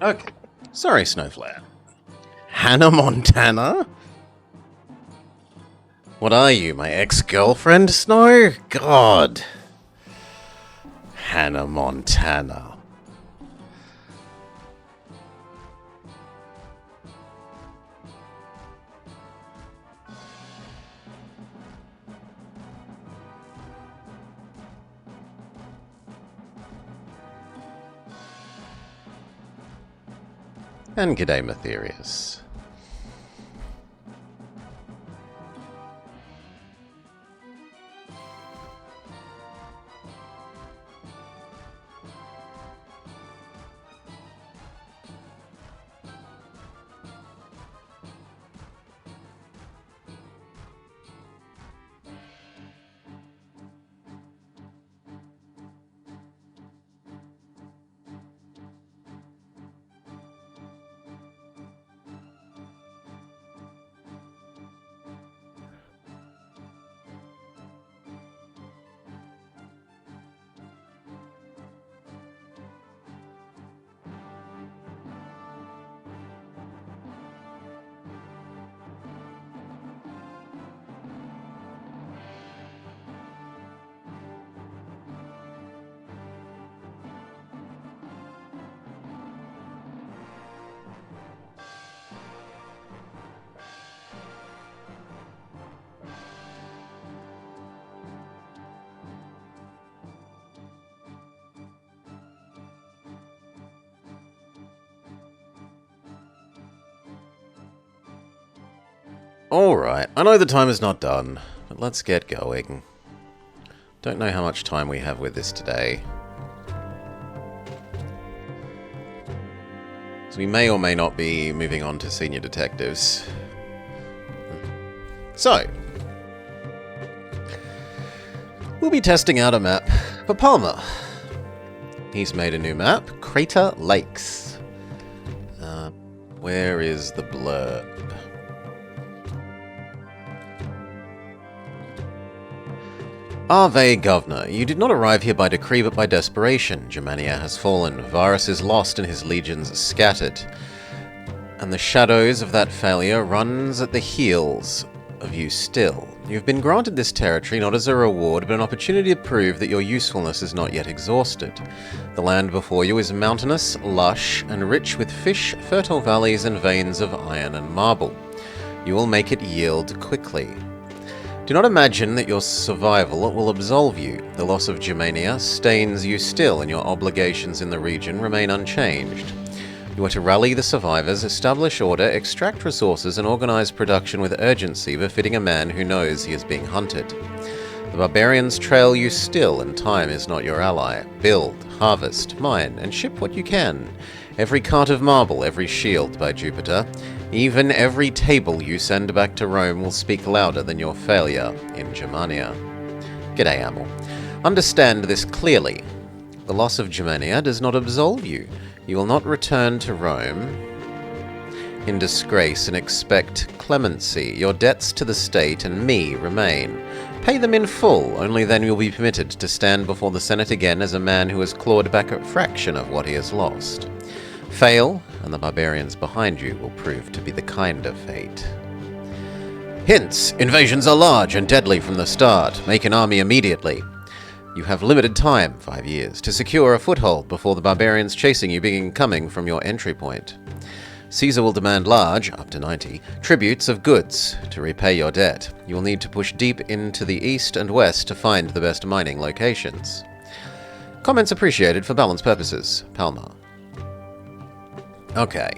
Okay. Sorry, Snowflare. Hannah Montana? What are you, my ex-girlfriend, Snow? God. Hannah Montana. And g'day, Matherius. Alright, I know the time is not done, but let's get going. Don't know how much time we have with this today. So we may or may not be moving on to senior detectives. So, we'll be testing out a map for Palmer. He's made a new map, Crater Lakes. Where is the blurb? Arve, Governor, you did not arrive here by decree but by desperation. Germania has fallen, Varus is lost and his legions scattered. And the shadows of that failure runs at the heels of you still. You've been granted this territory not as a reward, but an opportunity to prove that your usefulness is not yet exhausted. The land before you is mountainous, lush, and rich with fish, fertile valleys, and veins of iron and marble. You will make it yield quickly. Do not imagine that your survival will absolve you. The loss of Germania stains you still, and your obligations in the region remain unchanged. You are to rally the survivors, establish order, extract resources, and organize production with urgency befitting a man who knows he is being hunted. The barbarians trail you still, and time is not your ally. Build, harvest, mine, and ship what you can. Every cart of marble, every shield, by Jupiter. Even every table you send back to Rome will speak louder than your failure in Germania. G'day, Amel. Understand this clearly. The loss of Germania does not absolve you. You will not return to Rome in disgrace and expect clemency. Your debts to the state and me remain. Pay them in full, only then you'll be permitted to stand before the Senate again as a man who has clawed back a fraction of what he has lost. Fail, and the barbarians behind you will prove to be the kinder fate. Hints! Invasions are large and deadly from the start. Make an army immediately. You have limited time, 5 years, to secure a foothold before the barbarians chasing you begin coming from your entry point. Caesar will demand large, up to 90, tributes of goods to repay your debt. You will need to push deep into the east and west to find the best mining locations. Comments appreciated for balance purposes. Palmer. Okay.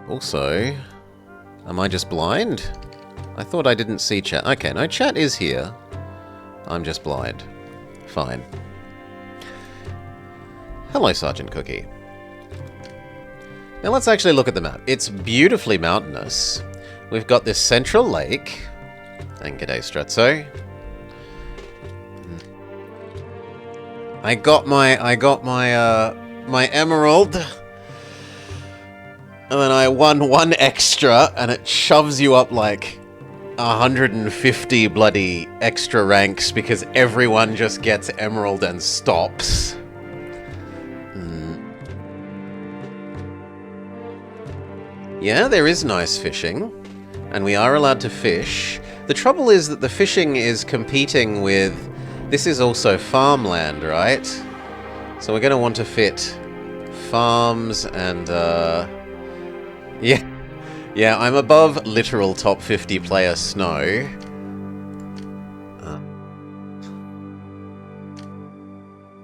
Also, am I just blind? I thought I didn't see chat. Okay, no, chat is here. I'm just blind. Fine. Hello, Sergeant Cookie. Now let's actually look at the map. It's beautifully mountainous. We've got this central lake. And g'day, Strezzo. I got my emerald. And then I won one extra, and it shoves you up like 150 bloody extra ranks because everyone just gets emerald and stops. Yeah, there is nice fishing, and we are allowed to fish. The trouble is that the fishing is competing with... This is also farmland, right? So we're going to want to fit farms and, yeah. Yeah, I'm above literal top 50 player Snow.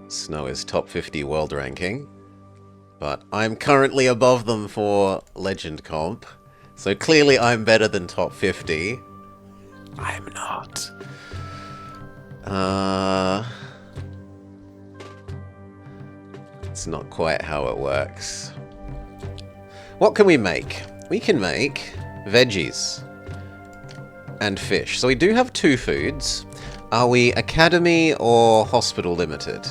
Snow is top 50 world ranking. But I'm currently above them for Legend Comp. So clearly I'm better than top 50. I'm not. It's not quite how it works. What can we make? We can make veggies and fish. So we do have 2 foods. Are we Academy or Hospital Limited?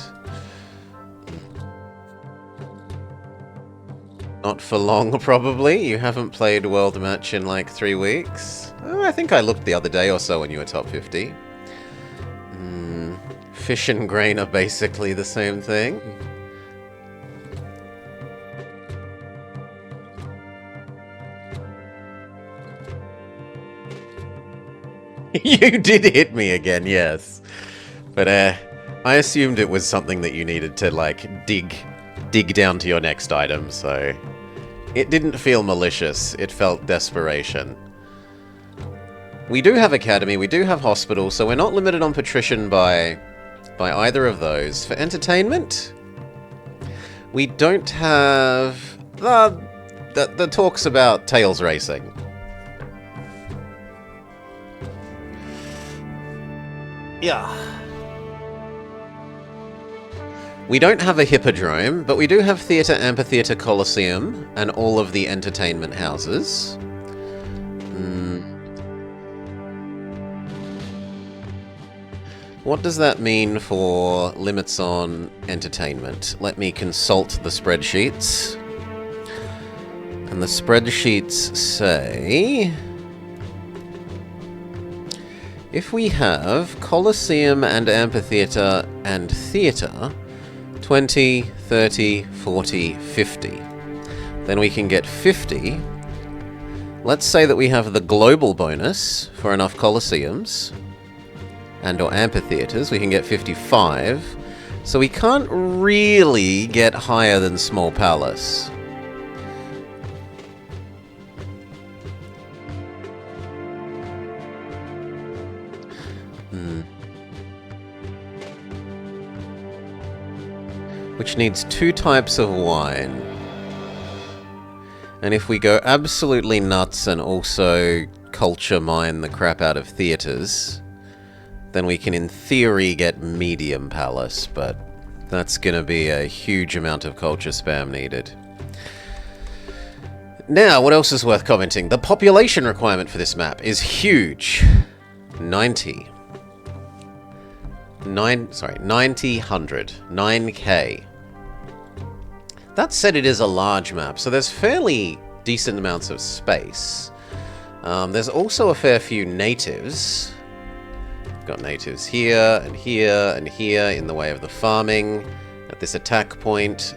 Not for long, probably. You haven't played World Match in like 3 weeks. Oh, I think I looked the other day or so when you were top 50. Fish and grain are basically the same thing. You did hit me again, yes. But I assumed it was something that you needed to like dig down to your next item, so it didn't feel malicious, it felt desperation. We do have Academy, we do have Hospital, so we're not limited on Patrician by either of those. For Entertainment, we don't have the talks about Tails Racing. Yeah. We don't have a Hippodrome, but we do have Theatre, Amphitheatre, Coliseum, and all of the entertainment houses. What does that mean for limits on entertainment? Let me consult the spreadsheets. And the spreadsheets say... if we have Coliseum and Amphitheatre and Theatre, 20, 30, 40, 50. Then we can get 50. Let's say that we have the global bonus for enough Coliseums and or amphitheatres. We can get 55. So we can't really get higher than Small Palace. Which needs 2 types of wine. And if we go absolutely nuts and also culture mine the crap out of theatres, then we can in theory get medium palace, but that's gonna be a huge amount of culture spam needed. Now, what else is worth commenting? The population requirement for this map is huge. 90. 900. 9k. That said, it is a large map, so there's fairly decent amounts of space. There's also a fair few natives. We've got natives here, and here, and here, in the way of the farming. At this attack point,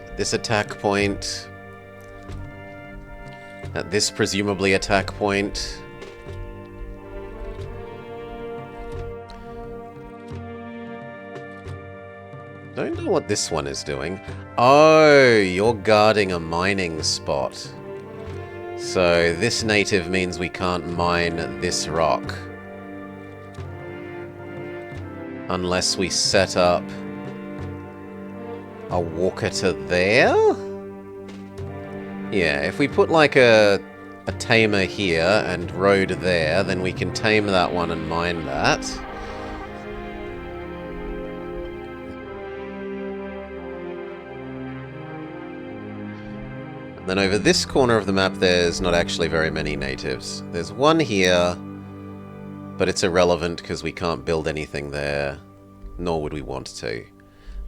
at this presumably attack point. Don't know what this one is doing. Oh, you're guarding a mining spot. So this native means we can't mine this rock. Unless we set up a walker to there? Yeah, if we put like a tamer here and road there, then we can tame that one and mine that. Then over this corner of the map, there's not actually very many natives. There's one here, but it's irrelevant because we can't build anything there, nor would we want to.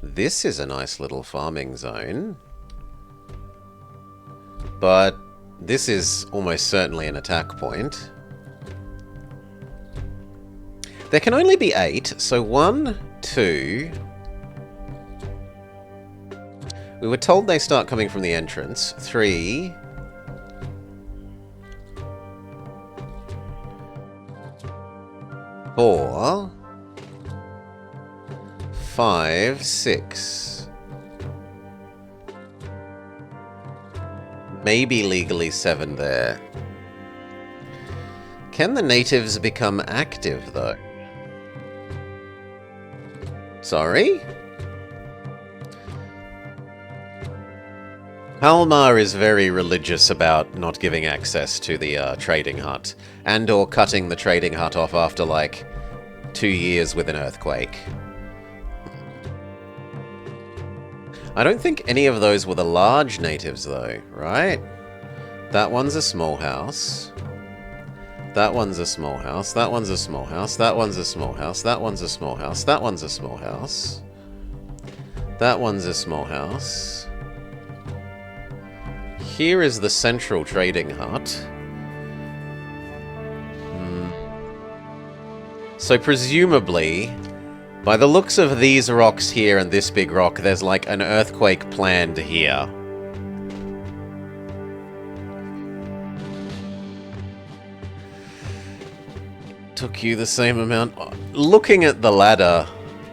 This is a nice little farming zone, but this is almost certainly an attack point. There can only be 8, so 1, 2... We were told they start coming from the entrance. 3... 4... 5, 6... Maybe legally 7 there. Can the natives become active, though? Sorry? Palmar is very religious about not giving access to the trading hut, and or cutting the trading hut off after, like, 2 years with an earthquake. I don't think any of those were the large natives, though, right? That one's a small house. That one's a small house. That one's a small house. That one's a small house. That one's a small house. That one's a small house. That one's a small house. Here is the central trading hut. So presumably, by the looks of these rocks here and this big rock, there's like an earthquake planned here. Took you the same amount. Looking at the ladder,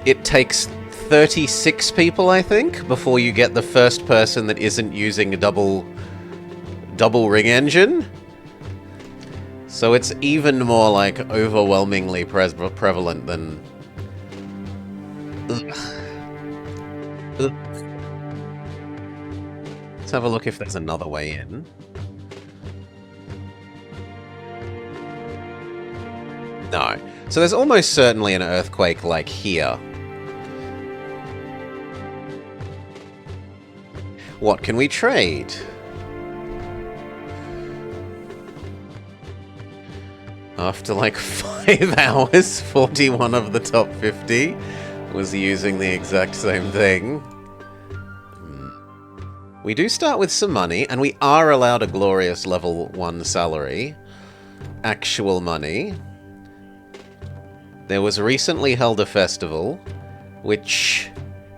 it takes 36 people, I think, before you get the first person that isn't using a double ring engine. So it's even more like overwhelmingly prevalent than... Let's have a look if there's another way in. No. So there's almost certainly an earthquake like here. What can we trade? After like 5 hours, 41 of the top 50 was using the exact same thing. We do start with some money, and we are allowed a glorious level 1 salary. Actual money. There was recently held a festival, which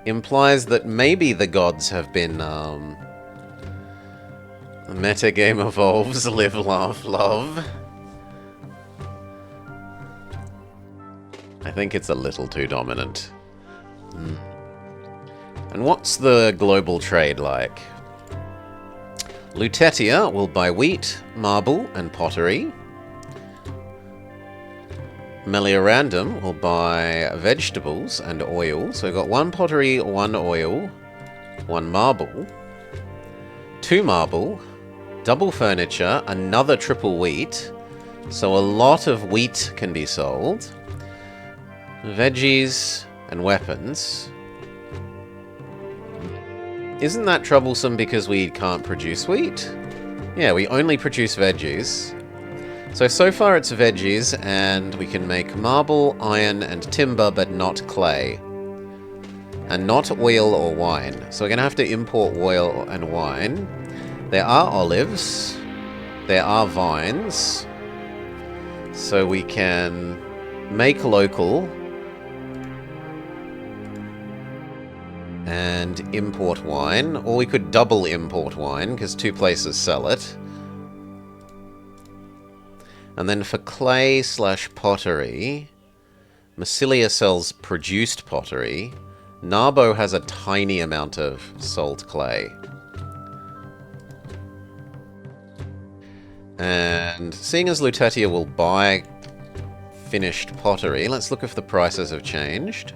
implies that maybe the gods have been, metagame evolves, live, laugh, love. I think it's a little too dominant. And what's the global trade like? Lutetia will buy wheat, marble, and pottery. Meliorandum will buy vegetables and oil. So we've got 1 pottery, 1 oil, 1 marble, 2 marble, double furniture, another triple wheat. So a lot of wheat can be sold. Veggies and weapons. Isn't that troublesome because we can't produce wheat? Yeah, we only produce veggies. So far it's veggies, and we can make marble, iron, and timber, but not clay. And not oil or wine. So we're going to have to import oil and wine. There are olives. There are vines. So we can make local and import wine. Or we could double import wine, because 2 places sell it. And then for clay/pottery, Massilia sells produced pottery. Narbo has a tiny amount of sold clay. And seeing as Lutetia will buy finished pottery, let's look if the prices have changed.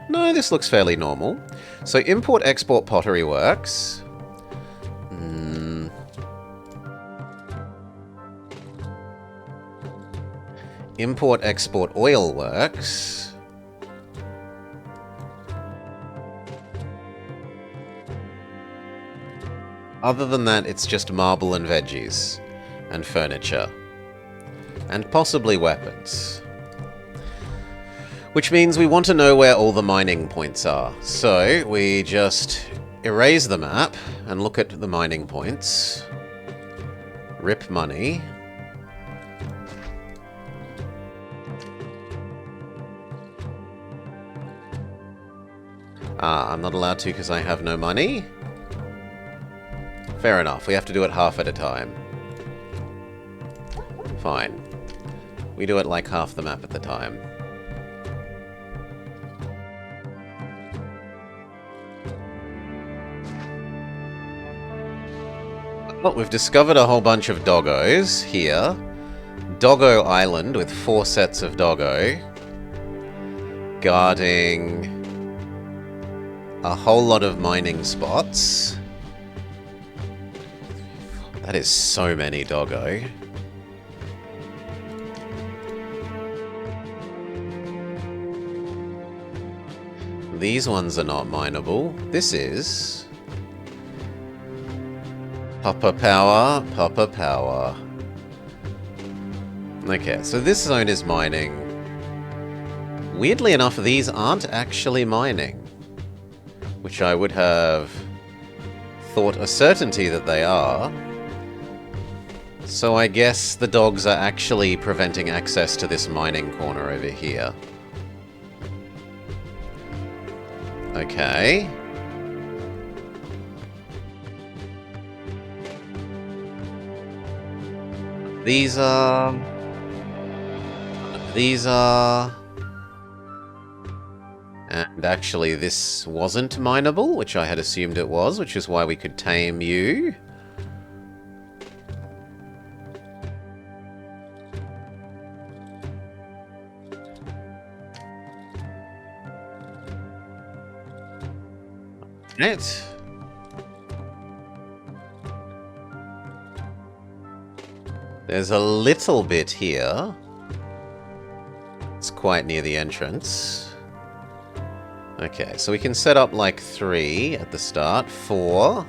No, this looks fairly normal. So import-export pottery works. Import-export oil works. Other than that, it's just marble and veggies. And furniture. And possibly weapons. Which means we want to know where all the mining points are. So we just erase the map and look at the mining points. Rip money. Ah, I'm not allowed to because I have no money? Fair enough, we have to do it half at a time. Fine. We do it like half the map at the time. Well, we've discovered a whole bunch of doggos here. Doggo Island with 4 sets of doggo. Guarding a whole lot of mining spots. That is so many doggo. These ones are not mineable. This is... Papa power, Papa power. Okay, so this zone is mining. Weirdly enough, these aren't actually mining. Which I would have thought a certainty that they are. So I guess the dogs are actually preventing access to this mining corner over here. Okay. These are... And actually this wasn't mineable, which I had assumed it was, which is why we could tame you. Right. There's a little bit here. It's quite near the entrance. Okay, so we can set up like 3 at the start. 4.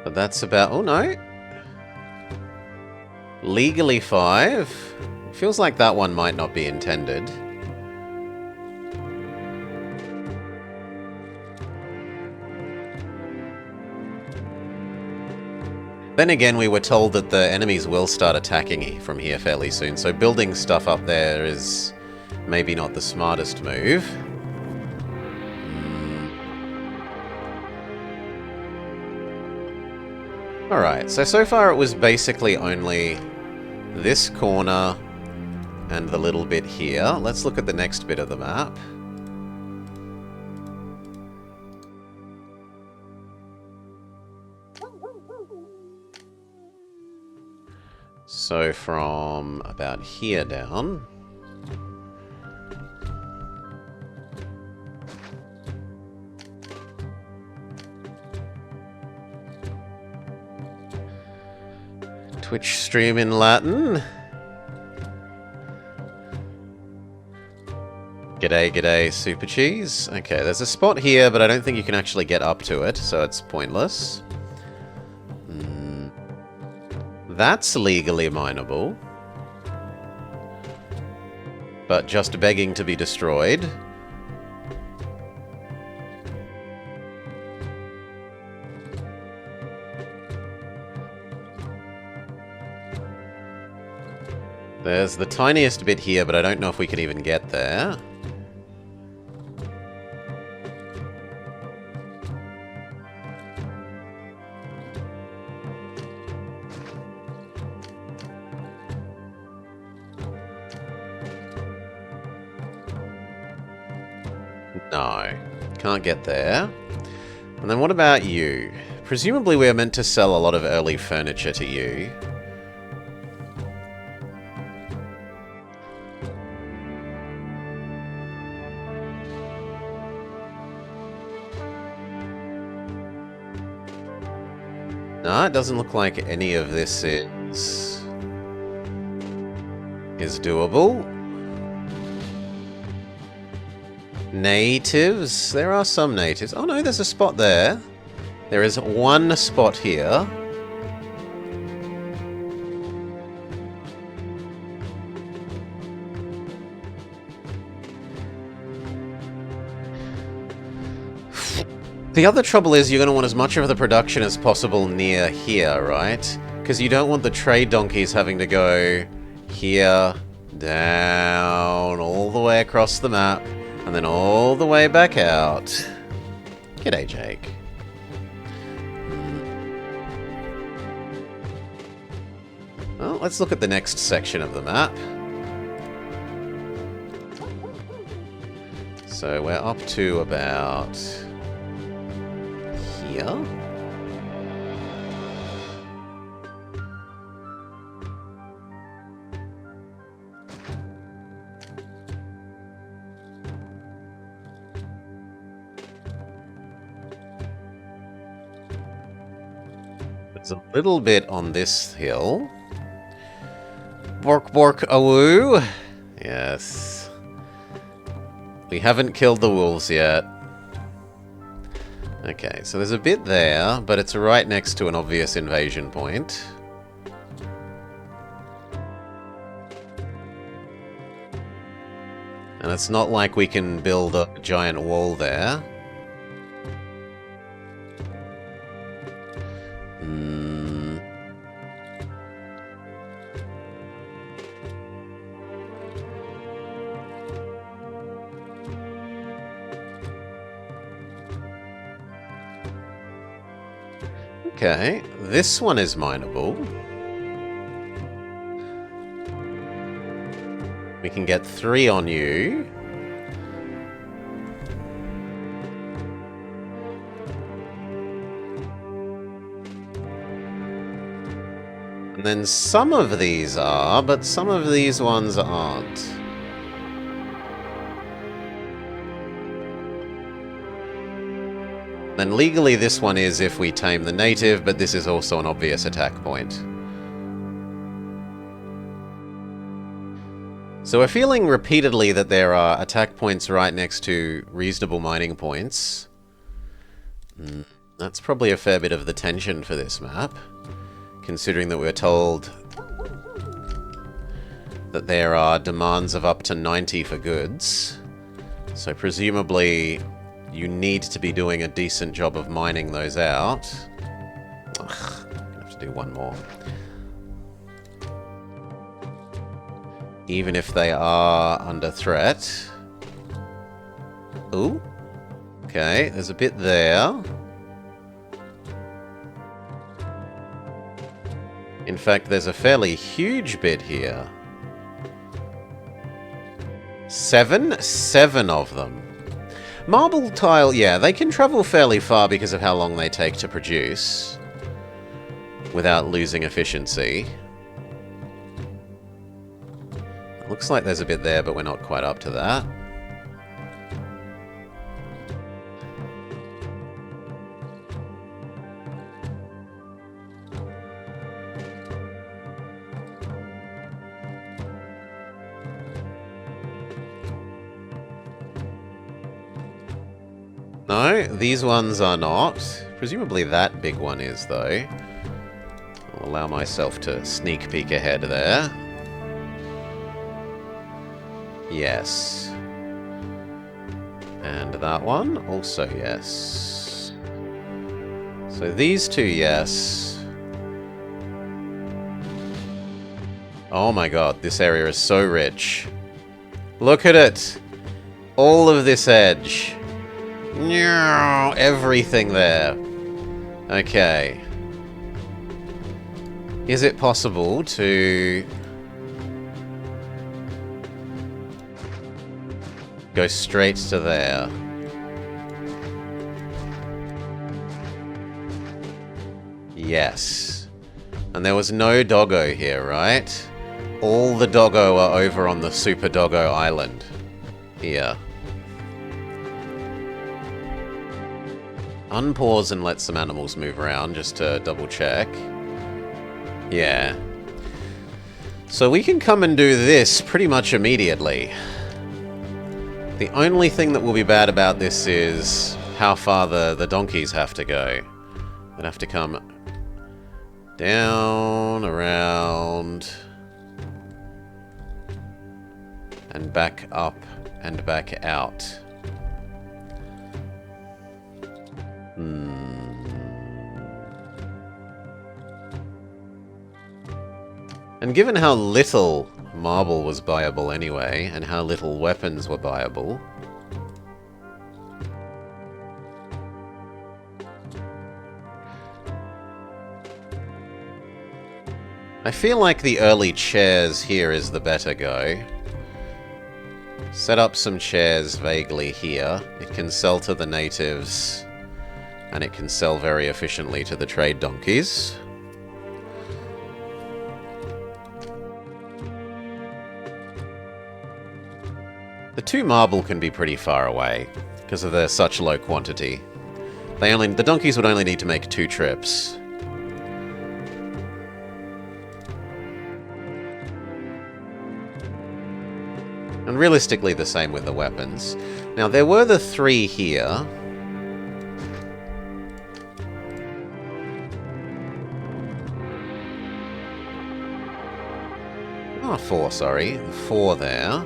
But that's about... Oh, no. Legally 5. Feels like that one might not be intended. Then again, we were told that the enemies will start attacking from here fairly soon, so building stuff up there is maybe not the smartest move. Alright, so far it was basically only this corner and the little bit here. Let's look at the next bit of the map. So from about here down... Twitch stream in Latin. G'day, g'day, Super Cheese. Okay, there's a spot here, but I don't think you can actually get up to it, so it's pointless. That's legally mineable. But just begging to be destroyed. There's the tiniest bit here, but I don't know if we can even get there. No, can't get there. And then what about you? Presumably we are meant to sell a lot of early furniture to you. No, it doesn't look like any of this is doable. Natives? There are some natives. Oh no, there's a spot there. There is one spot here. The other trouble is you're going to want as much of the production as possible near here, right? Because you don't want the trade donkeys having to go here, down, all the way across the map, and then all the way back out. G'day, Jake. Well, let's look at the next section of the map. So we're up to about here. There's a little bit on this hill. Bork bork awoo. Yes. We haven't killed the wolves yet. Okay, so there's a bit there, but it's right next to an obvious invasion point. And it's not like we can build a giant wall there. Okay, this one is mineable. We can get 3 on you. And then some of these are, but some of these ones aren't. Then legally this one is if we tame the native, but this is also an obvious attack point. So we're feeling repeatedly that there are attack points right next to reasonable mining points. That's probably a fair bit of the tension for this map, considering that we're told that there are demands of up to 90 for goods. So presumably you need to be doing a decent job of mining those out. Ugh, I'm gonna have to do one more. Even if they are under threat. Ooh. Okay, there's a bit there. In fact, there's a fairly huge bit here. 7 of them. Marble tile, yeah, they can travel fairly far because of how long they take to produce without losing efficiency. Looks like there's a bit there, but we're not quite up to that. No, these ones are not. Presumably that big one is, though. I'll allow myself to sneak peek ahead there. Yes. And that one, also yes. So these two, yes. Oh my god, this area is so rich. Look at it! All of this edge. Everything there. Okay. Is it possible to go straight to there? Yes. And there was no doggo here, right? All the doggo are over on the Super Doggo Island. Here. Unpause and let some animals move around just to double check. Yeah. So we can come and do this pretty much immediately. The only thing that will be bad about this is how far the donkeys have to go. They'd have to come down, around, and back up and back out. And given how little marble was buyable anyway, and how little weapons were buyable, I feel like the early chairs here is the better go. Set up some chairs vaguely here. It can sell to the natives, and it can sell very efficiently to the trade donkeys. The 2 marble can be pretty far away, because of their such low quantity. The donkeys would only need to make 2 trips. And realistically the same with the weapons. Now there were the 3 here. Oh, 4, sorry. 4 there.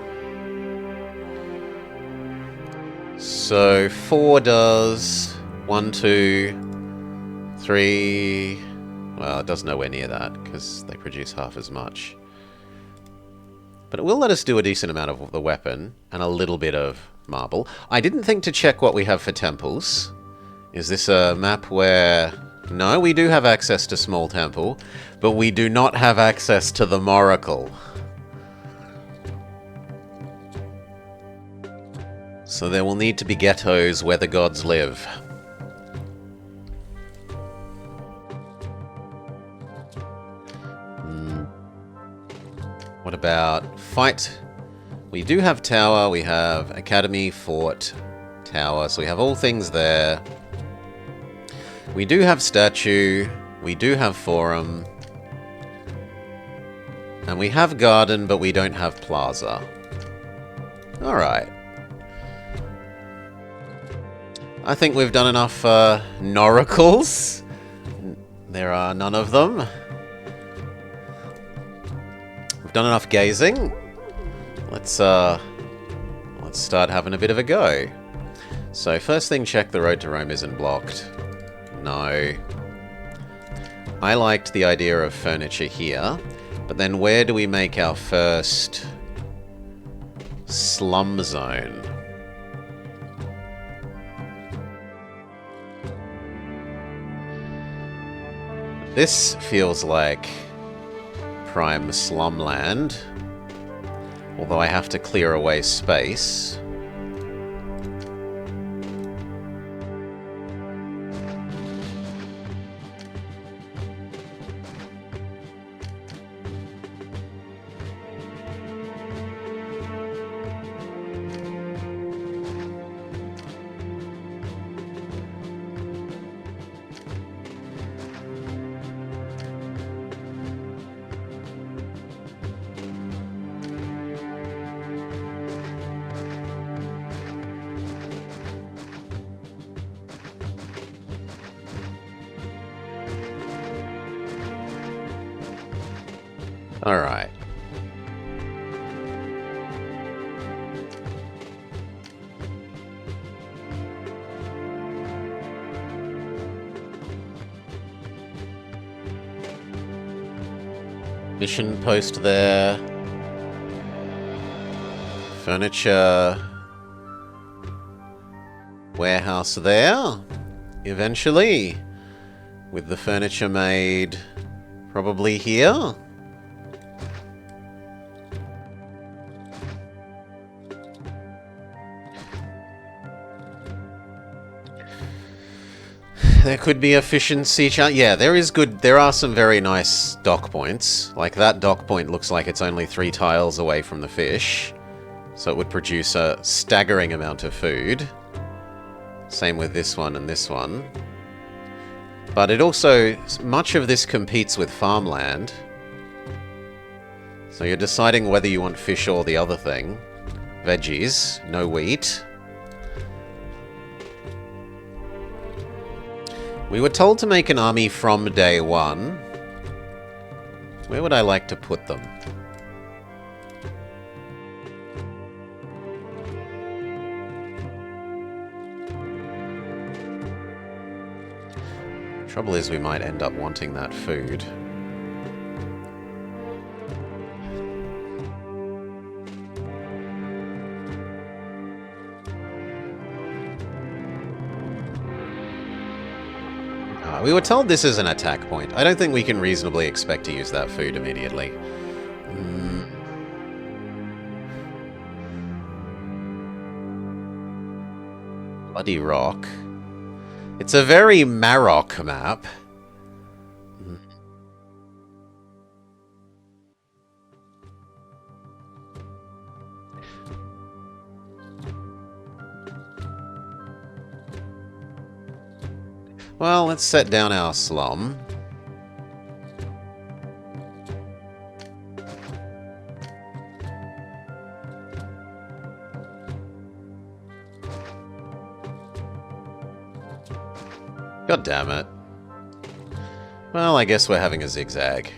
So 4 does 1, 2, 3... Well, it does nowhere near that, because they produce half as much. But it will let us do a decent amount of the weapon, and a little bit of marble. I didn't think to check what we have for temples. Is this a map where... No, we do have access to Small Temple, but we do not have access to the Moracle. So there will need to be ghettos where the gods live. What about fight? We do have tower, we have academy, fort, tower, so we have all things there. We do have statue, we do have forum, and we have garden, but we don't have plaza. Alright. I think we've done enough noracles. There are none of them. Done enough gazing. Let's start having a bit of a go. So first thing, check the road to Rome isn't blocked. No. I liked the idea of furniture here, but then where do we make our first slum zone? This feels like prime slumland, although I have to clear away space. Alright. Mission post there. Furniture warehouse there. Eventually. With the furniture made probably here. There could be efficiency. Yeah, there are some very nice dock points. Like that dock point looks like it's only 3 tiles away from the fish. So it would produce a staggering amount of food. Same with this one and this one. But it also, much of this competes with farmland. So you're deciding whether you want fish or the other thing. Veggies, no wheat. We were told to make an army from day 1. Where would I like to put them? Trouble is we might end up wanting that food. We were told this is an attack point. I don't think we can reasonably expect to use that food immediately. Bloody rock. It's a very Marok map. Well, let's set down our slum. God damn it. Well, I guess we're having a zigzag.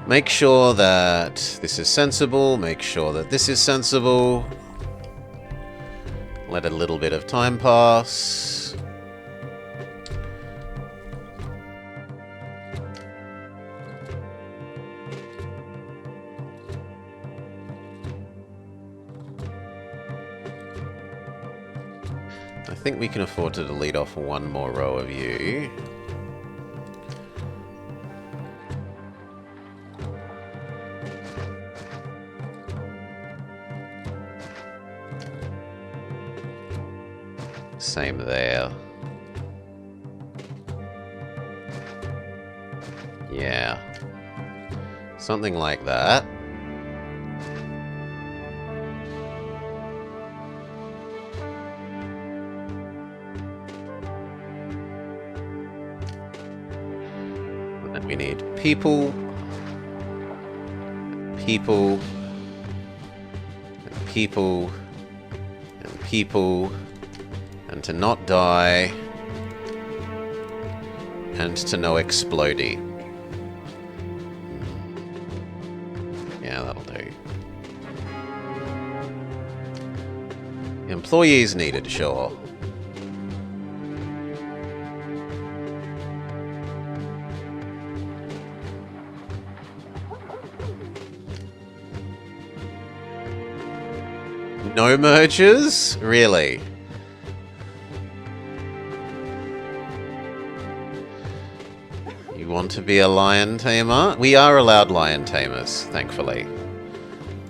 Make sure that this is sensible. Make sure that this is sensible. Let a little bit of time pass. I think we can afford to delete off one more row of you. Same there. Yeah. Something like that. And then we need people. People. And people. And people. And to not die, and to no explodey. Yeah, that'll do. Employees needed, sure. No mergers? Really? Want to be a lion tamer? We are allowed lion tamers, thankfully.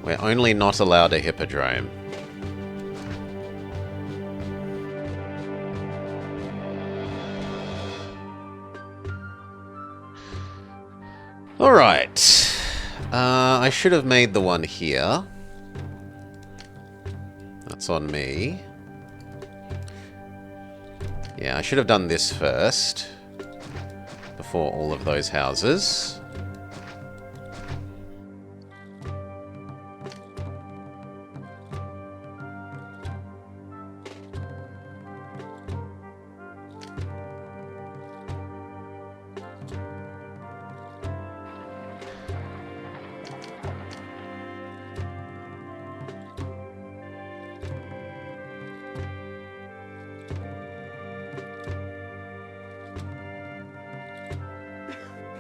We're only not allowed a hippodrome. Alright. I should have made the one here. That's on me. Yeah, I should have done this first. For all of those houses.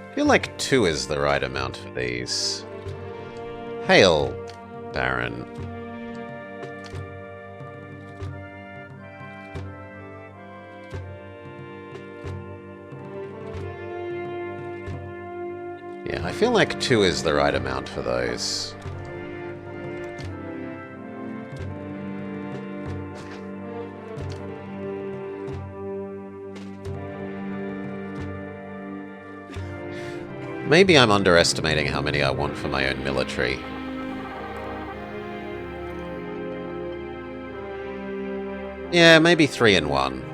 I feel like 2 is the right amount for these. Hail, Baron. Yeah, I feel like 2 is the right amount for those. Maybe I'm underestimating how many I want for my own military. Yeah, maybe 3 in 1.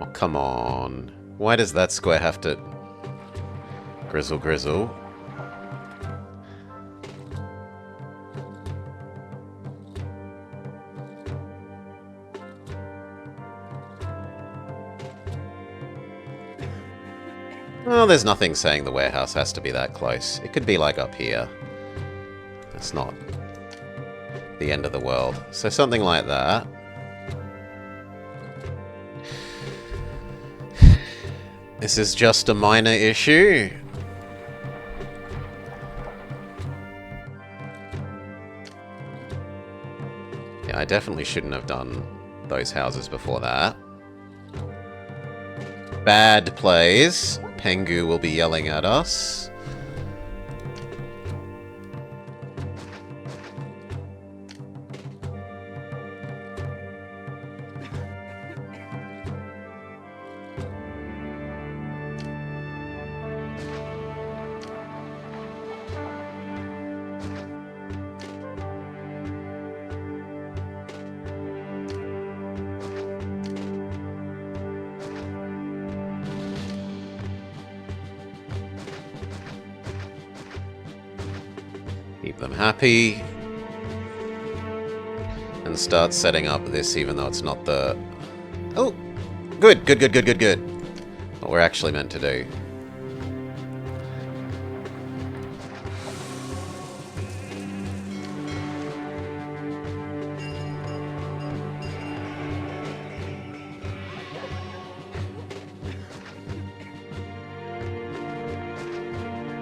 Oh, come on. Why does that square have to... Grizzle, grizzle. Well, there's nothing saying the warehouse has to be that close. It could be like up here. It's not the end of the world. So something like that. This is just a minor issue. Yeah, I definitely shouldn't have done those houses before that. Bad plays. Pengu will be yelling at us. Keep them happy. And start setting up this even though it's not the... Oh! Good, good, good, good, good, good. What we're actually meant to do.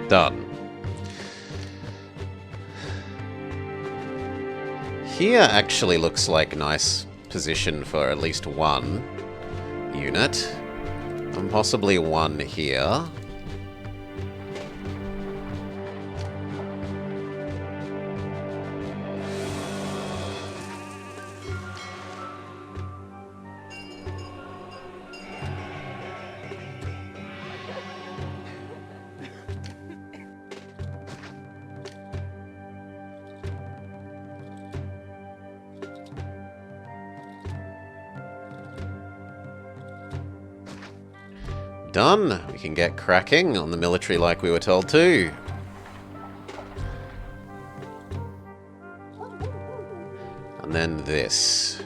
Done. Here actually looks like a nice position for at least one unit. And possibly one here. Done. We can get cracking on the military like we were told to. And then this.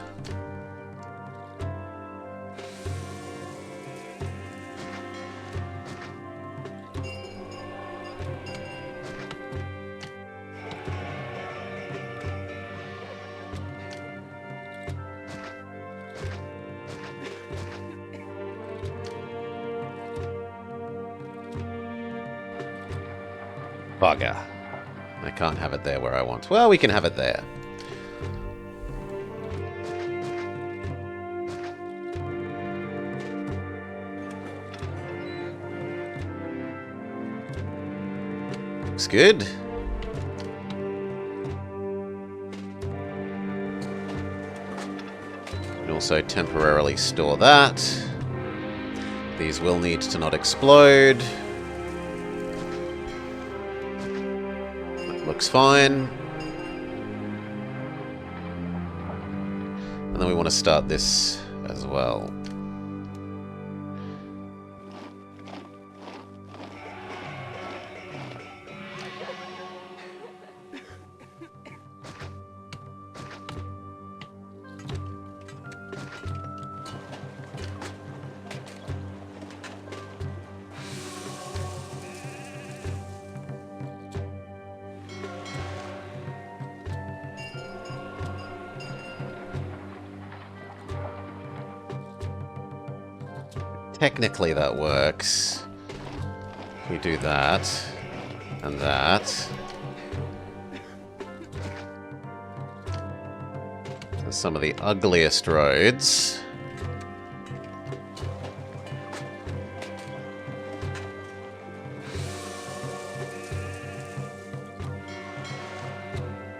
Bugger. I can't have it there where I want. Well, we can have it there. Looks good. Can also temporarily store that. These will need to not explode. Looks fine. And then we want to start this as well. Technically that works. We do that. And that. And some of the ugliest roads.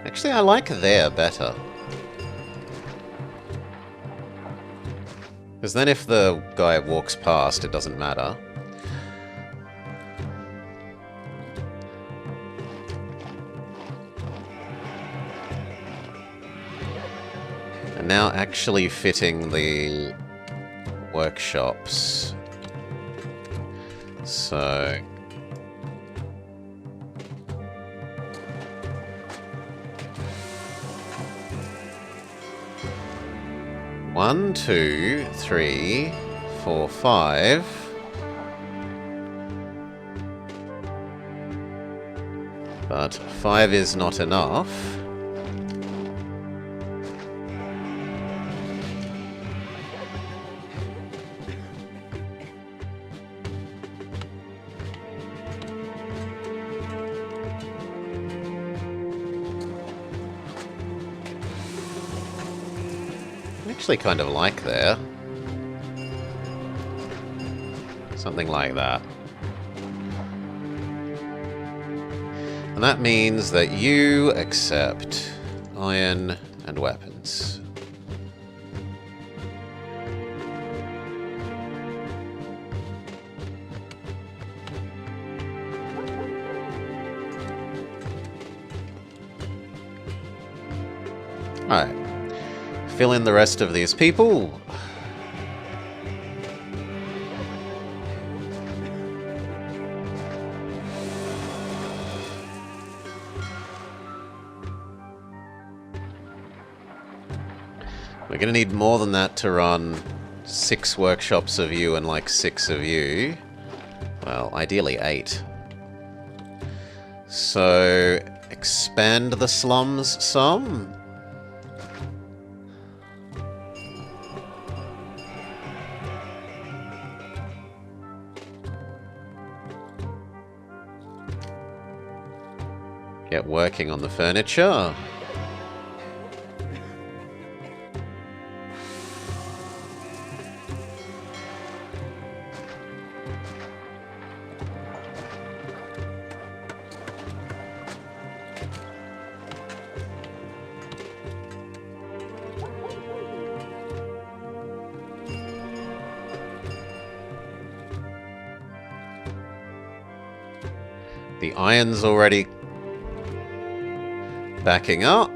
Actually, I like there better. Because then if the guy walks past, it doesn't matter. And now actually fitting the workshops. So... 1, 2, 3, 4, 5. But 5 is not enough. I actually kind of like there. Something like that. And that means that you accept iron and weapons. Alright. Fill in the rest of these people. We're going to need more than that to run 6 workshops of you and like 6 of you. Well, ideally 8. So, expand the slums some. Get working on the furniture. The iron's already backing up.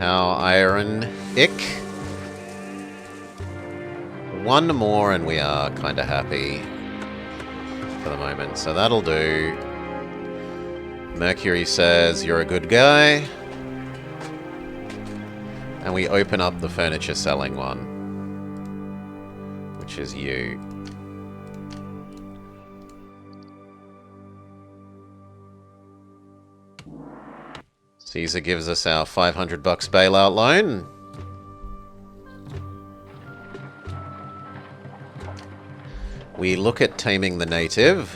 How iron-ic. 1 more and we are kind of happy for the moment. So that'll do. Mercury says you're a good guy. And we open up the furniture selling one, which is you. Caesar gives us our $500 bailout loan. We look at taming the native.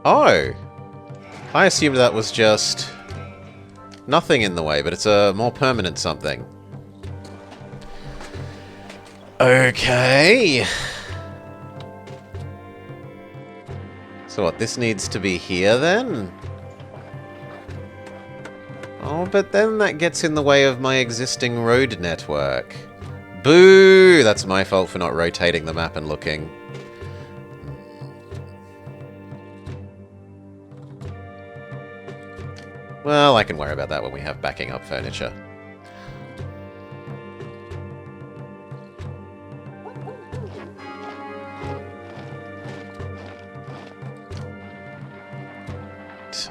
Oh! I assumed that was just nothing in the way, but it's a more permanent something. Okay. So what, this needs to be here then? Oh, but then that gets in the way of my existing road network. Boo! That's my fault for not rotating the map and looking. Well, I can worry about that when we have backing up furniture.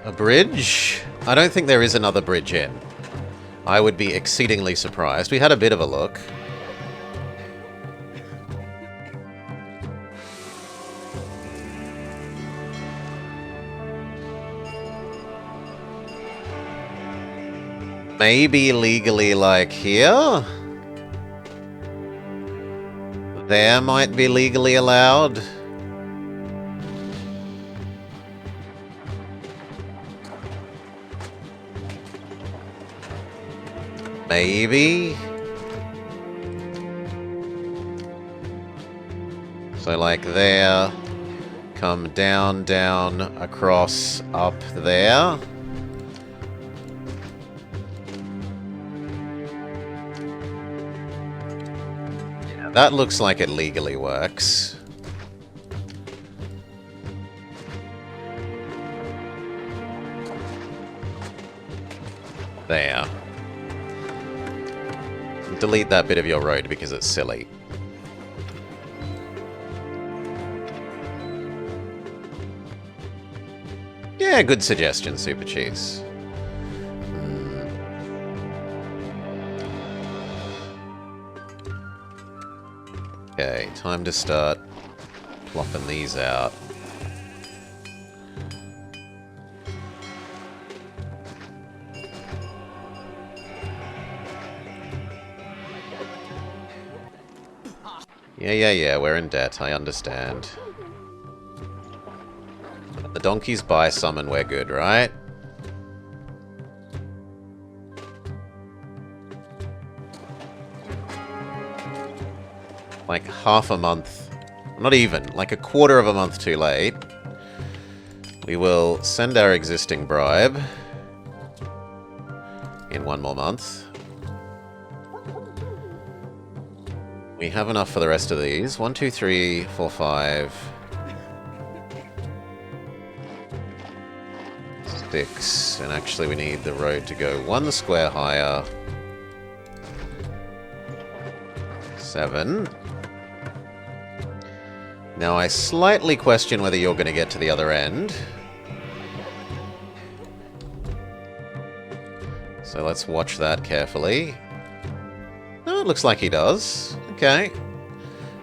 A bridge? I don't think there is another bridge in. I would be exceedingly surprised. We had a bit of a look. Maybe legally like here? There might be legally allowed. Maybe? So like there, come down, down, across, up there. Yeah, that looks like it legally works. There. Delete that bit of your road because it's silly. Yeah, good suggestion, Super Cheese. Okay, time to start plopping these out. Yeah, we're in debt, I understand. The donkeys buy some and we're good, right? Like half a month, not even, like a quarter of a month too late. We will send our existing bribe in 1 more month. We have enough for the rest of these. 1, 2, 3, 4, 5, 6. And actually we need the road to go 1 square higher. 7. Now I slightly question whether you're going to get to the other end. So let's watch that carefully. Oh, it looks like he does. Okay.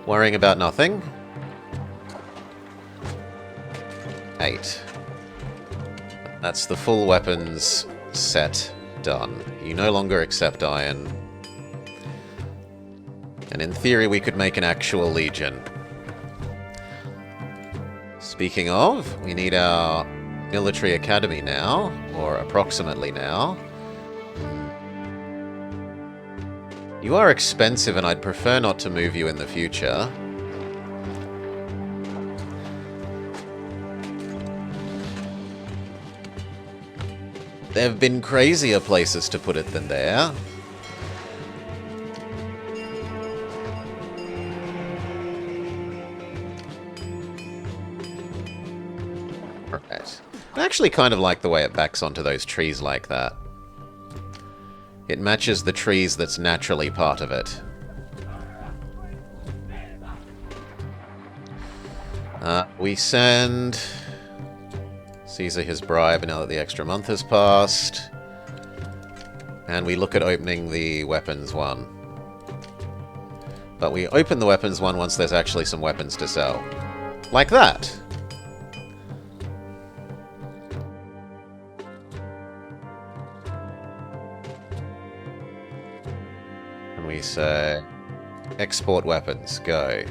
Worrying about nothing. 8. That's the full weapons set done. You no longer accept iron. And in theory, we could make an actual legion. Speaking of, we need our military academy now, or approximately now. You are expensive, and I'd prefer not to move you in the future. There have been crazier places to put it than there. Right. I actually kind of like the way it backs onto those trees like that. It matches the trees that's naturally part of it. We send Caesar his bribe now that the extra month has passed. And we look at opening the weapons one. But we open the weapons one once there's actually some weapons to sell. Like that. And we say, export weapons, go.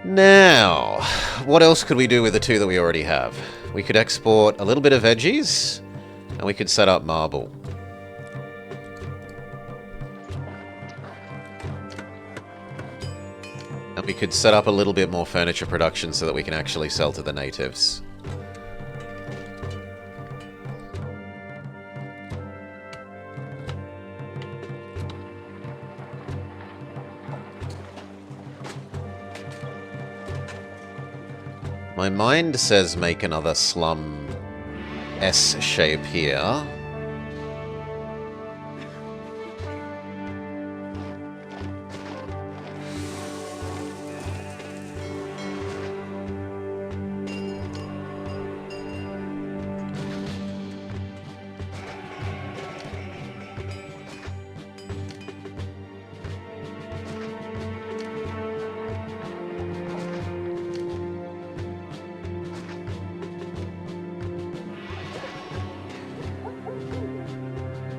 Now, what else could we do with the two that we already have? We could export a little bit of veggies, and we could set up marble. And we could set up a little bit more furniture production so that we can actually sell to the natives. My mind says make another slum S shape here.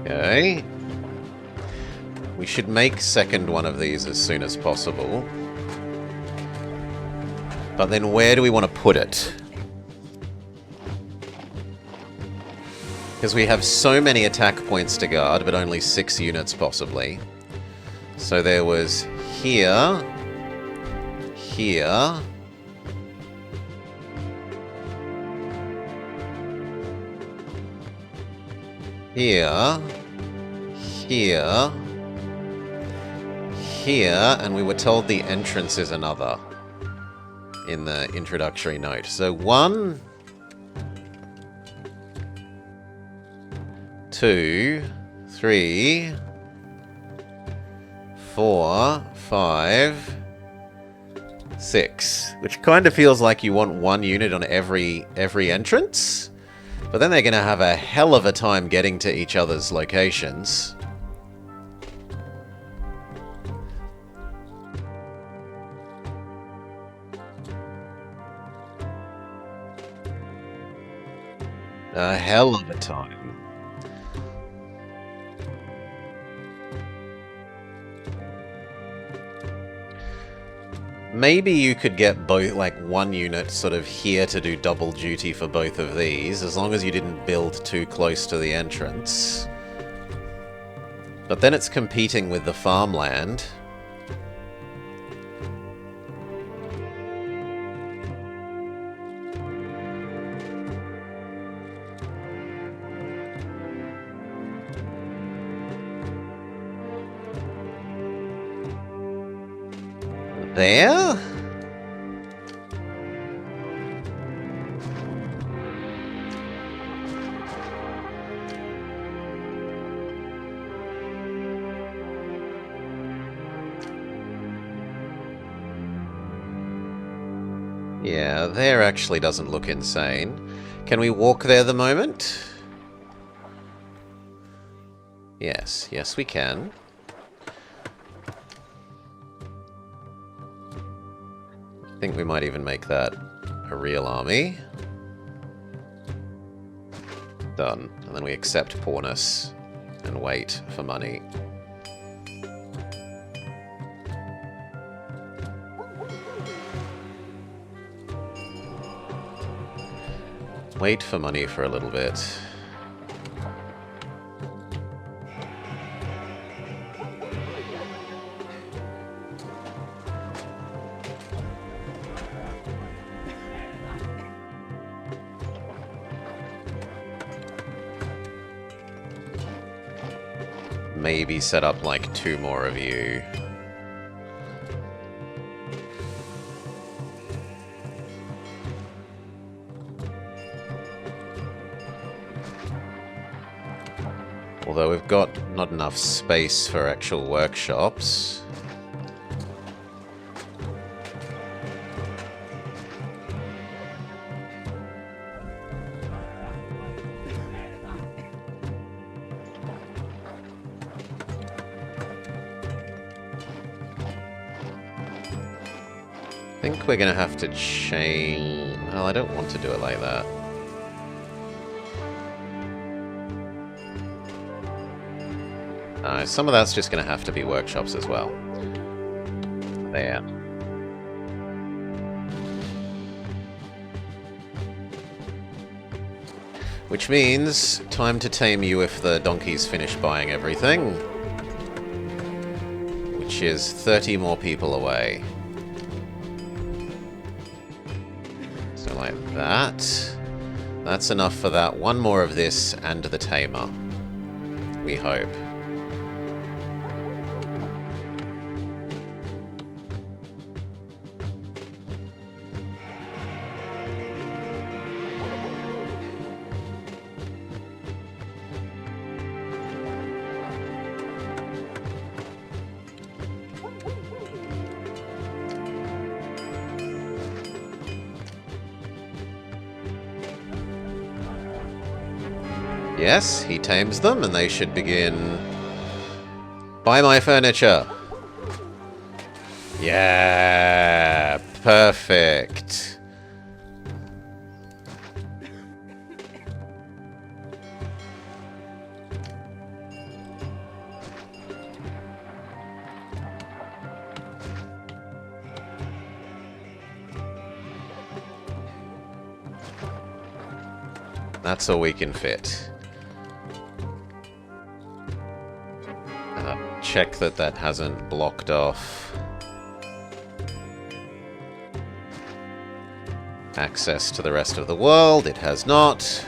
Okay. We should make second one of these as soon as possible. But then where do we want to put it? Because we have so many attack points to guard, but only 6 units possibly. So there was here, here, here, here, here, and we were told the entrance is another in the introductory note. So 1, 2, 3, 4, 5, 6, which kind of feels like you want 1 unit on every entrance, but then they're going to have a hell of a time getting to each other's locations. A hell of a time. Maybe you could get both, like, 1 unit sort of here to do double duty for both of these, as long as you didn't build too close to the entrance. But then it's competing with the farmland. There? Yeah, there actually doesn't look insane. Can we walk there the moment? Yes, yes we can. I think we might even make that a real army. Done. And then we accept poorness and wait for money. Wait for money for a little bit. Maybe set up like 2 more of you. Although we've got not enough space for actual workshops. I think we're going to have to change... Well, I don't want to do it like that. Some of that's just going to have to be workshops as well. There. Which means, time to tame you if the donkeys finish buying everything. Which is 30 more people away. So like that. That's enough for that. 1 more of this and the tamer. We hope. Yes, he tames them, and they should begin... Buy my furniture! Yeah! Perfect! That's all we can fit. Check that that hasn't blocked off access to the rest of the world. It has not.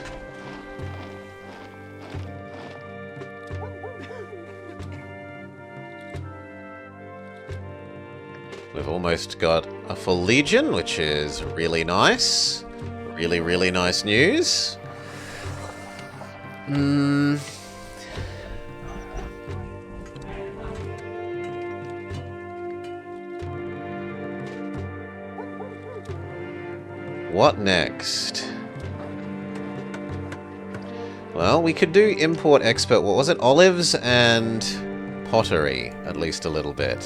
We've almost got a full legion, which is really nice. Really, really nice news. What next? Well, we could do import-export. What was it? Olives and pottery, at least a little bit.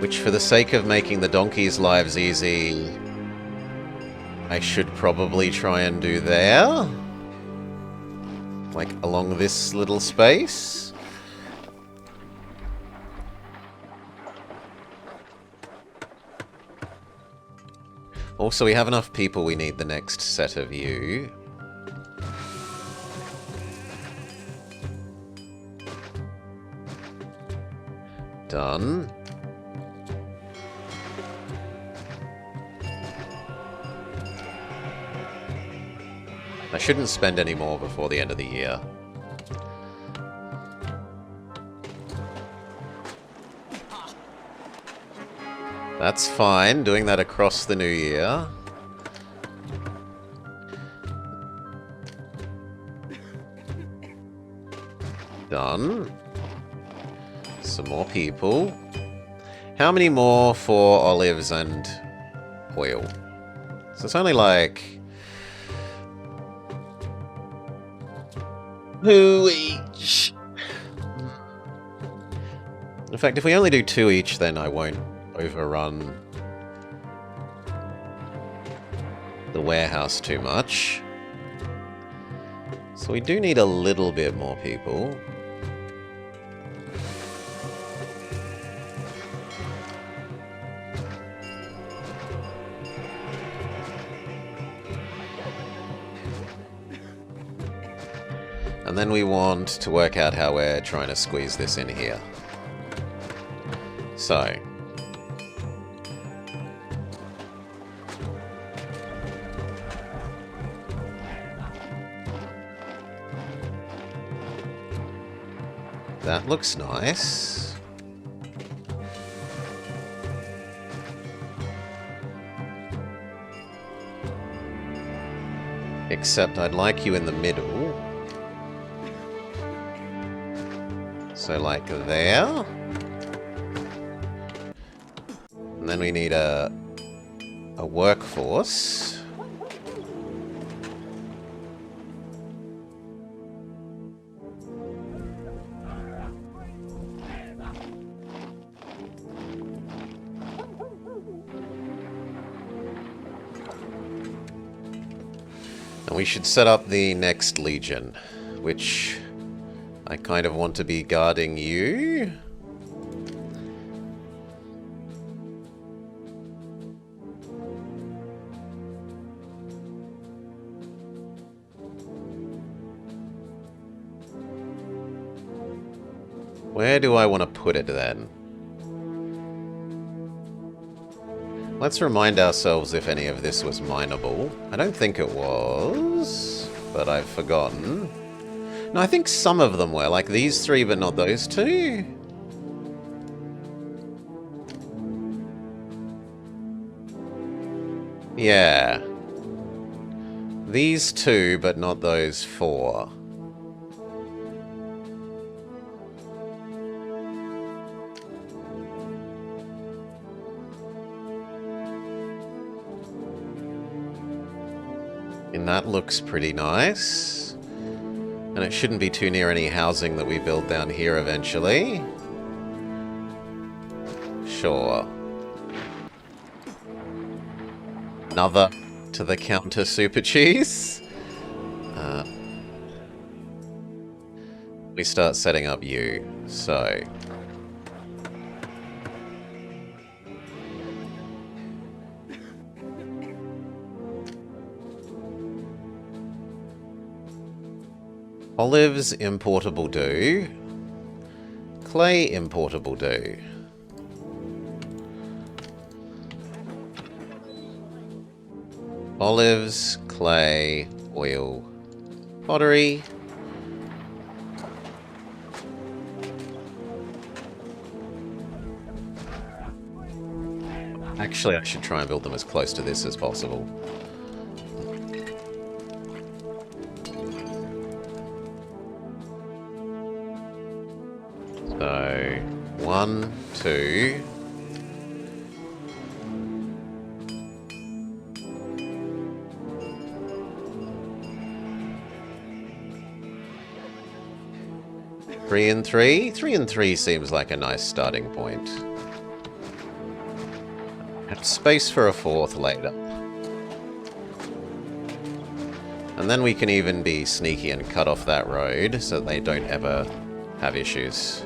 Which, for the sake of making the donkeys' lives easy, I should probably try and do there. Like, along this little space. Also, we have enough people, we need the next set of you. Done. I shouldn't spend any more before the end of the year. That's fine, doing that across the new year. Done. Some more people. How many more for olives and oil? So it's only like... 2 each. In fact, if we only do 2 each, then I won't overrun the warehouse too much. So we do need a little bit more people. And then we want to work out how we're trying to squeeze this in here. So. That looks nice. Except I'd like you in the middle. So like there. And then we need a workforce. And we should set up the next legion, which I kind of want to be guarding you. Where do I want to put it then? Let's remind ourselves if any of this was mineable. I don't think it was, but I've forgotten. No, I think some of them were, like these 3, but not those 2. Yeah. These 2, but not those 4. And that looks pretty nice. And it shouldn't be too near any housing that we build down here eventually. Sure. Another to the counter super cheese. We start setting up you. So... Olives, importable do. Clay, importable do. Olives, clay, oil, pottery. Actually, I should try and build them as close to this as possible. So... 2. Three and 3? 3 and 3 seems like a nice starting point. Have space for a 4th later. And then we can even be sneaky and cut off that road so they don't ever have issues.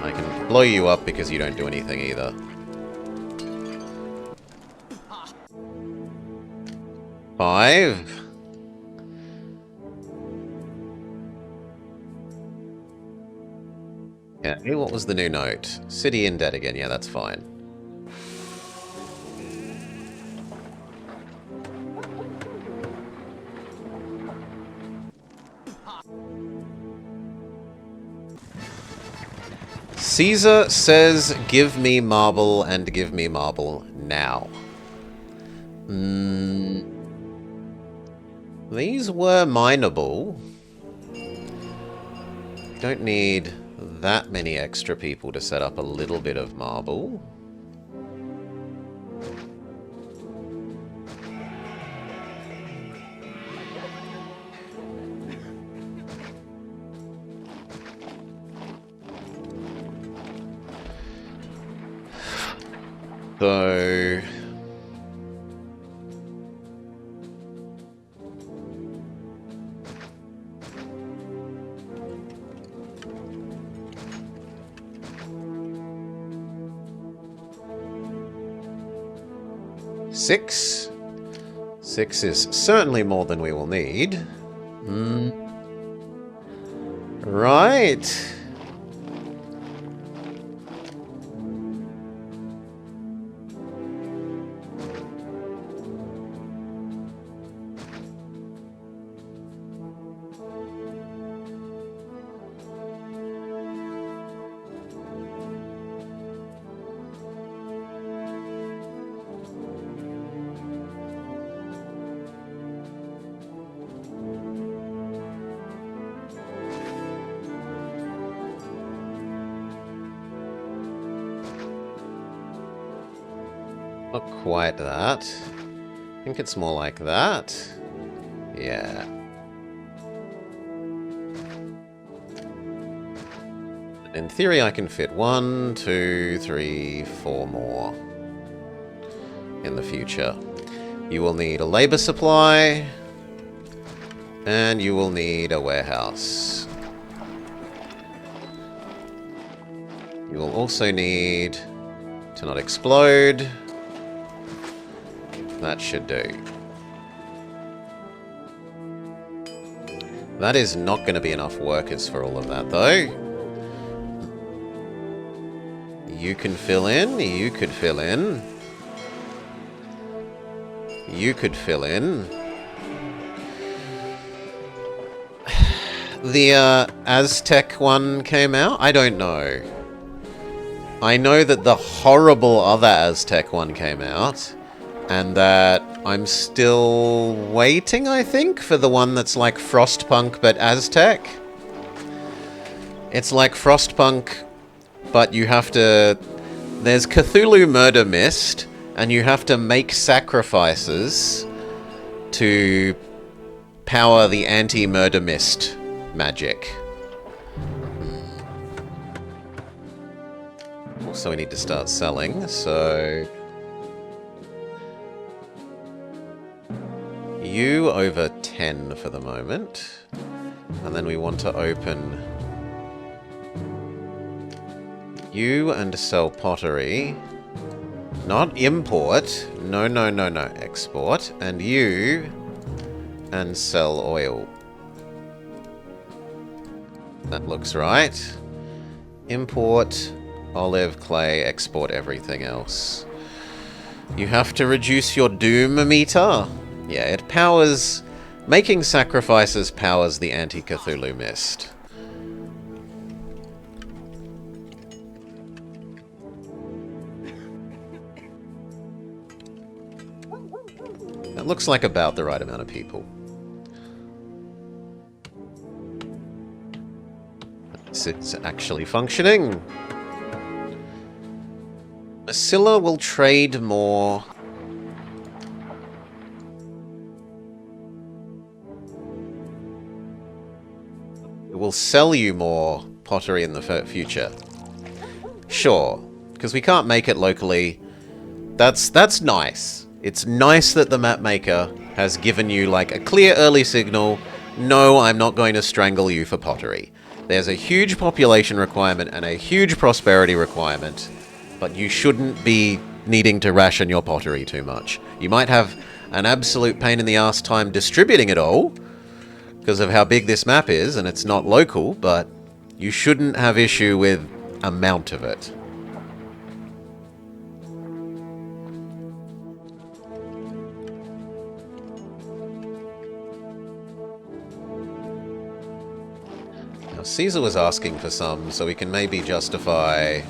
I can blow you up because you don't do anything either. Five. Yeah, hey, what was the new note? City in debt again. Yeah, that's fine. Caesar says, give me marble and give me marble now. These were mineable. Don't need that many extra people to set up a little bit of marble. So... Six. 6 is certainly more than we will need. Right. Not quite that. I think it's more like that. Yeah. In theory, I can fit 1, 2, 3, 4 more in the future. You will need a labor supply, and you will need a warehouse. You will also need to not explode. That should do. That is not going to be enough workers for all of that, though. You can fill in. You could fill in. You could fill in. The Aztec one came out? I don't know. I know that the horrible other Aztec one came out. And that I'm still waiting, I think, for the one that's like Frostpunk but Aztec. It's like Frostpunk, but you have to... There's Cthulhu Murder Mist, and you have to make sacrifices to power the anti-Murder Mist magic. Also, we need to start selling, so... You over 10 for the moment. And then we want to open you and sell pottery. Not import. No, no, no, no. Export. And you and sell oil. That looks right. Import olive, clay, export everything else. You have to reduce your doom meter. Yeah, it powers... Making sacrifices powers the anti-Cthulhu mist. That looks like about the right amount of people. It's actually functioning. Masilla will trade more. It will sell you more pottery in the future. Sure, because we can't make it locally. That's nice. It's nice that the map maker has given you like a clear early signal. No, I'm not going to strangle you for pottery. There's a huge population requirement and a huge prosperity requirement, but you shouldn't be needing to ration your pottery too much. You might have an absolute pain in the ass time distributing it all because of how big this map is and it's not local, but you shouldn't have issue with amount of it. Now Caesar was asking for some, so we can maybe justify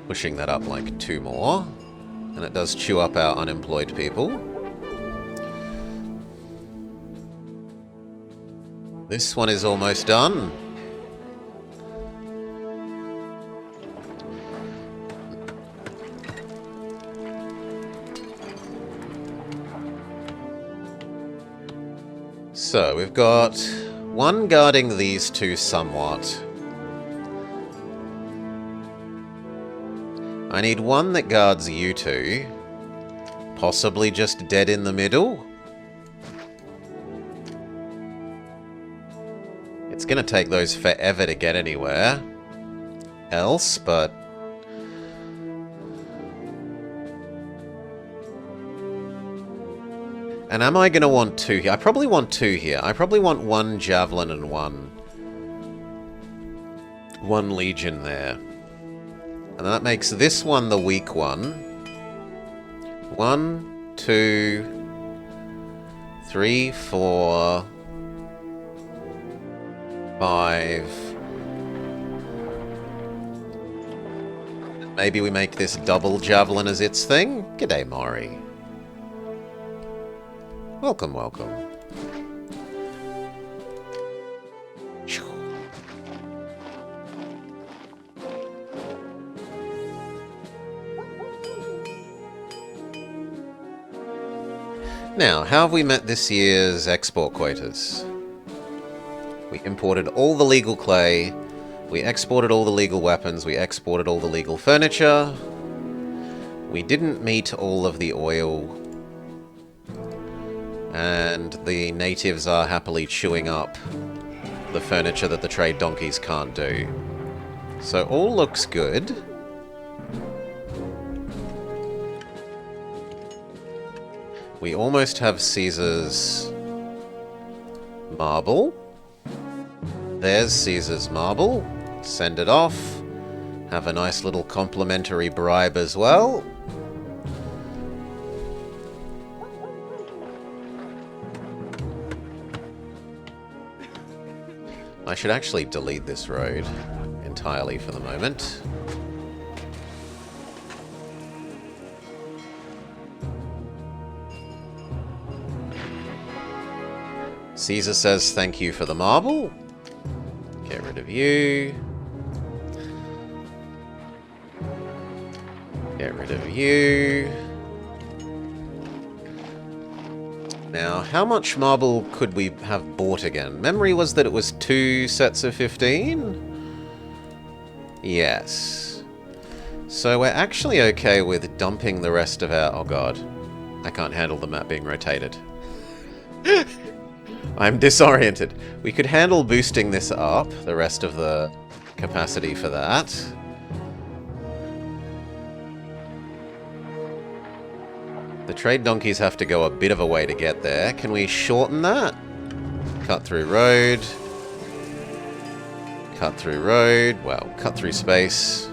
pushing that up like 2 more. And it does chew up our unemployed people. This one is almost done. So, we've got one guarding these two somewhat. I need one that guards you two. Possibly just dead in the middle. It's gonna take those forever to get anywhere else, but... And am I gonna want 2 here? I probably want 2 here. I probably want 1 javelin and 1 legion there. And that makes this one the weak one. 1, 2, 3, 4... 5. Maybe we make this double javelin as its thing? G'day, Maury. Welcome, welcome. Now, how have we met this year's export quotas? We imported all the legal clay, we exported all the legal weapons, we exported all the legal furniture. We didn't meet all of the oil. And the natives are happily chewing up the furniture that the trade donkeys can't do. So all looks good. We almost have Caesar's marble. There's Caesar's marble. Send it off. Have a nice little complimentary bribe as well. I should actually delete this road entirely for the moment. Caesar says thank you for the marble. Get rid of you. Get rid of you. Now, how much marble could we have bought again? Memory was that it was 2 sets of 15? Yes. So we're actually okay with dumping the rest of our... Oh god. I can't handle the map being rotated. I'm disoriented. We could handle boosting this up, the rest of the capacity for that. The trade donkeys have to go a bit of a way to get there. Can we shorten that? Cut through road. Cut through road. Well, cut through space.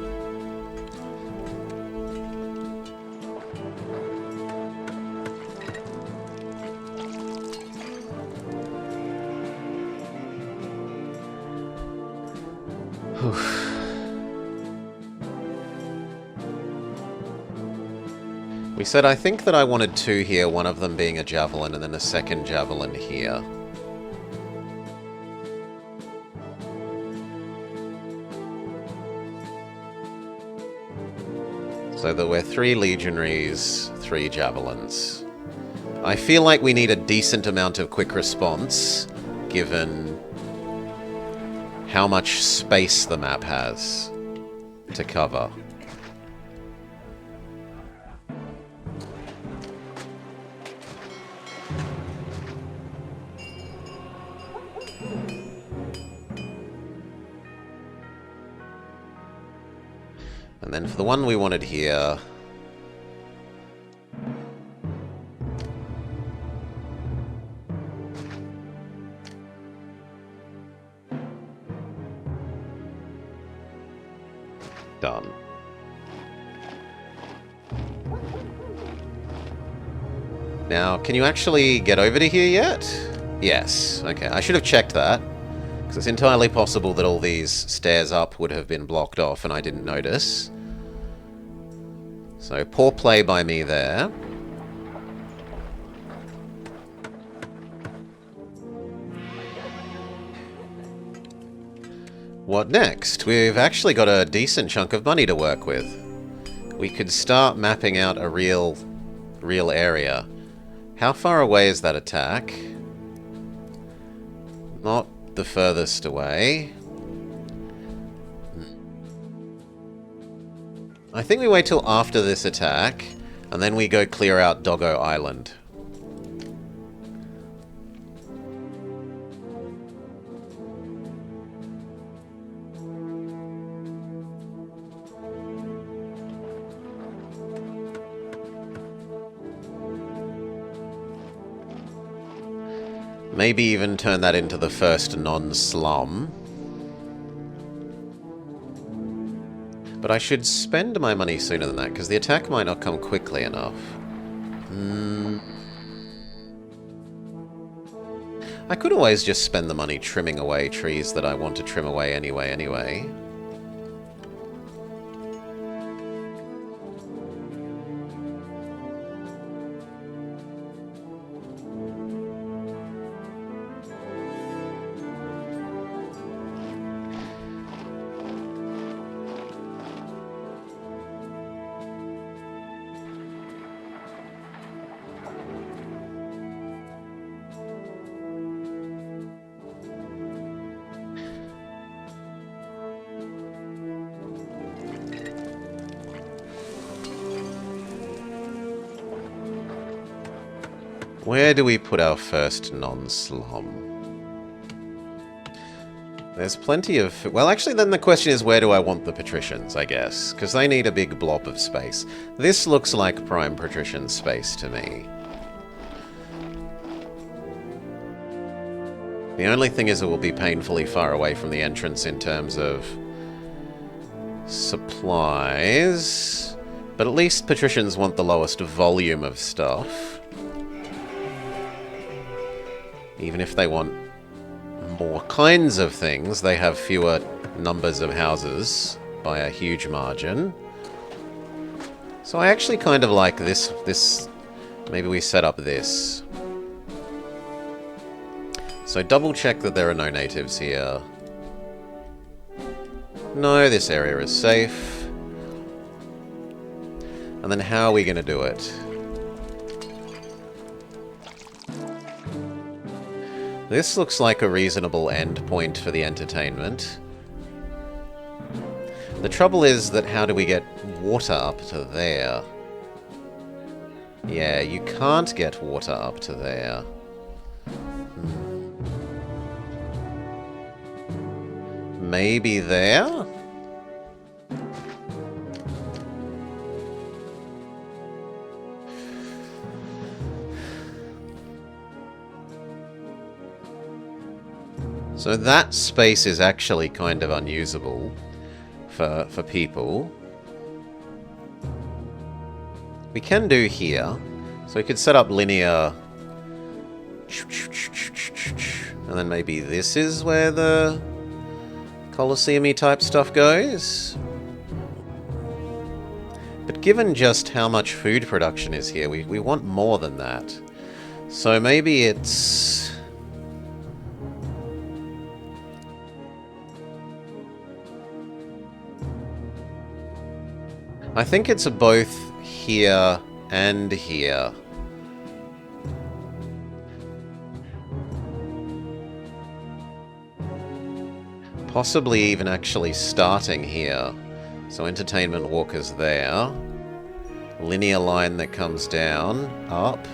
We said I think that I wanted 2 here, one of them being a javelin and then a second javelin here. So that we're 3 legionaries, 3 javelins. I feel like we need a decent amount of quick response, given how much space the map has to cover. And then for the one we wanted here... Done. Now, can you actually get over to here yet? Yes. Okay, I should have checked that. Because it's entirely possible that all these stairs up would have been blocked off and I didn't notice. So, poor play by me there. What next? We've actually got a decent chunk of money to work with. We could start mapping out a real area. How far away is that attack? Not the furthest away. I think we wait till after this attack, and then we go clear out Doggo Island. Maybe even turn that into the first non-slum. But I should spend my money sooner than that, because the attack might not come quickly enough. I could always just spend the money trimming away trees that I want to trim away anyway. Where do we put our first non-slum? There's plenty of... Well, actually, then the question is, where do I want the patricians, I guess? Because they need a big blob of space. This looks like prime patrician space to me. The only thing is it will be painfully far away from the entrance in terms of supplies. But at least patricians want the lowest volume of stuff. Even if they want more kinds of things, they have fewer numbers of houses by a huge margin. So I actually kind of like this. Maybe we set up this. So double check that there are no natives here. No, this area is safe. And then how are we going to do it? This looks like a reasonable end point for the entertainment. The trouble is that how do we get water up to there? Yeah, you can't get water up to there. Maybe there? So that space is actually kind of unusable for people. We can do here. So we could set up linear... And then maybe this is where the Colosseum-y type stuff goes. But given just how much food production is here, we want more than that. So maybe it's... I think it's both here and here. Possibly even actually starting here. So entertainment walkers there. Linear line that comes down, up.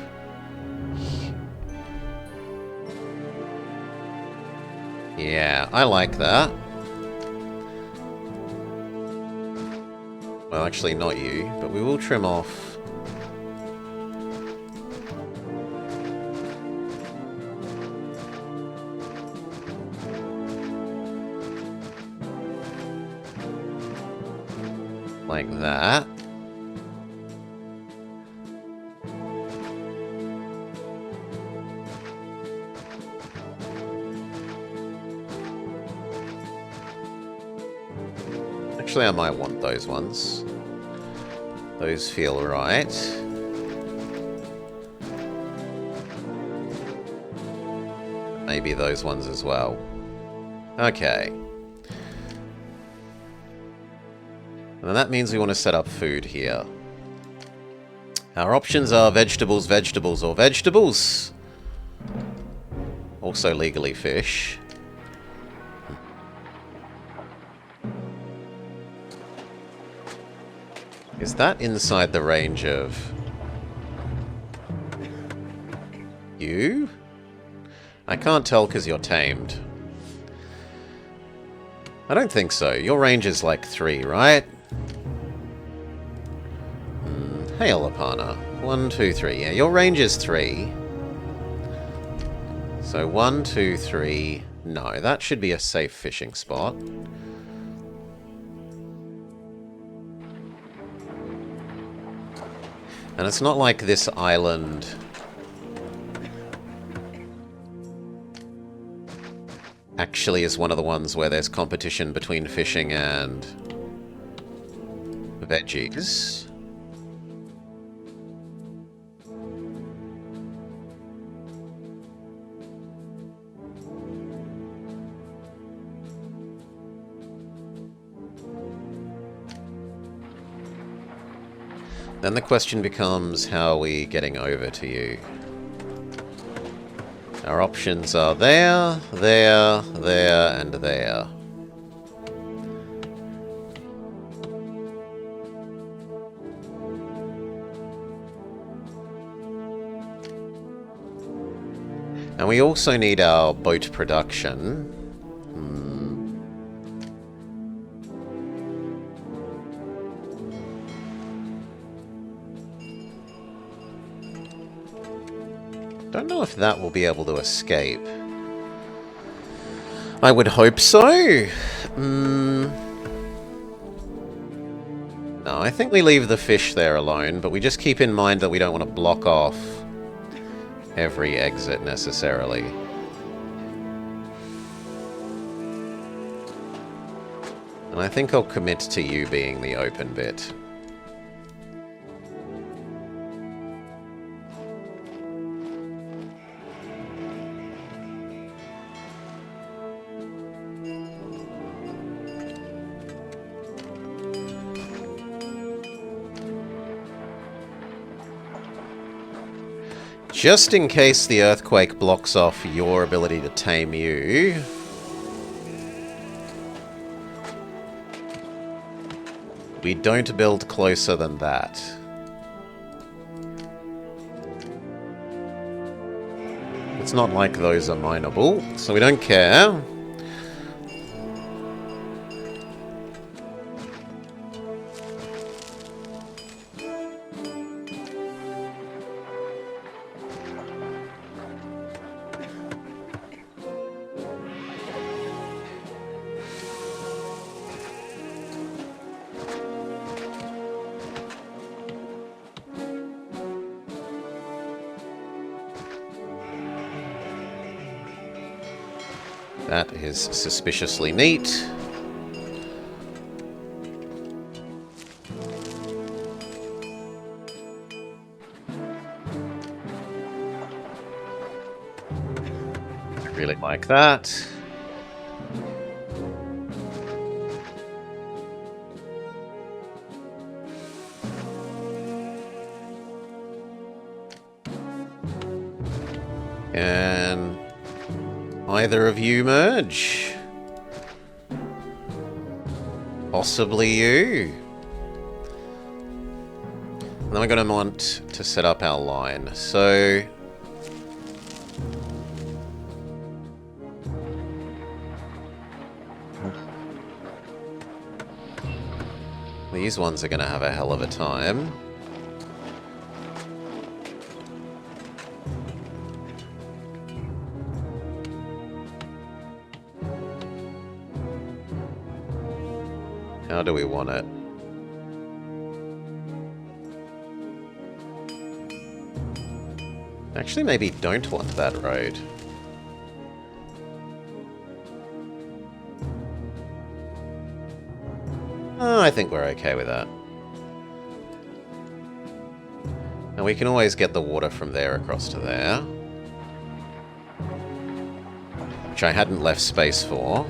Yeah, I like that. Well, actually not you, but we will trim off. Like that. Actually, I might want those ones. Those feel right. Maybe those ones as well. Okay. And that means we want to set up food here. Our options are vegetables, vegetables, or vegetables. Also legally fish. Is that inside the range of you? I can't tell because you're tamed. I don't think so. Your range is like 3, right? Hail, Apana. 1, 2, 3. Yeah, your range is 3. So 1, 2, 3. No, that should be a safe fishing spot. And it's not like this island actually is one of the ones where there's competition between fishing and veggies. Then the question becomes, how are we getting over to you? Our options are there, there, there, and there. And we also need our boat production. Don't know if that will be able to escape. I would hope so. No, I think we leave the fish there alone, but we just keep in mind that we don't want to block off every exit necessarily. And I think I'll commit to you being the open bit. Just in case the earthquake blocks off your ability to tame you. We don't build closer than that. It's not like those are mineable, so we don't care. That is suspiciously neat. I really like that. Can either of you merge? Possibly you. And then we're going to want to set up our line. So these ones are going to have a hell of a time. How do we want it? Actually, maybe don't want that road. Oh, I think we're okay with that. And we can always get the water from there across to there. Which I hadn't left space for.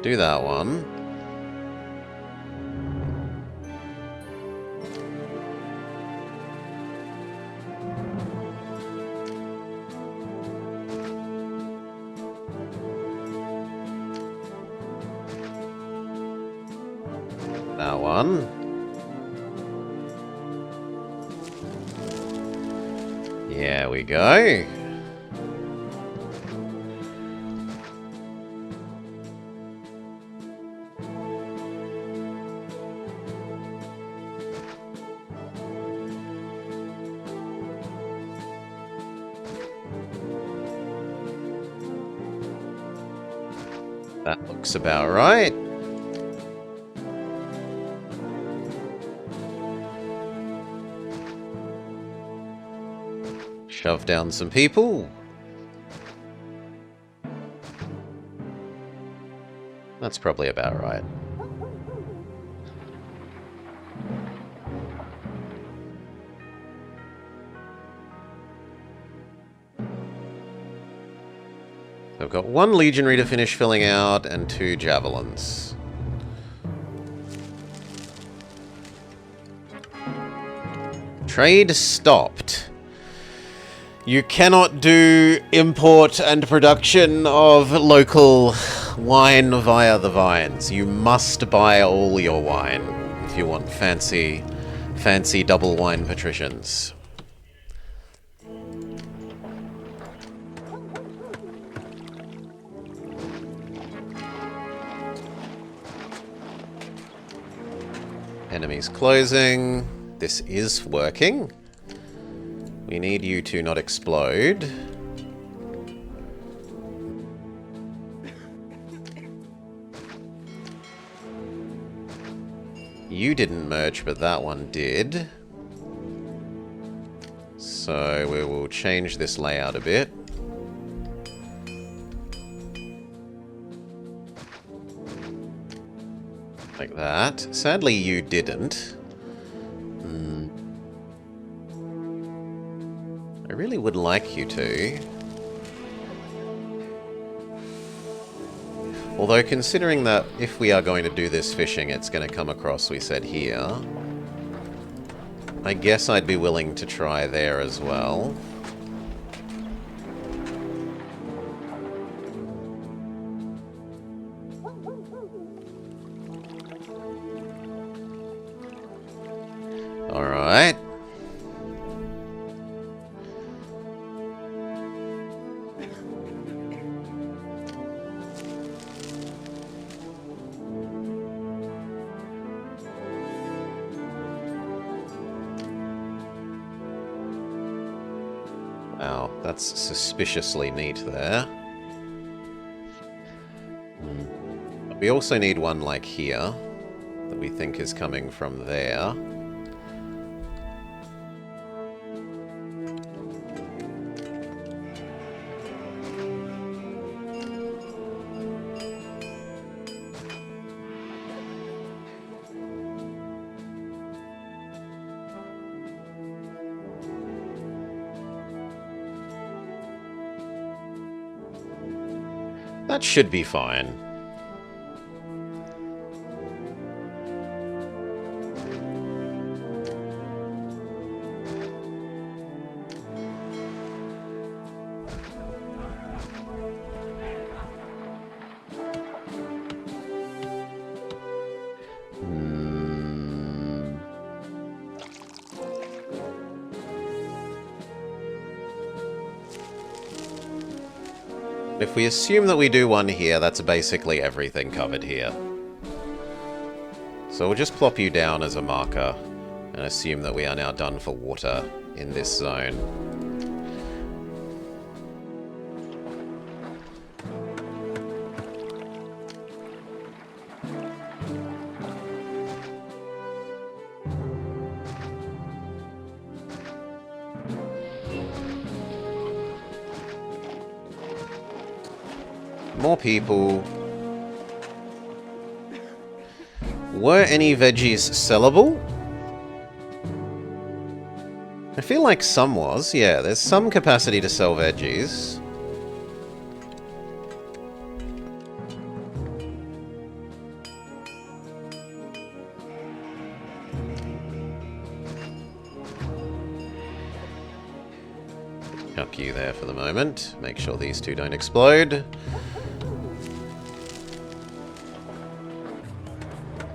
Do that one. That one. There we go. That looks about right. Shove down some people. That's probably about right. So I've got 1 legionary to finish filling out and 2 javelins. Trade stopped. You cannot do import and production of local wine via the vines. You must buy all your wine if you want fancy double wine patricians. Enemies closing. This is working. We need you to not explode. You didn't merge, but that one did. So we will change this layout a bit. Like that. Sadly, you didn't. I really would like you to. Although, considering that if we are going to do this fishing, it's going to come across, we said, here. I guess I'd be willing to try there as well. Alright. Wow, that's suspiciously neat there. We also need one like here, that we think is coming from there. That should be fine. If we assume that we do one here, that's basically everything covered here. So we'll just plop you down as a marker and assume that we are now done for water in this zone. More people. Were any veggies sellable? I feel like some was, yeah. There's some capacity to sell veggies. Chuck you there for the moment. Make sure these two don't explode.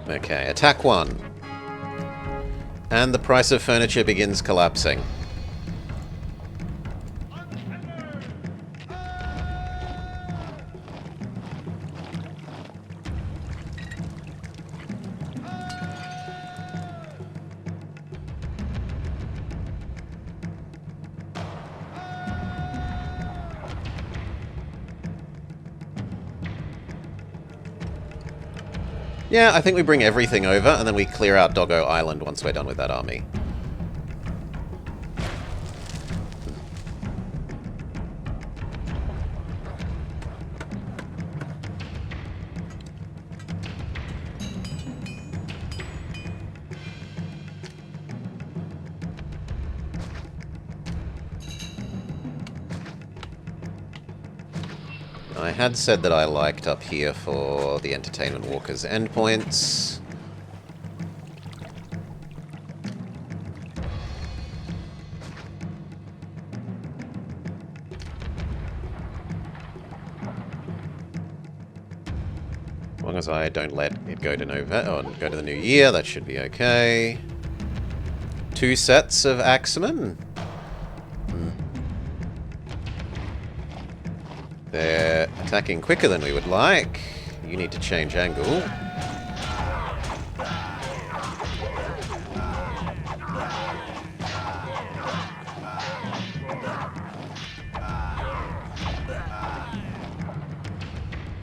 Okay, attack one. And the price of furniture begins collapsing. Yeah, I think we bring everything over, and then we clear out Doggo Island once we're done with that army. I had said that I liked up here for the Entertainment Walker's endpoints. As long as I don't let it go to go to the new year, that should be okay. 2 sets of Axemen. They're attacking quicker than we would like. You need to change angle.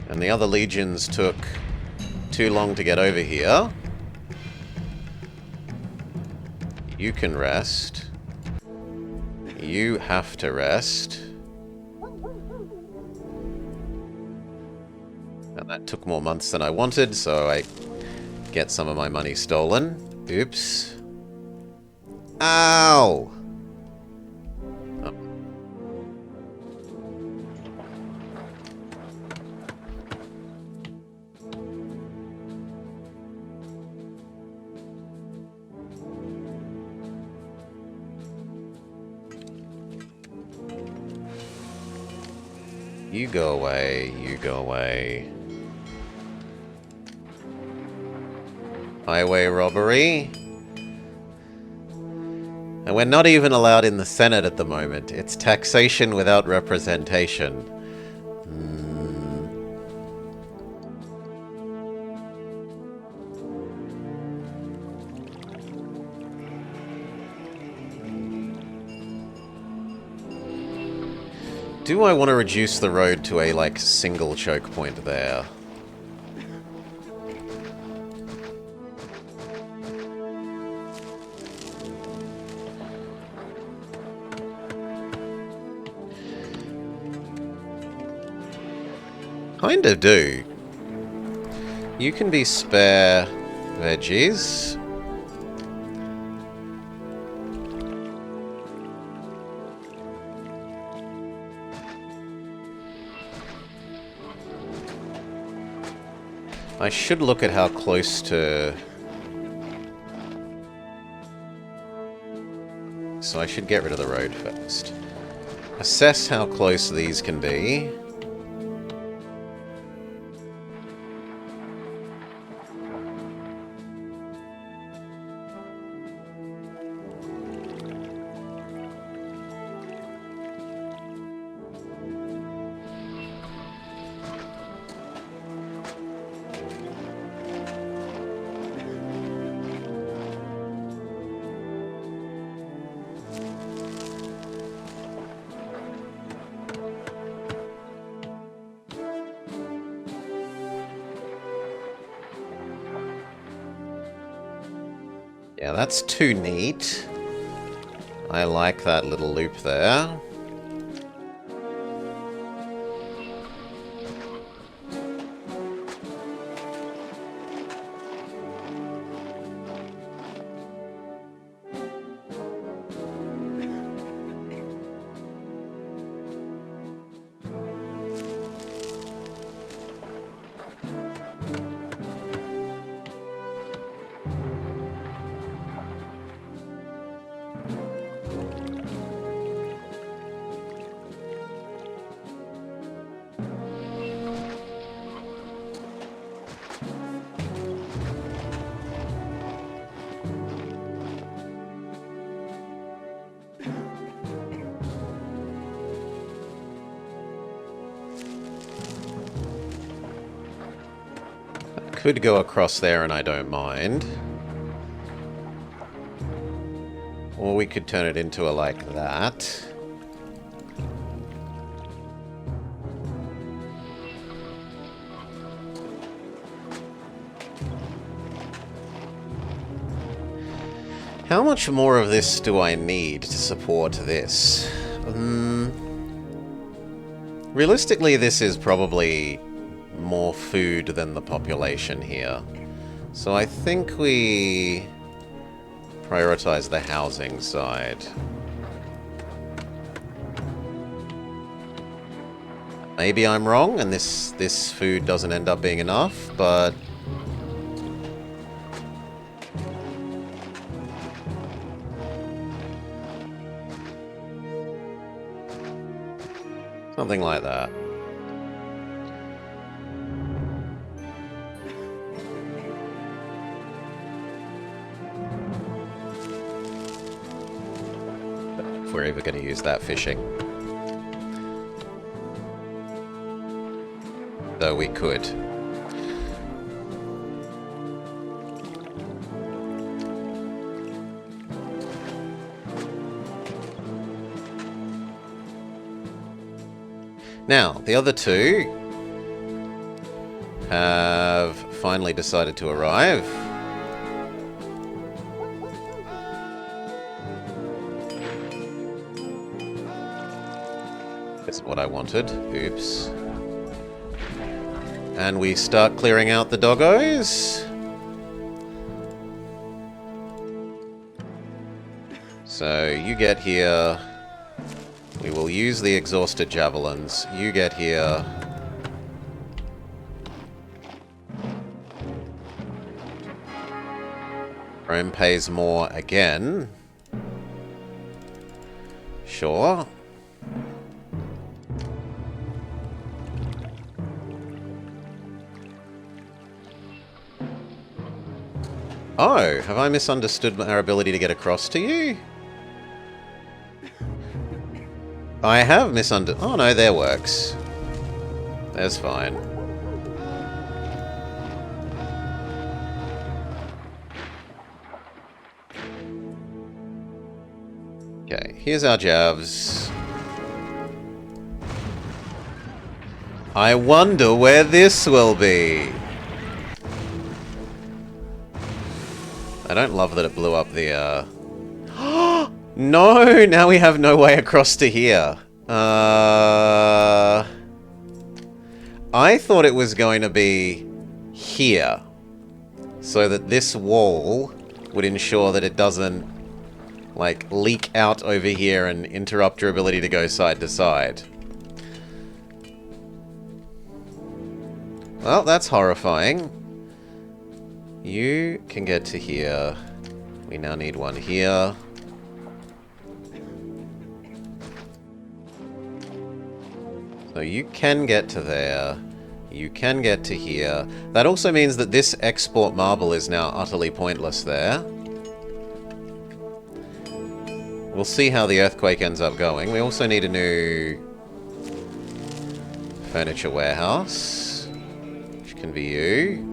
And the other legions took too long to get over here. You can rest. You have to rest. And that took more months than I wanted, so I get some of my money stolen. Oops. Ow! Oh. You go away, you go away. Highway robbery. And we're not even allowed in the Senate at the moment. It's taxation without representation. Do I want to reduce the road to a, like, single choke point there? Kind of do. You can be spare veggies. I should look at how close to... So I should get rid of the road first. Assess how close these can be. Yeah, that's too neat. I like that little loop there. Could go across there and I don't mind. Or we could turn it into a like that. How much more of this do I need to support this? Realistically, this is probably more food than the population here. So I think we prioritize the housing side. Maybe I'm wrong and this food doesn't end up being enough, but something like that. If we're ever going to use that fishing. Though we could. Now, the other two have finally decided to arrive. That's what I wanted. Oops. And we start clearing out the doggos. So you get here. We will use the exhausted javelins. You get here. Rome pays more again. Sure. Oh, have I misunderstood our ability to get across to you? I have misunderstood. Oh no, there works. There's fine. Okay, here's our javs. I wonder where this will be. I don't love that it blew up the, No! Now we have no way across to here. I thought it was going to be here. So that this wall would ensure that it doesn't, like, leak out over here and interrupt your ability to go side to side. Well, that's horrifying. You can get to here. We now need one here. So you can get to there. You can get to here. That also means that this export marble is now utterly pointless there. We'll see how the earthquake ends up going. We also need a new furniture warehouse, which can be you.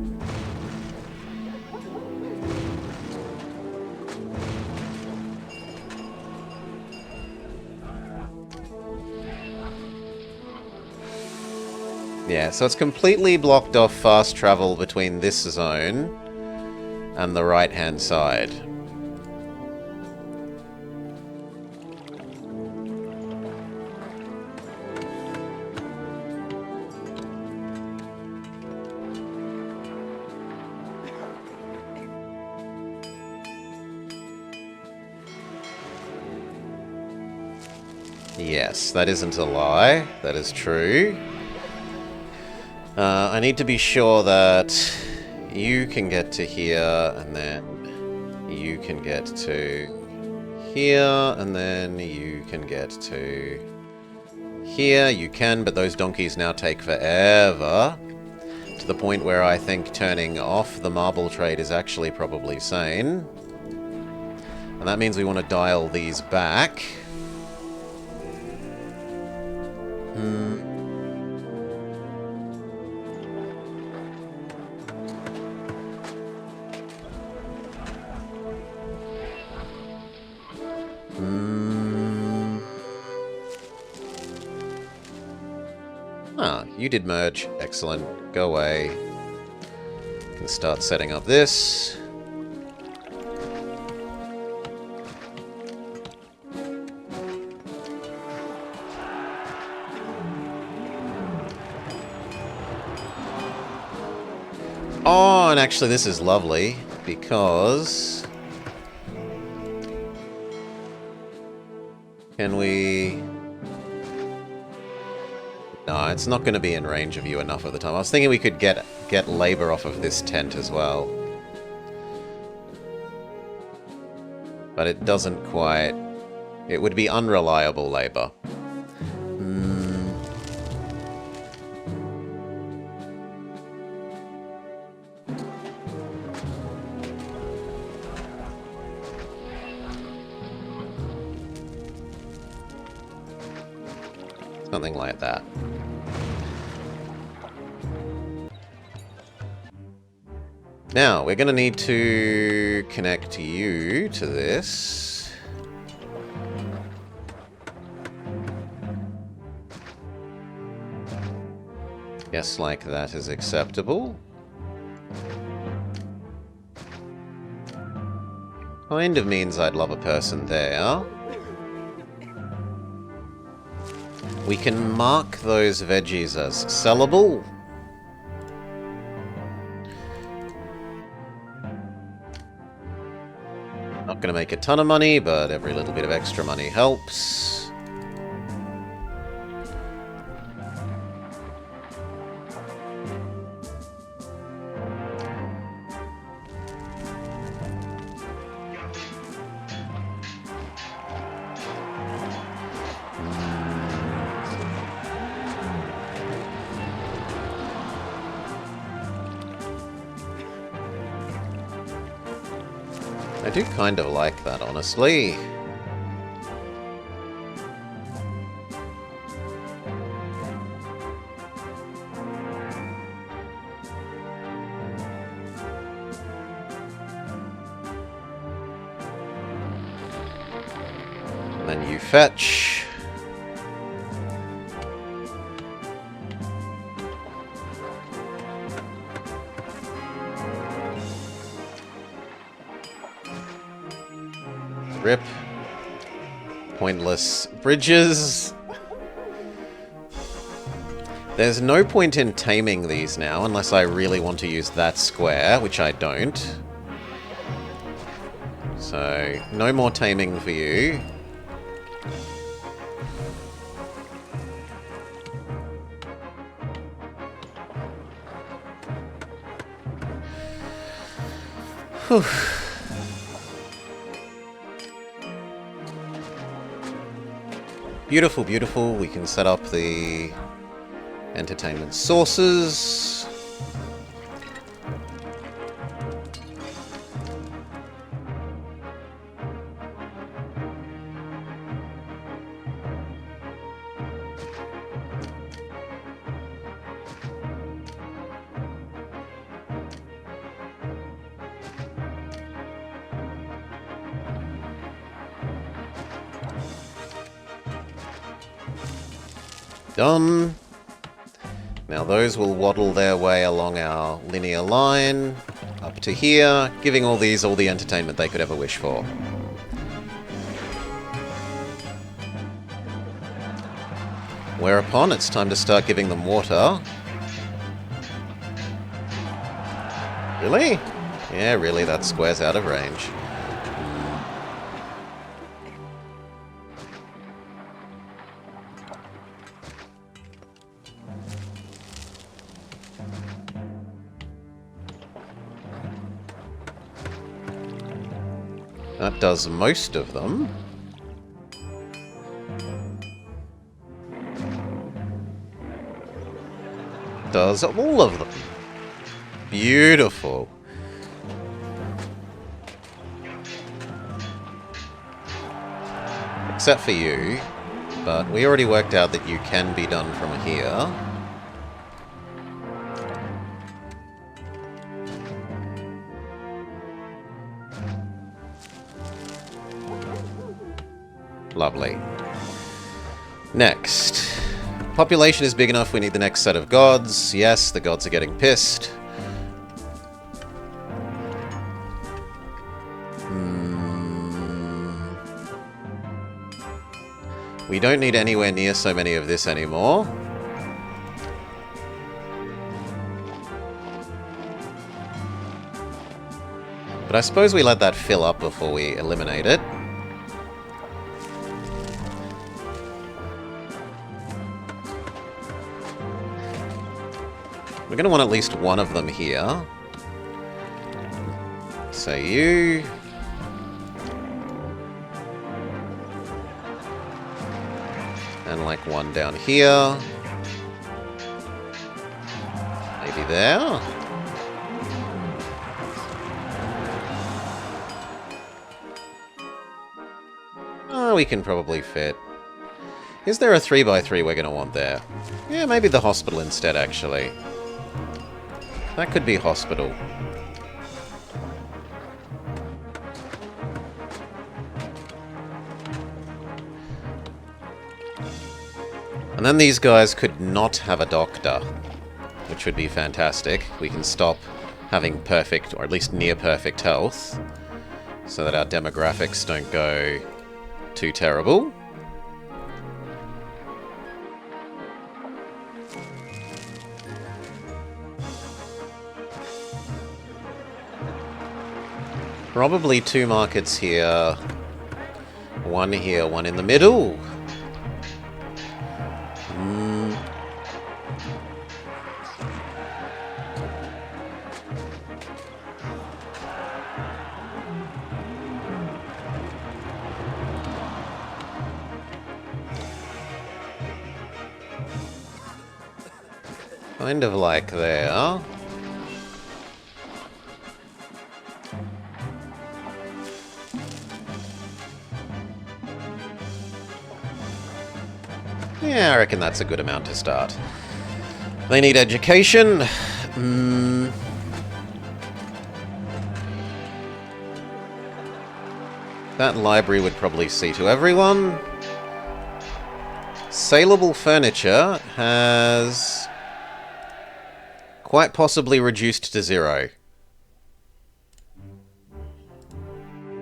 Yeah, so it's completely blocked off fast travel between this zone and the right-hand side. Yes, that isn't a lie. That is true. I need to be sure that you can get to here, and then you can get to here, and then you can get to here. You can, but those donkeys now take forever. To the point where I think turning off the marble trade is actually probably sane. And that means we want to dial these back. Ah, you did merge. Excellent. Go away. Can start setting up this. Oh, and actually this is lovely, because... Can we... No, it's not going to be in range of you enough of the time. I was thinking we could get labor off of this tent as well. But it doesn't quite... It would be unreliable labor. Something like that. Now, we're going to need to connect you to this. Yes, like that is acceptable. Kind of means I'd love a person there. We can mark those veggies as sellable. Not going to make a ton of money, but every little bit of extra money helps. I do kind of like that, honestly. And then you fetch. Rip. Pointless bridges. There's no point in taming these now, unless I really want to use that square, which I don't. So, no more taming for you. Whew. Beautiful, beautiful. We can set up the entertainment sources. Done. Now those will waddle their way along our linear line up to here, giving all these all the entertainment they could ever wish for. Whereupon it's time to start giving them water. Really? Yeah, really, that square's out of range. That does most of them. Does all of them. Beautiful. Except for you. But we already worked out that you can be done from here. Lovely. Next. Population is big enough, we need the next set of gods. Yes, the gods are getting pissed. We don't need anywhere near so many of this anymore. But I suppose we let that fill up before we eliminate it. We're going to want at least one of them here. So you... And like one down here. Maybe there. Oh, we can probably fit. Is there a 3x3 we're going to want there? Yeah, maybe the hospital instead, actually. That could be hospital. And then these guys could not have a doctor, which would be fantastic. We can stop having perfect, or at least near perfect health, so that our demographics don't go too terrible. Probably 2 markets here. 1 here, 1 in the middle. Kind of like there. Yeah, I reckon that's a good amount to start. They need education. That library would probably see to everyone. Saleable furniture has quite possibly reduced to 0.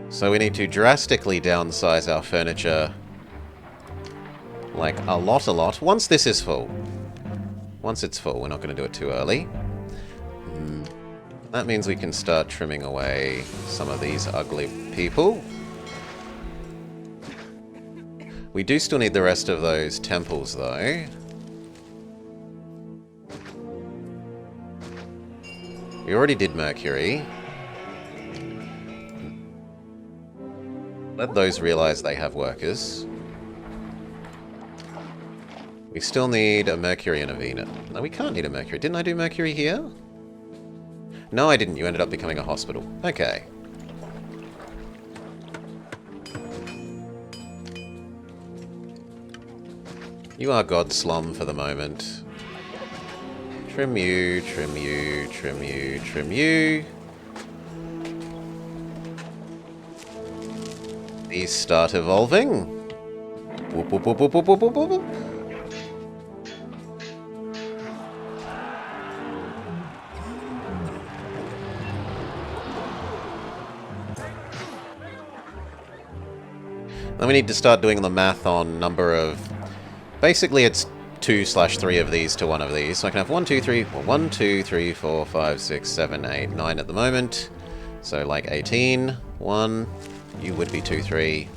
So we need to drastically downsize our furniture. Like, a lot. Once this is full. Once it's full, we're not going to do it too early. That means we can start trimming away some of these ugly people. We do still need the rest of those temples, though. We already did Mercury. Let those realize they have workers. We still need a Mercury and a Venus. No, we can't need a Mercury. Didn't I do Mercury here? No, I didn't. You ended up becoming a hospital. Okay. You are God Slum for the moment. Trim you, trim you, trim you, trim you. These start evolving. Whoop, whoop, whoop, whoop, whoop, whoop, whoop, whoop. Then we need to start doing the math on number of... Basically, it's 2/3 of these to 1 of these. So I can have 1, 2, 3... Well, 1, 2, 3, 4, 5, 6, 7, 8, 9 at the moment. So, like 18. 1. You would be 2, 3.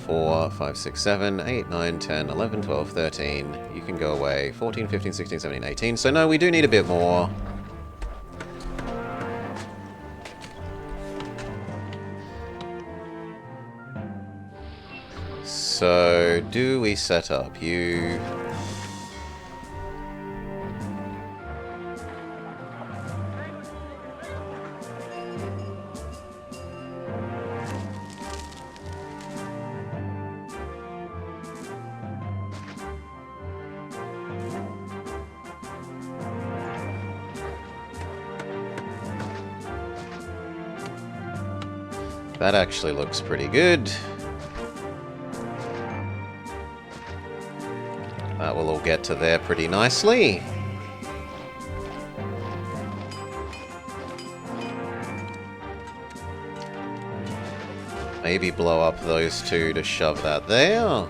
4, 5, 6, 7, 8, 9, 10, 11, 12, 13. You can go away. 14, 15, 16, 17, 18. So no, we do need a bit more. so do we set up you? That actually looks pretty good. That will all get to there pretty nicely. Maybe blow up those two to shove that there.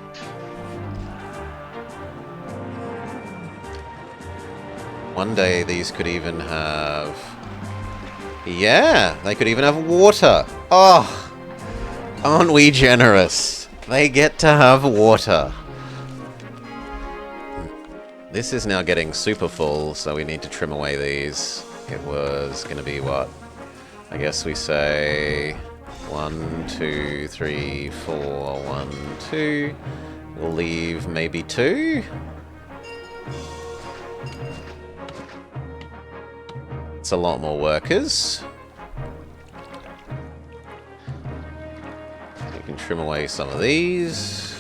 One day these could even have... Yeah, they could even have water. Oh, aren't we generous? They get to have water. This is now getting super full, so we need to trim away these. It was going to be what? I guess we say 1, 2, 3, 4, 1, 2. We'll leave maybe 2. It's a lot more workers. You can trim away some of these.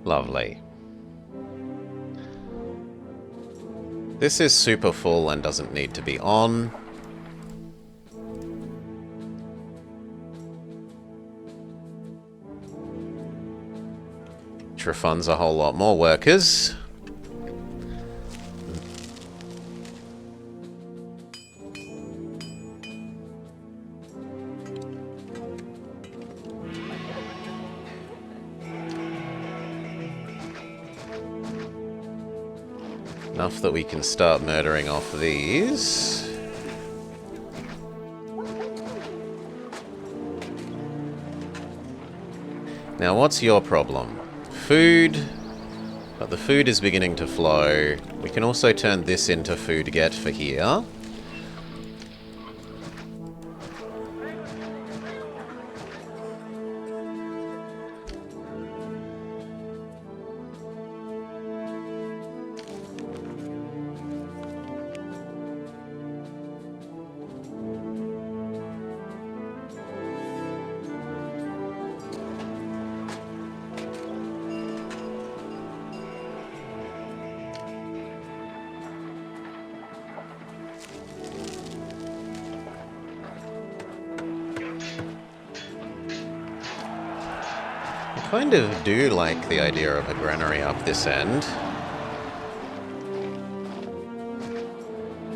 Lovely. This is super full and doesn't need to be on. Which refunds a whole lot more workers. Enough that we can start murdering off these. Now, what's your problem? Food. But the food is beginning to flow. We can also turn this into food get for here. I kind of do like the idea of a granary up this end.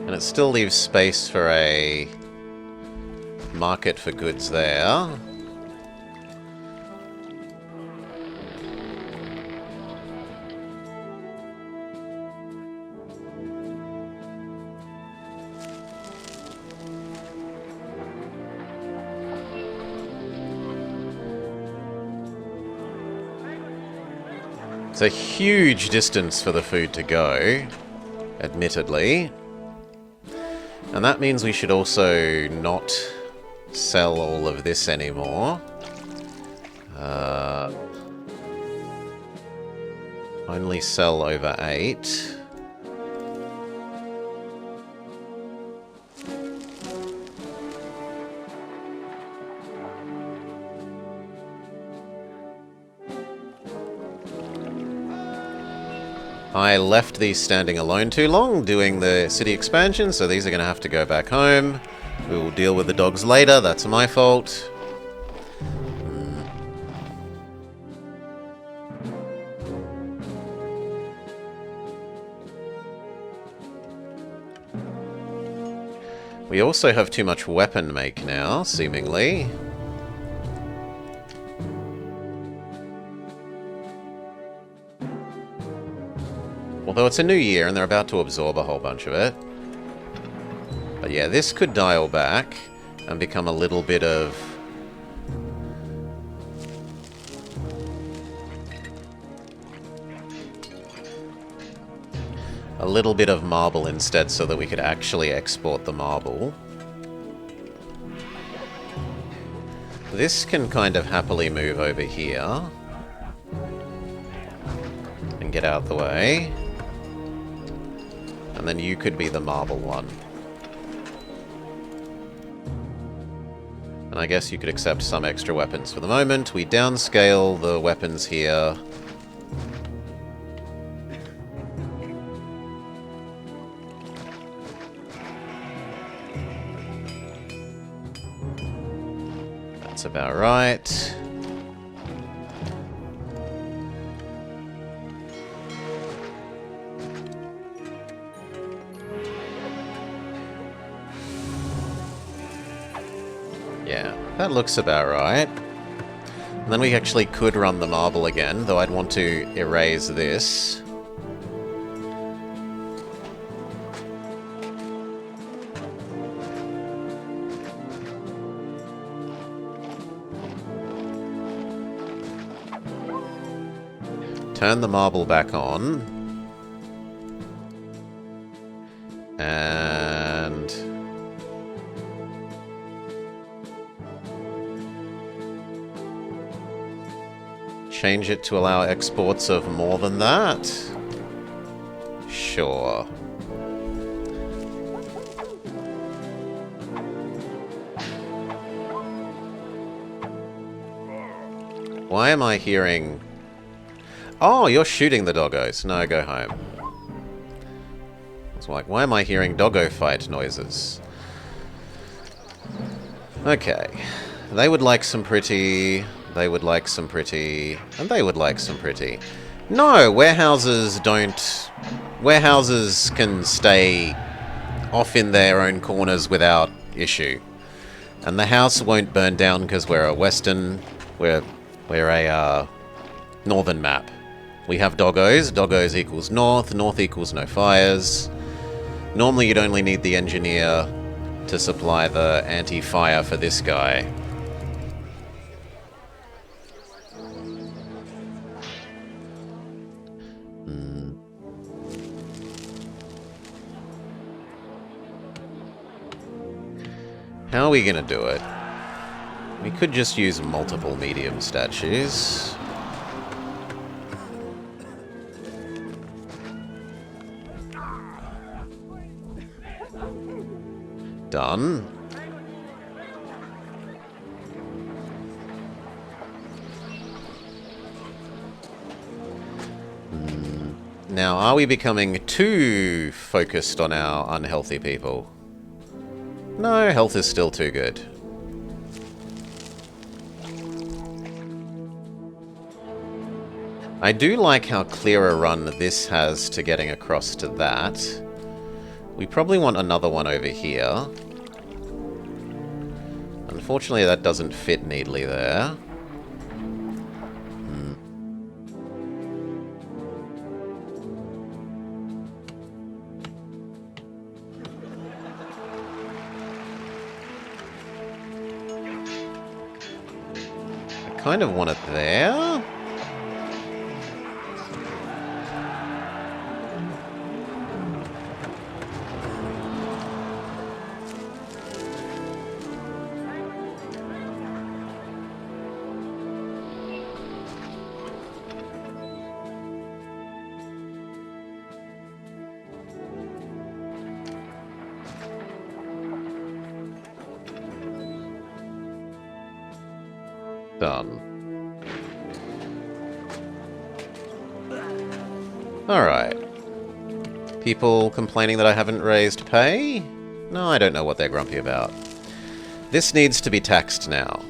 And it still leaves space for a market for goods there. It's a huge distance for the food to go, admittedly. And that means we should also not sell all of this anymore. Only sell over 8. I left these standing alone too long doing the city expansion, so these are going to have to go back home. We will deal with the dogs later, that's my fault. We also have too much weapon make now, seemingly. Although it's a new year and they're about to absorb a whole bunch of it. But Yeah, this could dial back and become a little bit of... a little bit of marble instead, so that we could actually export the marble. This can kind of happily move over here and get out of the way. And then you could be the marble one. And I guess you could accept some extra weapons. For the moment, we downscale the weapons here. That's about right. Yeah, that looks about right. And then we actually could run the marble again, though I'd want to erase this. Turn the marble back on. And... change it to allow exports of more than that? Sure. Why am I hearing... Oh, you're shooting the doggos. No, go home. I was like, why am I hearing doggo fight noises? Okay. They would like some pretty... They would like some pretty... And they would like some pretty. No! Warehouses don't... Warehouses can stay off in their own corners without issue. And the house won't burn down because we're a western... We're a northern map. We have doggos. Doggos equals north. North equals no fires. Normally you'd only need the engineer to supply the anti-fire for this guy. How are we gonna do it? We could just use multiple medium statues. Done. Now, are we becoming too focused on our unhealthy people? No, health is still too good. I do like how clear a run this has to getting across to that. We probably want another one over here. Unfortunately, that doesn't fit neatly there. I kind of want it there. Done. Alright. People complaining that I haven't raised pay? No, I don't know what they're grumpy about. This needs to be taxed now.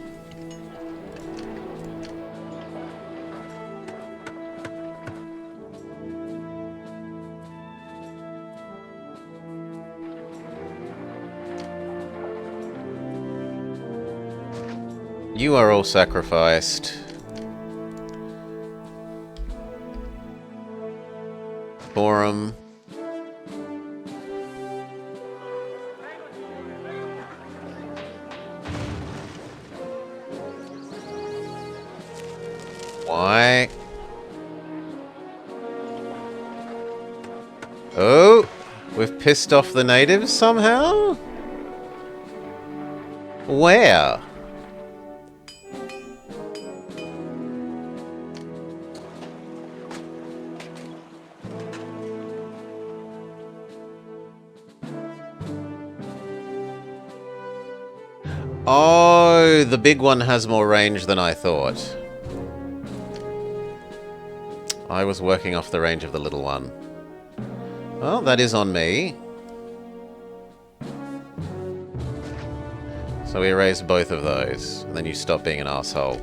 You are all sacrificed. Forum. Oh, we've pissed off the natives somehow? Where? Oh, the big one has more range than I thought. I was working off the range of the little one. Well, that is on me. So we erase both of those, and then you stop being an asshole.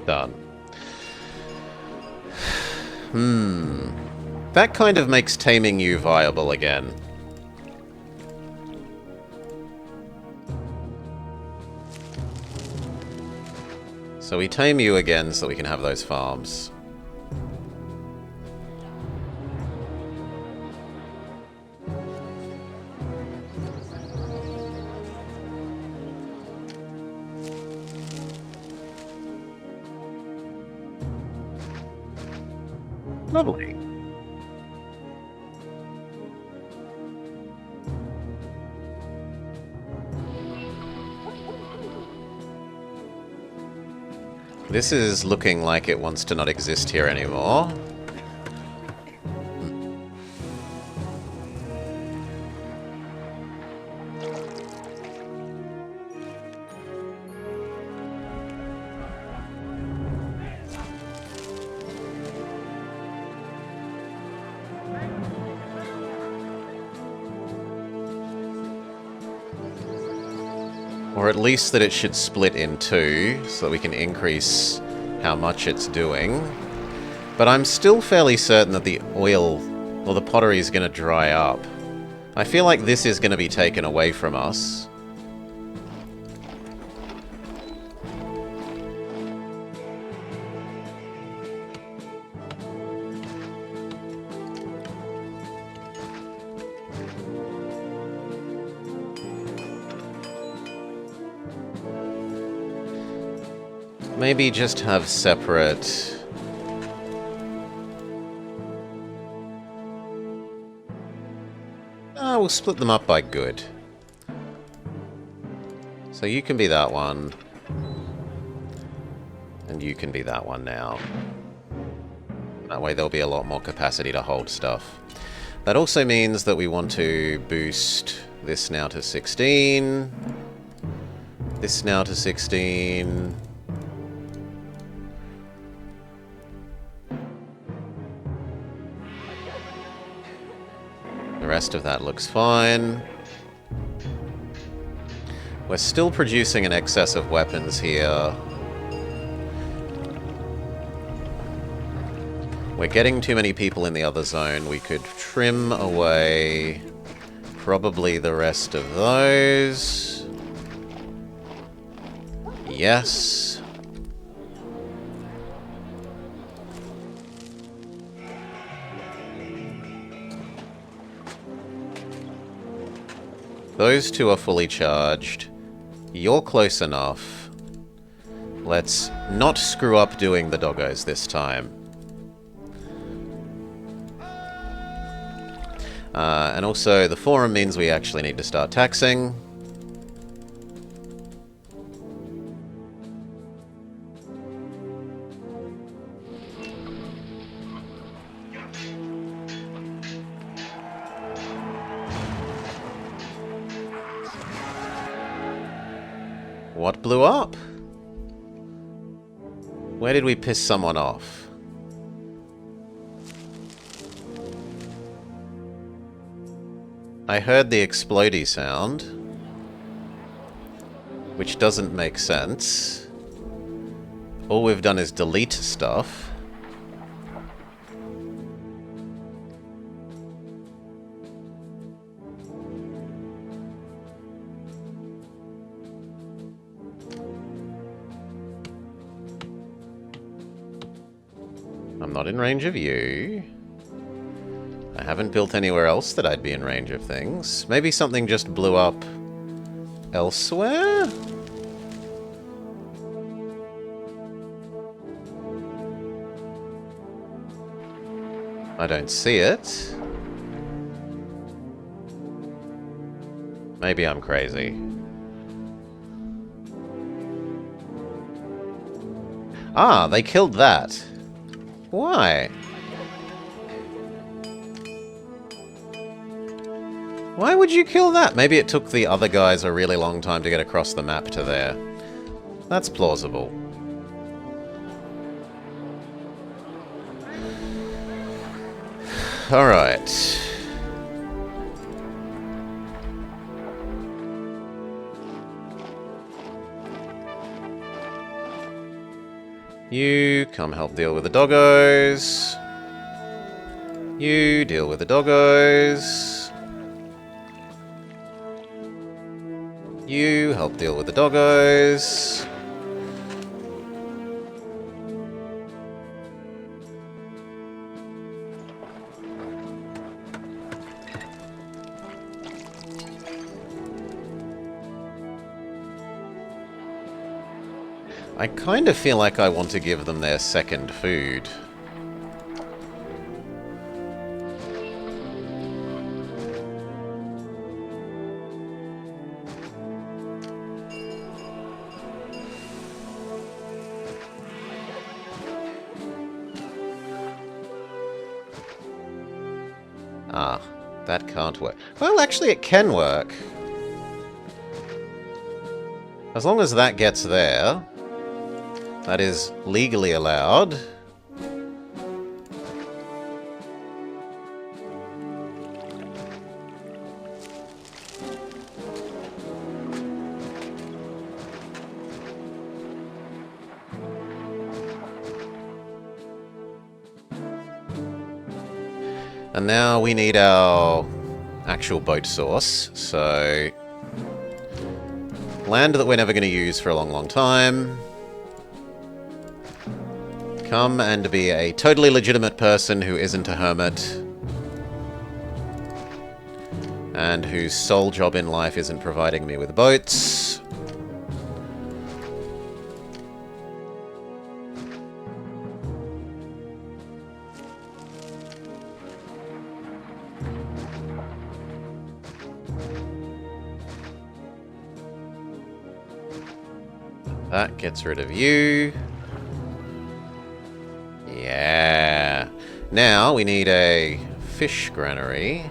Done. That kind of makes taming you viable again. So we tame you again so we can have those farms. Lovely. This is looking like it wants to not exist here anymore. Or at least that it should split in two, so that we can increase how much it's doing. But I'm still fairly certain that the oil, or the pottery, is going to dry up. I feel like this is going to be taken away from us. Maybe just have separate... we'll split them up by good. So you can be that one. And you can be that one now. That way there'll be a lot more capacity to hold stuff. That also means that we want to boost this now to 16. This now to 16. The rest of that looks fine. We're still producing an excess of weapons here. We're getting too many people in the other zone. We could trim away probably the rest of those. Yes. Those two are fully charged. You're close enough. Let's not screw up doing the doggos this time. And also, the forum means we actually need to start taxing. What blew up? Where did we piss someone off? I heard the explodey sound, which doesn't make sense. All we've done is delete stuff. I'm not in range of you. I haven't built anywhere else that I'd be in range of things. Maybe something just blew up elsewhere? I don't see it. Maybe I'm crazy. Ah, they killed that. Why? Why would you kill that? Maybe it took the other guys a really long time to get across the map to there. That's plausible. Alright. You come help deal with the doggos. You deal with the doggos. You help deal with the doggos. I kind of feel like I want to give them their second food. Ah, that can't work. Well, actually it can work. As long as that gets there. That is legally allowed. And now we need our actual boat source, so land that we're never going to use for a long, long time. Come and be a totally legitimate person who isn't a hermit. And whose sole job in life isn't providing me with boats. That gets rid of you. Yeah. Now we need a fish granary.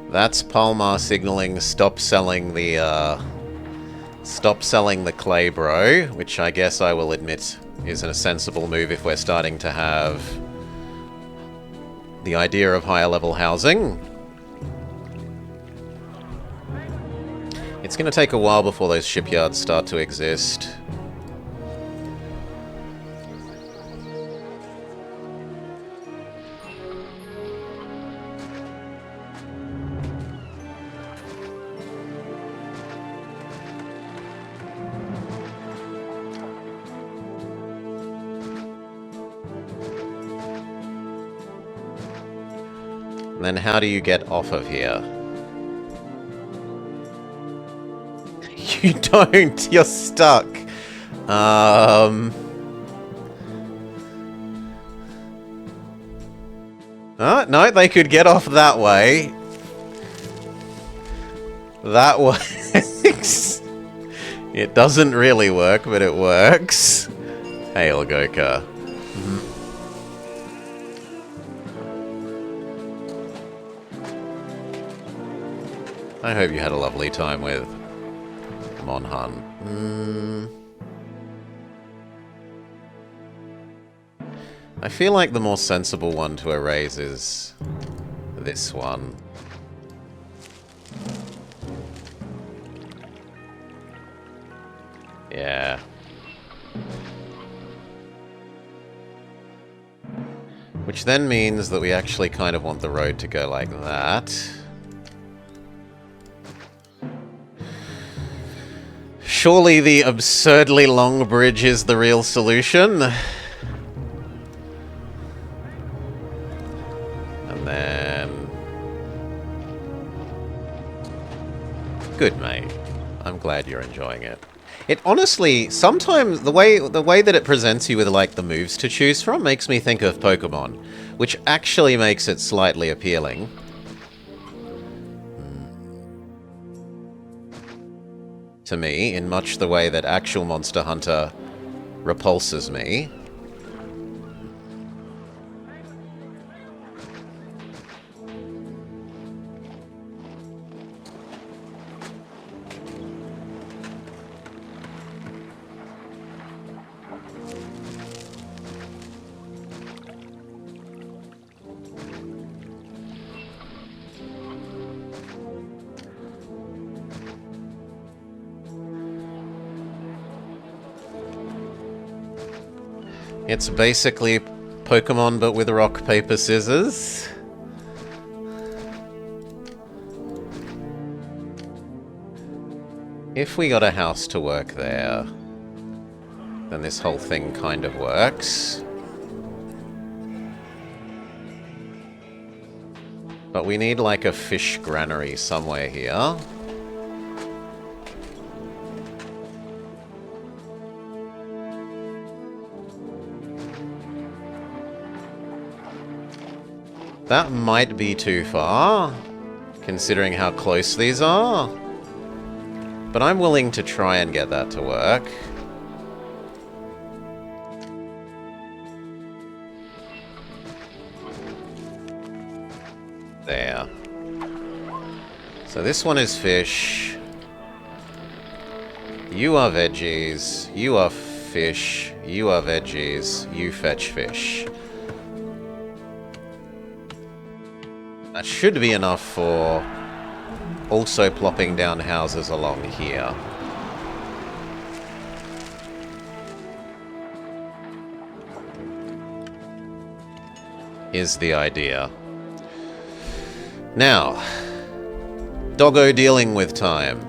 That's Palmar signaling stop selling the clay bro, which I guess I will admit isn't a sensible move if we're starting to have the idea of higher level housing. It's going to take a while before those shipyards start to exist. And then how do you get off of here? You don't! You're stuck! Oh, no, they could get off that way. That works. It doesn't really work, but it works. Hail, Goka. I hope you had a lovely time with Monhan. I feel like the more sensible one to erase is this one. Yeah. Which then means that we actually kind of want the road to go like that. Surely the absurdly long bridge is the real solution. And then... Good, mate. I'm glad you're enjoying it. It honestly, sometimes the way that it presents you with like the moves to choose from makes me think of Pokemon, which actually makes it slightly appealing. To me, in much the way that actual Monster Hunter repulses me. It's basically Pokemon but with rock, paper, scissors. If we got a house to work there, then this whole thing kind of works. But we need like a fish granary somewhere here. That might be too far, considering how close these are. But I'm willing to try and get that to work. There. So this one is fish. You are veggies. You are fish. You are veggies. You fetch fish. That should be enough for also plopping down houses along here. Is the idea. Now, doggo dealing with time.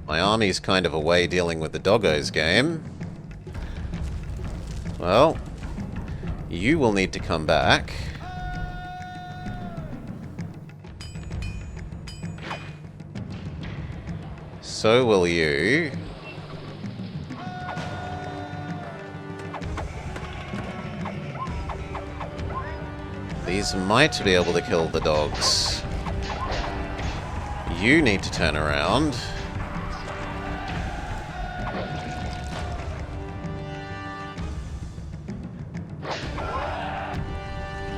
My army's kind of away dealing with the doggos game. Well, you will need to come back. So will you. These might be able to kill the dogs. You need to turn around.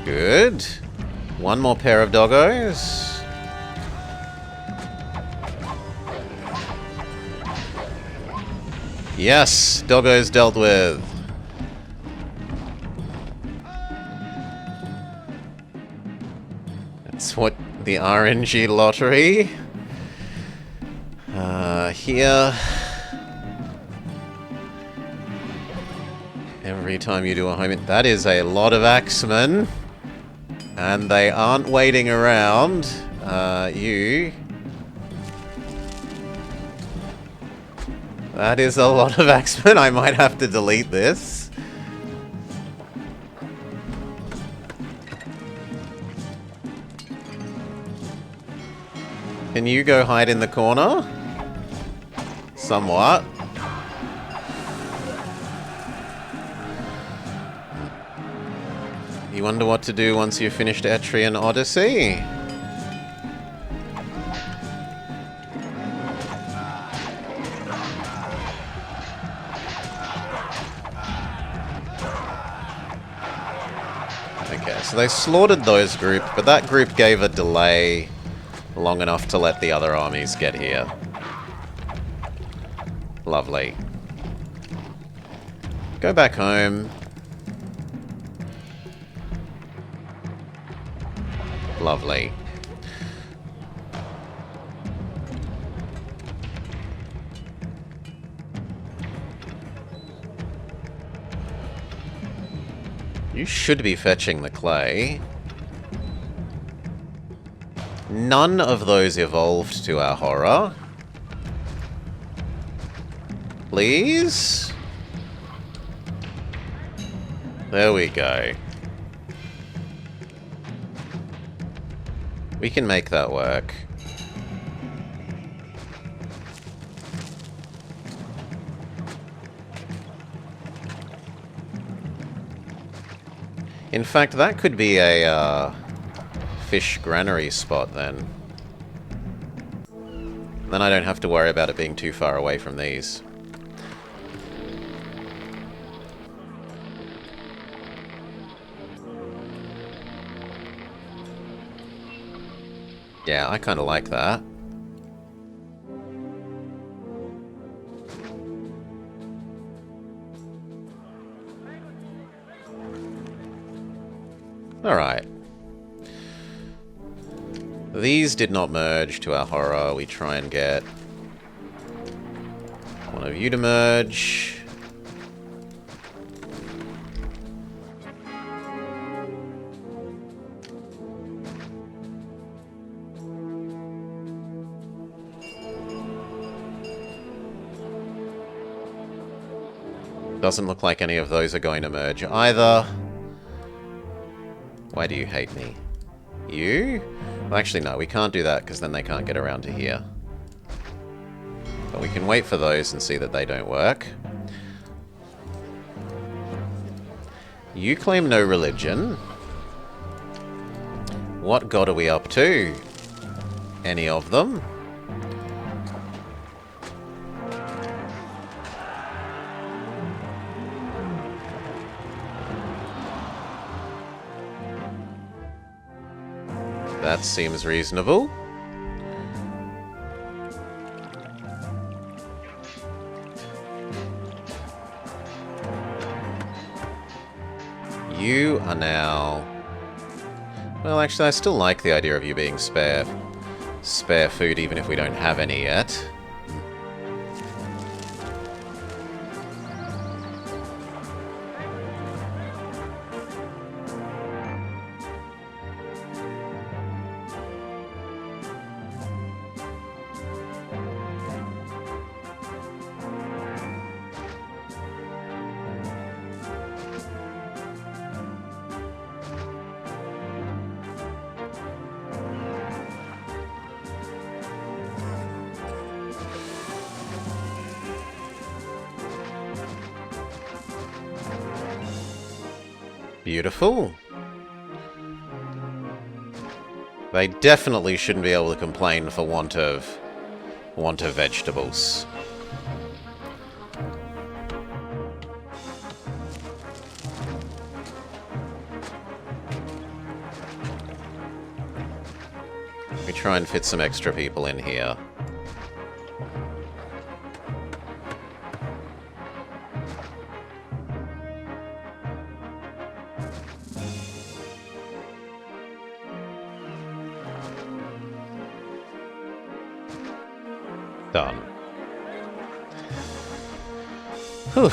Good. One more pair of doggos. Yes, doggos dealt with. That's what the RNG lottery. Here. Every time you do a home... That is a lot of axemen. And they aren't waiting around. You... That is a lot of axemen. I might have to delete this. Can you go hide in the corner? Somewhat. You wonder what to do once you've finished Etrian Odyssey? Okay, so they slaughtered those group, but that group gave a delay long enough to let the other armies get here. Lovely. Go back home. Lovely. You should be fetching the clay. None of those evolved to our horror. Please? There we go. We can make that work. In fact, that could be a fish granary spot then. Then I don't have to worry about it being too far away from these. Yeah, I kind of like that. Alright. These did not merge to our horror. We try and get one of you to merge. Doesn't look like any of those are going to merge either. Why do you hate me? You? Well, actually, no, we can't do that because then they can't get around to here. But we can wait for those and see that they don't work. You claim no religion. What god are we up to? Any of them? That seems reasonable. You are now... Well, actually, I still like the idea of you being spare food, even if we don't have any yet. Beautiful. They definitely shouldn't be able to complain for want of vegetables. We try and fit some extra people in here. Done. Whew.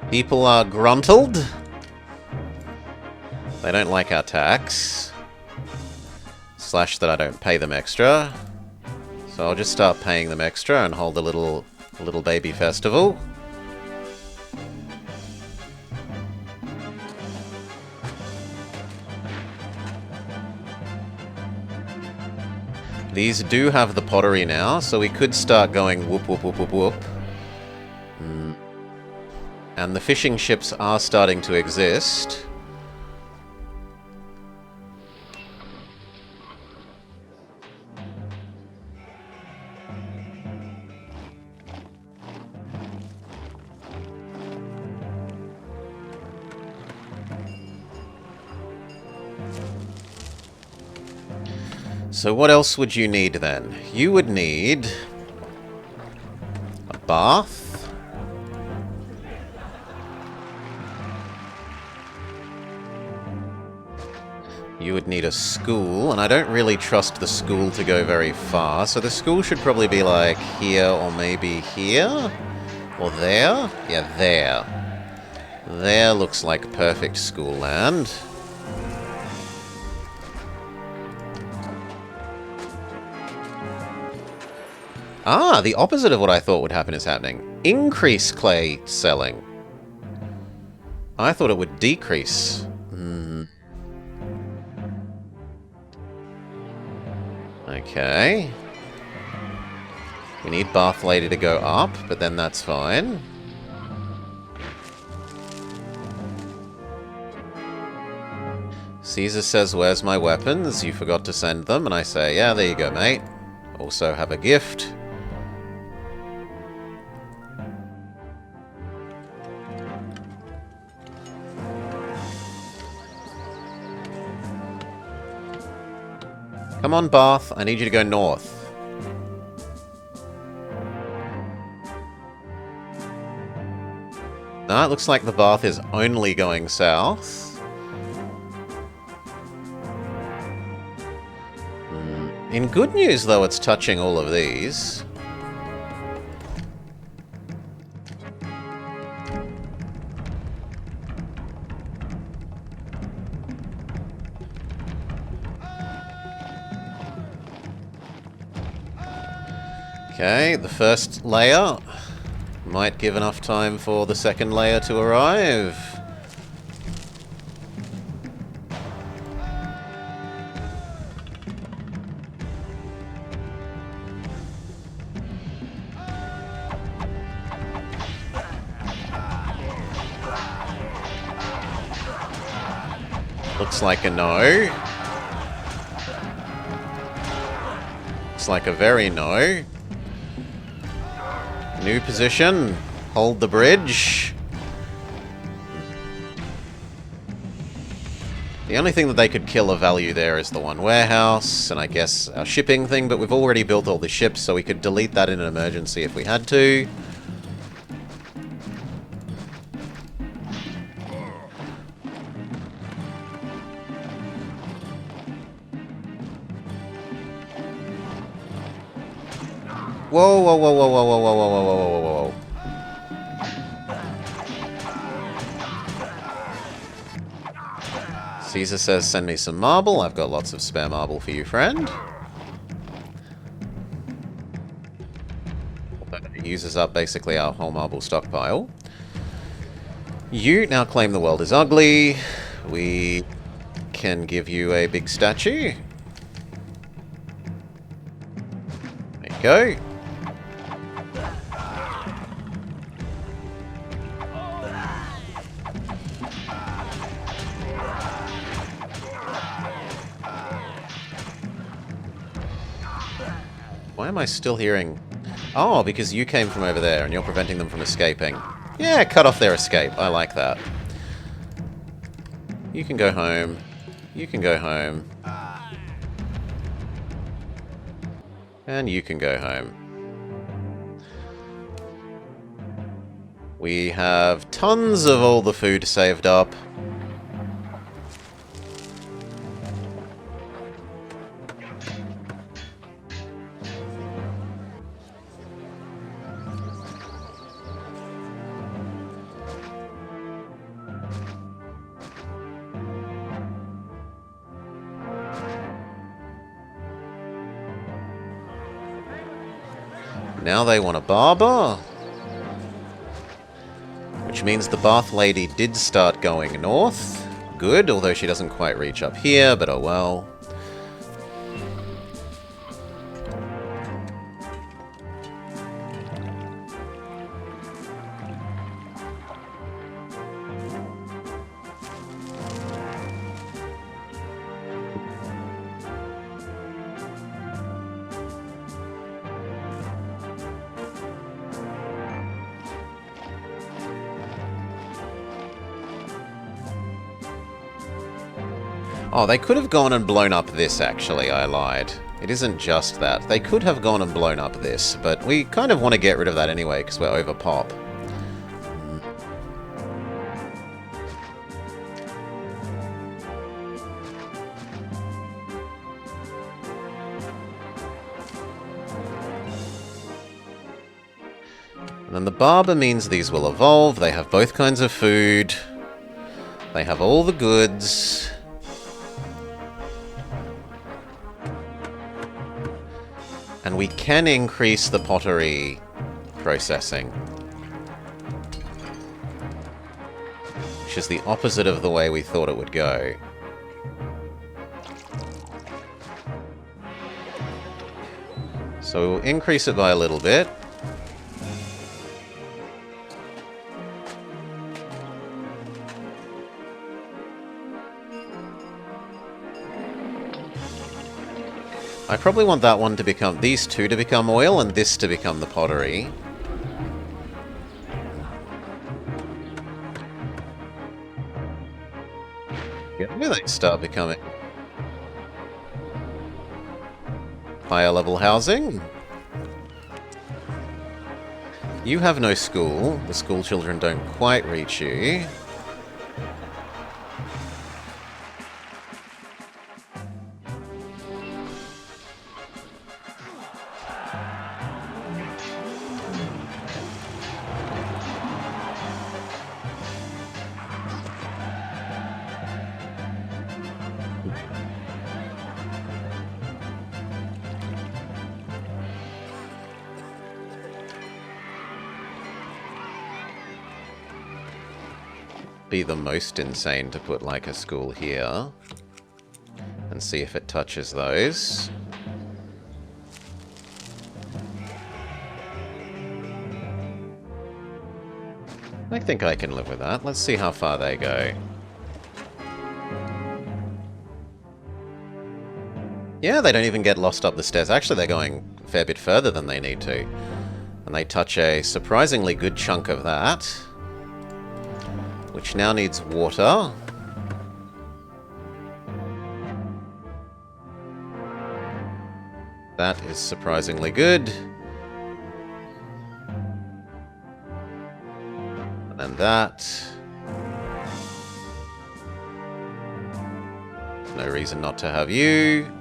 People are gruntled. They don't like our tax. Slash that I don't pay them extra. So I'll just start paying them extra and hold a little baby festival. These do have the pottery now, so we could start going whoop whoop whoop whoop whoop. And the fishing ships are starting to exist. So what else would you need then? You would need a bath. You would need a school, and I don't really trust the school to go very far, so the school should probably be like here or maybe here? Or there? Yeah, there. There looks like perfect school land. Ah, the opposite of what I thought would happen is happening. Increase clay selling. I thought it would decrease. Okay. We need Bath Lady to go up, but then that's fine. Caesar says, "Where's my weapons? You forgot to send them." And I say, "Yeah, there you go, mate. Also have a gift." Come on, Bath. I need you to go north. No, it looks like the Bath is only going south. In good news, though, it's touching all of these. Okay, the first layer might give enough time for the second layer to arrive. Looks like a no. Looks like a very no. New position. Hold the bridge. The only thing that they could kill of value there is the one warehouse, and I guess our shipping thing, but we've already built all the ships, so we could delete that in an emergency if we had to. Whoa, whoa, whoa, whoa, whoa, whoa, whoa, whoa, whoa, whoa, whoa, whoa. Caesar says, "Send me some marble." I've got lots of spare marble for you, friend. It uses up basically our whole marble stockpile. You now claim the world is ugly. We can give you a big statue. There you go. Why am I still hearing... Oh, because you came from over there and you're preventing them from escaping. Yeah, cut off their escape. I like that. You can go home. You can go home. And you can go home. We have tons of all the food saved up. Now they want a barber. Which means the Bath Lady did start going north. Good, although she doesn't quite reach up here, but oh well. Oh, they could have gone and blown up this, actually. I lied. It isn't just that. They could have gone and blown up this, but we kind of want to get rid of that anyway, because we're over pop. And then the barber means these will evolve. They have both kinds of food. They have all the goods. And we can increase the pottery processing. Which is the opposite of the way we thought it would go. So we'll increase it by a little bit. I probably want that one to become, these two to become oil, and this to become the pottery. When do they start becoming higher level housing? You have no school. The school children don't quite reach you. Be the most insane to put like a school here and see if it touches those. I think I can live with that. Let's see how far they go. Yeah, they don't even get lost up the stairs. Actually, they're going a fair bit further than they need to. And they touch a surprisingly good chunk of that. Which now needs water. That is surprisingly good. And that. No reason not to have you.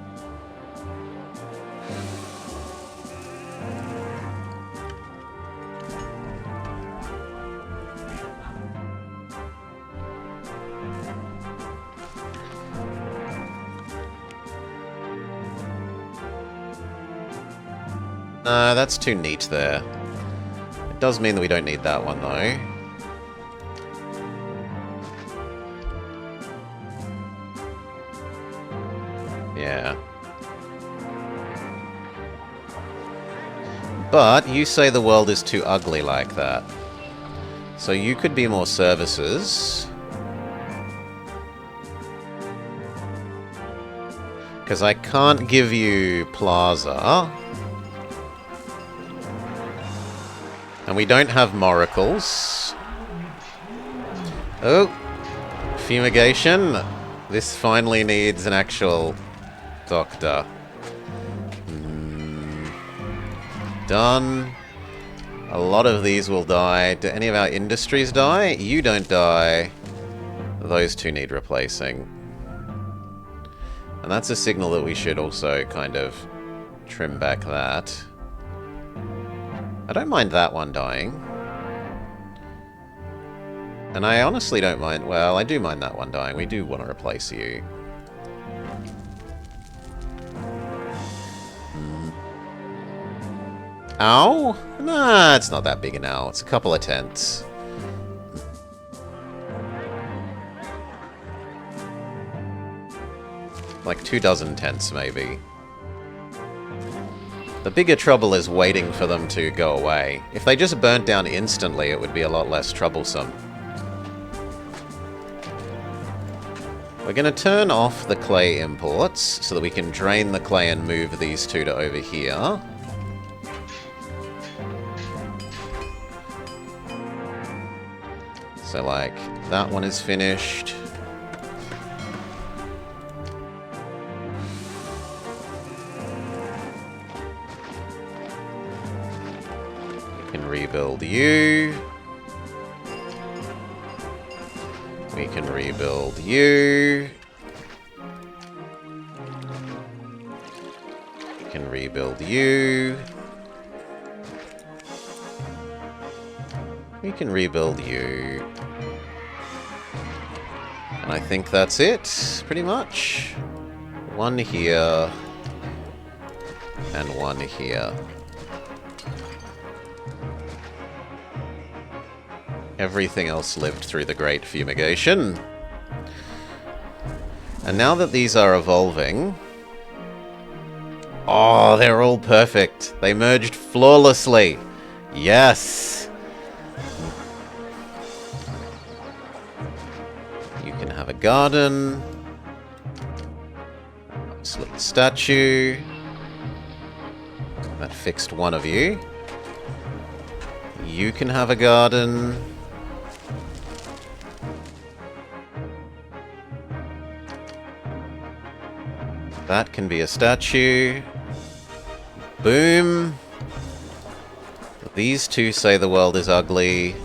That's too neat there. It does mean that we don't need that one, though. Yeah. But you say the world is too ugly like that. So you could be more services. Because I can't give you plaza. And we don't have moracles. Oh, fumigation. This finally needs an actual doctor. Done. A lot of these will die. Do any of our industries die? You don't die. Those two need replacing. And that's a signal that we should also kind of trim back that. I don't mind that one dying. And I honestly don't mind... Well, I do mind that one dying. We do want to replace you. Ow? Nah, it's not that big an owl. It's a couple of tents. Like 24 tents, maybe. The bigger trouble is waiting for them to go away. If they just burnt down instantly, it would be a lot less troublesome. We're going to turn off the clay imports so that we can drain the clay and move these two to over here. So, like, that one is finished. Rebuild you. We can rebuild you. We can rebuild you. We can rebuild you. And I think that's it, pretty much. One here. And one here. Everything else lived through the Great Fumigation. And now that these are evolving... Oh, they're all perfect. They merged flawlessly. Yes! You can have a garden. Nice little statue. That fixed one of you. You can have a garden. That can be a statue. Boom. These two say the world is ugly.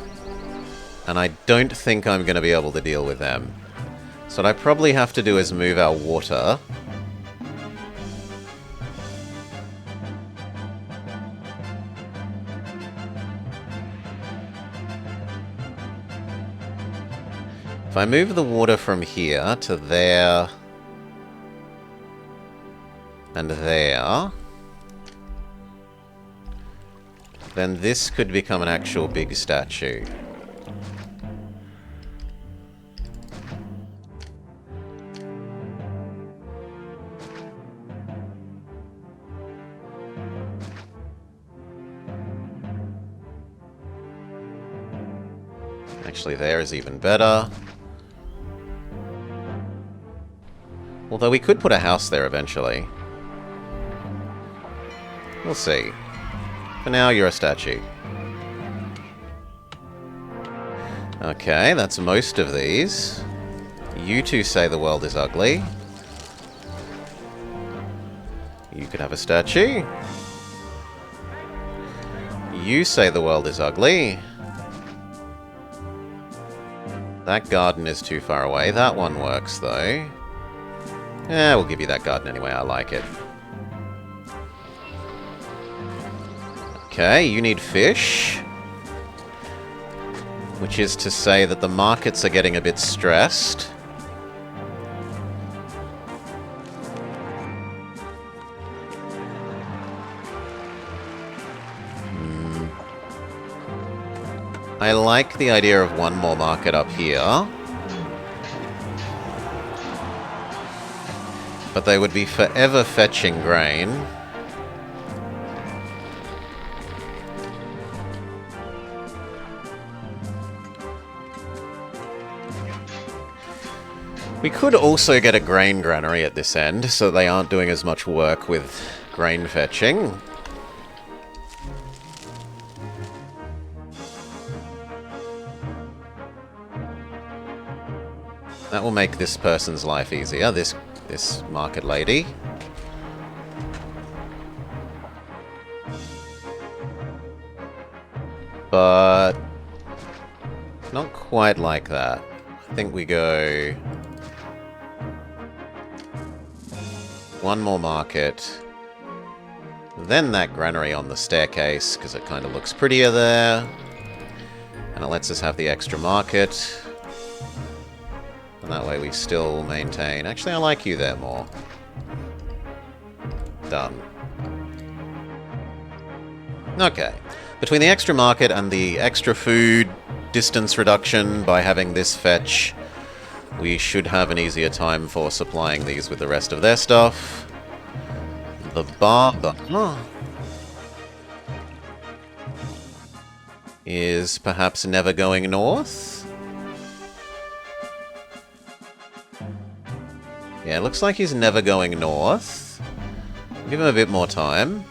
And I don't think I'm going to be able to deal with them. So what I probably have to do is move our water. If I move the water from here to there... and there, then this could become an actual big statue. Actually, there is even better. Although we could put a house there eventually. We'll see. For now, you're a statue. Okay, that's most of these. You two say the world is ugly. You could have a statue. You say the world is ugly. That garden is too far away. That one works, though. Yeah, we'll give you that garden anyway. I like it. Okay, you need fish. Which is to say that the markets are getting a bit stressed. I like the idea of one more market up here. But they would be forever fetching grain. We could also get a grain granary at this end, so they aren't doing as much work with grain fetching. That will make this person's life easier, this market lady. But not quite like that. I think we go... one more market. Then that granary on the staircase, because it kind of looks prettier there. And it lets us have the extra market. And that way we still maintain... Actually, I like you there more. Done. Okay. Between the extra market and the extra food distance reduction by having this fetch, we should have an easier time for supplying these with the rest of their stuff. The barber is perhaps never going north. Yeah, it looks like he's never going north. Give him a bit more time.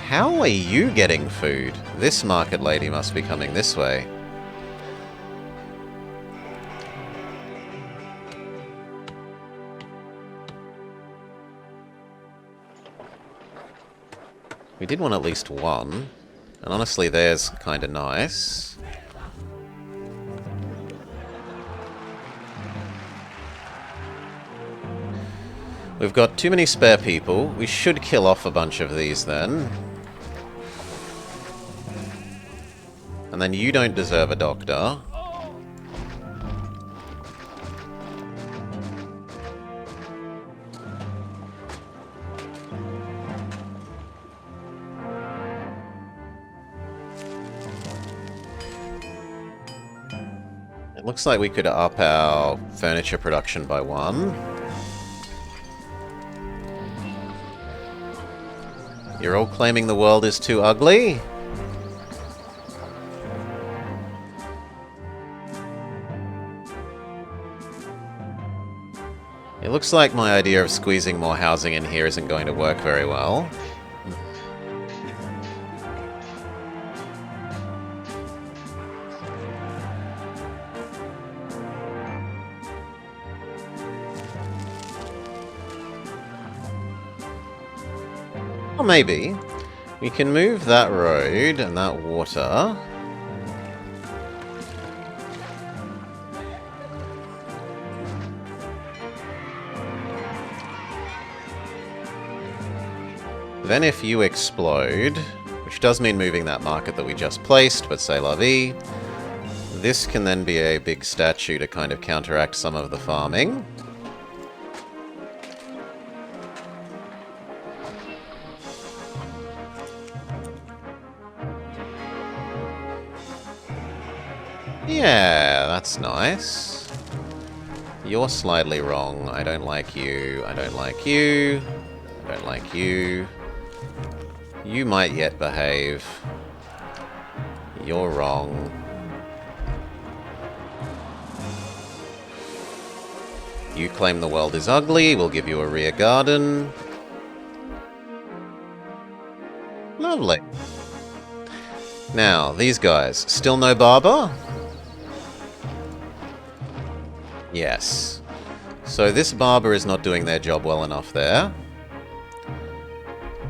How are you getting food? This market lady must be coming this way. We did want at least one. And honestly, there's kind of nice. We've got too many spare people. We should kill off a bunch of these then. And then you don't deserve a doctor. It looks like we could up our furniture production by 1. You're all claiming the world is too ugly? It looks like my idea of squeezing more housing in here isn't going to work very well. Or maybe we can move that road and that water. Then if you explode, which does mean moving that market that we just placed, but c'est la vie, this can then be a big statue to kind of counteract some of the farming. Yeah, that's nice. You're slightly wrong. I don't like you. I don't like you. I don't like you. You might yet behave. You're wrong. You claim the world is ugly. We'll give you a rear garden. Lovely. Now, these guys. Still no barber? Yes. So this barber is not doing their job well enough there.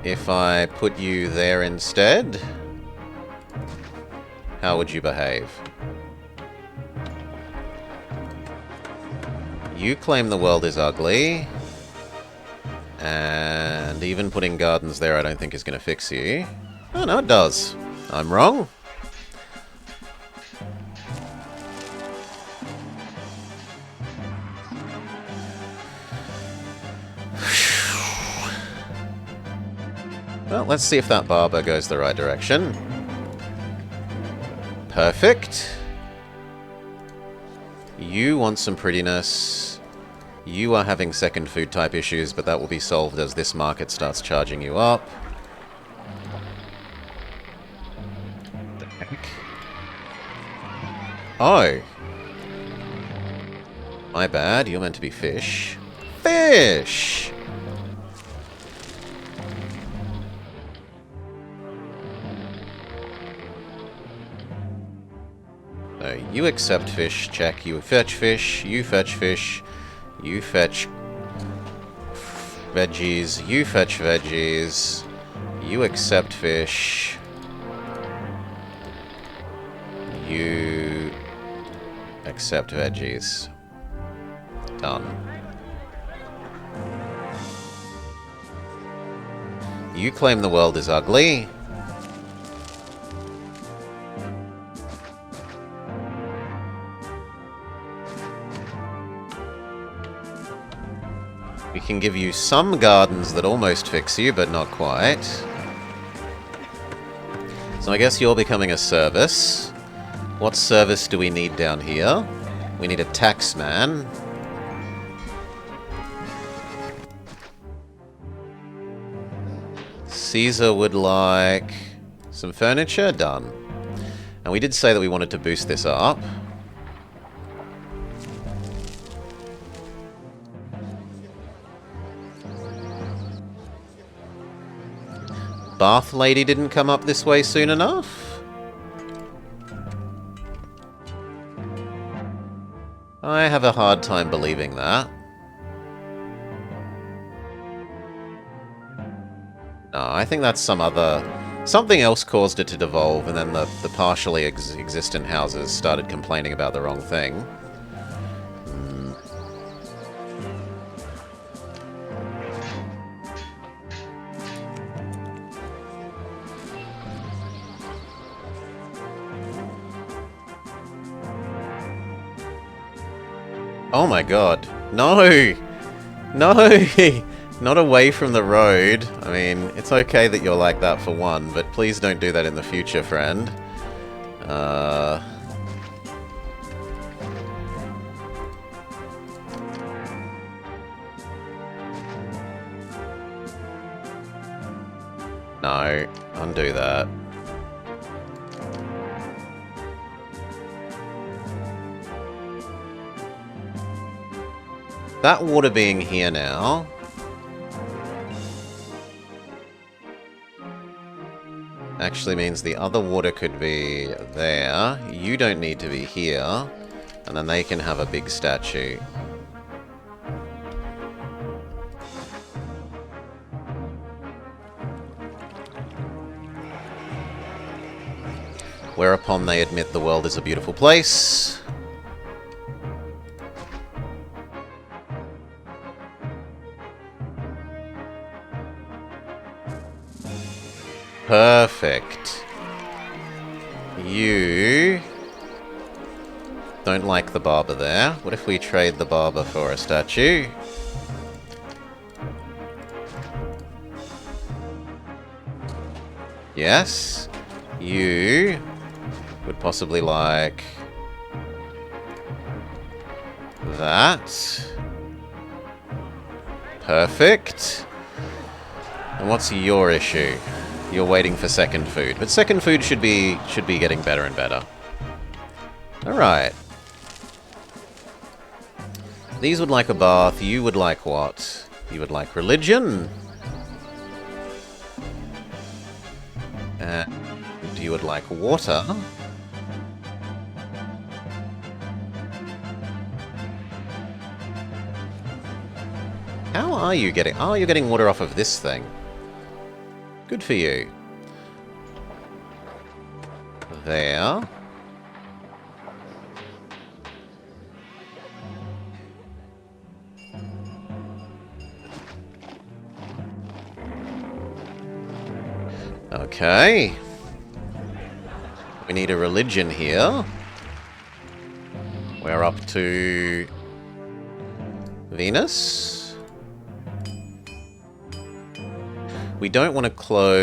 If I put you there instead, how would you behave? You claim the world is ugly, and even putting gardens there I don't think is going to fix you. Oh no, it does. I'm wrong. Well, let's see if that barber goes the right direction. Perfect. You want some prettiness. You are having second food type issues, but that will be solved as this market starts charging you up. The heck? Oh. My bad, you're meant to be fish. Fish! So, you accept fish, check. You fetch fish, you fetch fish, you fetch veggies, you fetch veggies, you accept fish, you accept veggies. Done. You claim the world is ugly. We can give you some gardens that almost fix you, but not quite. So I guess you're becoming a service. What service do we need down here? We need a taxman. Caesar would like some furniture. Done. And we did say that we wanted to boost this up. Bath lady didn't come up this way soon enough? I have a hard time believing that. No, I think that's some other... Something else caused it to devolve, and then the partially existent houses started complaining about the wrong thing. Oh my god. No! No! Not away from the road. I mean, it's okay that you're like that for one, but please don't do that in the future, friend. No, undo that. That water being here now... actually means the other water could be there. You don't need to be here. And then they can have a big statue. Whereupon they admit the world is a beautiful place. Perfect. You don't like the barber there. What if we trade the barber for a statue? Yes. You would possibly like that. Perfect. And what's your issue? You're waiting for second food, but second food should be getting better and better. All right. These would like a bath. You would like what? You would like religion. And you would like water. How are you getting... oh, you're getting water off of this thing. Good for you. There. Okay. We need a religion here. We're up to Venus. We don't want to close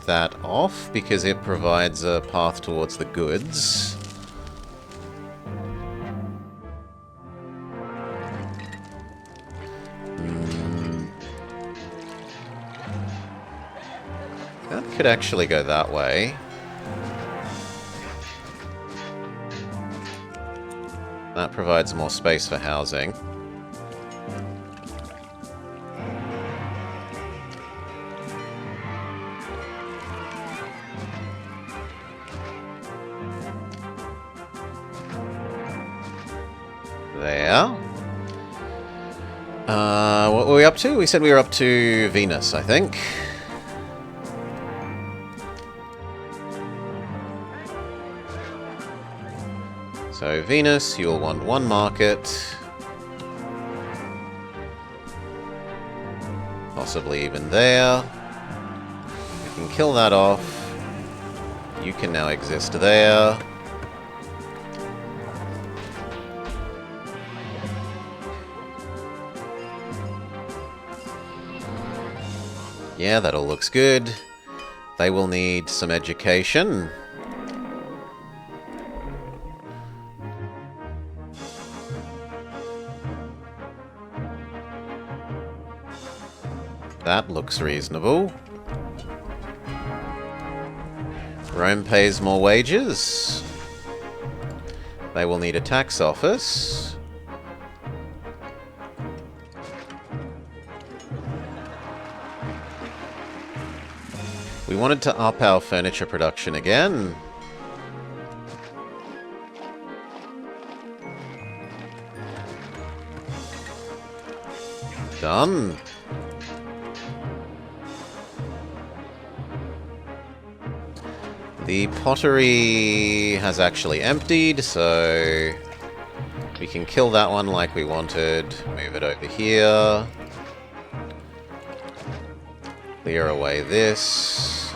that off because it provides a path towards the goods. That could actually go that way. That provides more space for housing. There. What were we up to? We said we were up to Venus, I think. So Venus, you'll want one market. Possibly even there. We can kill that off. You can now exist there. Yeah, that all looks good. They will need some education. That looks reasonable. Rome pays more wages. They will need a tax office. We wanted to up our furniture production again. Done. The pottery has actually emptied, so we can kill that one like we wanted. Move it over here. Clear away this.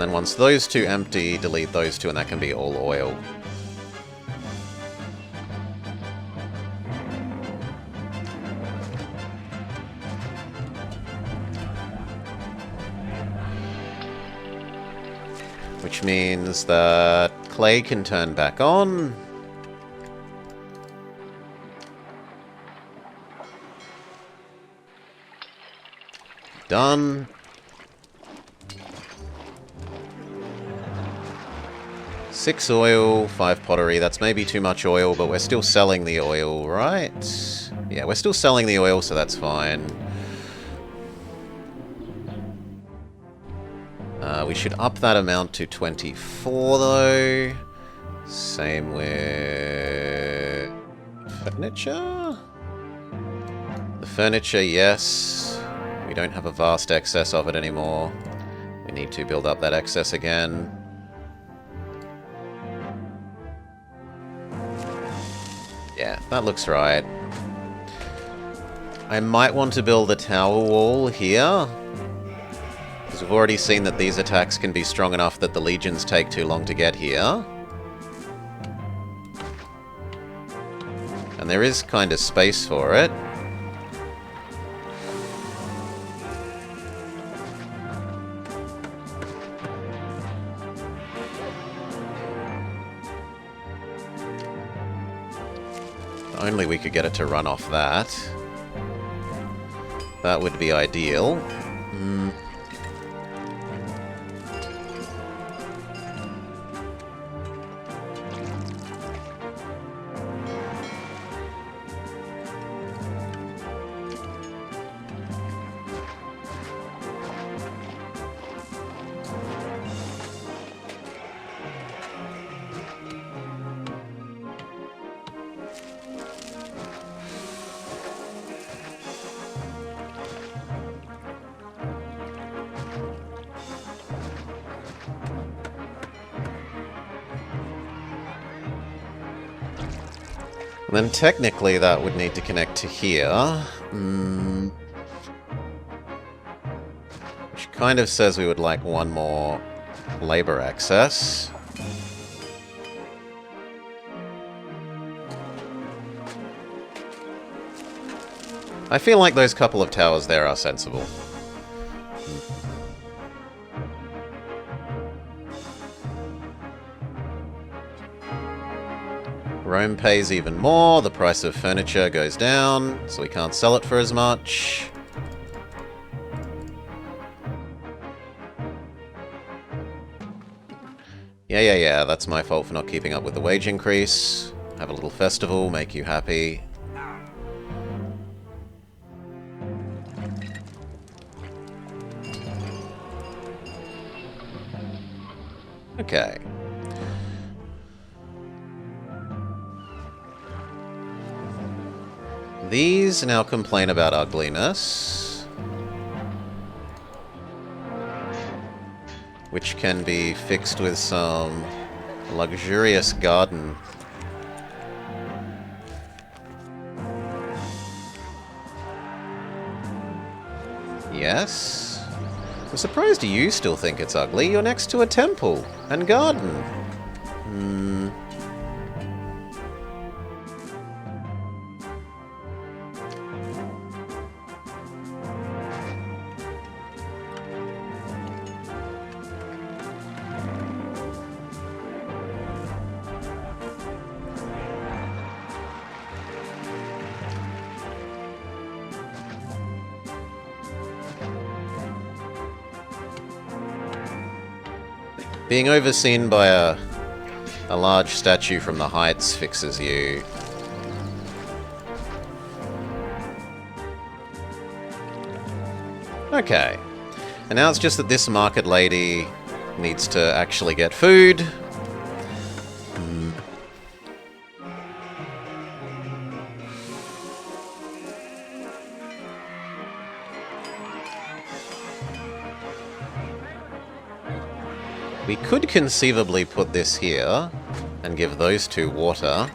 And then once those two empty, delete those two, and that can be all oil. Which means that clay can turn back on. Done. 6 oil, 5 pottery. That's maybe too much oil, but we're still selling the oil, right? Yeah, we're still selling the oil, so that's fine. We should up that amount to 24, though. Same with furniture? The furniture, yes. We don't have a vast excess of it anymore. We need to build up that excess again. Yeah, that looks right. I might want to build a tower wall here. Because we've already seen that these attacks can be strong enough that the legions take too long to get here. And there is kind of space for it. If only we could get it to run off that. That would be ideal. And then technically that would need to connect to here. Which kind of says we would like one more labor access. I feel like those couple of towers there are sensible. Rome pays even more, the price of furniture goes down, so we can't sell it for as much. Yeah, that's my fault for not keeping up with the wage increase. Have a little festival, make you happy. Okay. These now complain about ugliness, which can be fixed with some luxurious garden. Yes? I'm surprised you still think it's ugly. You're next to a temple and garden. Being overseen by a large statue from the heights fixes you. Okay. And now it's just that this market lady needs to actually get food. We could conceivably put this here and give those two water.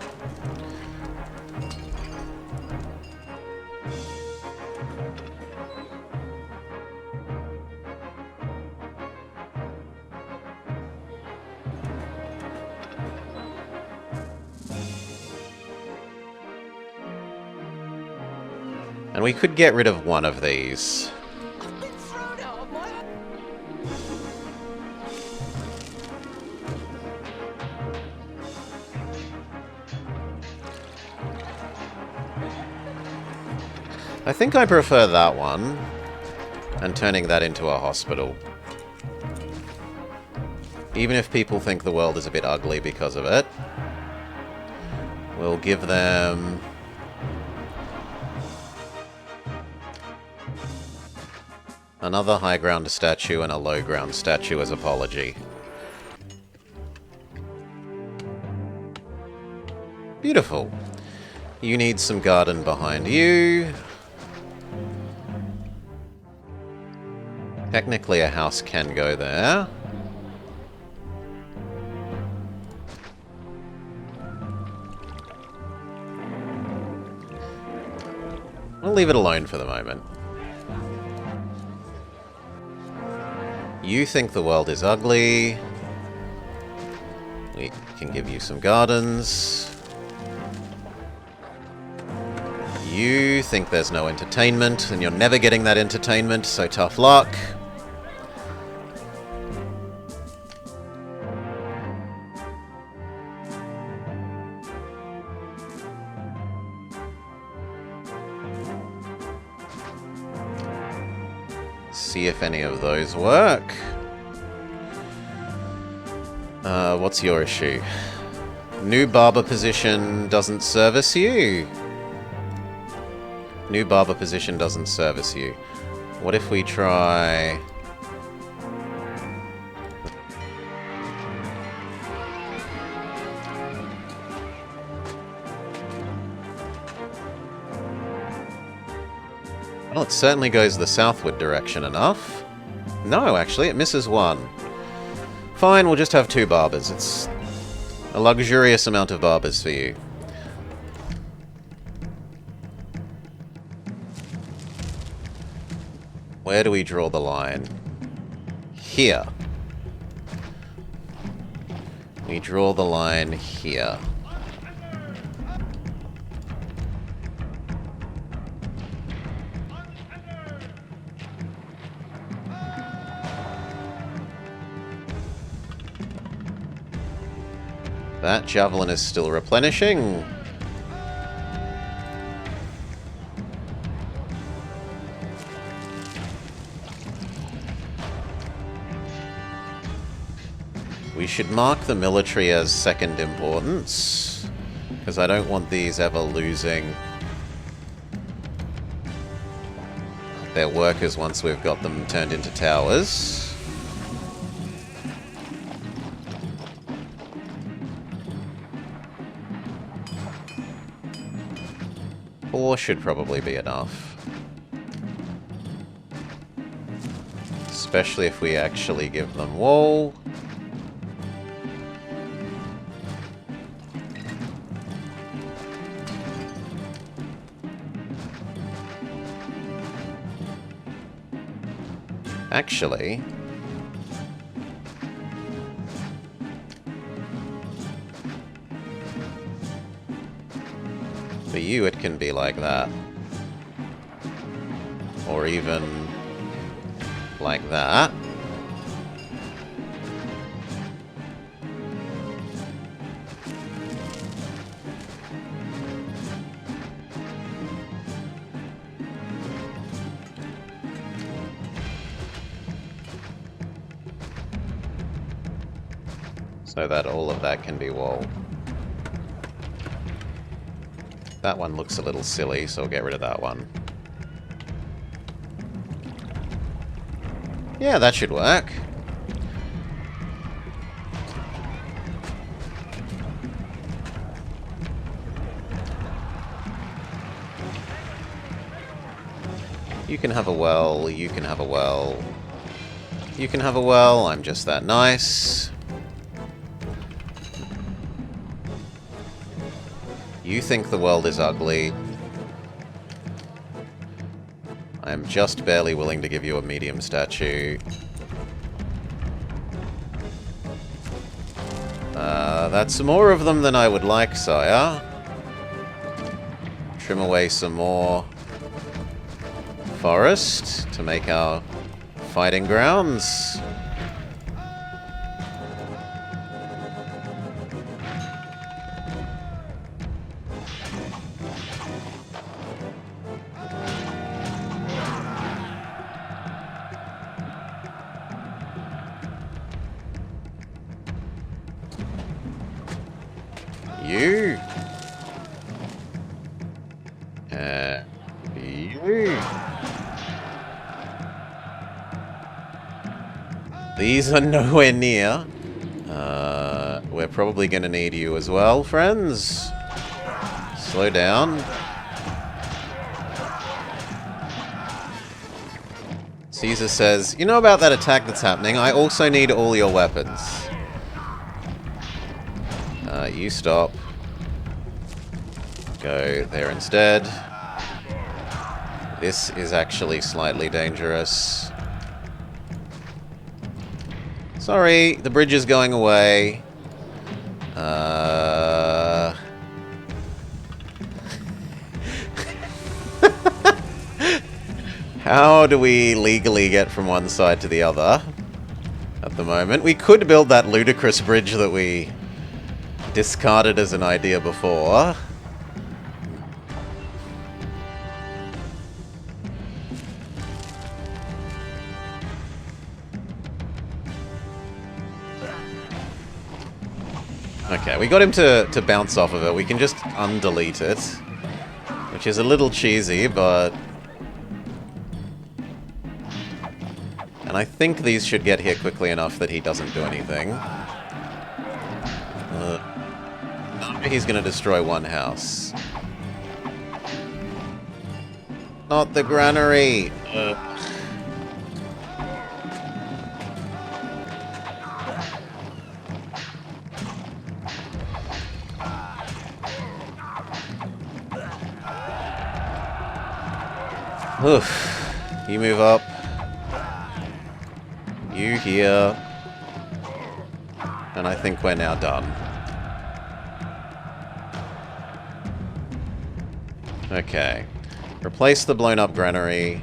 And we could get rid of one of these. I think I prefer that one, and turning that into a hospital. Even if people think the world is a bit ugly because of it, we'll give them... another high ground statue and a low ground statue as apology. Beautiful. You need some garden behind you. Technically a house can go there. I'll leave it alone for the moment. You think the world is ugly. We can give you some gardens. You think there's no entertainment, and you're never getting that entertainment, so tough luck. See if any of those work. What's your issue? New barber position doesn't service you. New barber position doesn't service you. What if we try... Well, it certainly goes the southward direction enough. No, actually, it misses one. Fine, we'll just have 2 barbers. It's a luxurious amount of barbers for you. Where do we draw the line? Here. We draw the line here. That javelin is still replenishing. We should mark the military as second importance, because I don't want these ever losing their workers once we've got them turned into towers. Four should probably be enough. Especially if we actually give them wall. Actually... for you, it can be like that. Or even like that. So that all of that can be wall. That one looks a little silly, so I'll get rid of that one. Yeah, that should work. You can have a well, you can have a well. You can have a well, I'm just that nice. You think the world is ugly. I am just barely willing to give you a medium statue. That's more of them than I would like, sire. Trim away some more. forest to make our fighting grounds. You. You. These are nowhere near. We're probably going to need you as well, friends. Slow down. Caesar says, you know about that attack that's happening? I also need all your weapons. You stop. Go there instead. This is actually slightly dangerous. Sorry, the bridge is going away. How do we legally get from one side to the other at the moment? We could build that ludicrous bridge that we discarded as an idea before. Okay, we got him to bounce off of it. We can just undelete it, which is a little cheesy, but... And I think these should get here quickly enough that he doesn't do anything. He's going to destroy one house. Not the granary! Oof. You move up. You here. And I think we're now done. Okay. Replace the blown up granary.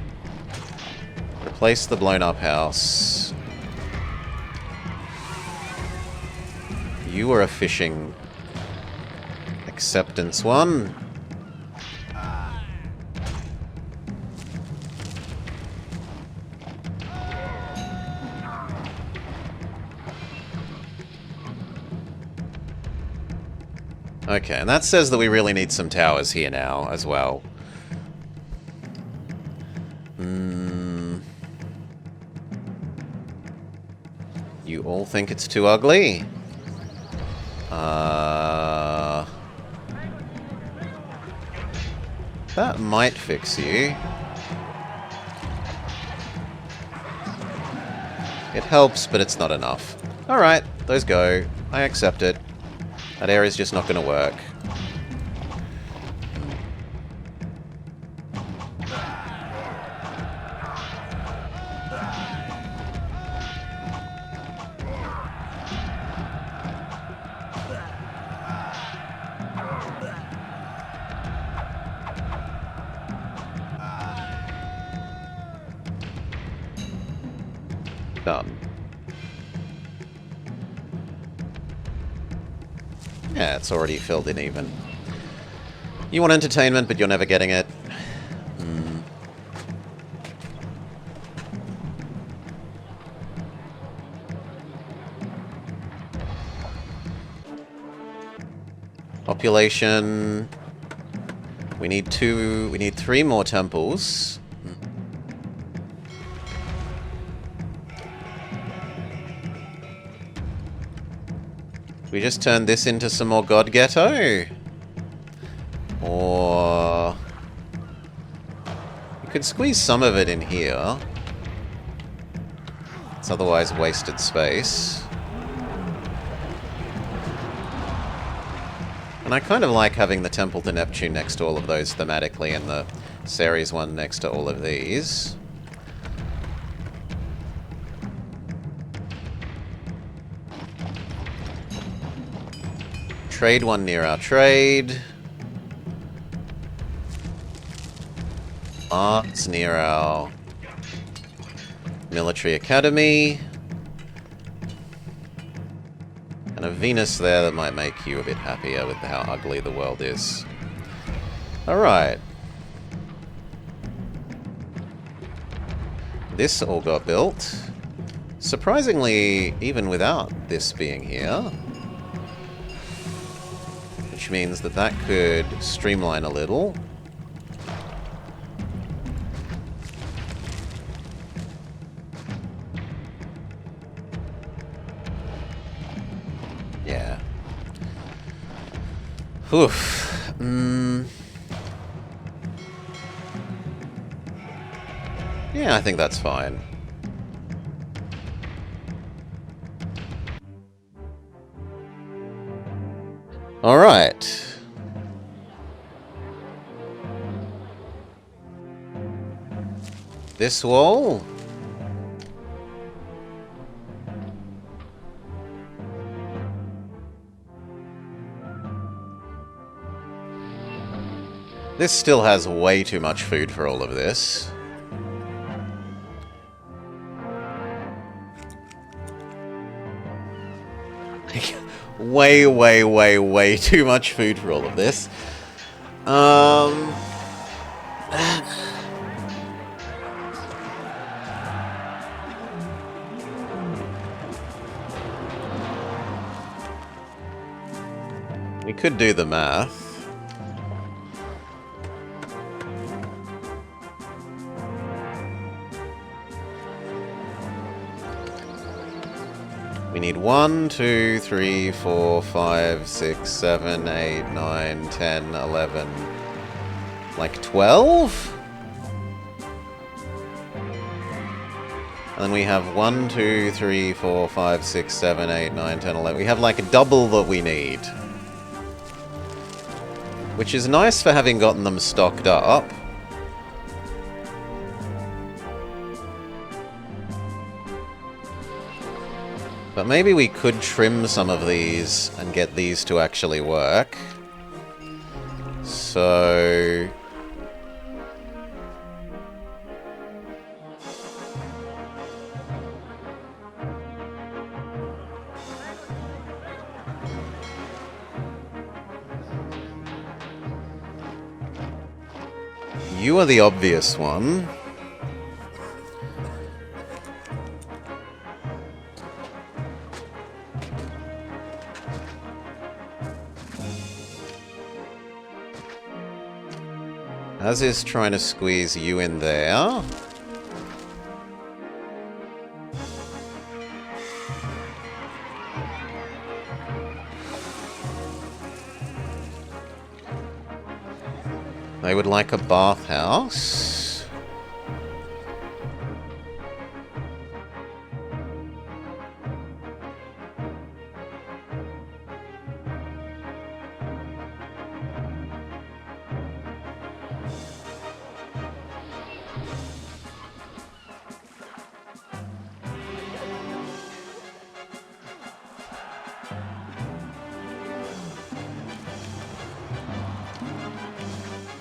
Replace the blown up house. You were a fishing acceptance one. Okay, and that says that we really need some towers here now, as well. You all think it's too ugly? That might fix you. It helps, but it's not enough. Alright, those go. I accept it. That area's just not going to work. Done. Yeah, it's already filled in even. You want entertainment, but you're never getting it. Population. We need 3 more temples. We just turn this into some more God Ghetto? Or... we could squeeze some of it in here. It's otherwise wasted space. And I kind of like having the Temple to Neptune next to all of those thematically, and the Ceres one next to all of these. Trade one near our trade. arts near our military academy. And a Venus there that might make you a bit happier with how ugly the world is. Alright. This all got built. Surprisingly, even without this being here. Which means that that could streamline a little. Yeah. Oof. Yeah, I think that's fine. Alright. This wall. This still has way too much food for all of this. way too much food for all of this. We could do the math. We need 1, 2, 3, 4, 5, 6, 7, 8, 9, 10, 11... like 12? And then we have 1, 2, 3, 4, 5, 6, 7, 8, 9, 10, 11... We have like double that we need. Which is nice for having gotten them stocked up. But maybe we could trim some of these and get these to actually work. So... you are the obvious one. As is trying to squeeze you in there. They would like a bathhouse.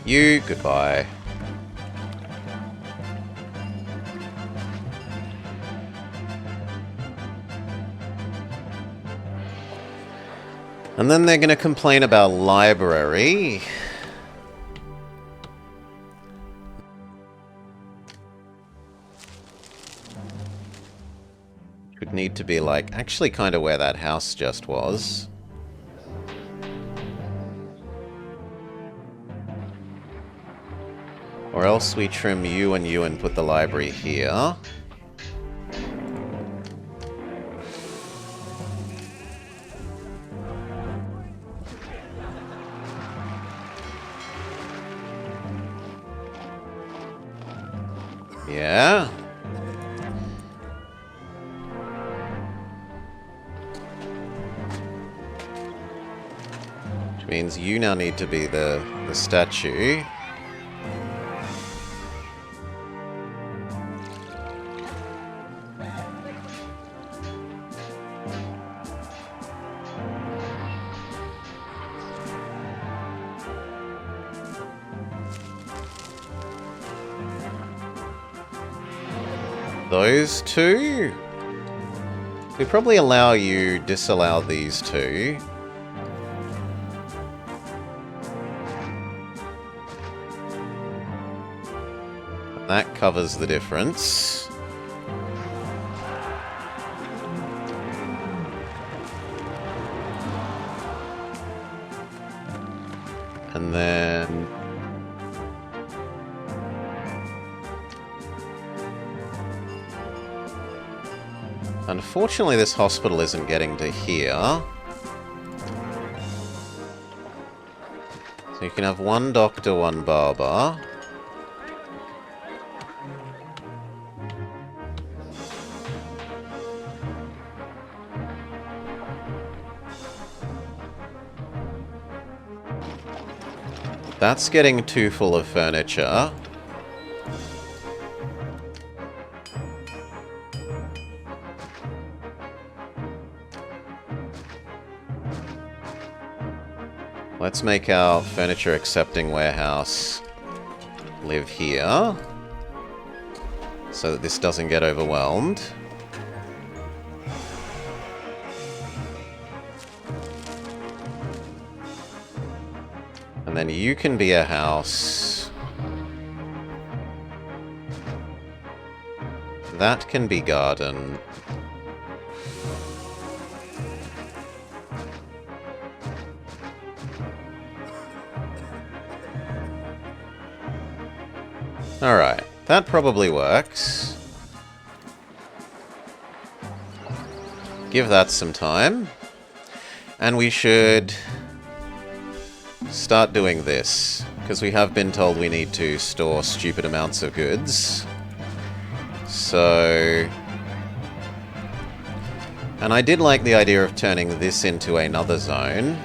You, goodbye. And then they're going to complain about library. Would need to be like, actually kind of where that house just was. Or else we trim you and put the library here. Yeah. Which means you now need to be the statue. those two. We probably allow you, disallow these two. That covers the difference. And then... unfortunately, this hospital isn't getting to here. So you can have one doctor, one barber. That's getting too full of furniture. Let's make our furniture accepting warehouse live here, so that this doesn't get overwhelmed. And then you can be a house. That can be garden. Alright, that probably works. Give that some time. And we should start doing this, because we have been told we need to store stupid amounts of goods. So... and I did like the idea of turning this into another zone.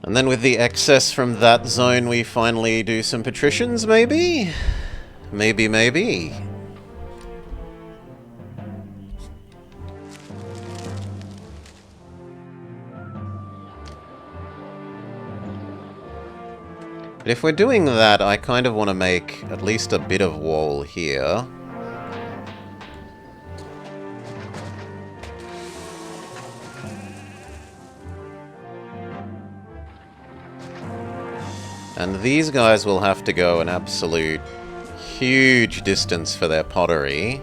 And then with the excess from that zone, we finally do some patricians, maybe? Maybe. But if we're doing that, I kind of want to make at least a bit of wall here. And these guys will have to go an absolute huge distance for their pottery.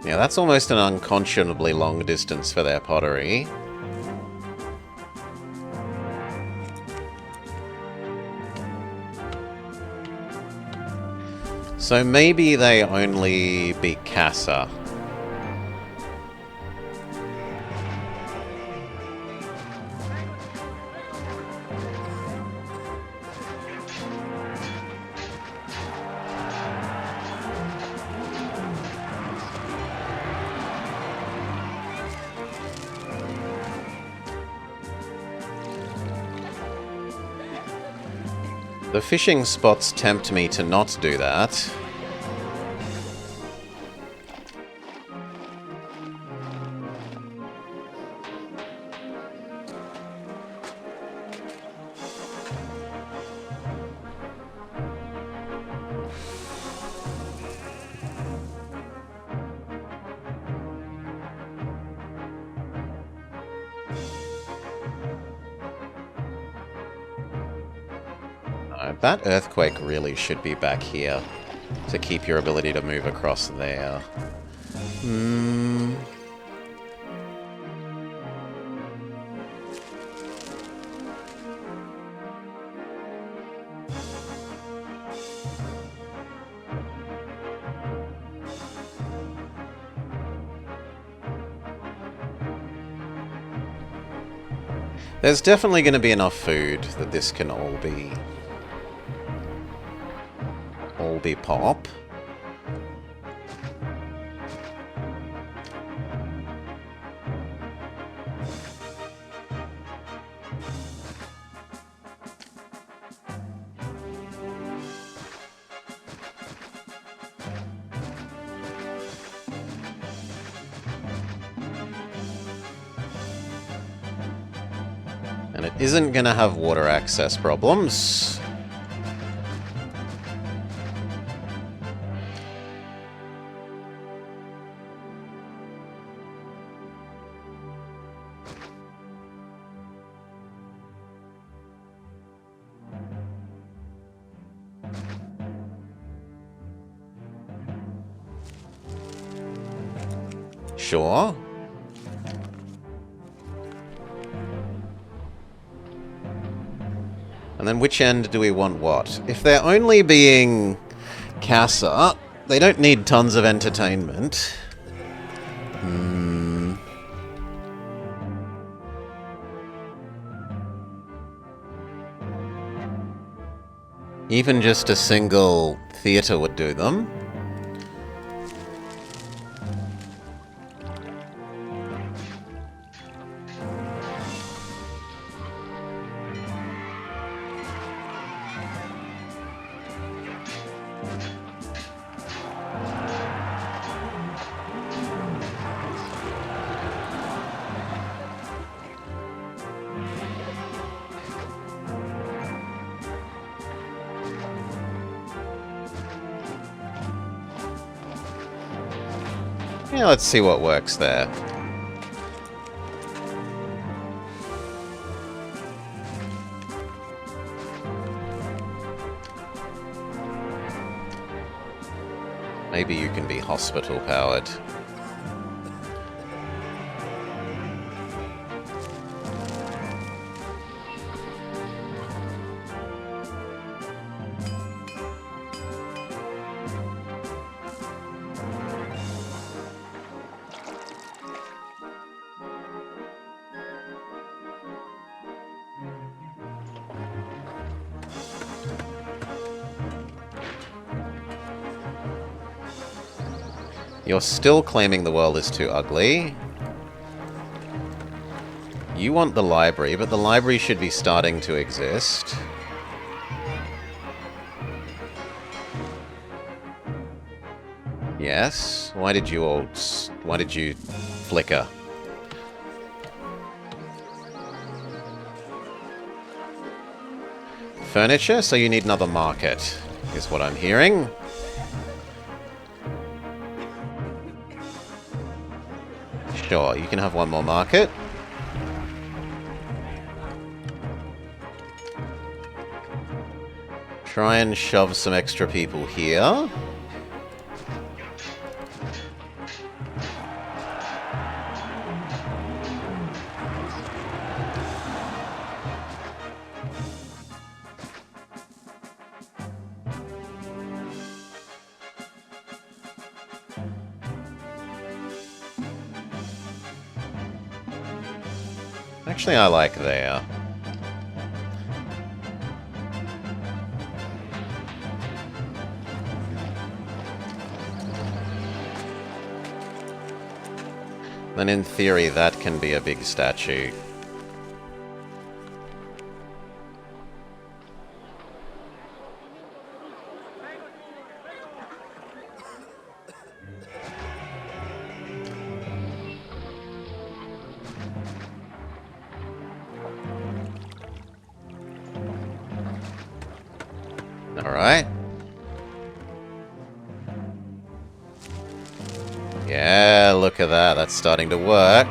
Yeah, that's almost an unconscionably long distance for their pottery. So maybe they only beat Casa. The fishing spots tempt me to not do that. That earthquake really should be back here to keep your ability to move across there. There's definitely going to be enough food that this can all be pop. And it isn't going to have water access problems. Sure. And then which end do we want what? If they're only being Casa, they don't need tons of entertainment. Even just a single theatre would do them. Yeah, let's see what works there. Maybe you can be hospital powered. You're still claiming the world is too ugly. You want the library, but the library should be starting to exist. Yes? Why did you flicker? Furniture? So you need another market, is what I'm hearing. Sure, you can have one more market. Try and shove some extra people here. Actually, I like there. Then in theory, that can be a big statue. Alright. Yeah, look at that. That's starting to work.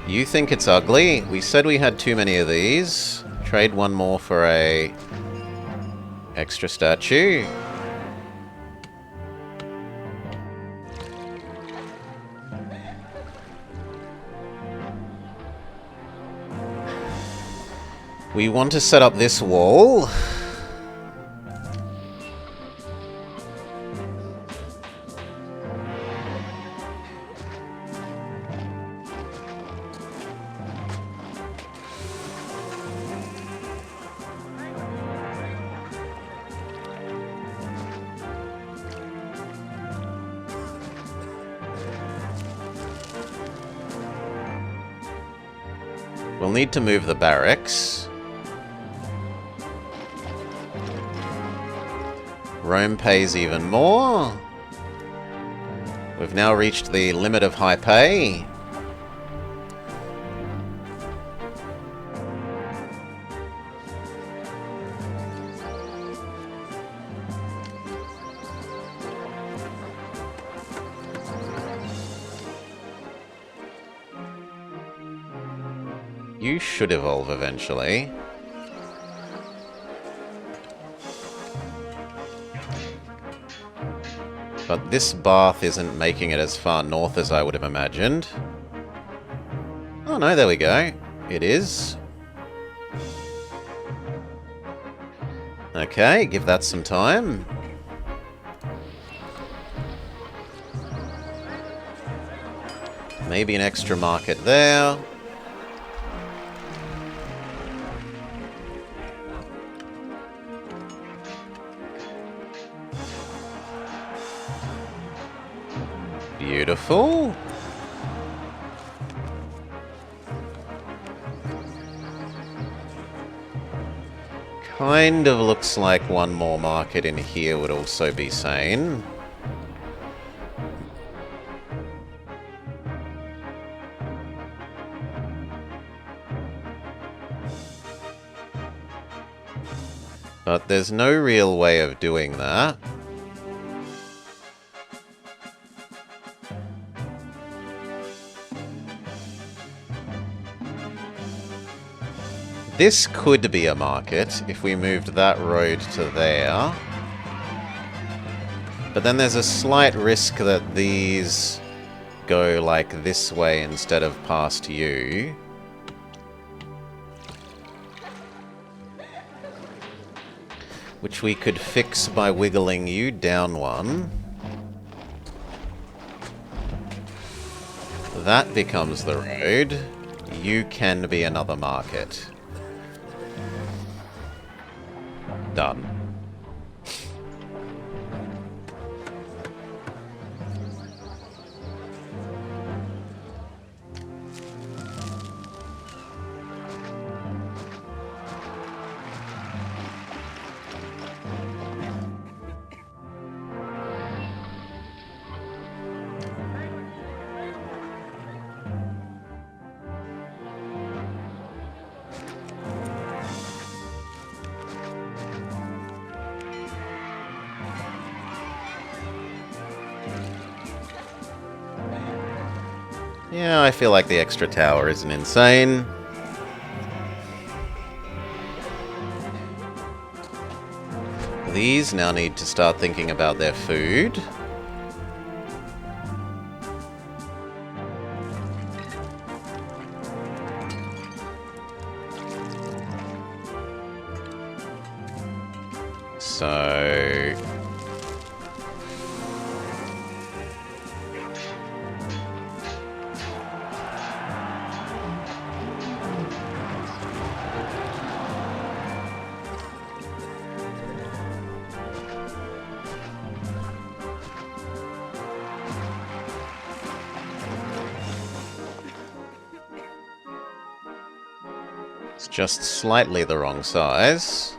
You think it's ugly? We said we had too many of these. Trade one more for a extra statue. We want to set up this wall. We'll need to move the barracks. Rome pays even more. We've now reached the limit of high pay. You should evolve eventually. But this bath isn't making it as far north as I would have imagined. Oh no, there we go. It is. Okay, give that some time. Maybe an extra market there. Beautiful. Kind of looks like one more market in here would also be sane. But there's no real way of doing that. This could be a market if we moved that road to there. But then there's a slight risk that these go like this way instead of past you. Which we could fix by wiggling you down one. That becomes the road. You can be another market. Done. Yeah, I feel like the extra tower isn't insane. These now need to start thinking about their food. So... it's just slightly the wrong size.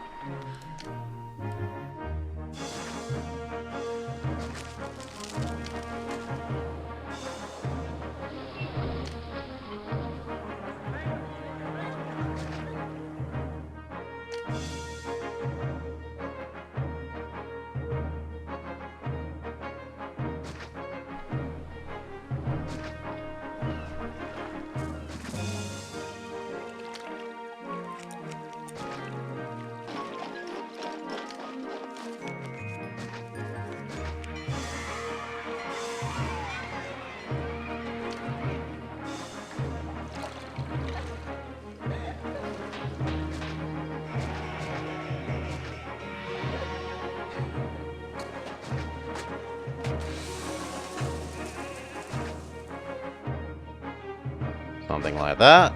Something like that.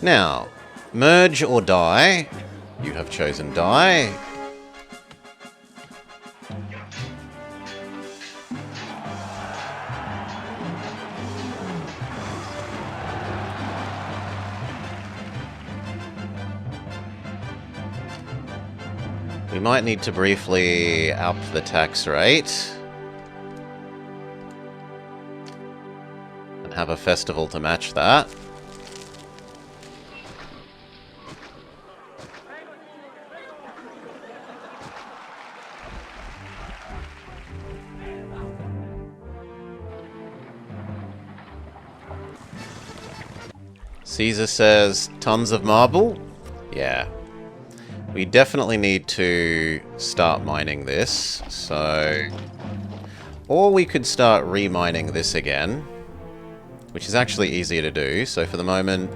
Now, merge or die. You have chosen die. We might need to briefly up the tax rate. And have a festival to match that. Caesar says tons of marble? Yeah. We definitely need to start mining this, so... Or we could start remining this again, which is actually easier to do, so for the moment...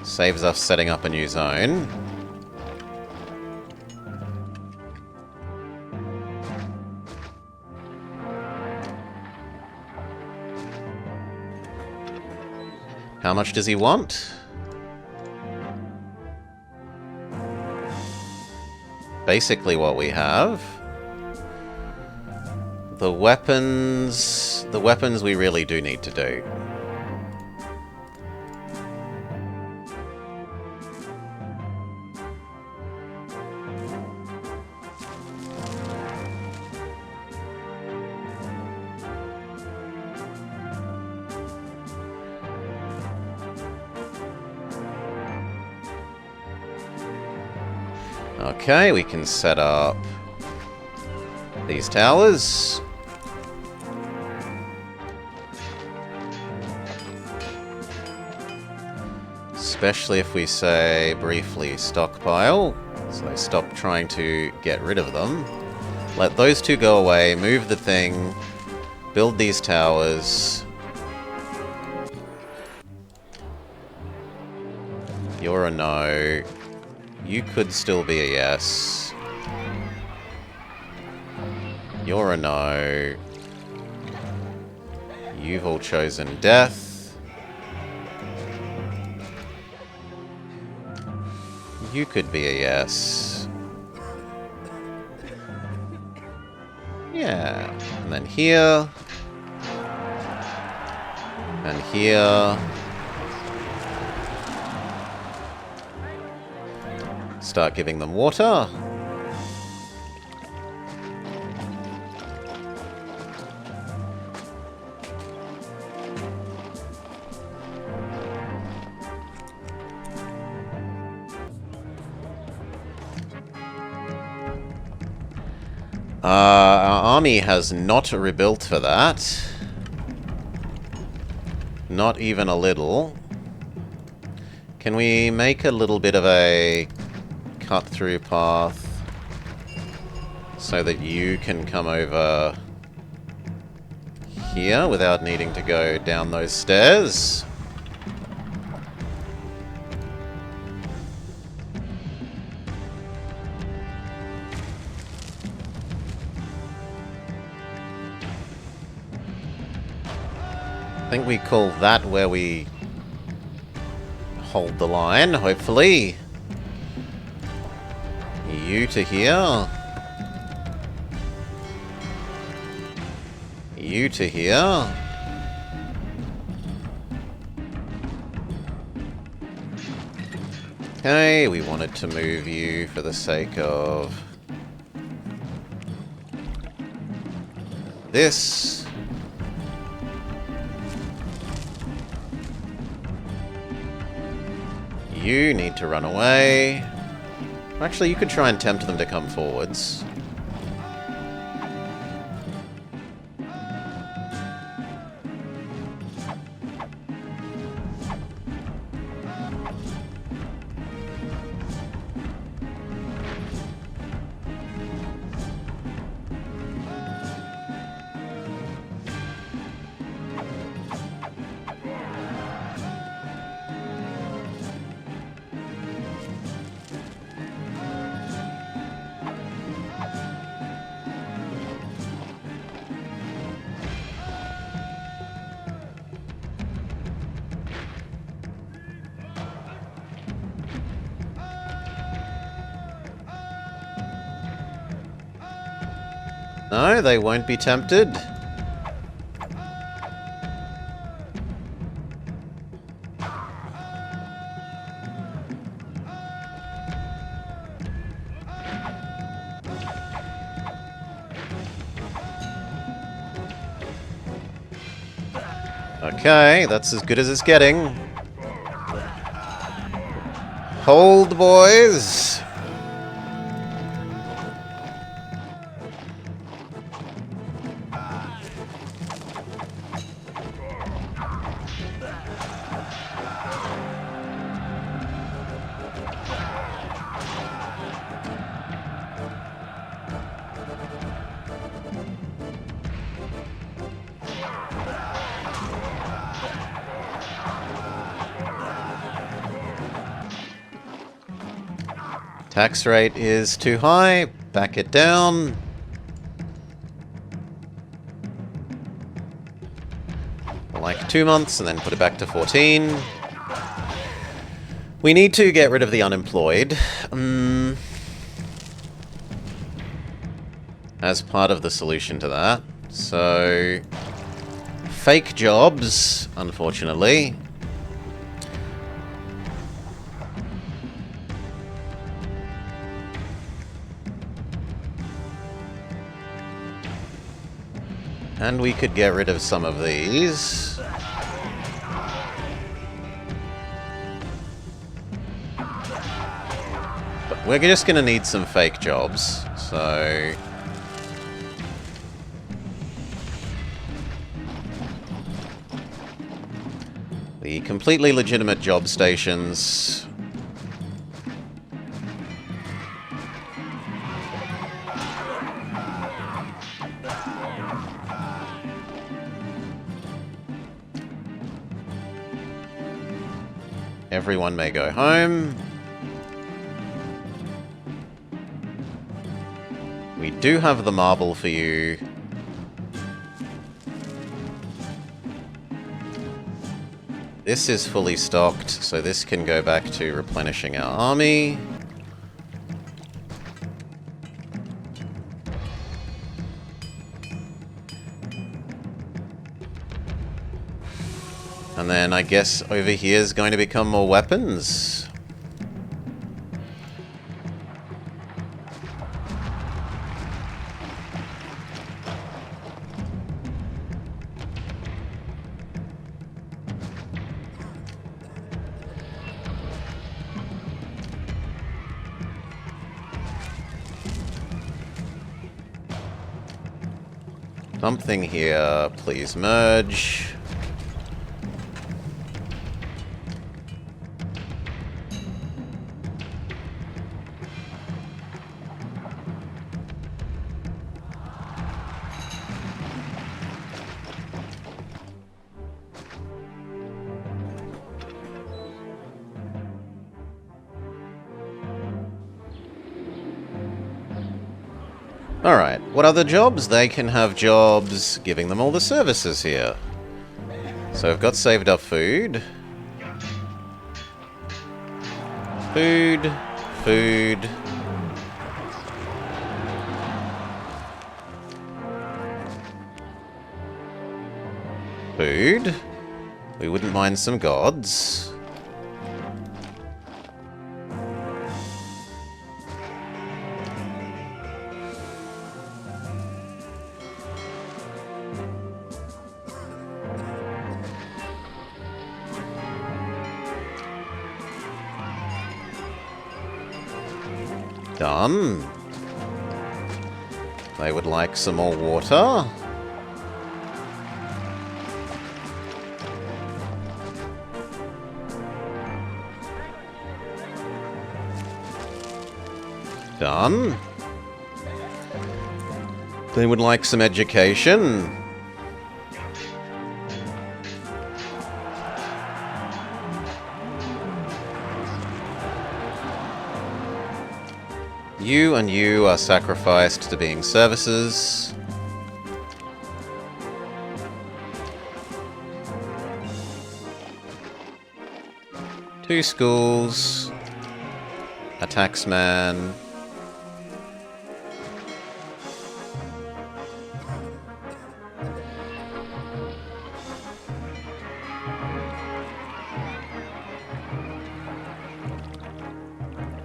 Saves us setting up a new zone. How much does he want? Basically what we have. The weapons we really do need to do. Okay, we can set up these towers. Especially if we say briefly stockpile, so they stop trying to get rid of them. Let those two go away, move the thing, build these towers. You're a no. You could still be a yes. You're a no. You've all chosen death. You could be a yes. Yeah. And then here. And here. Start giving them water. Our army has not rebuilt for that. Not even a little. Can we make a little bit of a cut-through path so that you can come over here without needing to go down those stairs? I think we call that where we hold the line, hopefully. You to here. You to here. Okay, we wanted to move you for the sake of this. You need to run away. Actually, you could try and tempt them to come forwards. No, they won't be tempted. Okay, that's as good as it's getting. Hold, boys! Tax rate is too high. Back it down. Like 2 months, and then put it back to 14. We need to get rid of the unemployed. As part of the solution to that. So, fake jobs, unfortunately. And we could get rid of some of these. But we're just going to need some fake jobs, so... the completely legitimate job stations. Everyone may go home. We do have the marble for you. This is fully stocked, so this can go back to replenishing our army. And then I guess over here is going to become more weapons. Something here, please merge. Alright, what other jobs? They can have jobs giving them all the services here. So I've got saved up food. Food. Food. Food. We wouldn't mind some gods. Done. They would like some more water. Done. They would like some education. You and you are sacrificed to being services. Two schools. A taxman.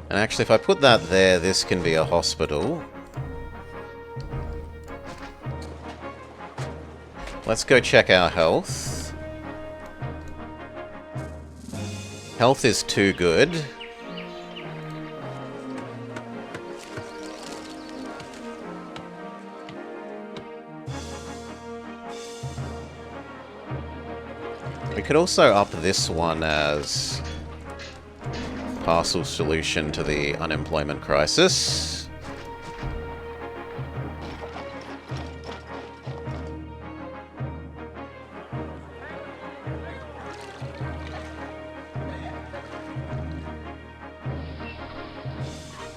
And actually, if I put that there, this can be a hospital. Let's go check our health. Health is too good. We could also up this one as partial solution to the unemployment crisis.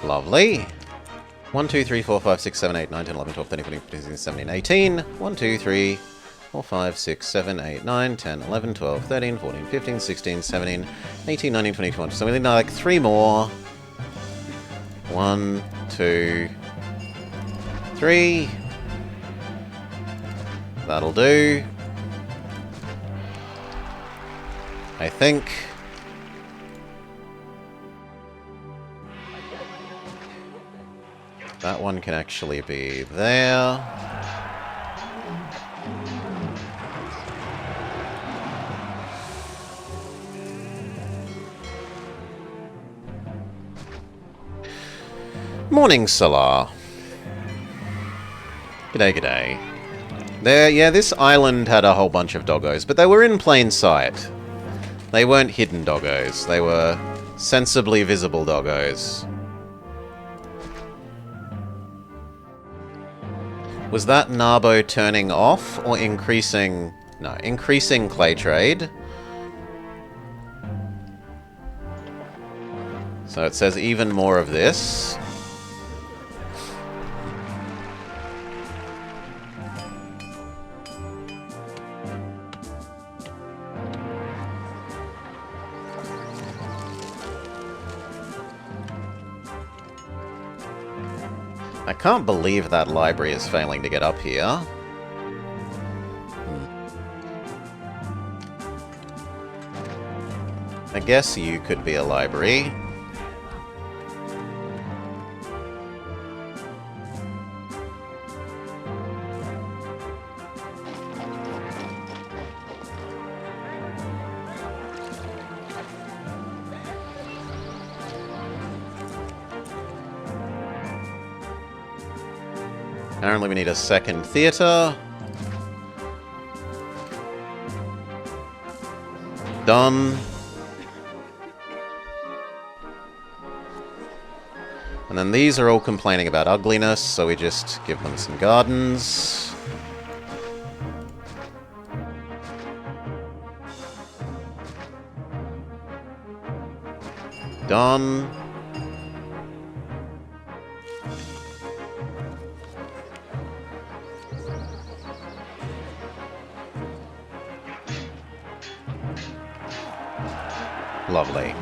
Lovely. 1, 2, 3, 4, 5, 6, 7, 8, 9, 10, 11, 12, 13, 14, 15, 16, 17, 18. 1, 2, 3, 4, 5, 6, 7, 8, 9, 10, 11, 12, 13, 14, 15, 16, 17, 18, 19, 20, 21. So we need like 3 more. 1, 2, 3. That'll do. I think. That one can actually be there. Morning, Salar. G'day, g'day. Yeah, this island had a whole bunch of doggos, but they were in plain sight. They weren't hidden doggos. They were sensibly visible doggos. Was that Narbo turning off or increasing... No, increasing clay trade. So it says even more of this. I can't believe that library is failing to get up here. I guess you could be a library. Apparently we need a second theatre. Done. And then these are all complaining about ugliness, so we just give them some gardens. Done. Lovely.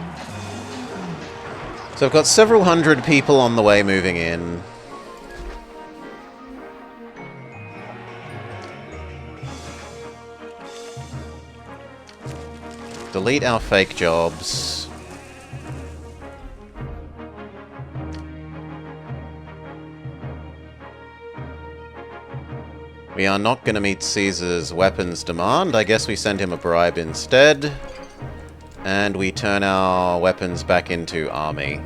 So I've got several hundred people on the way moving in. Delete our fake jobs. We are not going to meet Caesar's weapons demand. I guess we send him a bribe instead. And we turn our weapons back into army.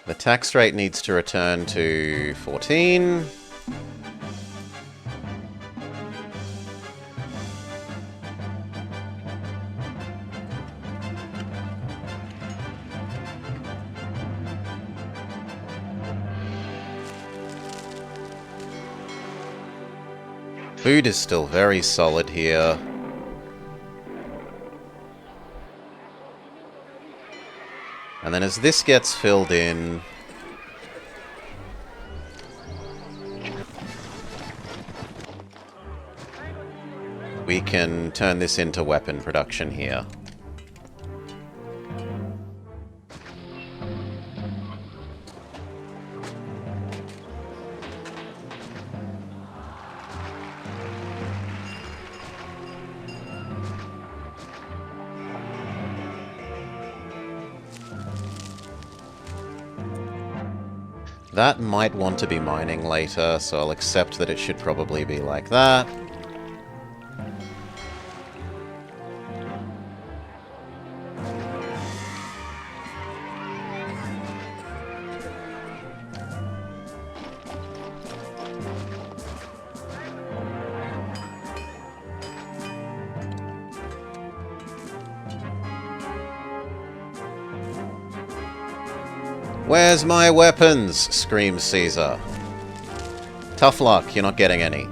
The tax rate needs to return to 14. Food is still very solid here. And then as this gets filled in... we can turn this into weapon production here. That might want to be mining later, so I'll accept that it should probably be like that. Where's my weapons? Screams Caesar. Tough luck, you're not getting any.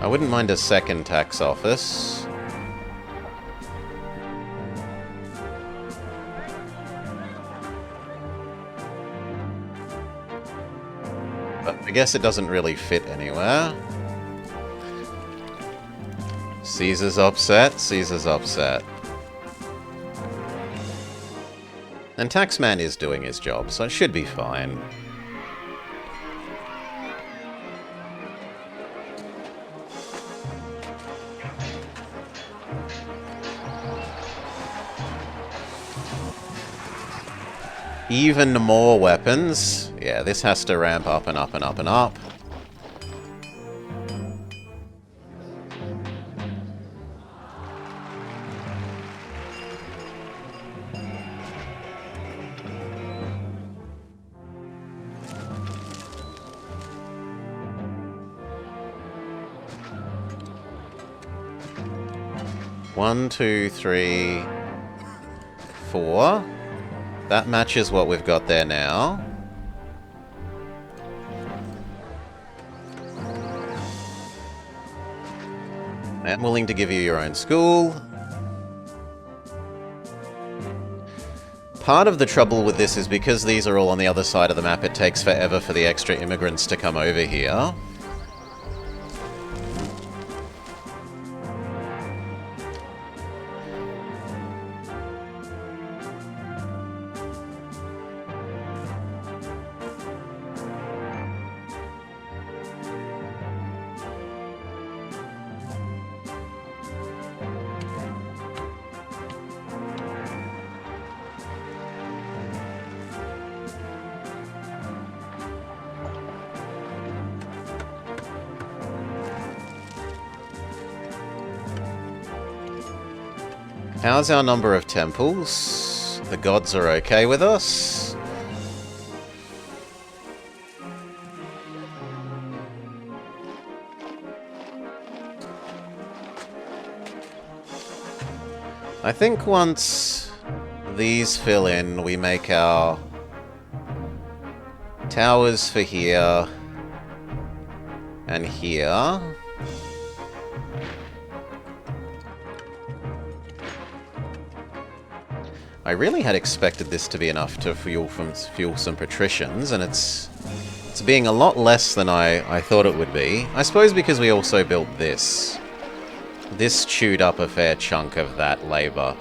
I wouldn't mind a second tax office. But I guess it doesn't really fit anywhere. Caesar's upset, Caesar's upset. And Taxman is doing his job, so it should be fine. Even more weapons. Yeah, this has to ramp up and up and up and up. One, two, three, four. That matches what we've got there now. I'm willing to give you your own school. Part of the trouble with this is because these are all on the other side of the map, it takes forever for the extra immigrants to come over here. How's our number of temples? The gods are okay with us. I think once these fill in, we make our towers for here and here. I really had expected this to be enough to fuel some patricians, and it's being a lot less than I thought it would be. I suppose because we also built this. This chewed up a fair chunk of that labor.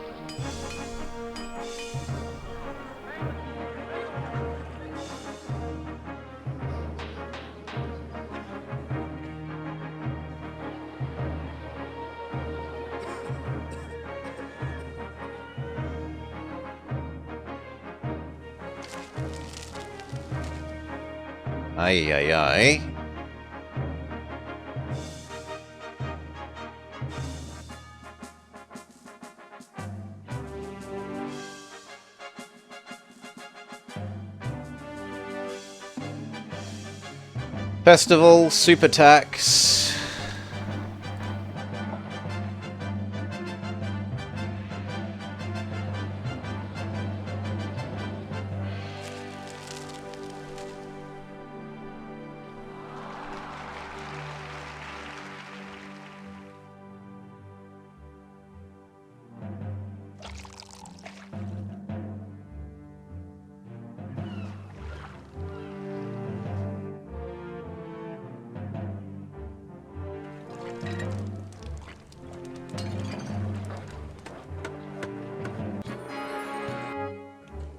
Ay, ay, ay. Festival, super tax.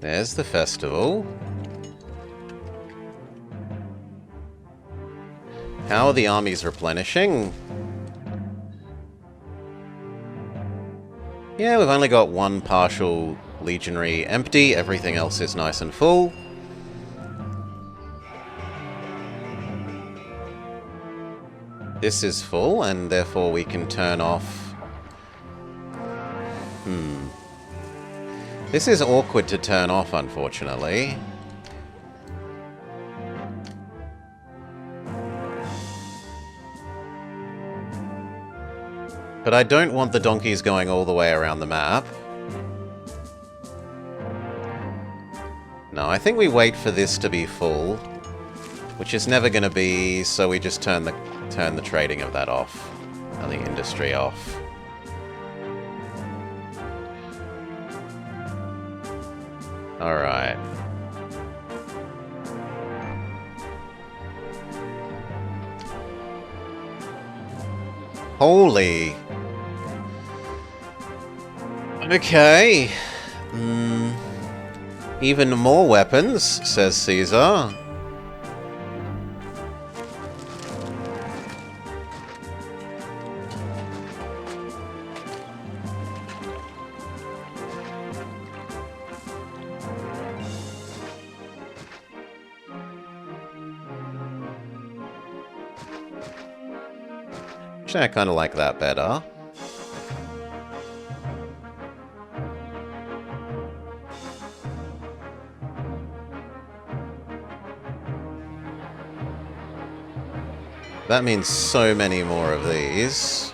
There's the festival. How are the armies replenishing? Yeah, we've only got one partial legionary empty. Everything else is nice and full. This is full, and therefore we can turn off... This is awkward to turn off, unfortunately. But I don't want the donkeys going all the way around the map. No, I think we wait for this to be full. Which is never going to be, so we just turn the trading of that off. And the industry off. Alright. Holy. Okay. Even more weapons, says Caesar. Actually, I kind of like that better. That means so many more of these.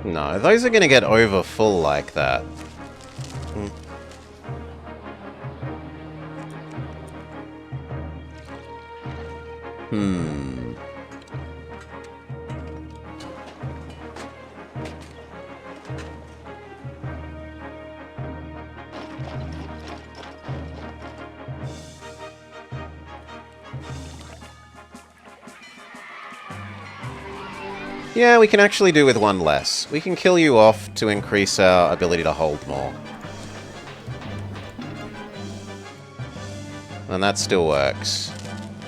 No, those are going to get over full like that. Yeah, we can actually do with one less. We can kill you off to increase our ability to hold more. And that still works.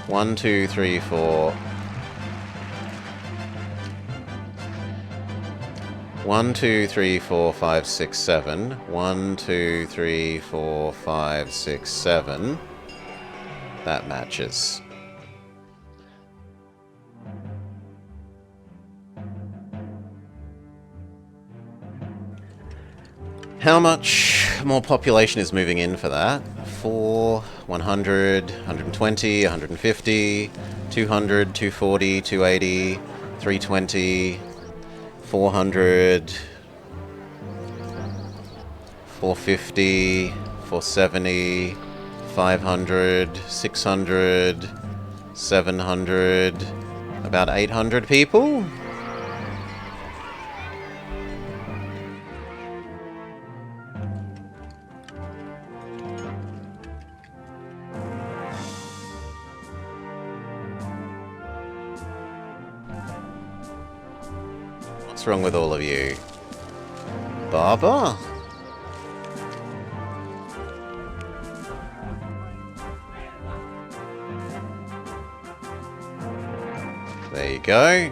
1, 2, 3, 4. 1, 2, 3, 4, 5, 6, 7. 1, 2, 3, 4, 5, 6, 7. That matches. How much more population is moving in for that? 4, 100, 120, 150, 200, 240, 280, 320, 400, 450, 470, 500, 600, 700, about 800 people? What's wrong with all of you? Barber? There you go.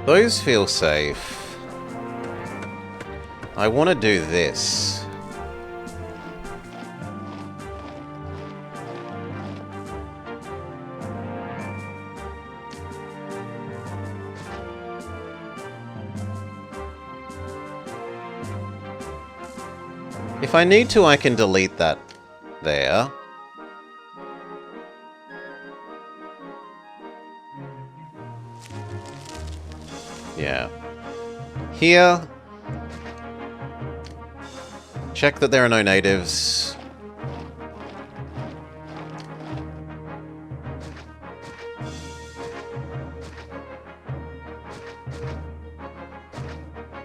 Those feel safe. I want to do this. If I need to, I can delete that there. Yeah. Here. Check that there are no natives.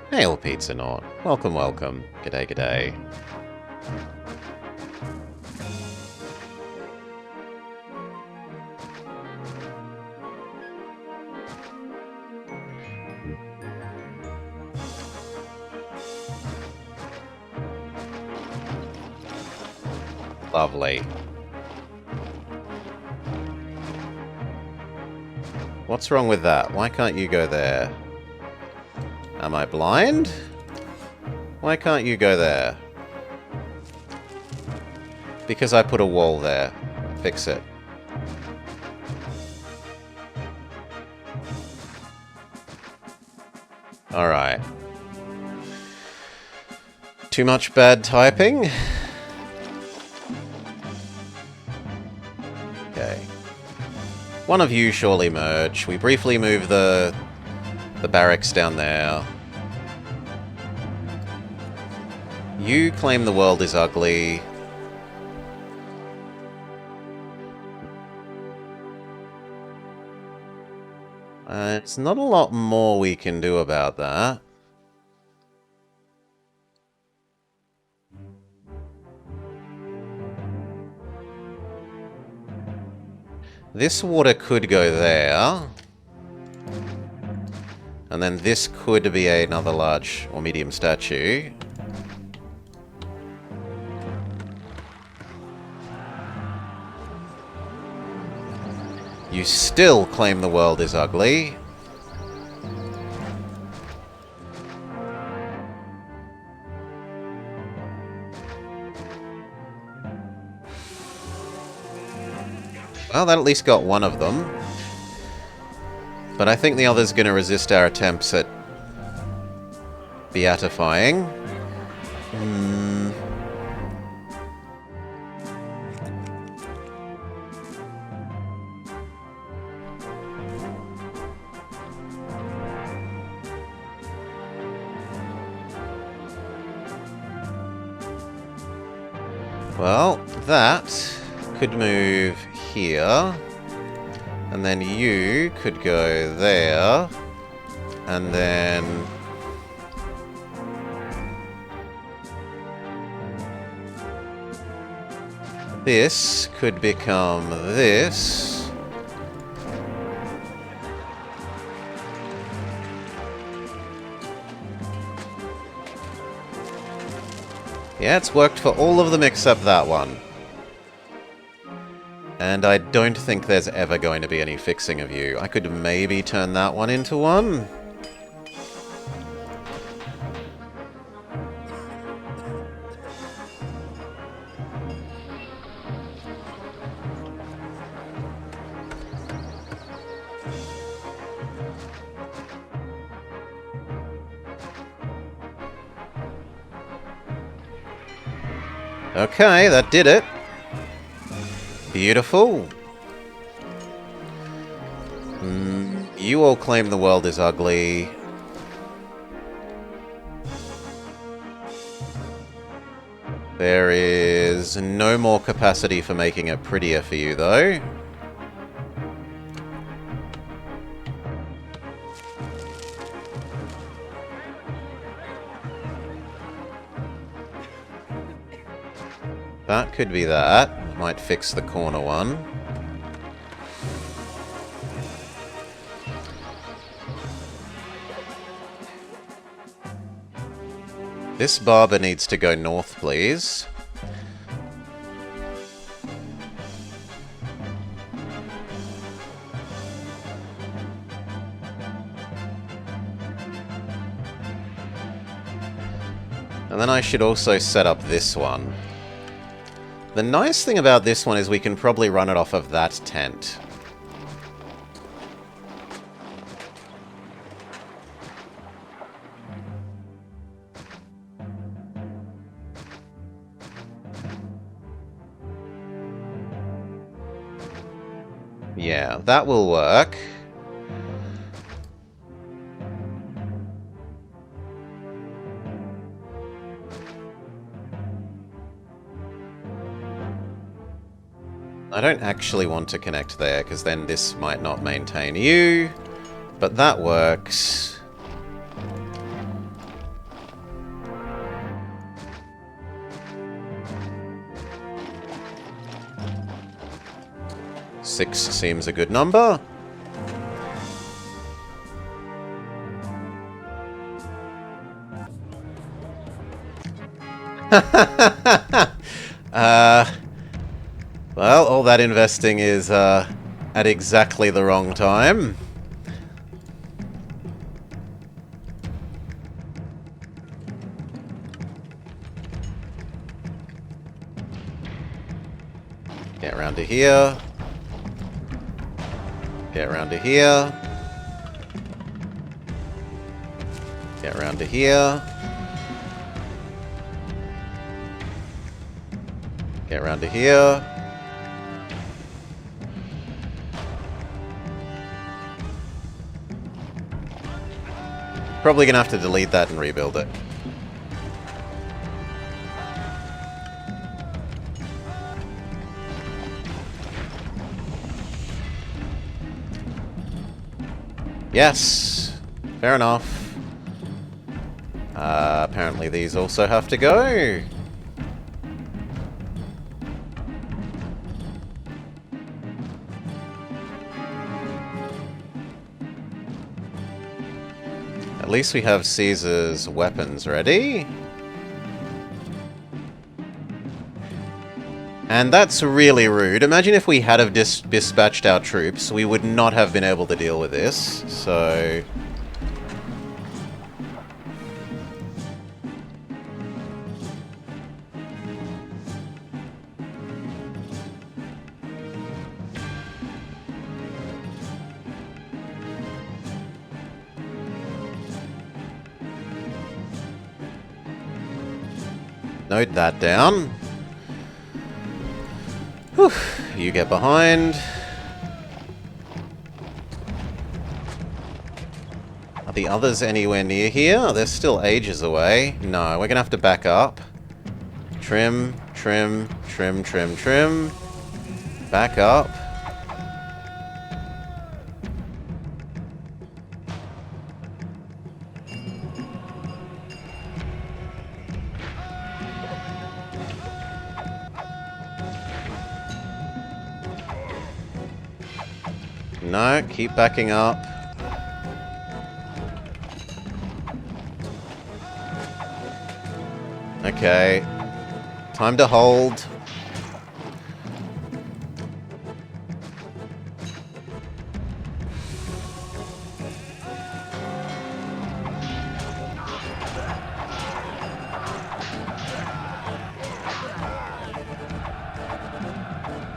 Hail Pizza Nort. Welcome, welcome. G'day, g'day. Lovely. What's wrong with that? Why can't you go there? Am I blind? Why can't you go there? Because I put a wall there. Fix it. Alright. Too much bad typing? Okay. One of you surely merge. We briefly move the barracks down there. You claim the world is ugly. It's not a lot more we can do about that. This water could go there. And then this could be another large or medium statue. You still claim the world is ugly. Well, that at least got one of them. But I think the other's going to resist our attempts at beatifying. Well, that could move here, and then you could go there, and then this could become this. Yeah, it's worked for all of them except that one. And I don't think there's ever going to be any fixing of you. I could maybe turn that one into one. Okay, that did it. Beautiful. You all claim the world is ugly. There is no more capacity for making it prettier for you, though. That could be that. Might fix the corner one. This barber needs to go north, please. And then I should also set up this one. The nice thing about this one is we can probably run it off of that tent. Yeah, that will work. I don't actually want to connect there, because then this might not maintain you. But that works. Six seems a good number. Well, all that investing is at exactly the wrong time. around to here. Get around to here. Get around to here. Get around to here. Probably gonna have to delete that and rebuild it. Yes! Fair enough. Apparently these also have to go. At least we have Caesar's weapons ready. And that's really rude. Imagine if we had have dispatched our troops, we would not have been able to deal with this, so... Note that down. Whew. You get behind. Are the others anywhere near here? They're still ages away. No, we're gonna have to back up. Trim, trim, trim, trim, trim. Back up. No, keep backing up. Okay. Time to hold.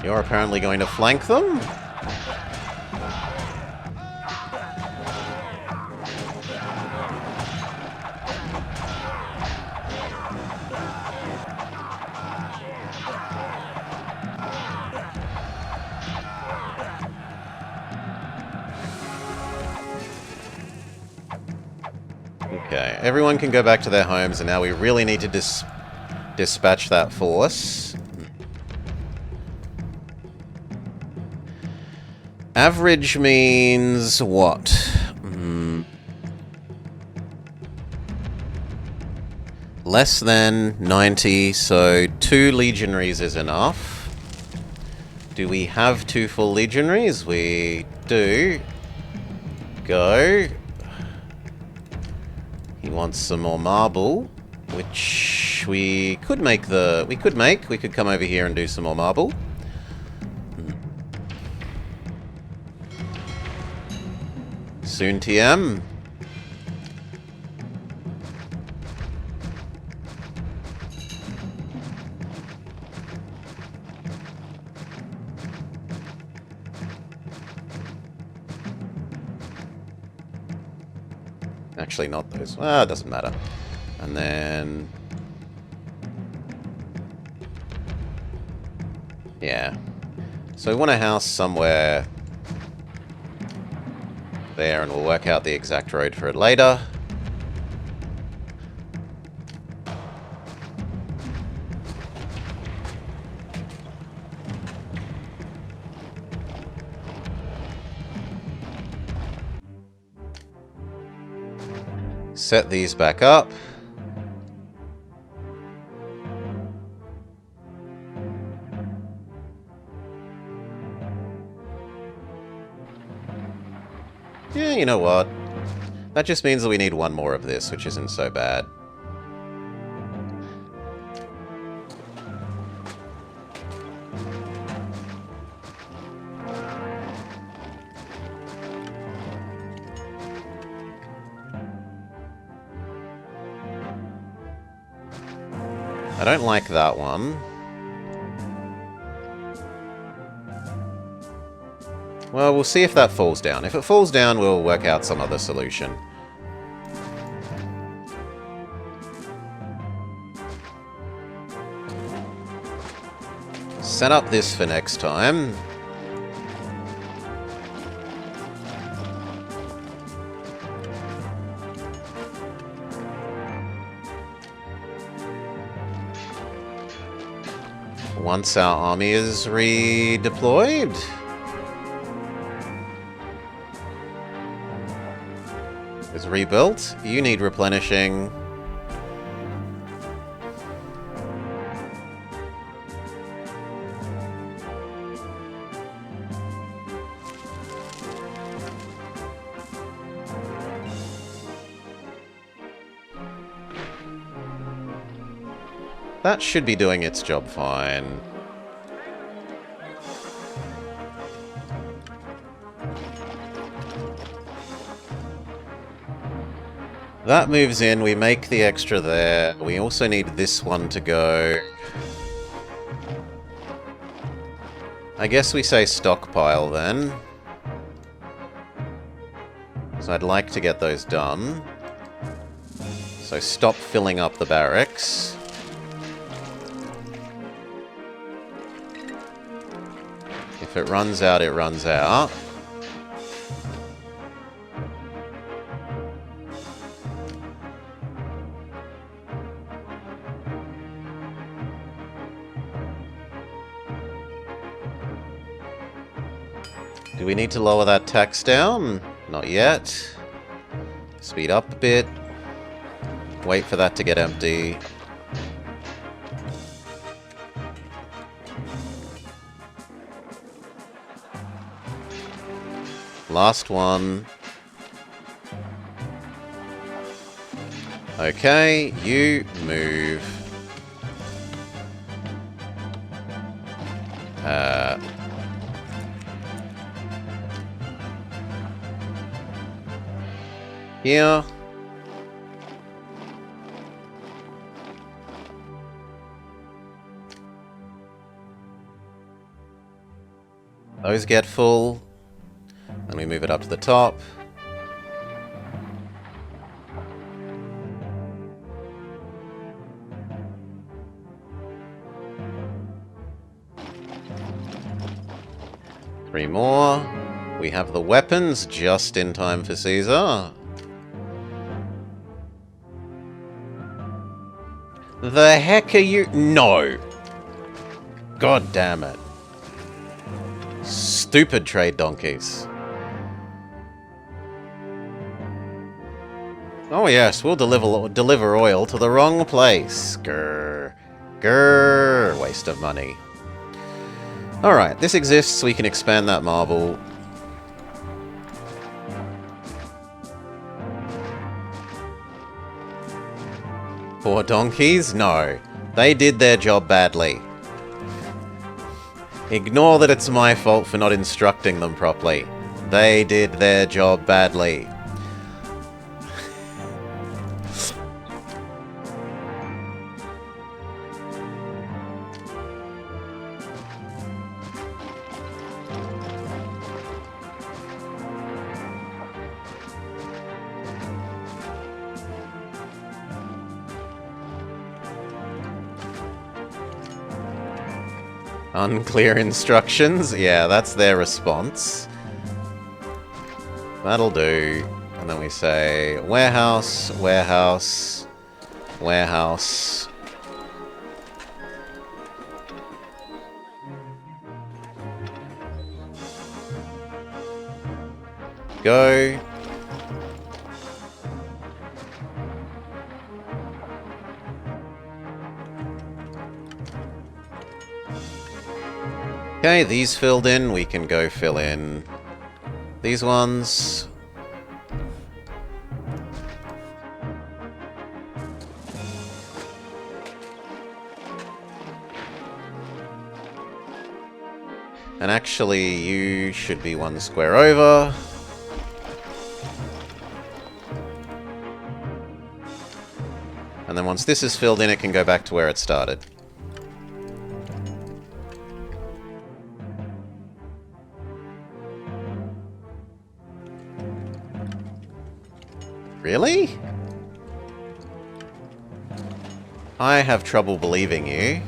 You're apparently going to flank them? Okay, everyone can go back to their homes, and now we really need to dispatch that force. Average means what? Less than 90, so 2 legionaries is enough. Do we have 2 full legionaries? We do. Go. He wants some more marble, which we could make we could come over here and do some more marble. Soon TM. Actually, not those. Ah, it doesn't matter. And then... yeah. So we want a house somewhere there, and we'll work out the exact road for it later. Set these back up. Yeah, you know what? That just means that we need one more of this, which isn't so bad. I don't like that one. Well, we'll see if that falls down. If it falls down, we'll work out some other solution. Set up this for next time. Once our army is redeployed. Is rebuilt. You need replenishing. That should be doing its job fine. That moves in, we make the extra there. We also need this one to go. I guess we say stockpile then. So I'd like to get those done. So stop filling up the barracks. If it runs out, it runs out. Do we need to lower that tax down? Not yet. Speed up a bit. Wait for that to get empty. Last one. Okay, you move. Here. Those get full. And we move it up to the top. Three more. We have the weapons just in time for Caesar. The heck are you? No! God damn it. Stupid trade donkeys. Oh yes, we'll deliver oil to the wrong place. Grr. Grr. Waste of money. Alright, this exists, we can expand that marble. Poor donkeys? No. They did their job badly. Ignore that it's my fault for not instructing them properly. They did their job badly. Unclear instructions? Yeah, that's their response. That'll do. And then we say, warehouse, warehouse, warehouse. Go. Okay, these filled in, we can go fill in these ones. And actually, you should be one square over. And then once this is filled in, it can go back to where it started. Really? I have trouble believing you.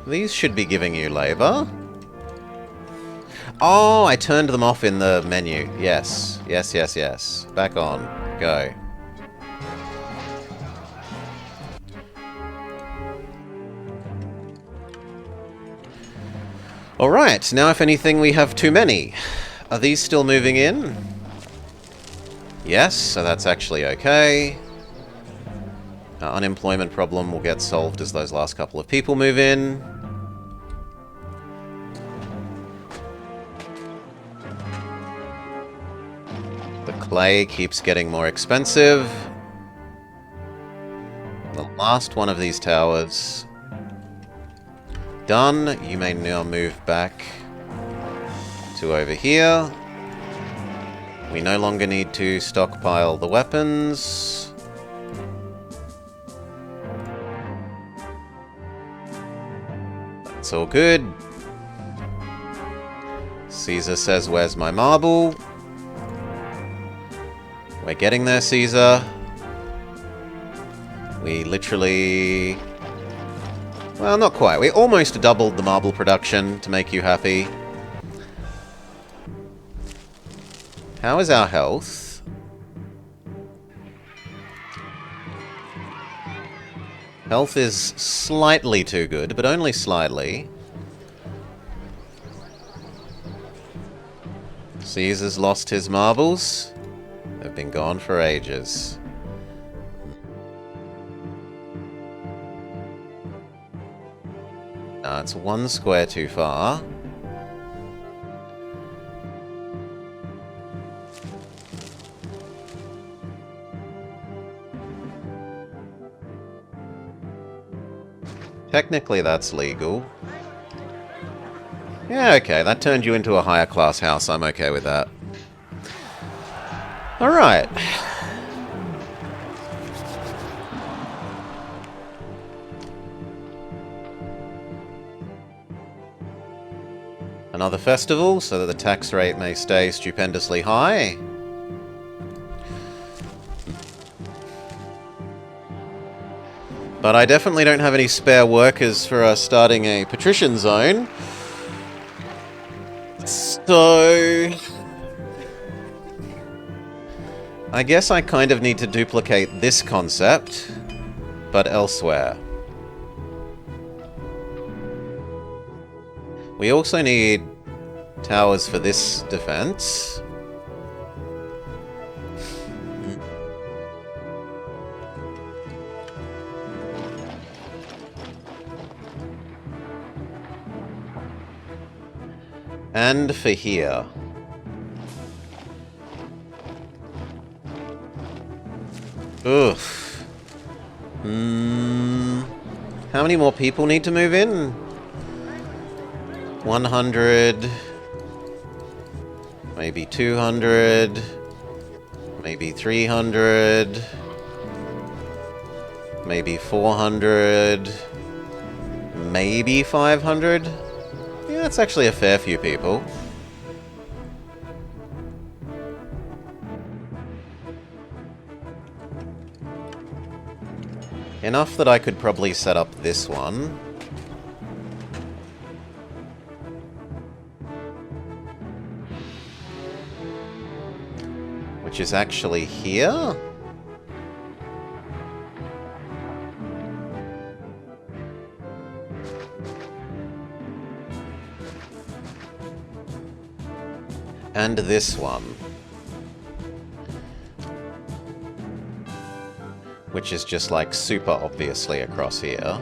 These should be giving you labor. Oh, I turned them off in the menu. Yes. Yes, yes, yes. Back on. Go. Alright, now if anything we have too many. Are these still moving in? Yes, so that's actually okay. Our unemployment problem will get solved as those last couple of people move in. The clay keeps getting more expensive. The last one of these towers. Done. You may now move back to over here. We no longer need to stockpile the weapons. That's all good. Caesar says, "Where's my marble?" We're getting there, Caesar. We literally... Well, not quite. We almost doubled the marble production to make you happy. How is our health? Health is slightly too good, but only slightly. Caesar's lost his marbles. They've been gone for ages. It's 1 square too far. Technically that's legal. Yeah, okay, that turned you into a higher class house. I'm okay with that. Alright. Another festival, so that the tax rate may stay stupendously high. But I definitely don't have any spare workers for starting a patrician zone. So... I guess I kind of need to duplicate this concept, but elsewhere. We also need towers for this defense. And for here. Oof. How many more people need to move in? 100, maybe 200, maybe 300, maybe 400, maybe 500. Yeah, that's actually a fair few people. Enough that I could probably set up this one. Which is actually here? And this one. Which is just like super obviously across here.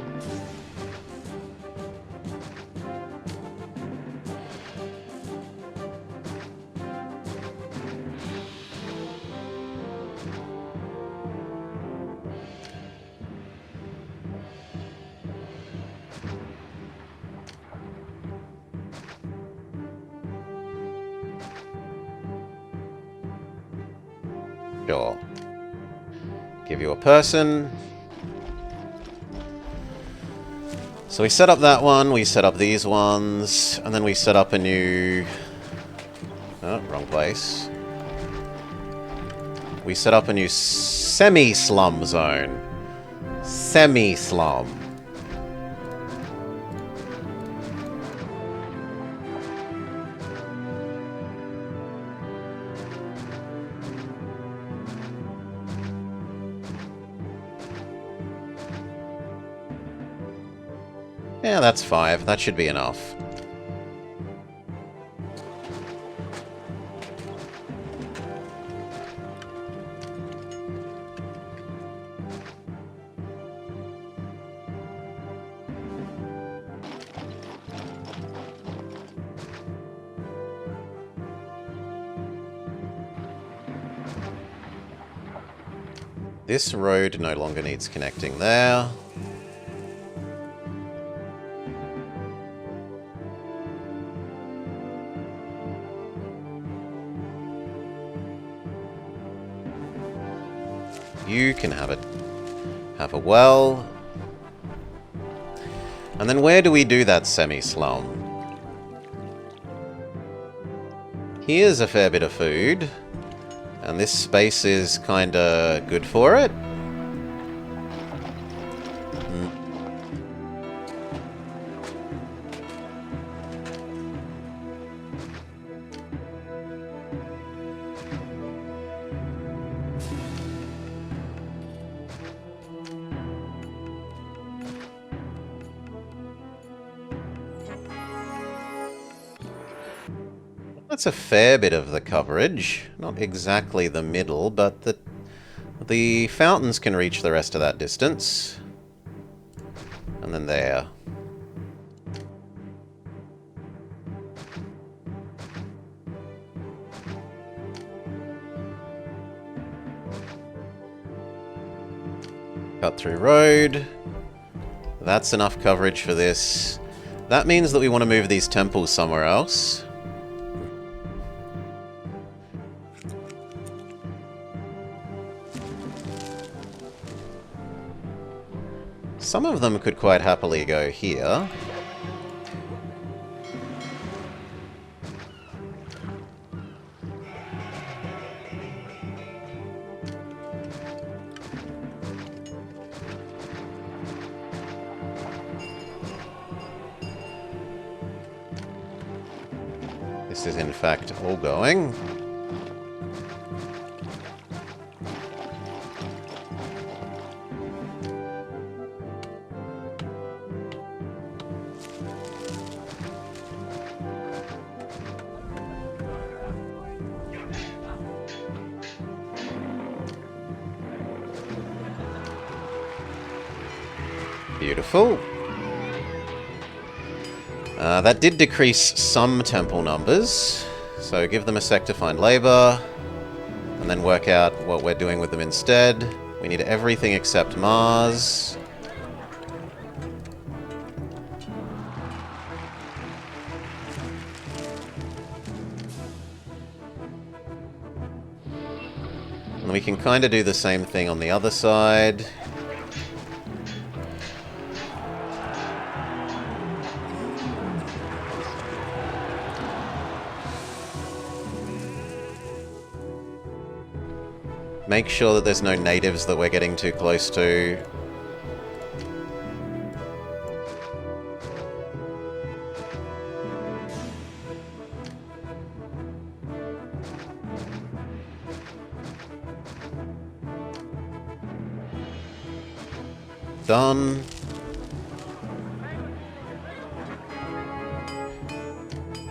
Sure. Give you a person. So we set up that one, we set up these ones, and then we set up a new... Oh, wrong place. we set up a new semi-slum zone. Semi-slum. Yeah, that's 5. That should be enough. This road no longer needs connecting there. You can have a well. And then where do we do that semi-slum? Here's a fair bit of food. And this space is kinda good for it. That's a fair bit of the coverage. Not exactly the middle, but the fountains can reach the rest of that distance. And then there. Cut through road. That's enough coverage for this. That means that we want to move these temples somewhere else. Some of them could quite happily go here. This is in fact all going. Beautiful. That did decrease some temple numbers, so give them a sec to find labor, and then work out what we're doing with them instead. We need everything except Mars. And we can kind of do the same thing on the other side. Make sure that there's no natives that we're getting too close to. Done.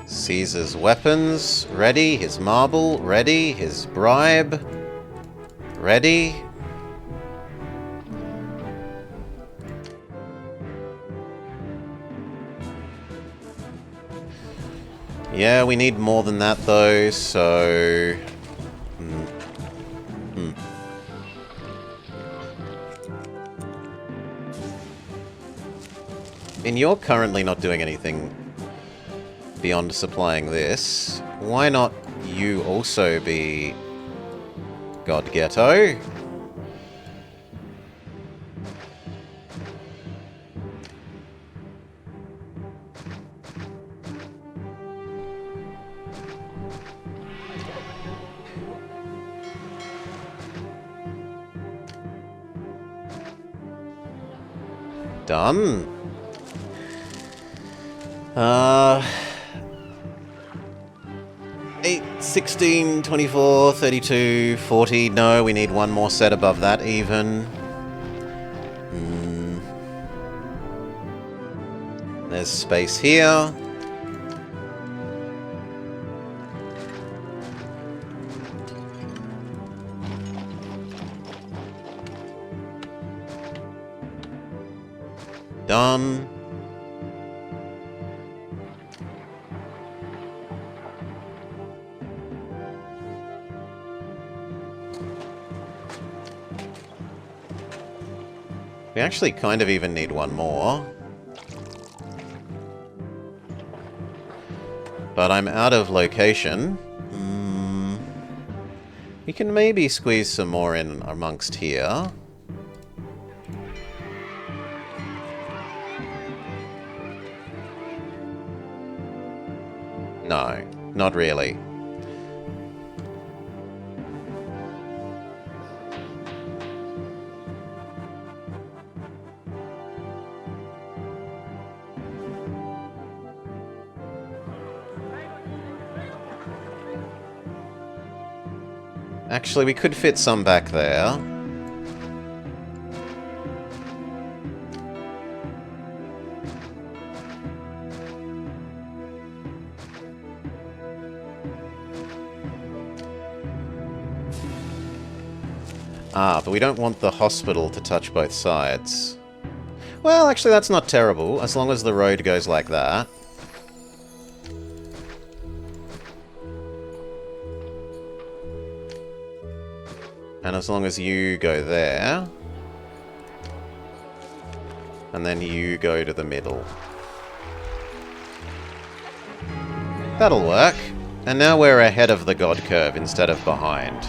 Caesar's weapons, ready. His marble, ready. His bribe, ready. Yeah, we need more than that though, so... And you're currently not doing anything beyond supplying this. Why not you also be God Ghetto? Done. 8, 16, 24, 32, 40. No, we need one more set above that even. There's space here. Done. We actually kind of even need one more. But I'm out of location. We can maybe squeeze some more in amongst here. No, not really. Actually, we could fit some back there. Ah, but we don't want the hospital to touch both sides. Well, actually, that's not terrible, as long as the road goes like that. And as long as you go there, and then you go to the middle. That'll work. And now we're ahead of the God curve instead of behind.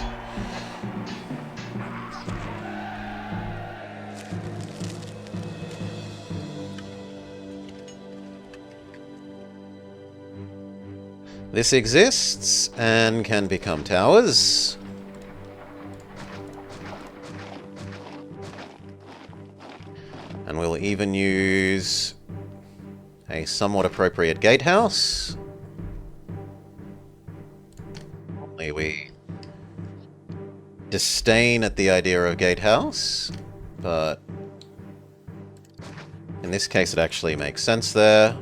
This exists and can become towers. And we'll even use a somewhat appropriate gatehouse. Only we disdain at the idea of gatehouse, but in this case it actually makes sense there.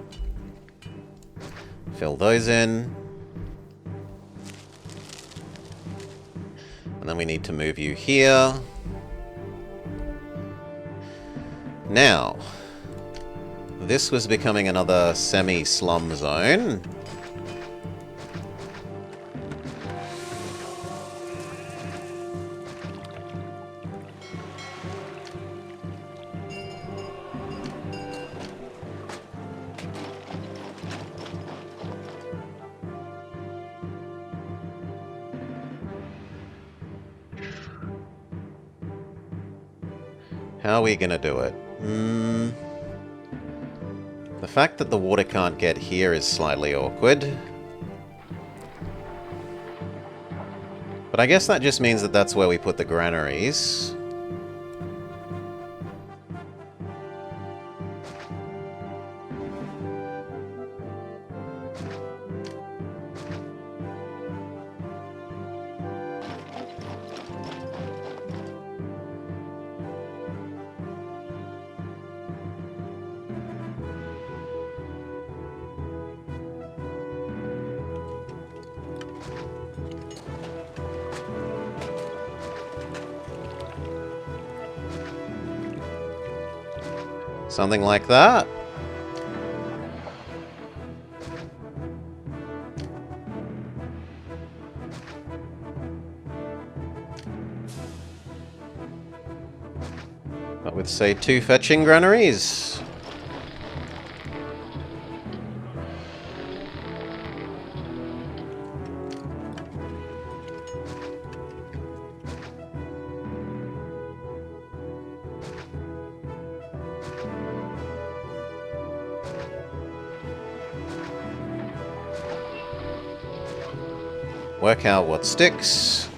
Fill those in. And then we need to move you here. Now, this was becoming another semi-slum zone. How are we gonna do it? The fact that the water can't get here is slightly awkward. But I guess that just means that that's where we put the granaries. Something like that. But with, say, 2 fetching granaries. Work out what sticks.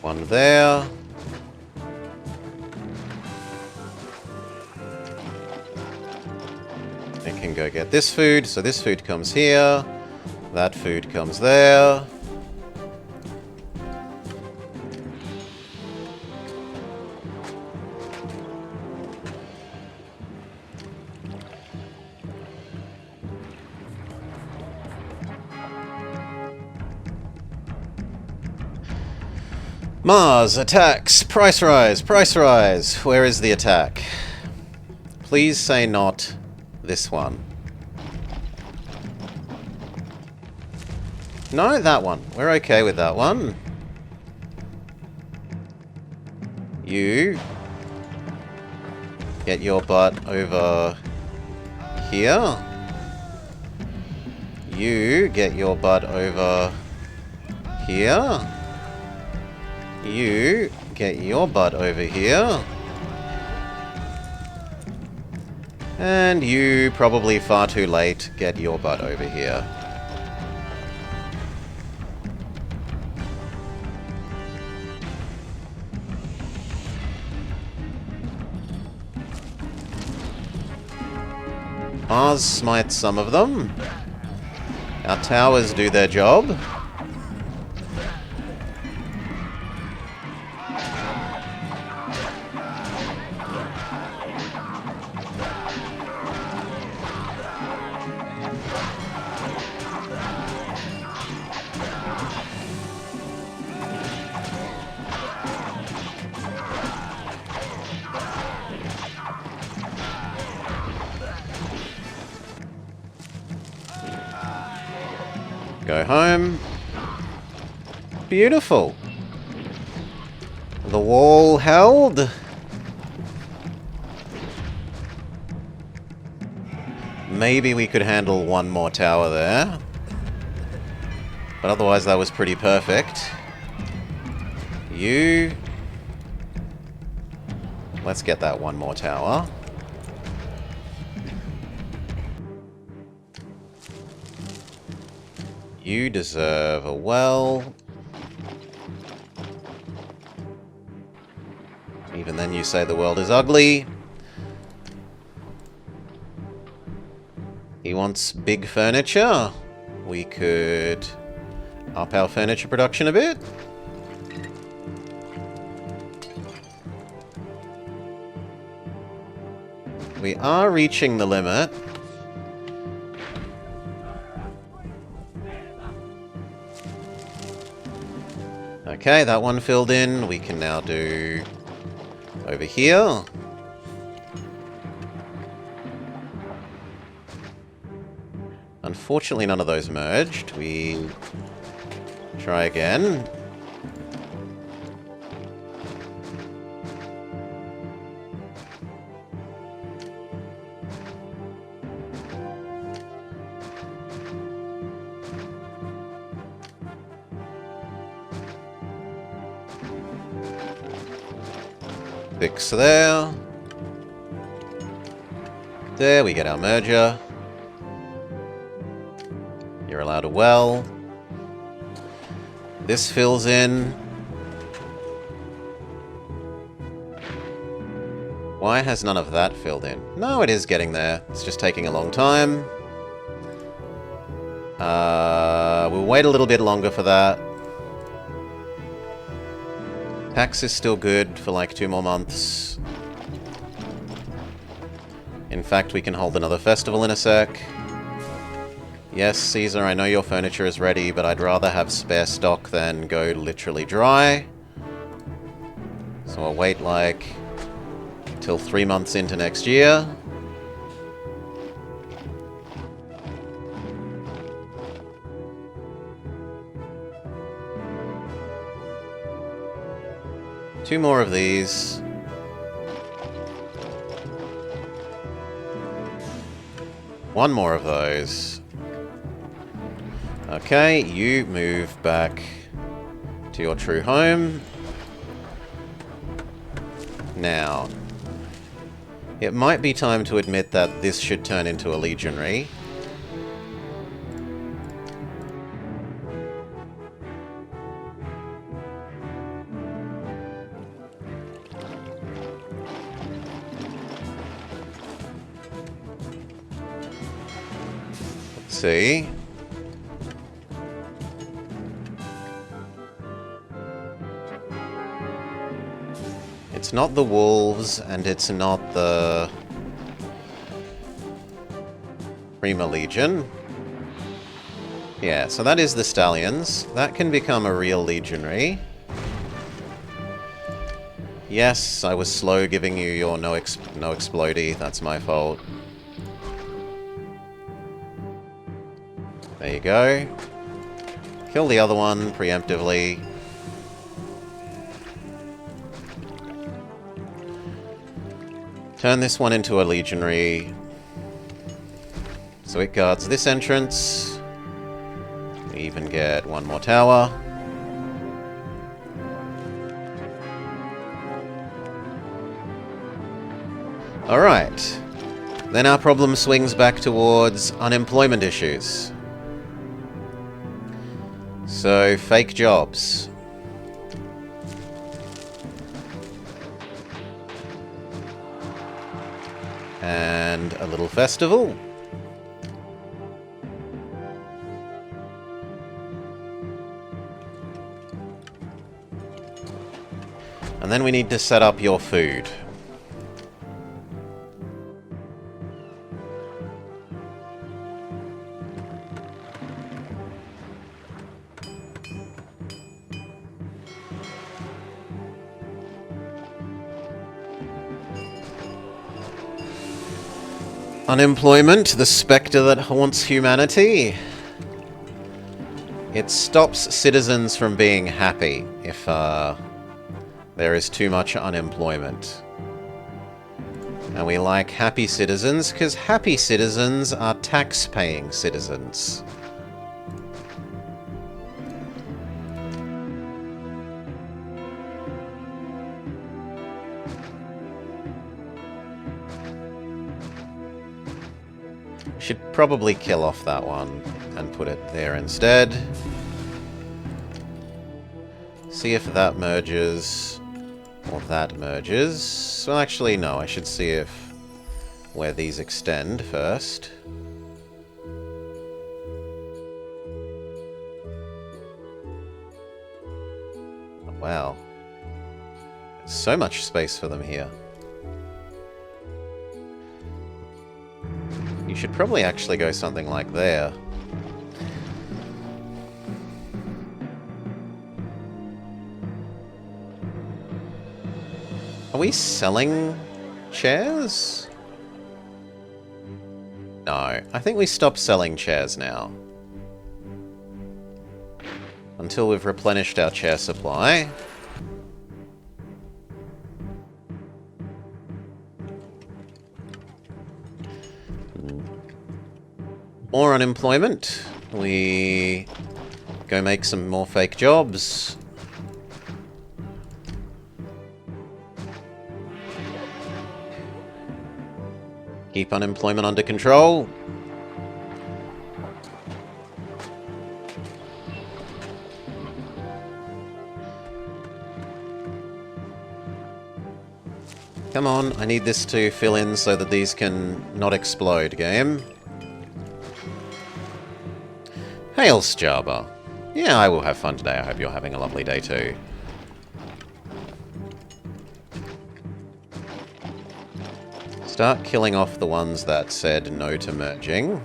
One there. It can go get this food, so this food comes here. That food comes there. Mars attacks. Price rise. Price rise. Where is the attack? Please say not this one. No, that one. We're okay with that one. You get your butt over here. You get your butt over here. You get your butt over here. And you, probably far too late, get your butt over here. Mars smites some of them. Our towers do their job. Go home. Beautiful. The wall held. Maybe we could handle one more tower there. But otherwise that was pretty perfect. You... Let's get that one more tower. You deserve a well. Even then you say the world is ugly. He wants big furniture. We could up our furniture production a bit. We are reaching the limit. Okay, that one filled in. We can now do over here. Unfortunately, none of those merged. We try again. Fix there. There, we get our merger. You're allowed a well. This fills in. Why has none of that filled in? No, it is getting there. It's just taking a long time. We'll wait a little bit longer for that. Tax is still good for like 2 more months. In fact, we can hold another festival in a sec. Yes, Caesar, I know your furniture is ready, but I'd rather have spare stock than go literally dry. So I'll wait like till 3 months into next year. Two more of these. One more of those. Okay, you move back to your true home. Now, it might be time to admit that this should turn into a legionary. Let's see. It's not the wolves, and it's not the Prima Legion. Yeah, so that is the stallions. That can become a real legionary. Yes, I was slow giving you your no explodey. That's my fault. There you go. Kill the other one preemptively. Turn this one into a legionary. So it guards this entrance. We even get one more tower. Alright. Then our problem swings back towards unemployment issues. So, fake jobs. And a little festival. And then we need to set up your food. Unemployment, the spectre that haunts humanity. It stops citizens from being happy if there is too much unemployment. And we like happy citizens because happy citizens are tax-paying citizens. Should probably kill off that one and put it there instead. See if that merges or that merges. Well, actually, no. I should see if where these extend first. Wow. There's so much space for them here. You should probably actually go something like there. Are we selling chairs? No, I think we stop selling chairs now. Until we've replenished our chair supply. More unemployment. We go make some more fake jobs. Keep unemployment under control. Come on, I need this to fill in so that these can not explode, game. Hail, Starbar. Yeah, I will have fun today. I hope you're having a lovely day too. Start killing off the ones that said no to merging.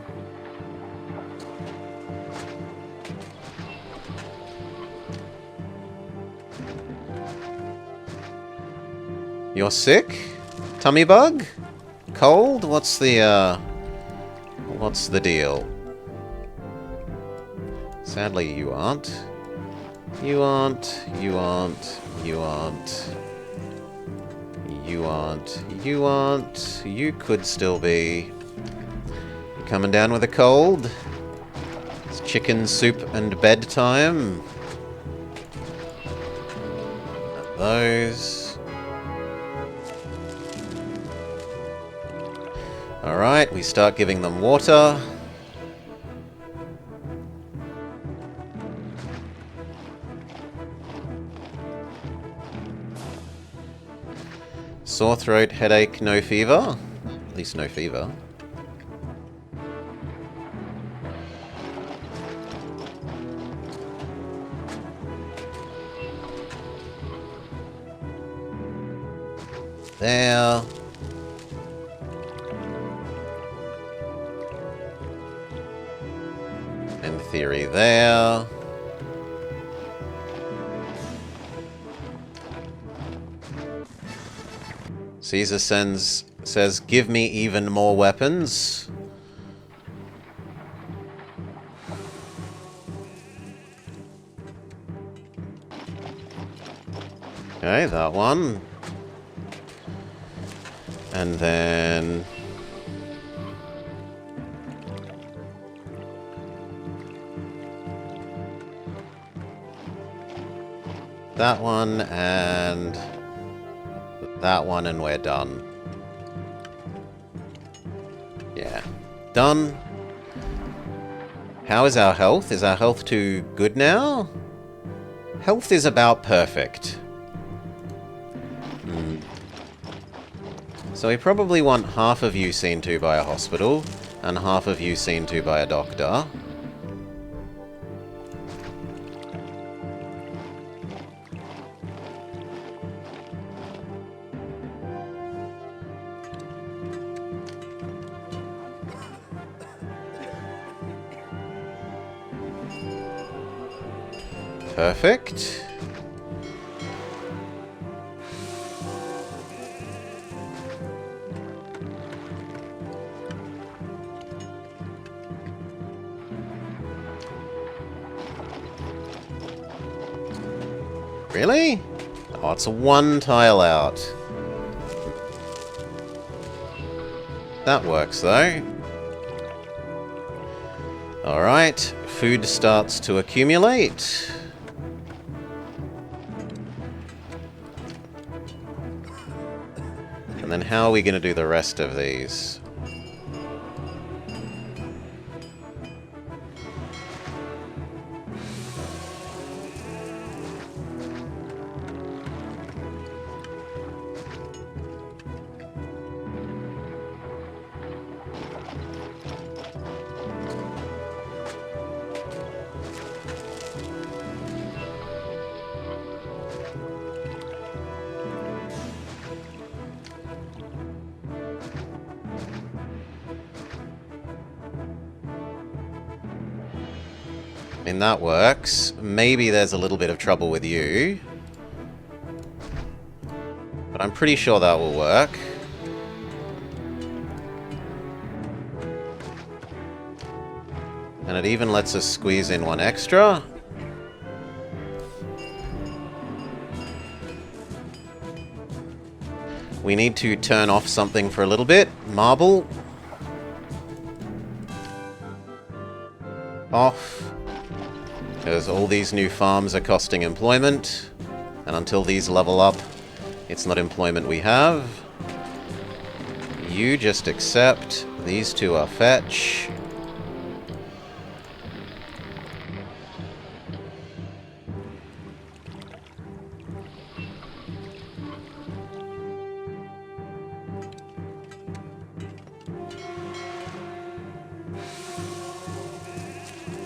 You're sick? Tummy bug? Cold? What's the deal? Sadly, you aren't. You aren't. You aren't. You aren't. You aren't. You aren't. You could still be. You coming down with a cold? It's chicken soup and bedtime. Those. Alright, we start giving them water. Sore throat, headache, no fever. At least no fever. there. In theory there. Caesar says, give me even more weapons. Okay, that one. And then... that one, and... that one, and we're done. Yeah. Done. How is our health? Is our health too good now? Health is about perfect. So we probably want half of you seen to by a hospital, and half of you seen to by a doctor. Perfect. Really? Oh, it's one tile out. That works, though. Alright, food starts to accumulate. And then how are we going to do the rest of these? I mean, that works. Maybe there's a little bit of trouble with you. But I'm pretty sure that will work. And it even lets us squeeze in one extra. We need to turn off something for a little bit. Marble. Off. Because all these new farms are costing employment. And until these level up, it's not employment we have. You just accept. These two are fetch.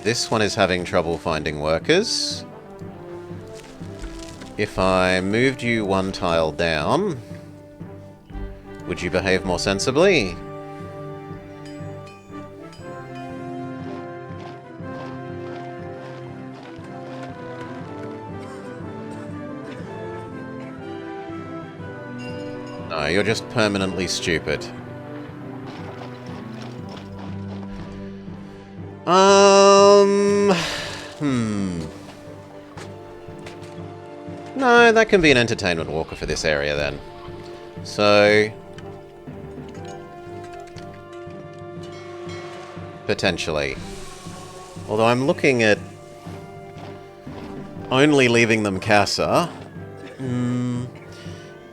This one is having trouble finding workers. If I moved you one tile down, would you behave more sensibly? No, you're just permanently stupid. No, that can be an entertainment walker for this area then. So... potentially. Although I'm looking at... only leaving them casa.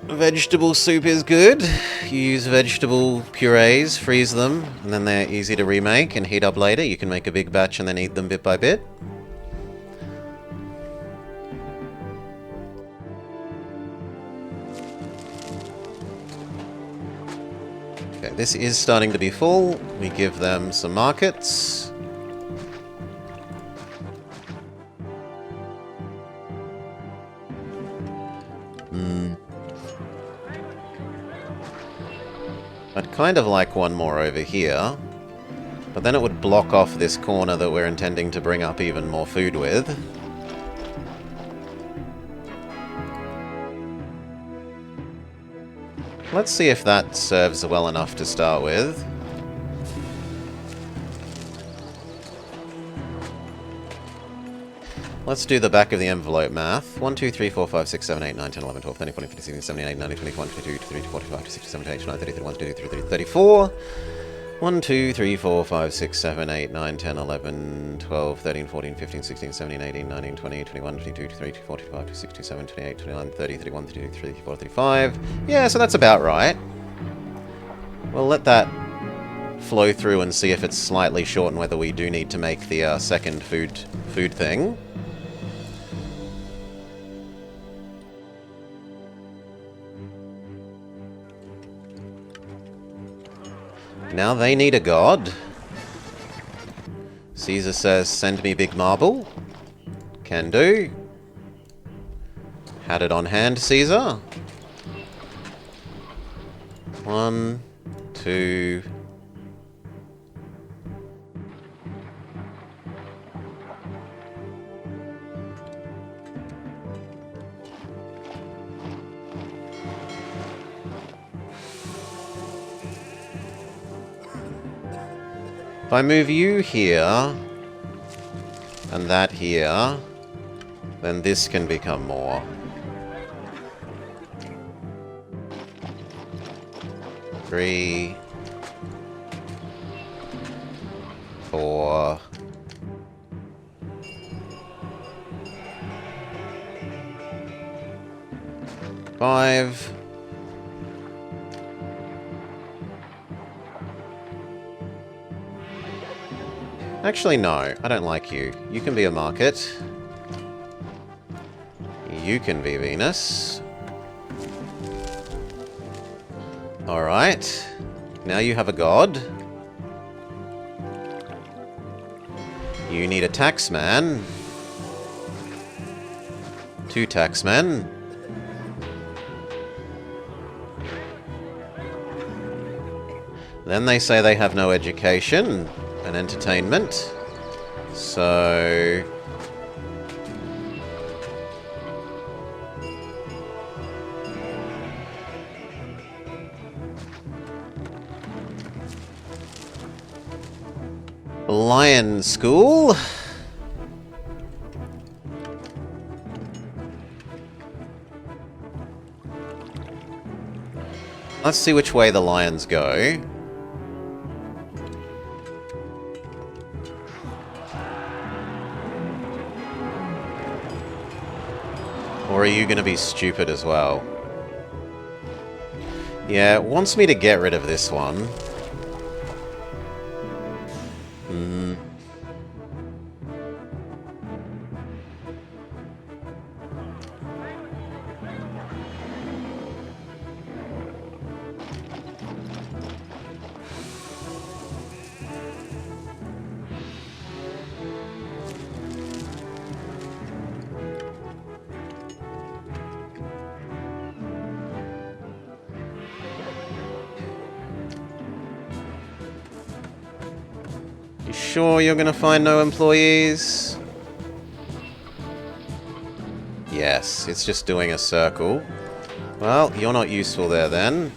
Vegetable soup is good. You use vegetable purees, freeze them, and then they're easy to remake and heat up later. You can make a big batch and then eat them bit by bit. Okay, this is starting to be full. We give them some markets. I'd kind of like one more over here. But then it would block off this corner that we're intending to bring up even more food with. Let's see if that serves well enough to start with. Let's do the back of the envelope math. 1, 2, 3, 4, 5, 6, 7, 8, 9, 10, 11, 12, 13, 14, 15, 16, 17, 18, 19, 20, 21, 22, 23, 24, 25, 26, 27, 28, 29, 30, 31, 32, 33, 34. 1, 2, 3, 4, 5, 6, 7, 8, 9, 10, 11, 12, 13, 14, 15, 16, 17, 18, 19, 20, 21, 22, 23, 24, 25, 26, 27, 28, 29, 30, 31, 32, 34, 35. Yeah, so that's about right. We'll let that flow through and see if it's slightly short and whether we do need to make the second food thing. Now they need a god. Caesar says, send me big marble. Can do. Had it on hand, Caesar. 1, 2... If I move you here, and that here, then this can become more. 3, 4... 5... Actually, no. I don't like you. You can be a market. You can be Venus. Alright. Now you have a god. You need a taxman. 2 taxmen. Then they say they have no education and entertainment. So... Lion School. Let's see which way the lions go. Or are you going to be stupid as well? Yeah, it wants me to get rid of this one. You sure you're gonna find no employees? Yes, it's just doing a circle. Well, you're not useful there then.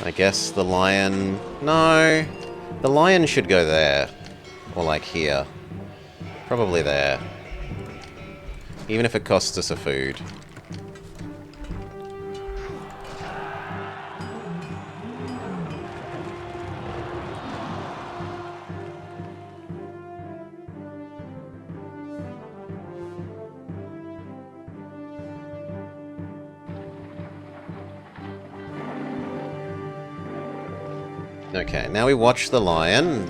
I guess the lion... No, the lion should go there. Or like here. Probably there. Even if it costs us a food. Okay, now we watch the lion.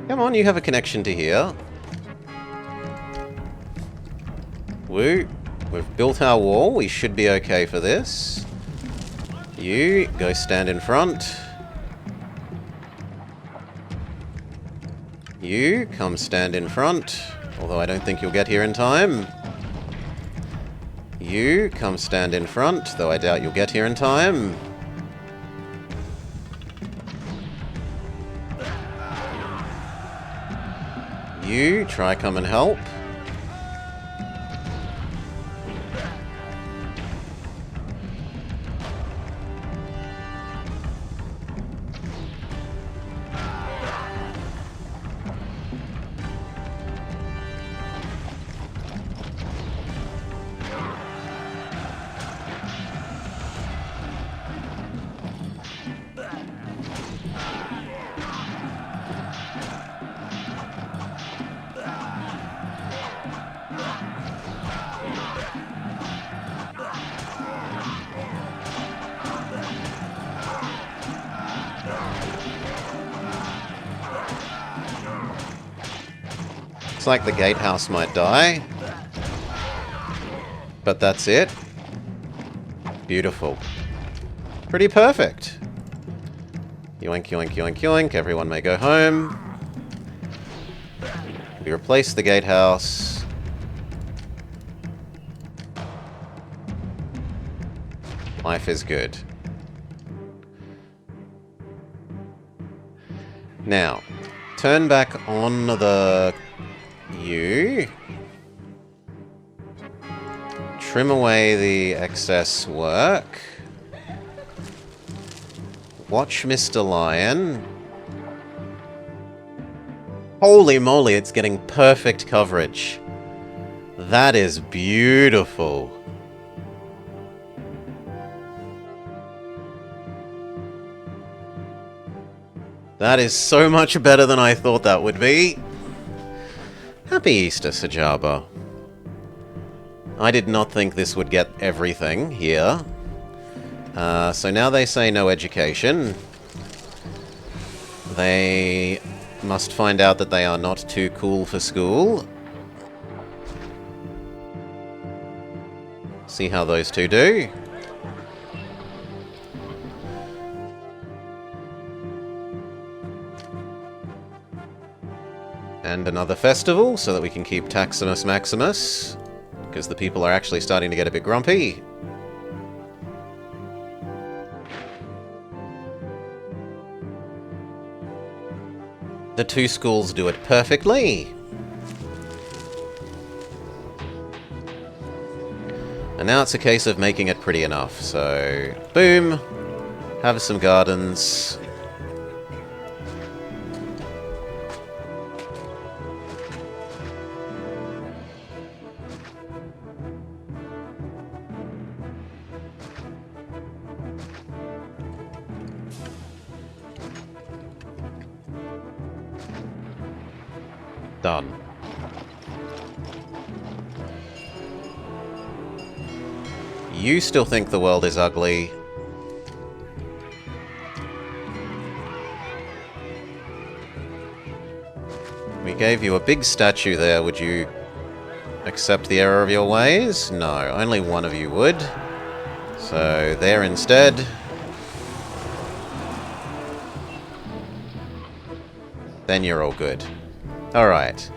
Come on, you have a connection to here. Woo. We've built our wall. We should be okay for this. You, go stand in front. You, come stand in front. Although I don't think you'll get here in time. You, come stand in front, though I doubt you'll get here in time. You, try come and help. Looks like the gatehouse might die. But that's it. Beautiful. Pretty perfect. Yoink, yoink, yoink, yoink. Everyone may go home. We replace the gatehouse. Life is good. Now, turn back on the... You. Trim away the excess work. Watch Mr. Lion. Holy moly, it's getting perfect coverage. That is beautiful. That is so much better than I thought that would be. Happy Easter, Sajaba. I did not think this would get everything here. So now they say no education. They must find out that they are not too cool for school. See how those two do. And another festival, so that we can keep Taximus Maximus, because the people are actually starting to get a bit grumpy. The two schools do it perfectly. And now it's a case of making it pretty enough, so boom, have some gardens. Done. You still think the world is ugly. We gave you a big statue there. Would you accept the error of your ways? No, only one of you would. So there instead. Then you're all good. Alright.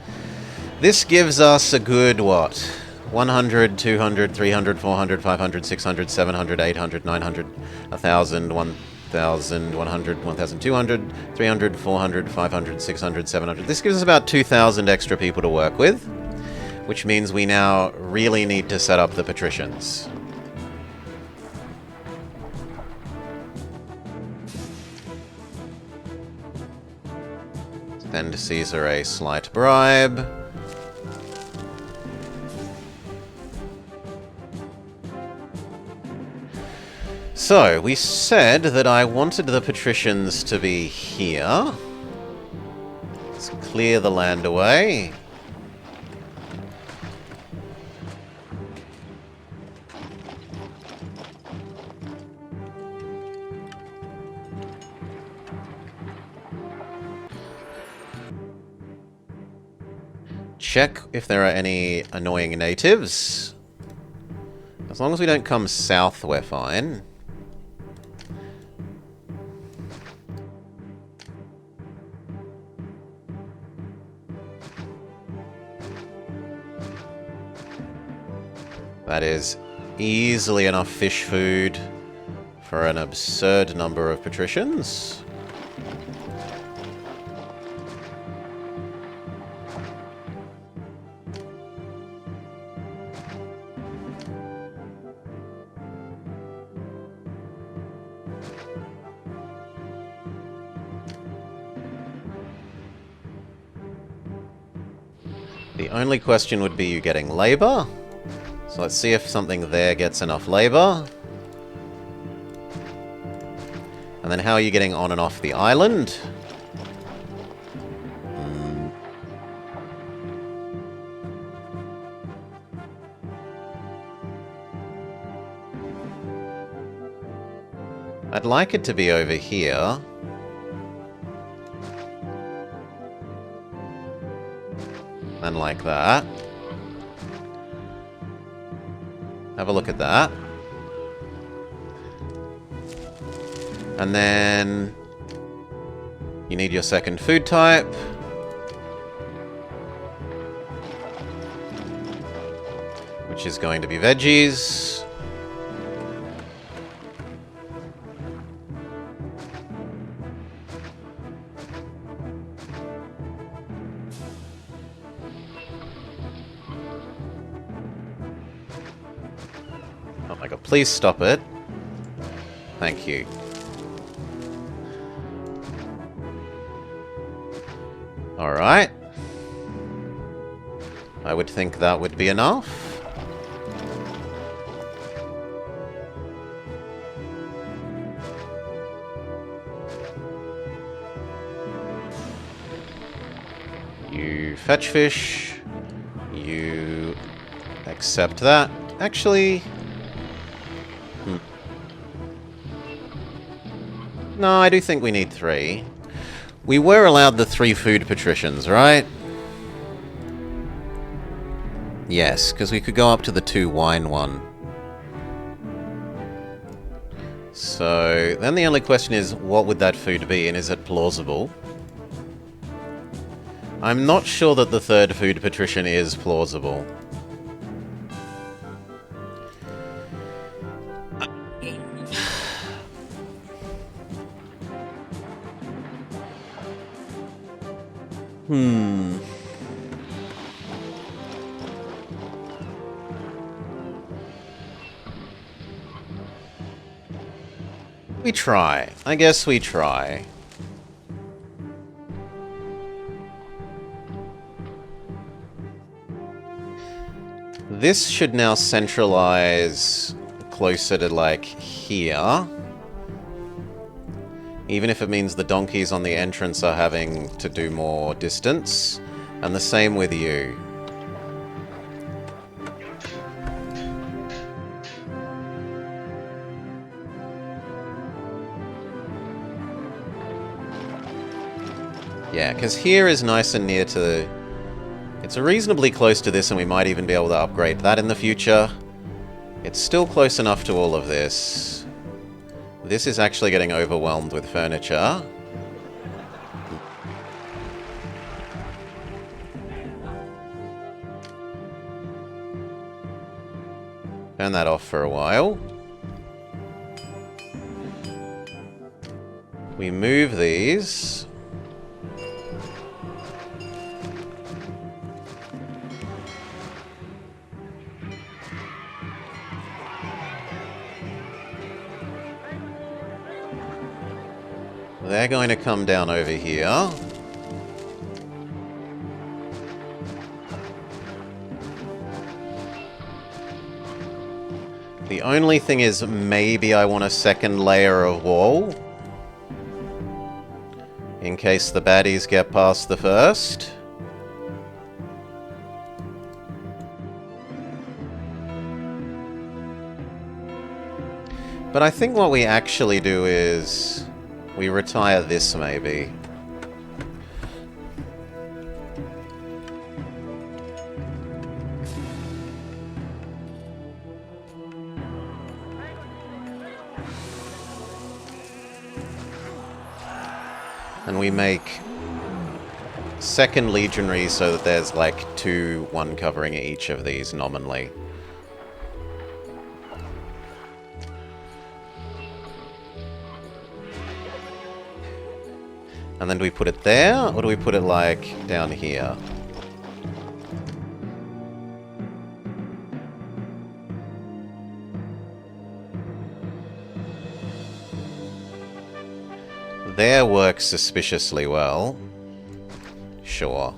This gives us a good, what? 100, 200, 300, 400, 500, 600, 700, 800, 900, 1,000, 1,000, 100, 1,200, 300, 400, 500, 600, 700. This gives us about 2,000 extra people to work with, which means we now really need to set up the patricians. Send Caesar a slight bribe. So, we said that I wanted the patricians to be here. Let's clear the land away. Check if there are any annoying natives. As long as we don't come south, we're fine. That is easily enough fish food for an absurd number of patricians. The only question would be you getting labor. So let's see if something there gets enough labor. And then how are you getting on and off the island? I'd like it to be over here. And like that. Have a look at that. And then you need your second food type. Which is going to be veggies. Oh my god, please stop it. Thank you. Alright. I would think that would be enough. You fetch fish. You accept that. Actually... No, I do think we need 3. We were allowed the 3 food patricians, right? Yes, because we could go up to the 2 wine one. So, then the only question is, what would that food be, and is it plausible? I'm not sure that the 3rd food patrician is plausible. We try. I guess we try. This should now centralize closer to, like, here. Even if it means the donkeys on the entrance are having to do more distance. And the same with you. Yeah, because here is nice and near to... It's reasonably close to this, and we might even be able to upgrade that in the future. It's still close enough to all of this. This is actually getting overwhelmed with furniture. Turn that off for a while. We move these. They're going to come down over here. The only thing is, maybe I want a second layer of wall. In case the baddies get past the first. But I think what we actually do is... we retire this, maybe. And we make second legionary so that there's like 2, 1 covering each of these nominally. And then do we put it there, or do we put it, like, down here? There works suspiciously well. Sure.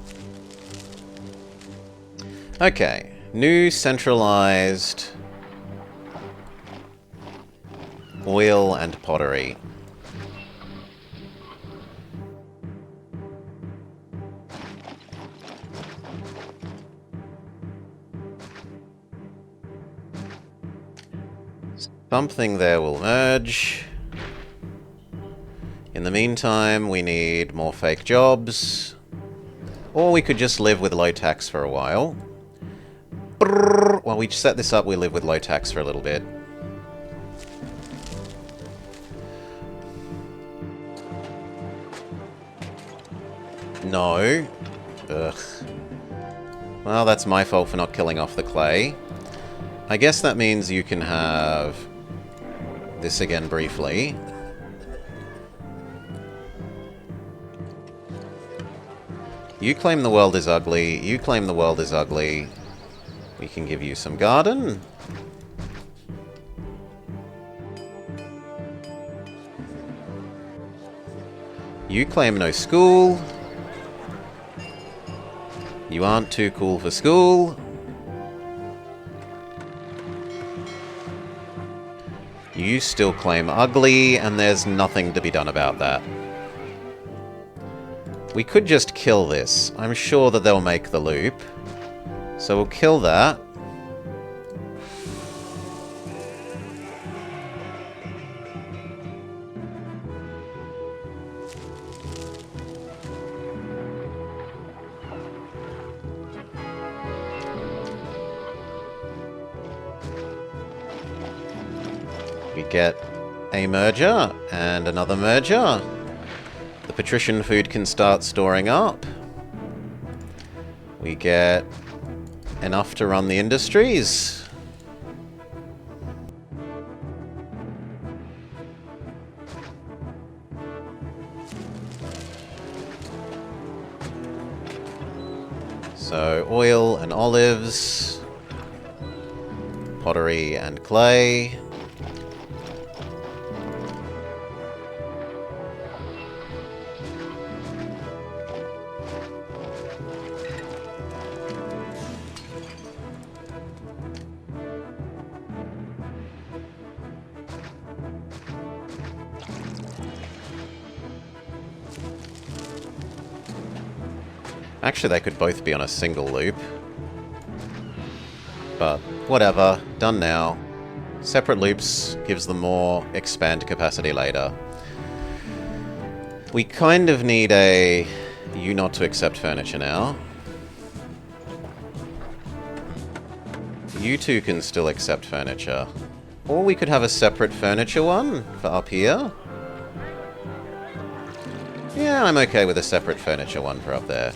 Okay. New centralized oil and pottery. Something there will merge. In the meantime, we need more fake jobs. Or we could just live with low tax for a while. While we set this up, we live with low tax for a little bit. No. Ugh. Well, that's my fault for not killing off the clay. I guess that means you can have this again briefly. You claim the world is ugly. You claim the world is ugly. We can give you some garden. You claim no school. You aren't too cool for school. You still claim ugly, and there's nothing to be done about that. We could just kill this. I'm sure that they'll make the loop. So we'll kill that. We get a merger and another merger. The patrician food can start storing up. We get enough to run the industries. So, oil and olives, pottery and clay. Actually, they could both be on a single loop. But whatever, done now. Separate loops gives them more expand capacity later. We kind of need a you not to accept furniture now. You two can still accept furniture. Or we could have a separate furniture one for up here. Yeah, I'm okay with a separate furniture one for up there.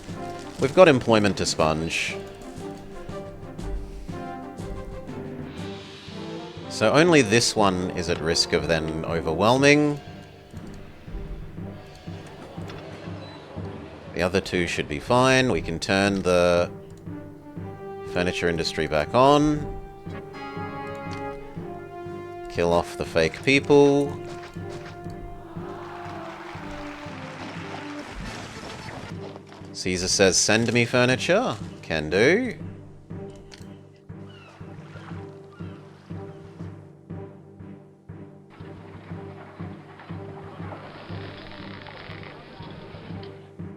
We've got employment to sponge. So only this one is at risk of then overwhelming. The other two should be fine. We can turn the furniture industry back on. Kill off the fake people. Caesar says, send me furniture. Can do.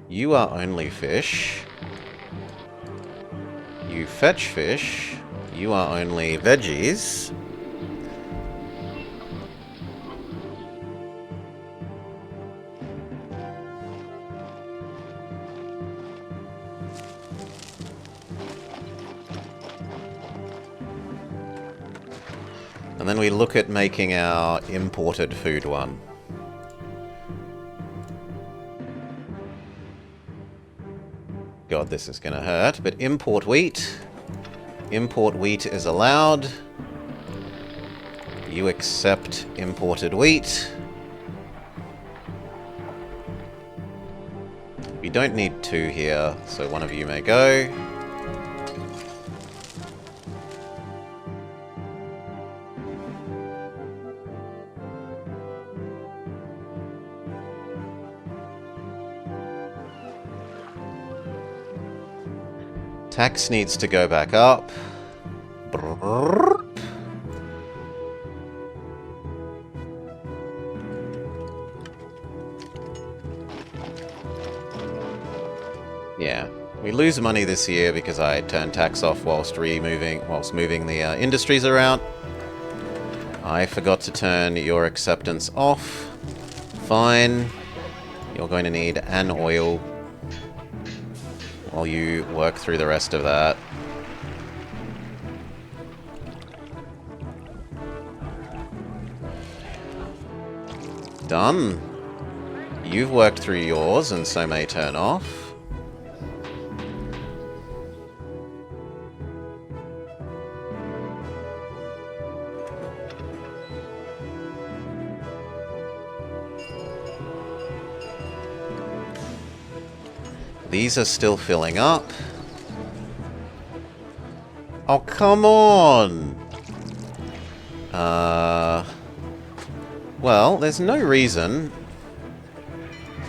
You are only fish. You fetch fish. You are only veggies. And then we look at making our imported food one. God, this is gonna hurt, but import wheat. Import wheat is allowed. You accept imported wheat. We don't need 2 here, so one of you may go. Tax needs to go back up. Brrr. Yeah, we lose money this year because I turned tax off whilst moving the industries around. I forgot to turn your acceptance off. Fine. You're going to need an oil while you work through the rest of that. Done. You've worked through yours, and so may turn off. These are still filling up. Oh, come on! Well, there's no reason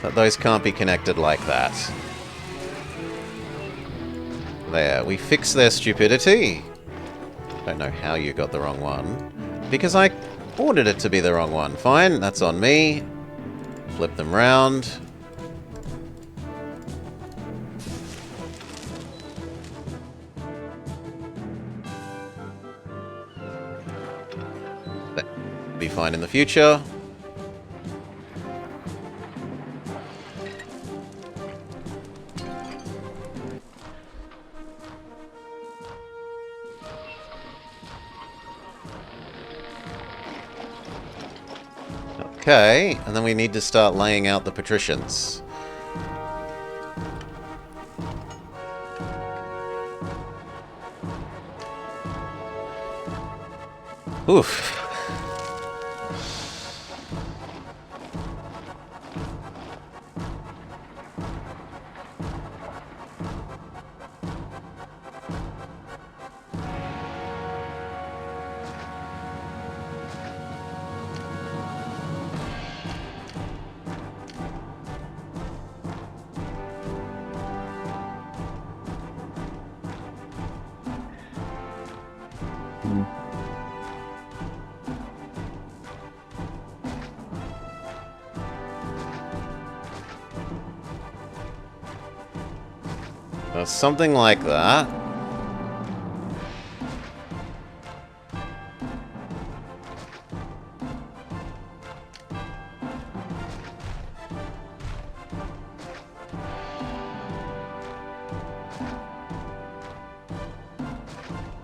that those can't be connected like that. There, we fix their stupidity. Don't know how you got the wrong one. Because I ordered it to be the wrong one. Fine, that's on me. Flip them round. Be fine in the future. Okay, and then we need to start laying out the patricians. Oof. Something like that.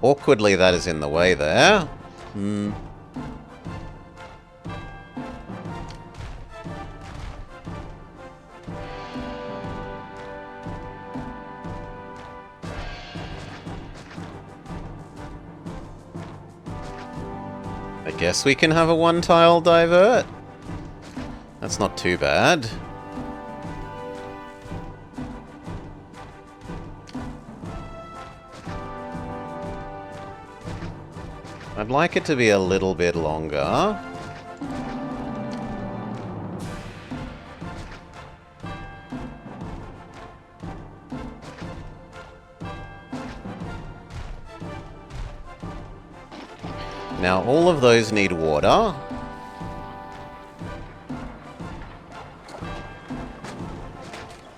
Awkwardly, that is in the way there. I guess we can have a one-tile divert. That's not too bad. I'd like it to be a little bit longer. Now, all of those need water.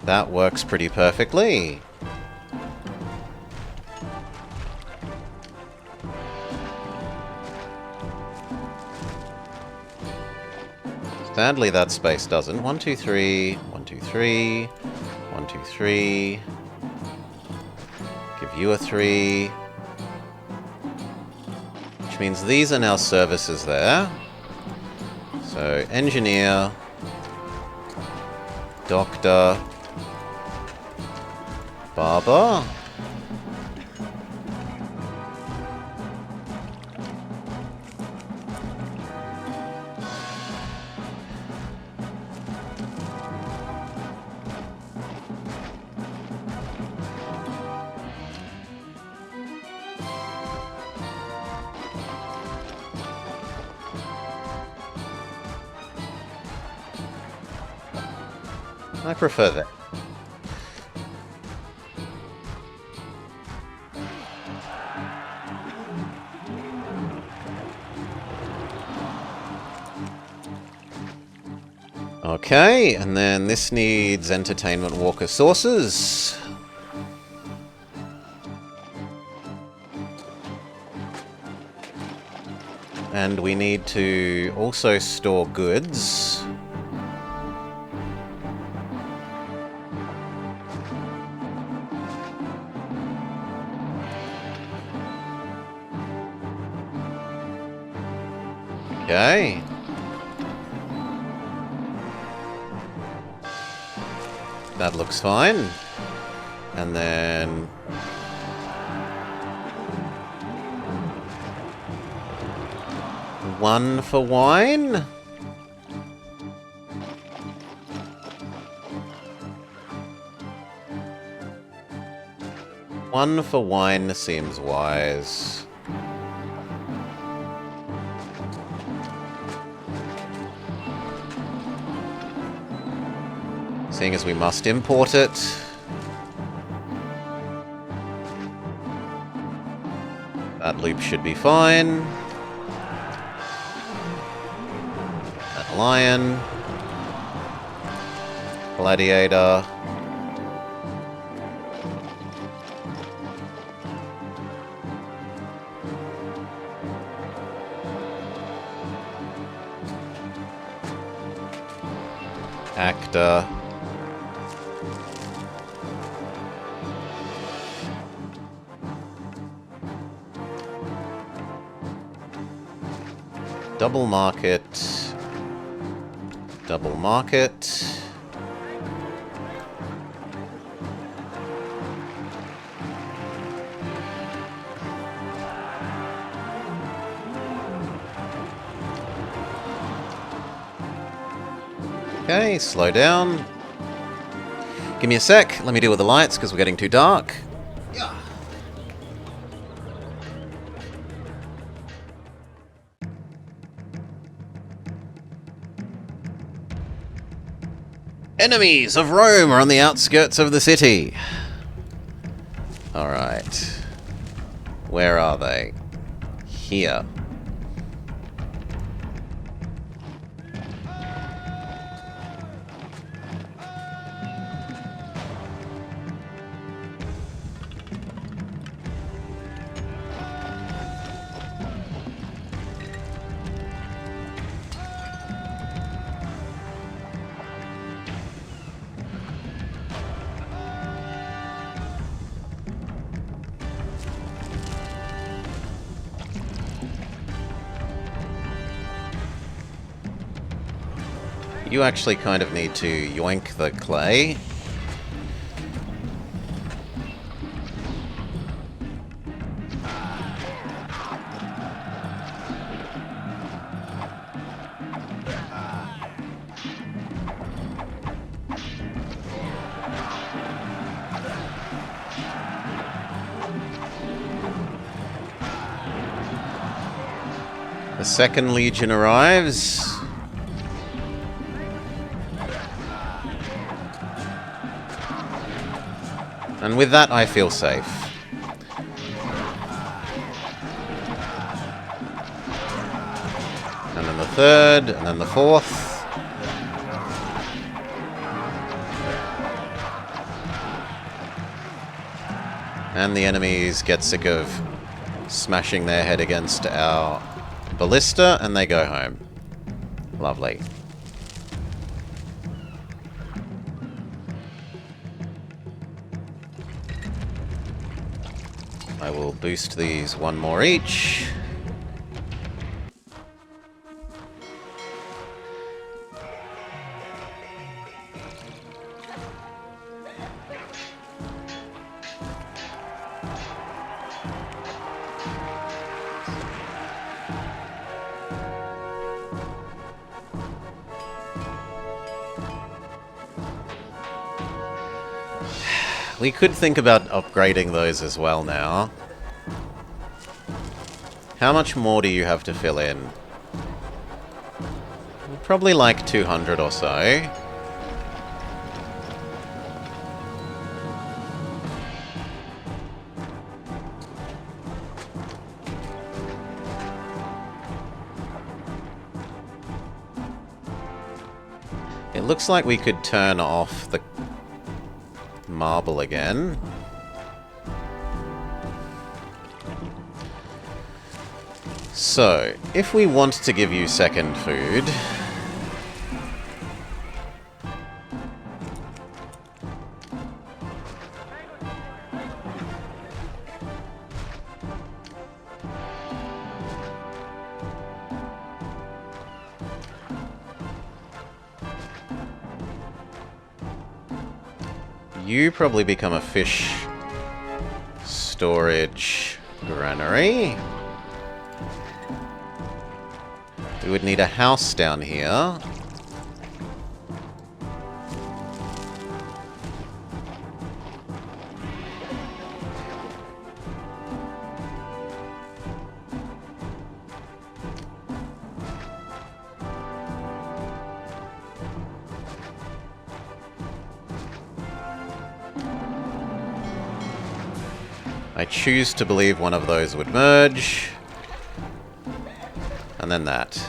That works pretty perfectly. Sadly, that space doesn't. 1, 2, 3, 1, 2, 3, 1, 2, 3. Give you a 3. Which means these are now services there. So, engineer, doctor, barber. I prefer that. Okay, and then this needs Entertainment Walker sources. And we need to also store goods. Okay. That looks fine. And then... one for wine? One for wine seems wise. Seeing as we must import it. That loop should be fine. That lion. Gladiator. Actor. Double market. Double market. Okay, slow down. Give me a sec. Let me deal with the lights because we're getting too dark. Yeah. Enemies of Rome are on the outskirts of the city. Alright. Where are they? Here. You actually kind of need to yoink the clay. The second legion arrives. And with that, I feel safe. And then the third, and then the fourth. And the enemies get sick of smashing their head against our ballista, and they go home. Lovely. I will boost these one more each. We could think about upgrading those as well now. How much more do you have to fill in? Probably like 200 or so. It looks like we could turn off the marble again. So, if we want to give you second food... You probably become a fish storage granary. We would need a house down here. I choose to believe one of those would merge. And then that.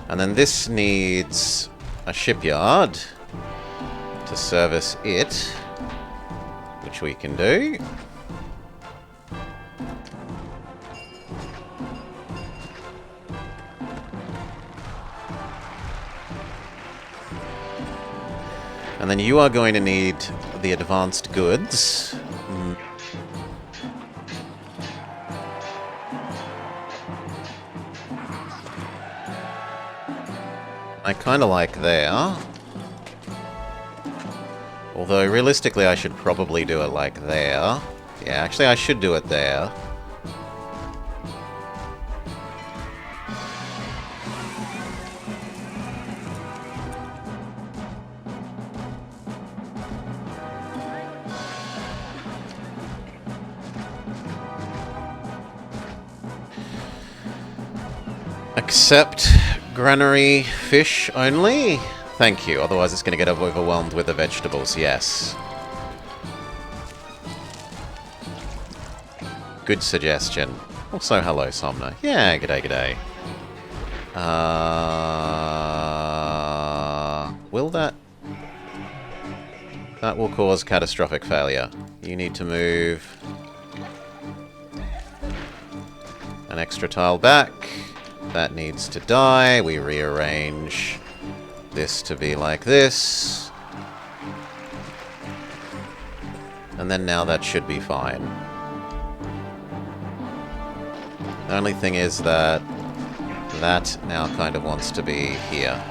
And then this needs a shipyard to service it, which we can do. And then you are going to need the advanced goods. I kind of like there. Although, realistically, I should probably do it like there. Yeah, actually, I should do it there. Accept granary fish only? Thank you, otherwise it's going to get overwhelmed with the vegetables, yes. Good suggestion. Also, hello, Somna. Yeah, g'day, g'day. Will that... That will cause catastrophic failure. You need to move... an extra tile back. That needs to die. We rearrange this to be like this. And then now that should be fine. The only thing is that that now kind of wants to be here.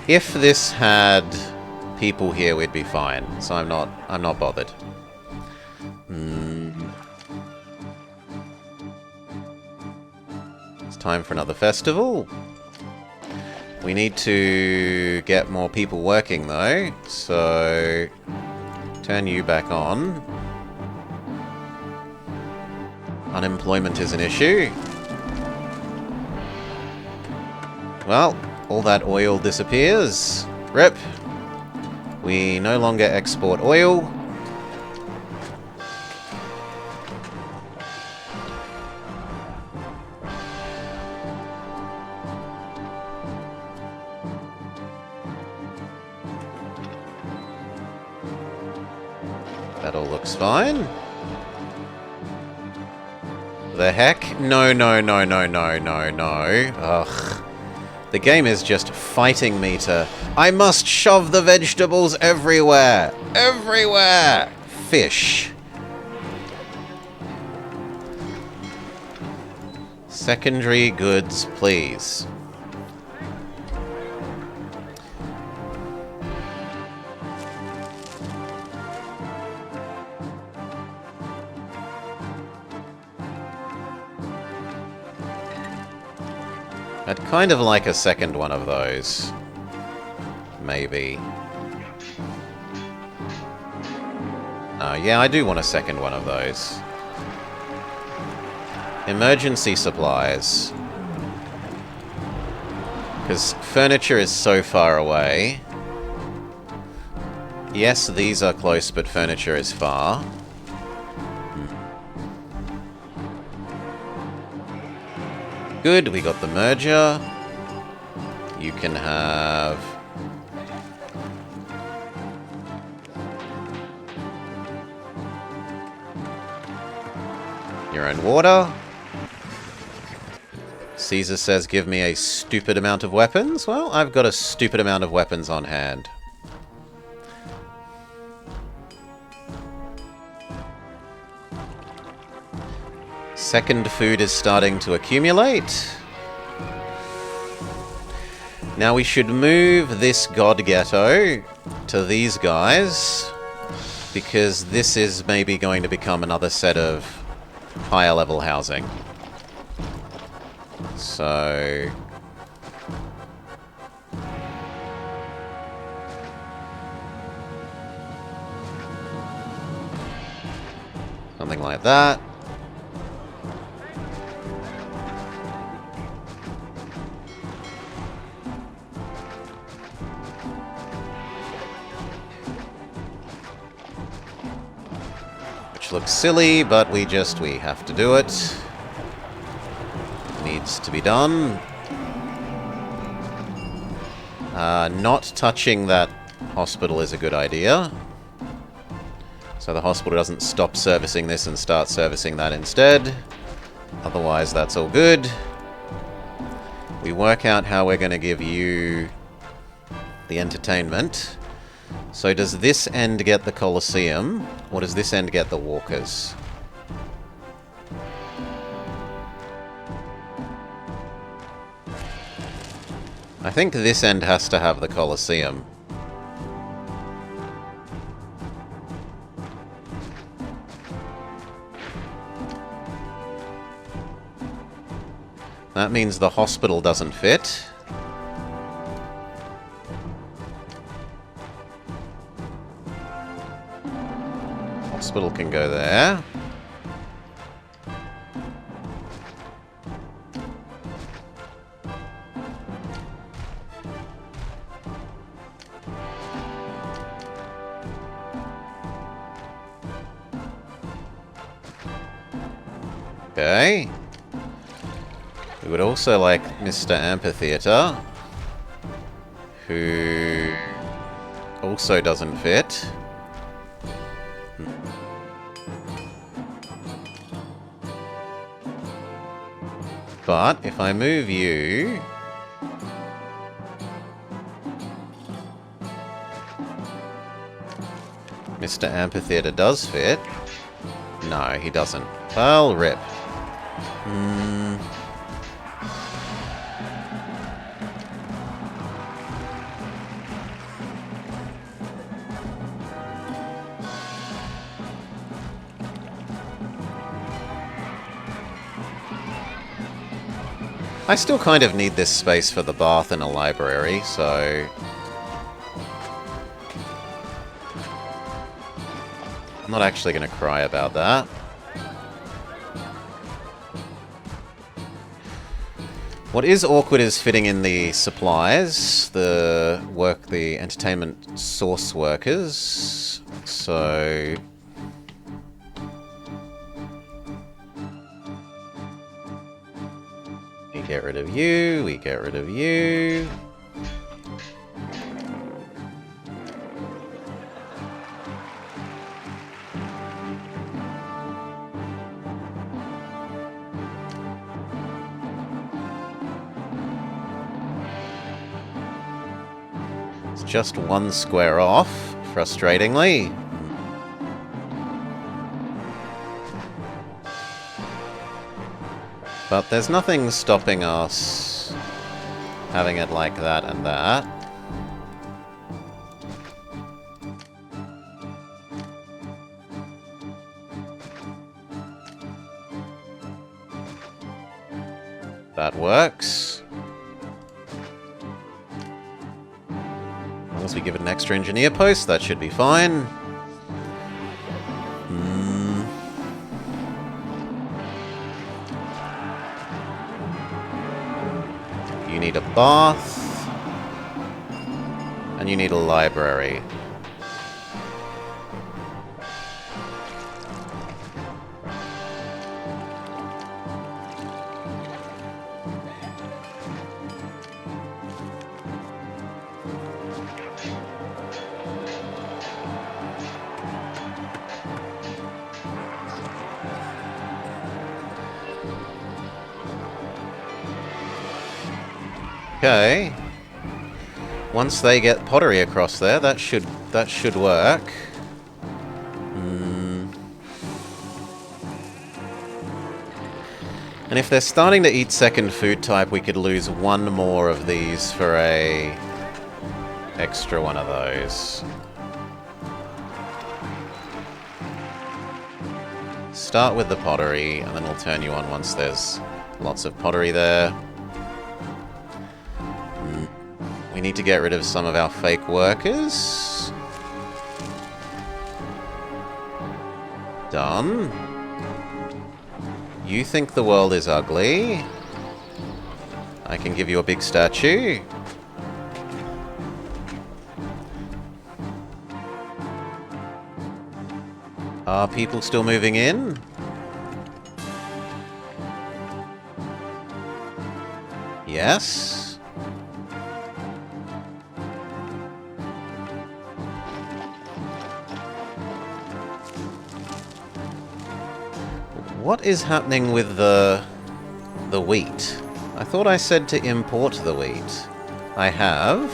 If this had people here, we'd be fine. So I'm not bothered. It's time for another festival. We need to get more people working though, so turn you back on. Unemployment is an issue. Well, all that oil disappears. Rip. We no longer export oil. That all looks fine. The heck? No, no, no, no, no, no, no. Ugh. The game is just fighting me to... I must shove the vegetables everywhere! Everywhere! Fish. Secondary goods, please. I'd kind of like a second one of those. Maybe. Yeah, I do want a second one of those. Emergency supplies. Because furniture is so far away. Yes, these are close, but furniture is far. Good, we got the merger. You can have... your own water. Caesar says give me a stupid amount of weapons. Well, I've got a stupid amount of weapons on hand. Second food is starting to accumulate. Now we should move this god ghetto to these guys, because this is maybe going to become another set of higher level housing. So... something like that. Which looks silly, but we have to do it. Needs to be done. Not touching that hospital is a good idea. So the hospital doesn't stop servicing this and start servicing that instead. Otherwise, that's all good. We work out how we're going to give you the entertainment. So does this end get the Colosseum, or does this end get the walkers? I think this end has to have the Colosseum. That means the hospital doesn't fit. Hospital can go there. Okay. We would also like Mr. Amphitheater, who also doesn't fit. But if I move you... Mr. Amphitheater does fit. No, he doesn't. Well, rip. I still kind of need this space for the bath and a library, so... I'm not actually going to cry about that. What is awkward is fitting in the supplies, the entertainment source workers, so... we get rid of you, we get rid of you... Just one square off, frustratingly. But there's nothing stopping us having it like that and that. That works. As we give it an extra engineer post, that should be fine. You need a bath. And you need a library. Okay. Once they get pottery across there, that should work. And if they're starting to eat second food type, we could lose one more of these for a extra one of those. Start with the pottery, and then we'll turn you on once there's lots of pottery there. We need to get rid of some of our fake workers. Done. You think the world is ugly? I can give you a big statue. Are people still moving in? Yes. What is happening with the wheat? I thought I said to import the wheat. I have.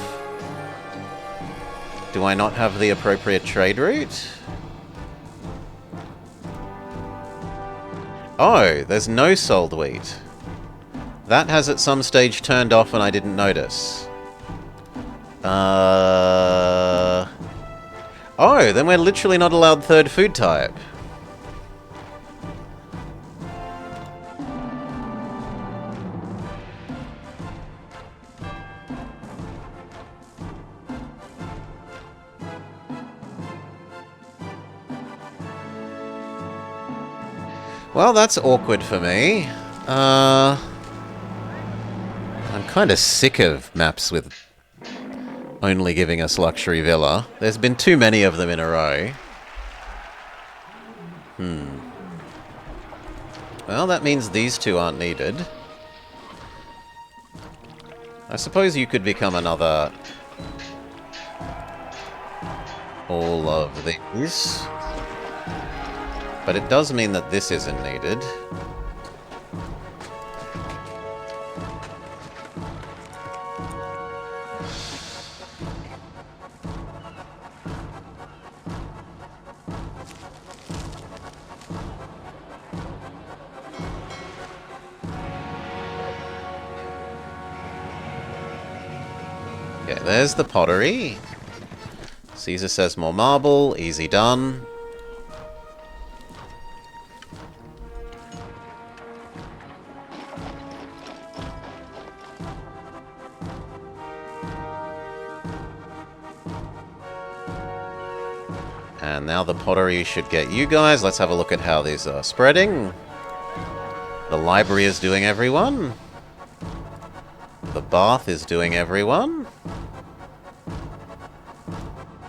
Do I not have the appropriate trade route? Oh, there's no sold wheat. That has at some stage turned off and I didn't notice. Oh, then we're literally not allowed third food type. Well, that's awkward for me. I'm kind of sick of maps with only giving us luxury villa. There's been too many of them in a row. Well, that means these two aren't needed. I suppose you could become another... all of these. But it does mean that this isn't needed. Okay, there's the pottery. Caesar says more marble, easy done. And now the pottery should get you guys. Let's have a look at how these are spreading. The library is doing everyone. The bath is doing everyone.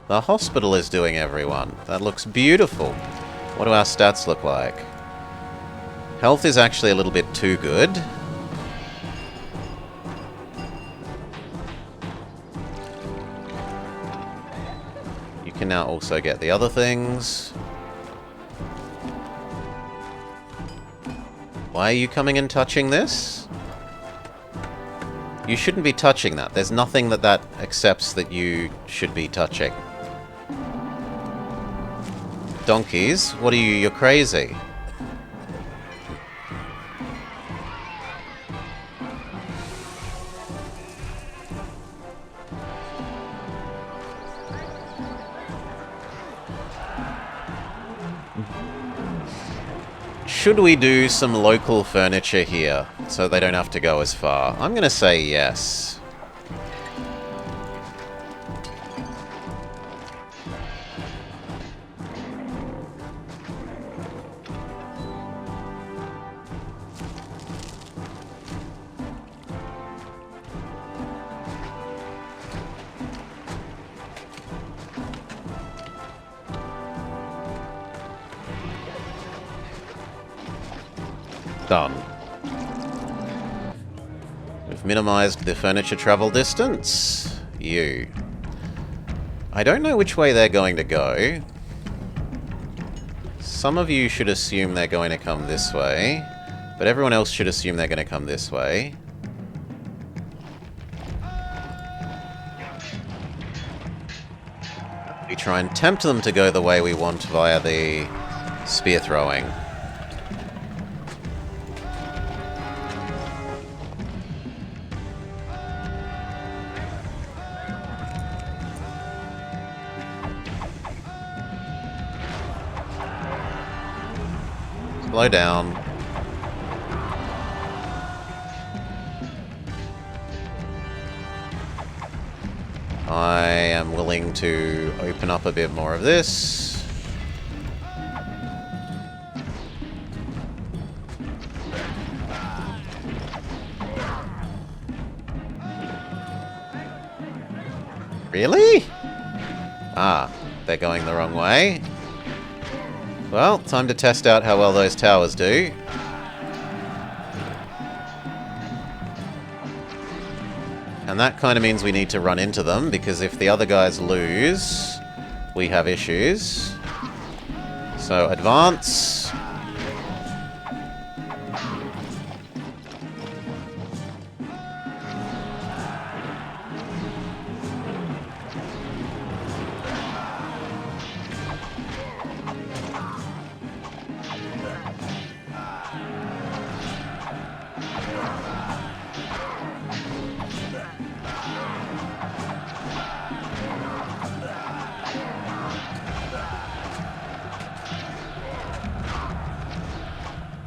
The hospital is doing everyone. That looks beautiful. What do our stats look like? Health is actually a little bit too good. Can now also get the other things. Why are you coming and touching this? You shouldn't be touching that. There's nothing that accepts that you should be touching. Donkeys, what are you? You're crazy. Should we do some local furniture here, so they don't have to go as far? I'm going to say yes. Done. We've minimized the furniture travel distance. You. I don't know which way they're going to go. Some of you should assume they're going to come this way, but everyone else should assume they're going to come this way. maybe try and tempt them to go the way we want via the spear throwing. Slow down. I am willing to open up a bit more of this. Really? Ah, they're going the wrong way. Well, time to test out how well those towers do. And that kind of means we need to run into them, because if the other guys lose, we have issues. So, advance.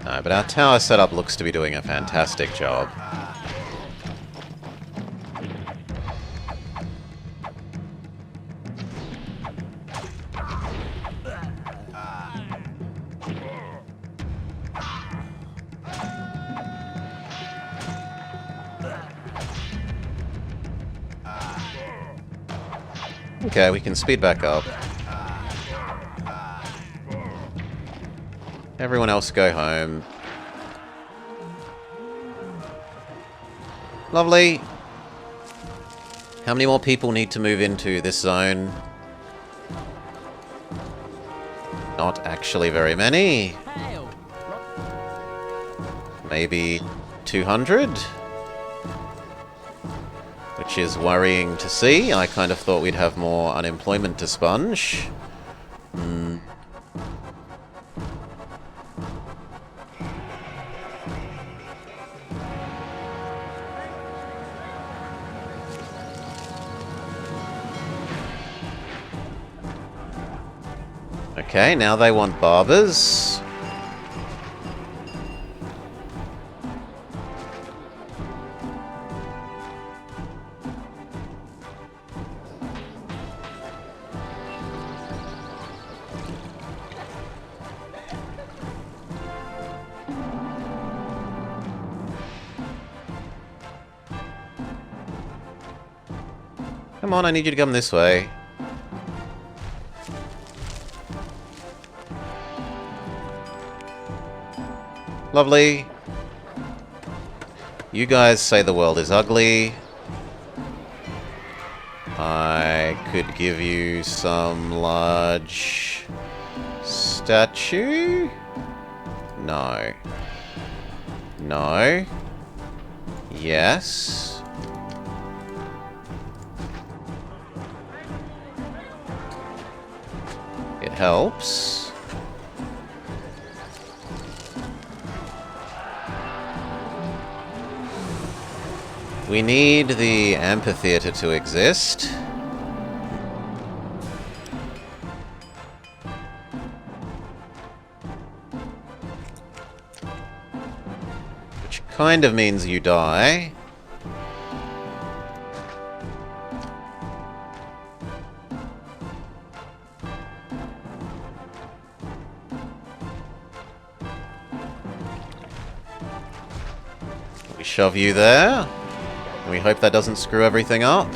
No, but our tower setup looks to be doing a fantastic job. Okay, we can speed back up. Everyone else go home. Lovely. How many more people need to move into this zone? Not actually very many. Maybe 200? Which is worrying to see. I kind of thought we'd have more unemployment to sponge. Okay, now they want barbers. Come on, I need you to come this way. Lovely. You guys say the world is ugly. I could give you some large statue? No. No. Yes. It helps. We need the amphitheater to exist. Which kind of means you die. We shove you there. We hope that doesn't screw everything up.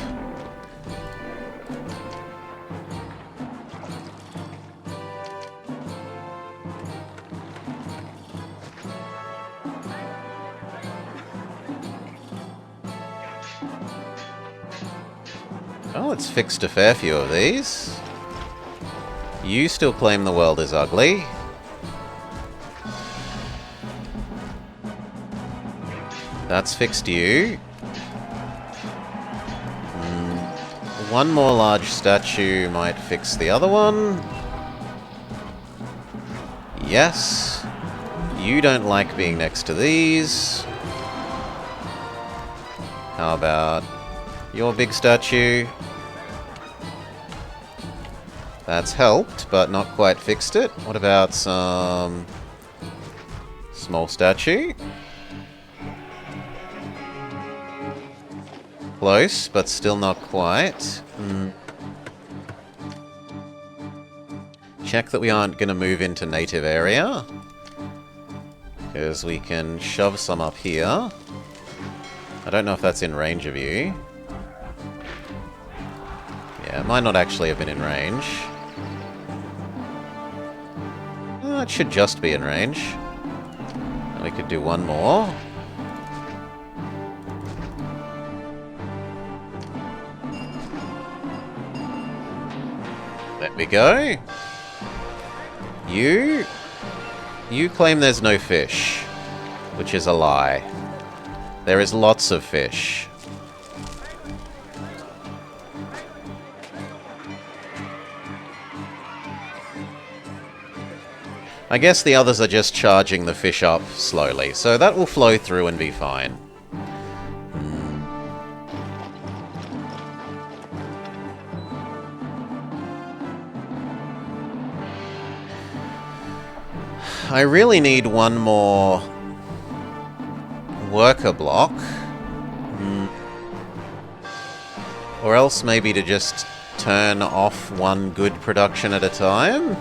Well, it's fixed a fair few of these. You still claim the world is ugly. That's fixed you. One more large statue might fix the other one. Yes. You don't like being next to these. How about your big statue? That's helped, but not quite fixed it. What about some small statue? Close, but still not quite. Check that we aren't going to move into native area, because we can shove some up here. I don't know if that's in range of you. Yeah, it might not actually have been in range. It should just be in range. And we could do one more. There we go. You claim there's no fish, which is a lie. There is lots of fish. I guess the others are just charging the fish up slowly, so that will flow through and be fine. I really need one more worker block. Or else maybe to just turn off one good production at a time.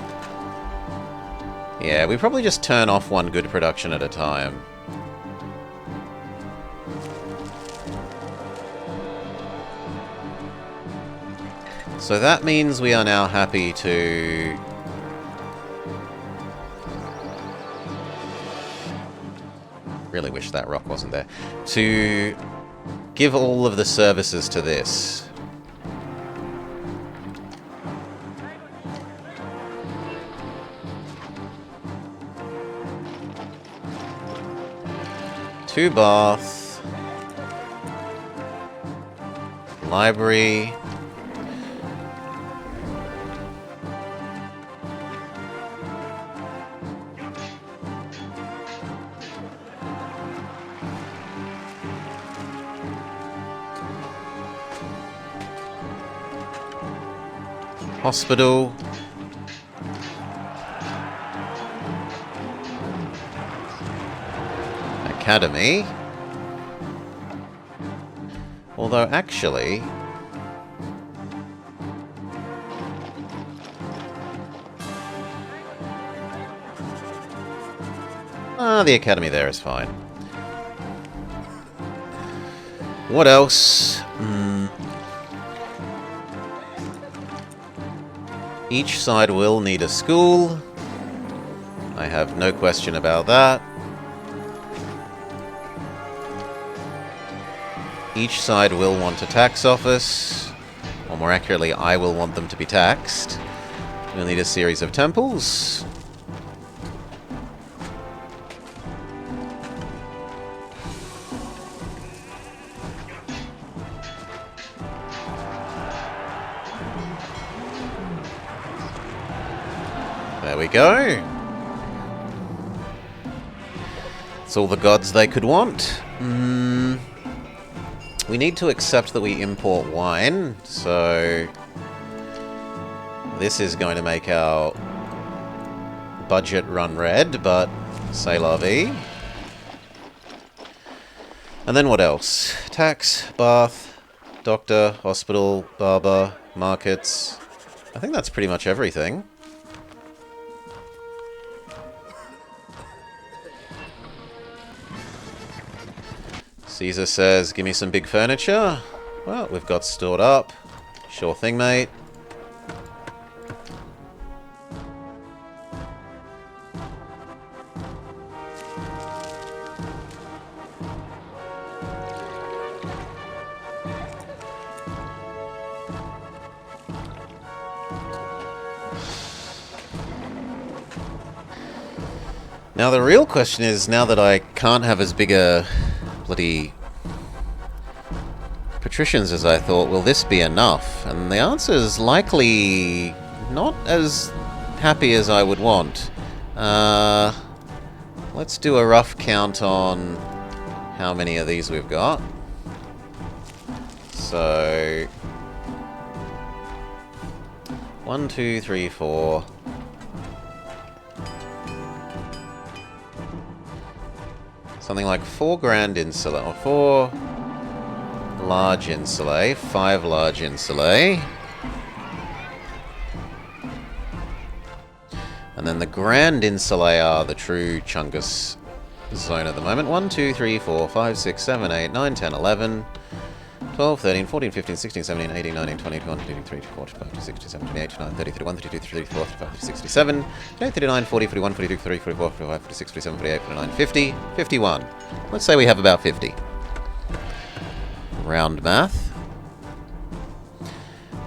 Yeah, we probably just turn off one good production at a time. So that means we are now happy to... Really wish that rock wasn't there. To give all of the services to this. Two bath. Library. Hospital. Academy. Although, actually... the academy there is fine. What else? Each side will need a school. I have no question about that. Each side will want a tax office. Or more accurately, I will want them to be taxed. We'll need a series of temples. There we go. It's all the gods they could want. We need to accept that we import wine, so this is going to make our budget run red, but c'est la vie. And then what else? Tax, bath, doctor, hospital, barber, markets. I think that's pretty much everything. Caesar says, give me some big furniture. Well, we've got stored up. Sure thing, mate. Now the real question is, now that I can't have as big a bloody patricians as I thought. Will this be enough? And the answer is likely not as happy as I would want. Let's do a rough count on how many of these we've got. So 1, 2, 3, 4. Something like 4 grand insulae, or 4 large insulae, 5 large insulae. And then the grand insulae are the true Chungus zone at the moment. 1, 2, 3, 4, 5, 6, 7, 8, 9, 10, 11, 12, 13, 14, 15, 16, 17, 18, 19, 20, 21, 22, 23, 24, 25, 26, 27, 28, 29, 30, 31, 32, 33, 34, 35, 36, 37, 38, 39, 40, 41, 42, 43, 44, 45, 46, 47, 48, 49, 50, 51. Let's say we have about 50. Round math.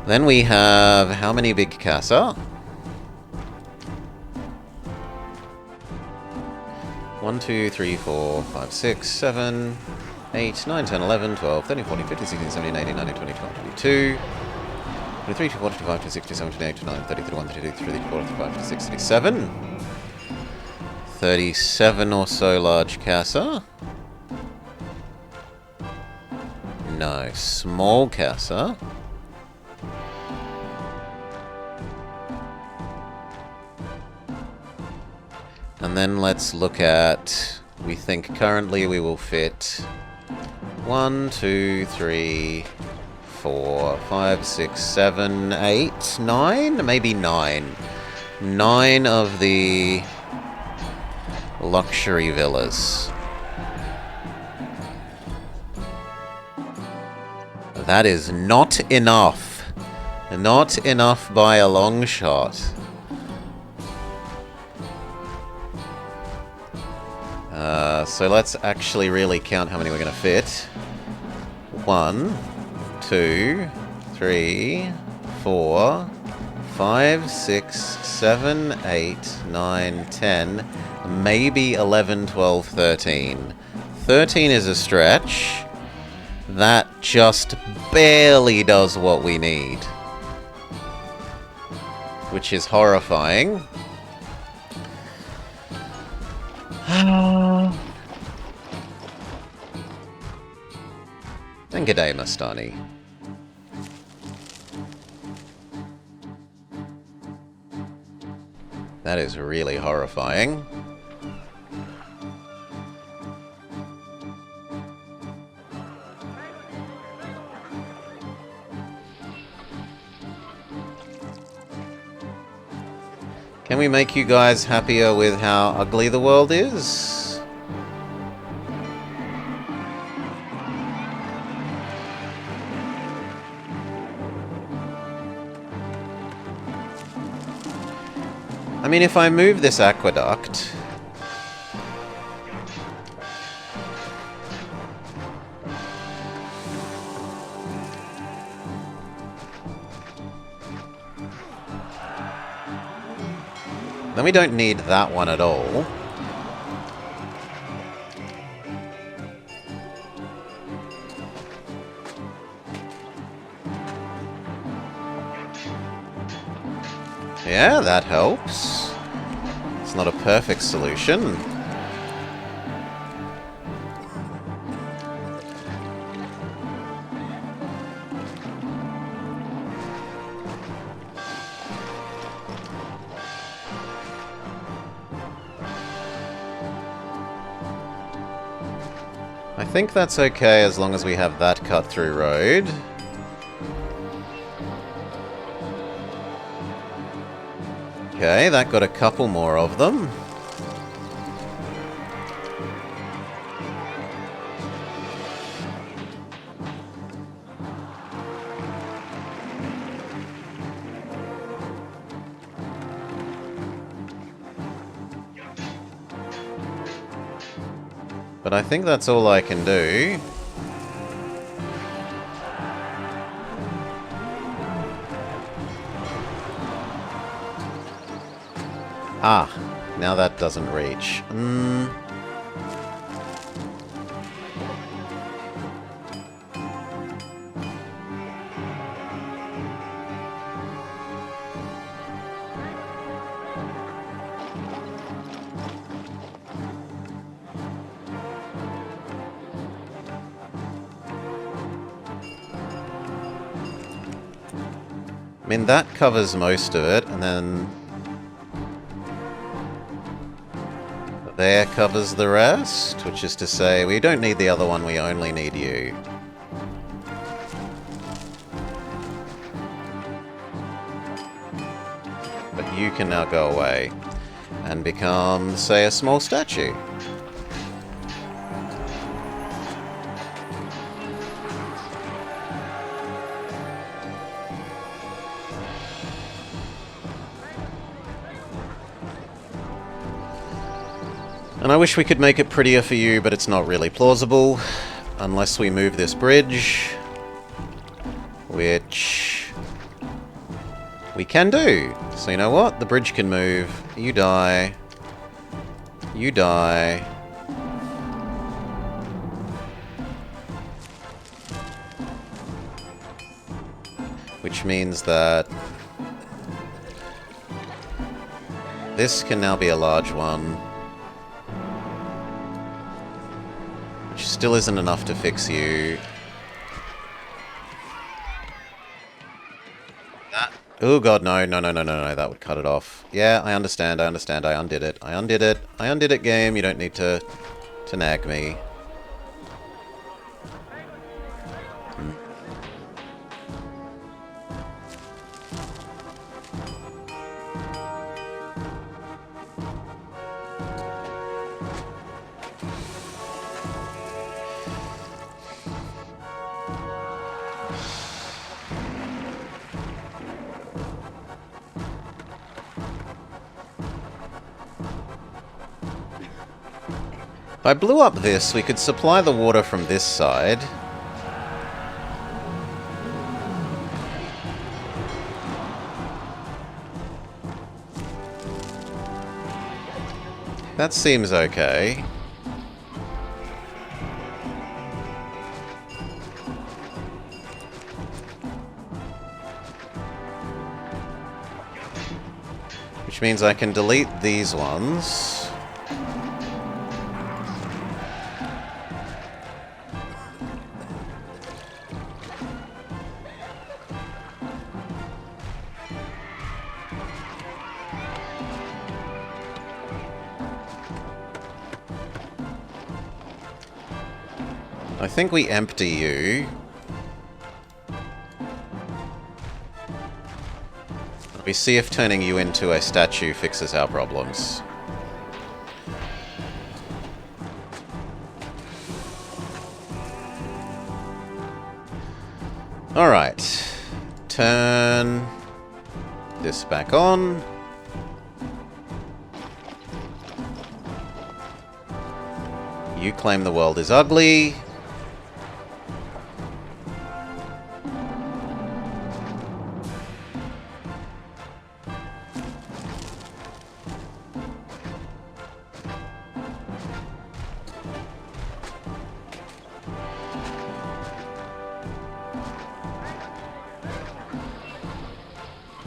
Then we have how many big casa? 1, 2, 3, 4, 5, 6, 7, 8, 9, 10, 11, 12, 13, 14, 15, 16, 17, 18, 19, 20, 21, 22, 23, 24, 25, 26, 27, 28, 29, 30, 31, 32, 33, 34, 35, 36, 37. 37 or so large casa. No, small casa. And then let's look at, we think currently we will fit 1, 2, 3, 4, 5, 6, 7, 8, 9? Maybe 9. 9 of the luxury villas. That is not enough. Not enough by a long shot. So let's actually really count how many we're going to fit. 1, 2, 3, 4, 5, 6, 7, 8, 9, 10, maybe 11, 12, 13. 13 is a stretch. That just barely does what we need. Which is horrifying. And g'day, Mastani. That is really horrifying. Can we make you guys happier with how ugly the world is? I mean, if I move this aqueduct... then we don't need that one at all. Yeah, that helps. It's not a perfect solution. I think that's okay as long as we have that cut-through road. Okay, that got a couple more of them. But I think that's all I can do. Ah, now that doesn't reach. I mean, that covers most of it, and then there covers the rest, which is to say, we don't need the other one, we only need you. But you can now go away and become, say, a small statue. And I wish we could make it prettier for you, but it's not really plausible. Unless we move this bridge. Which we can do. So you know what? The bridge can move. You die. You die. Which means that this can now be a large one. Which still isn't enough to fix you. That. Oh god, no, no, no, no, no, no, that would cut it off. Yeah, I understand, I understand, I undid it. I undid it. I undid it, game. You don't need to nag me. If I blew up this, we could supply the water from this side. That seems okay. Which means I can delete these ones. I think we empty you. We see if turning you into a statue fixes our problems. Alright. Turn this back on. You claim the world is ugly.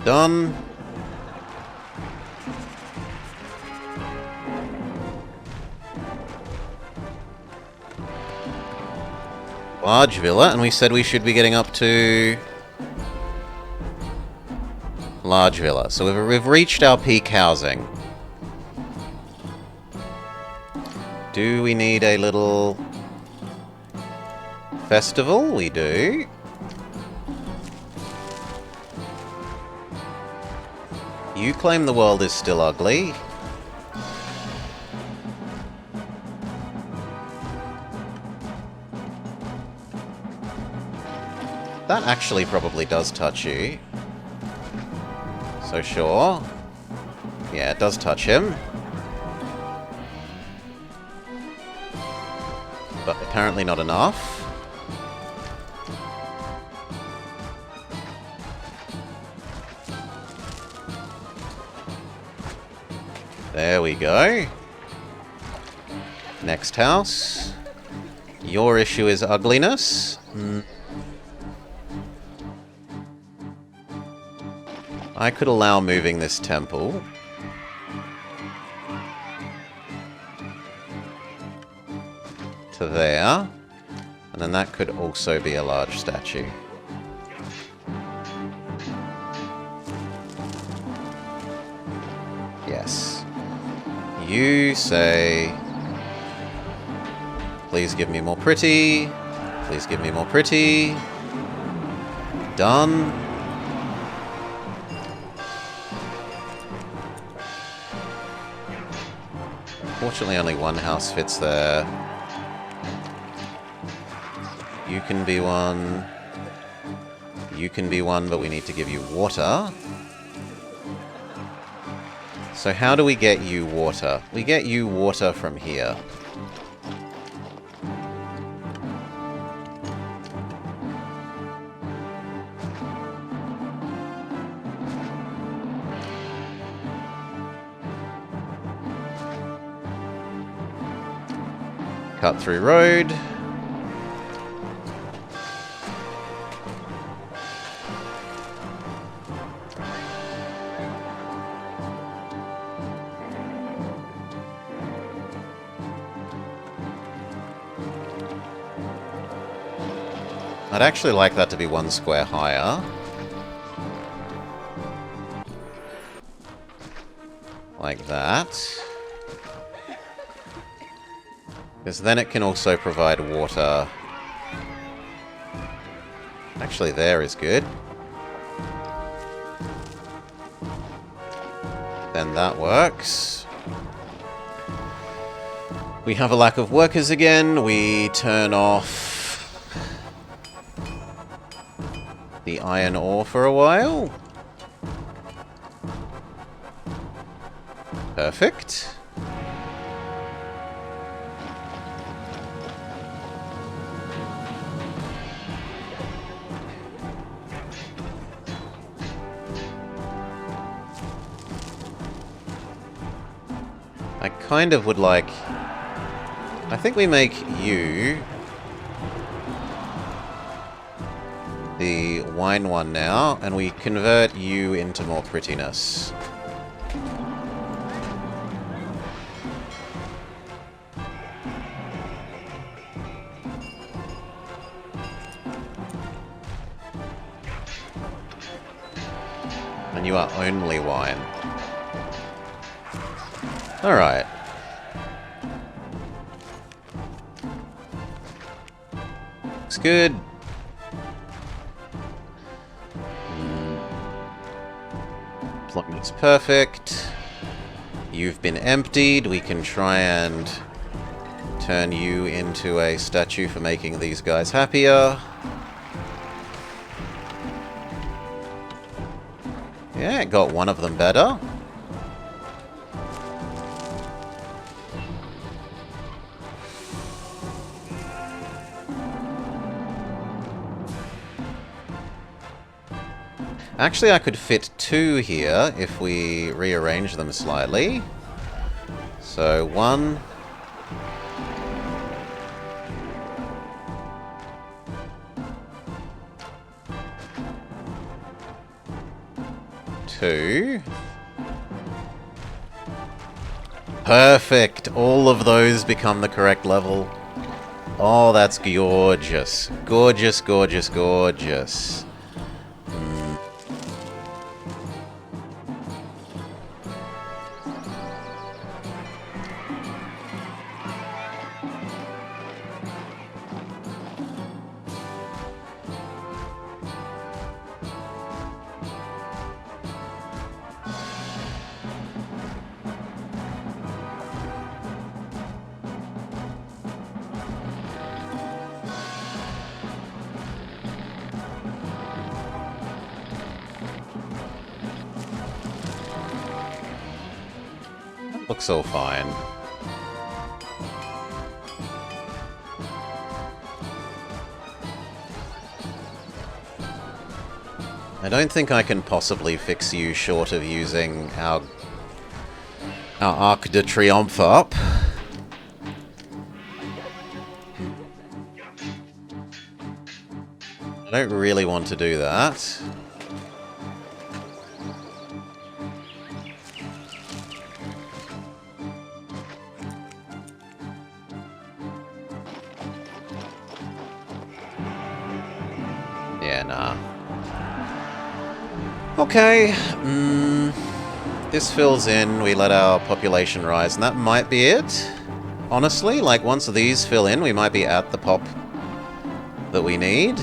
Done. Large villa, and we said we should be getting up to large villa. So we've reached our peak housing. Do we need a little festival? We do. You claim the world is still ugly. That actually probably does touch you. So sure. Yeah, it does touch him. But apparently not enough. There we go. Next house. Your issue is ugliness. I could allow moving this temple. To there. And then that could also be a large statue. You say, please give me more pretty. Please give me more pretty. Done. Fortunately, only one house fits there. You can be one. You can be one, but we need to give you water. So how do we get you water? We get you water from here. Cut through road. I'd actually like that to be 1 square higher. Like that. Because then it can also provide water. Actually, there is good. Then that works. We have a lack of workers again. We turn off the iron ore for a while. Perfect. I kind of would like... I think we make you the wine one now, and we convert you into more prettiness. And you are only wine. Alright. Looks good. Plot's perfect. You've been emptied. We can try and turn you into a statue for making these guys happier. Yeah, got one of them better. Actually, I could fit 2 here if we rearrange them slightly. So 1. 2. Perfect! All of those become the correct level. Oh, that's gorgeous. Gorgeous, gorgeous, gorgeous. Looks all fine. I don't think I can possibly fix you short of using our Arc de Triomphe up. I don't really want to do that. Yeah, nah. Okay. This fills in, we let our population rise, and that might be it. Honestly, like, once these fill in, we might be at the pop that we need.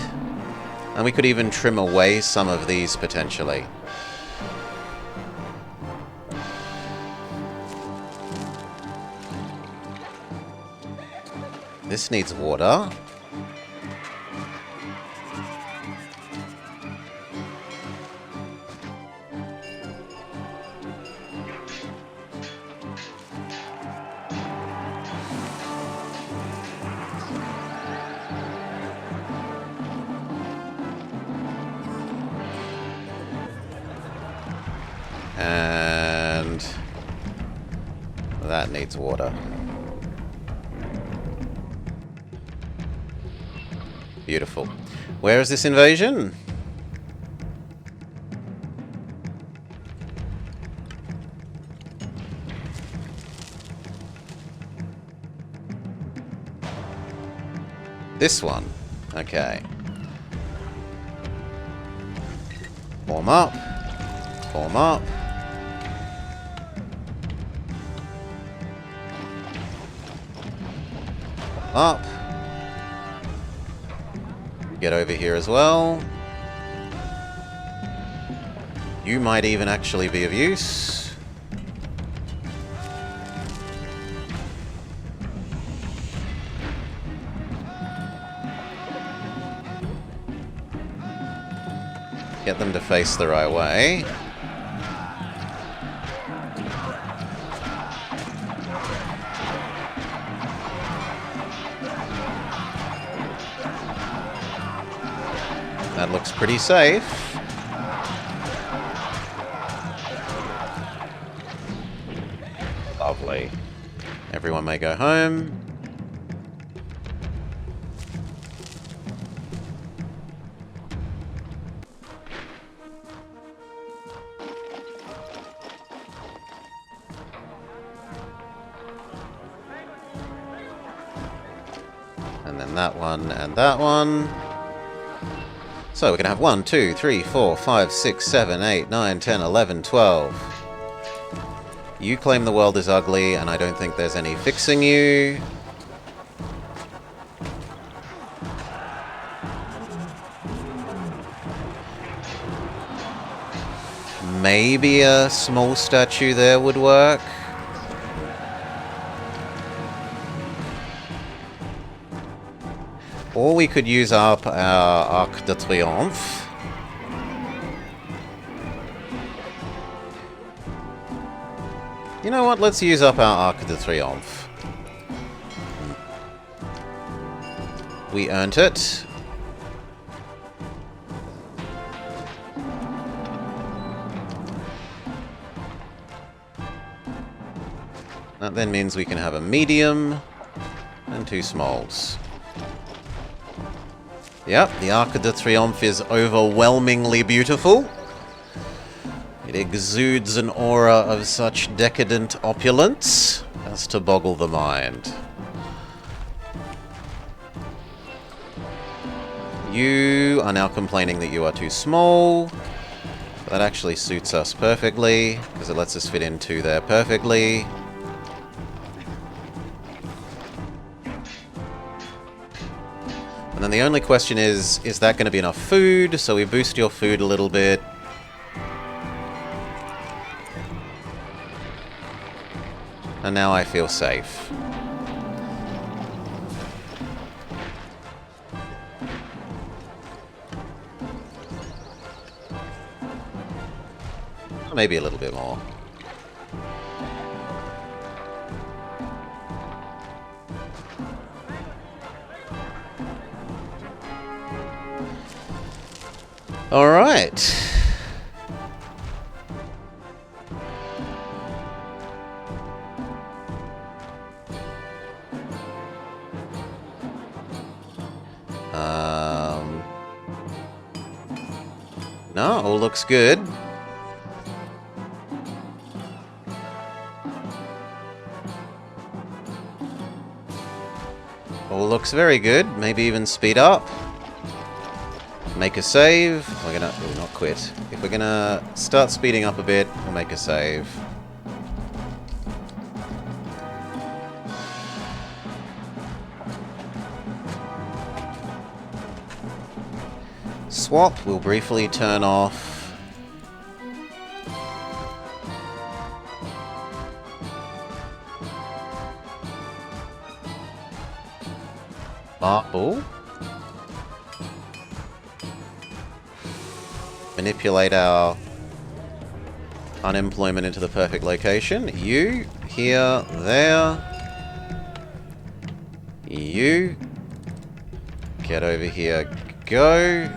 And we could even trim away some of these, potentially. This needs water. And that needs water. Beautiful. Where is this invasion? This one. Okay. Form up. Form up. Up. Get over here as well. You might even actually be of use. Get them to face the right way. That looks pretty safe. Lovely. Everyone may go home. And then that one and that one. So we're going to have 1, 2, 3, 4, 5, 6, 7, 8, 9, 10, 11, 12. You claim the world is ugly, and I don't think there's any fixing you. Maybe a small statue there would work. Or we could use up our Arc de Triomphe. You know what? Let's use up our Arc de Triomphe. We earned it. That then means we can have a medium and 2 smalls. Yep, the Arc de Triomphe is overwhelmingly beautiful. It exudes an aura of such decadent opulence as to boggle the mind. You are now complaining that you are too small. That actually suits us perfectly, because it lets us fit into there perfectly. And then the only question is that going to be enough food? So we boost your food a little bit. And now I feel safe. Maybe a little bit more. All right. No, all looks good. All looks very good. Maybe even speed up. Make a save. We're gonna... Oh, not quit. If we're gonna start speeding up a bit, we'll make a save. Swap, we'll briefly turn off. Oh. Manipulate our unemployment into the perfect location. You, here, there. You. Get over here. Go.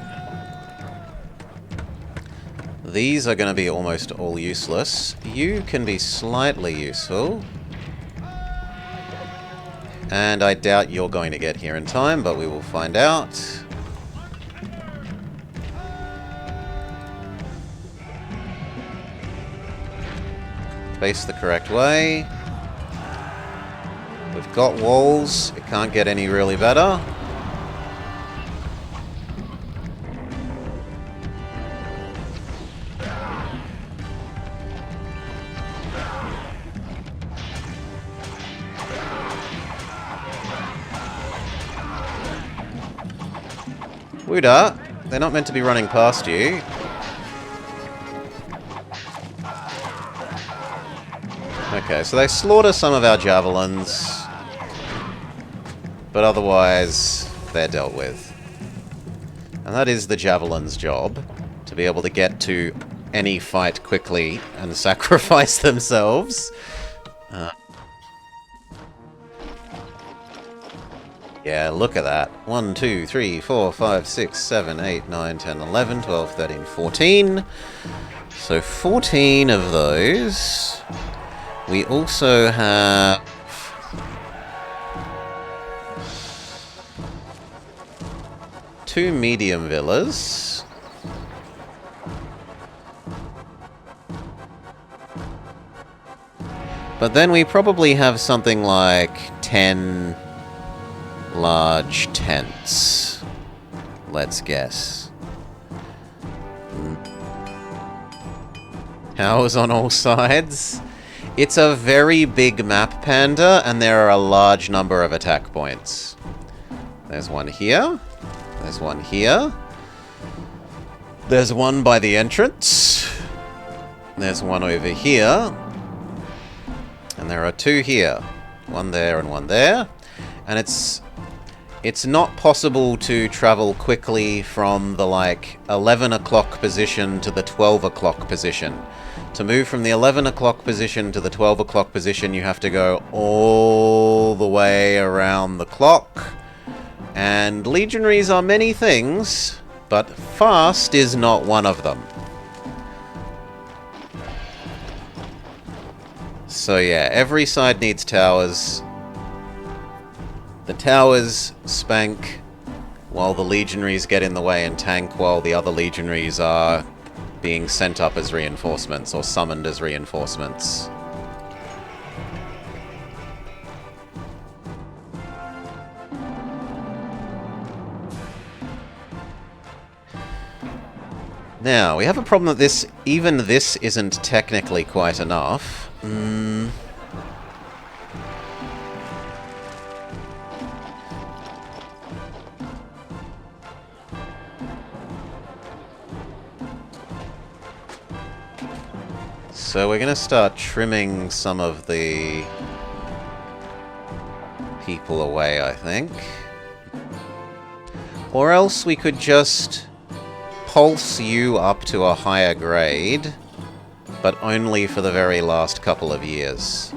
These are going to be almost all useless. You can be slightly useful. And I doubt you're going to get here in time, but we will find out. Face the correct way. We've got walls. It can't get any really better. Wooda, they're not meant to be running past you. Okay, so they slaughter some of our javelins, but otherwise they're dealt with. And that is the javelin's job, to be able to get to any fight quickly and sacrifice themselves. Yeah, look at that. 1, 2, 3, 4, 5, 6, 7, 8, 9, 10, 11, 12, 13, 14. So 14 of those. We also have... two medium villas. But then we probably have something like 10... large tents. Let's guess. Towers on all sides. It's a very big map, Panda, and there are a large number of attack points. There's one here. There's one here. There's one by the entrance. There's one over here. And there are two here. One there and one there. And it's not possible to travel quickly from the, like, 11 o'clock position to the 12 o'clock position. To move from the 11 o'clock position to the 12 o'clock position, you have to go all the way around the clock. And legionaries are many things, but fast is not one of them. So yeah, every side needs towers. The towers spank while the legionaries get in the way and tank while the other legionaries are being sent up as reinforcements or summoned as reinforcements. Now, we have a problem that even this isn't technically quite enough. So we're going to start trimming some of the people away, I think. Or else we could just pulse you up to a higher grade, but only for the very last couple of years.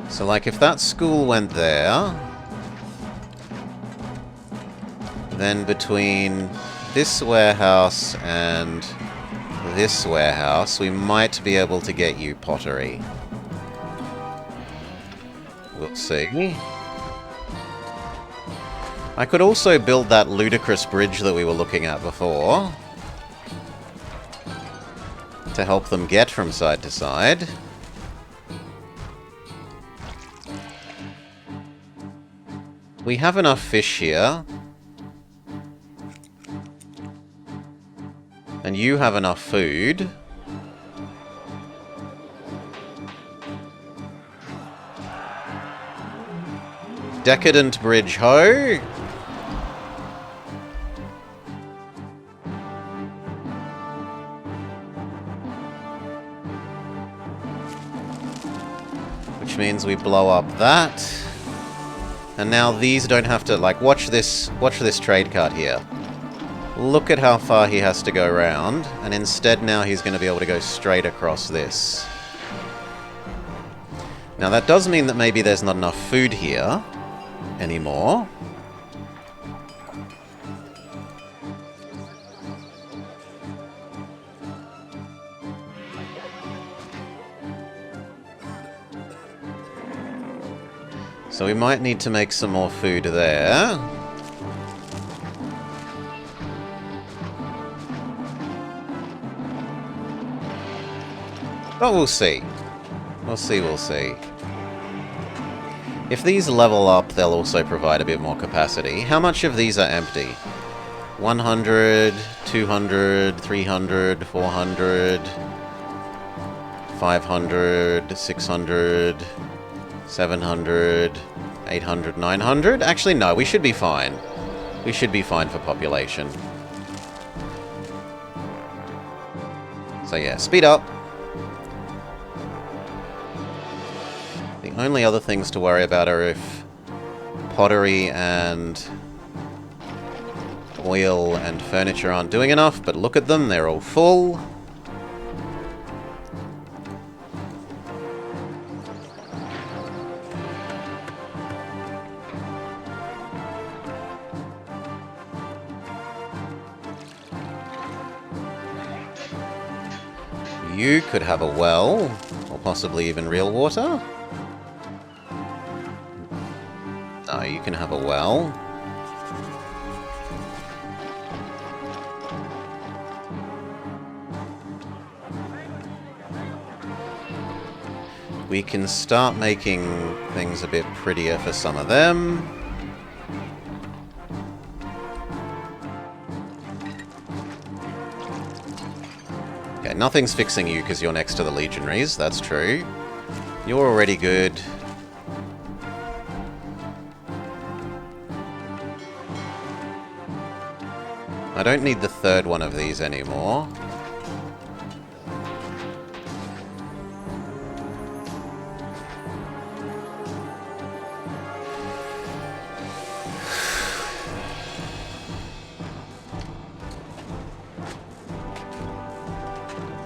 So, like, if that school went there, then between this warehouse and this warehouse, we might be able to get you pottery. We'll see. I could also build that ludicrous bridge that we were looking at before. to help them get from side to side. We have enough fish here. And you have enough food. Decadent bridge ho! Which means we blow up that. And now these don't have to, like, watch this trade cart here. Look at how far he has to go around, and instead now he's going to be able to go straight across this. Now that does mean that maybe there's not enough food here anymore. So we might need to make some more food there. But we'll see. We'll see. If these level up, they'll also provide a bit more capacity. How much of these are empty? 100, 200, 300, 400, 500, 600, 700, 800, 900? Actually, no, we should be fine. We should be fine for population. So yeah, speed up. The only other things to worry about are if pottery and oil and furniture aren't doing enough, but look at them, they're all full. You could have a well, or possibly even real water. No, you can have a well. We can start making things a bit prettier for some of them. Okay, nothing's fixing you because you're next to the legionaries, that's true. You're already good. I don't need the third one of these anymore.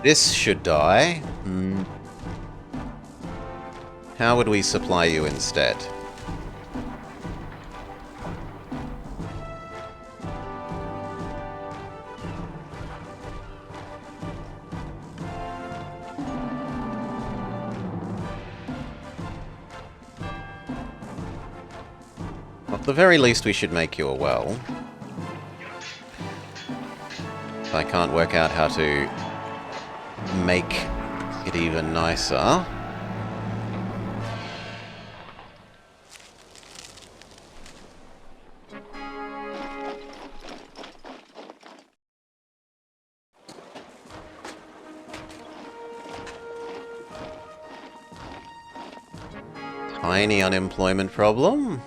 This should die. How would we supply you instead? At the very least, we should make you a well. I can't work out how to make it even nicer. Tiny unemployment problem.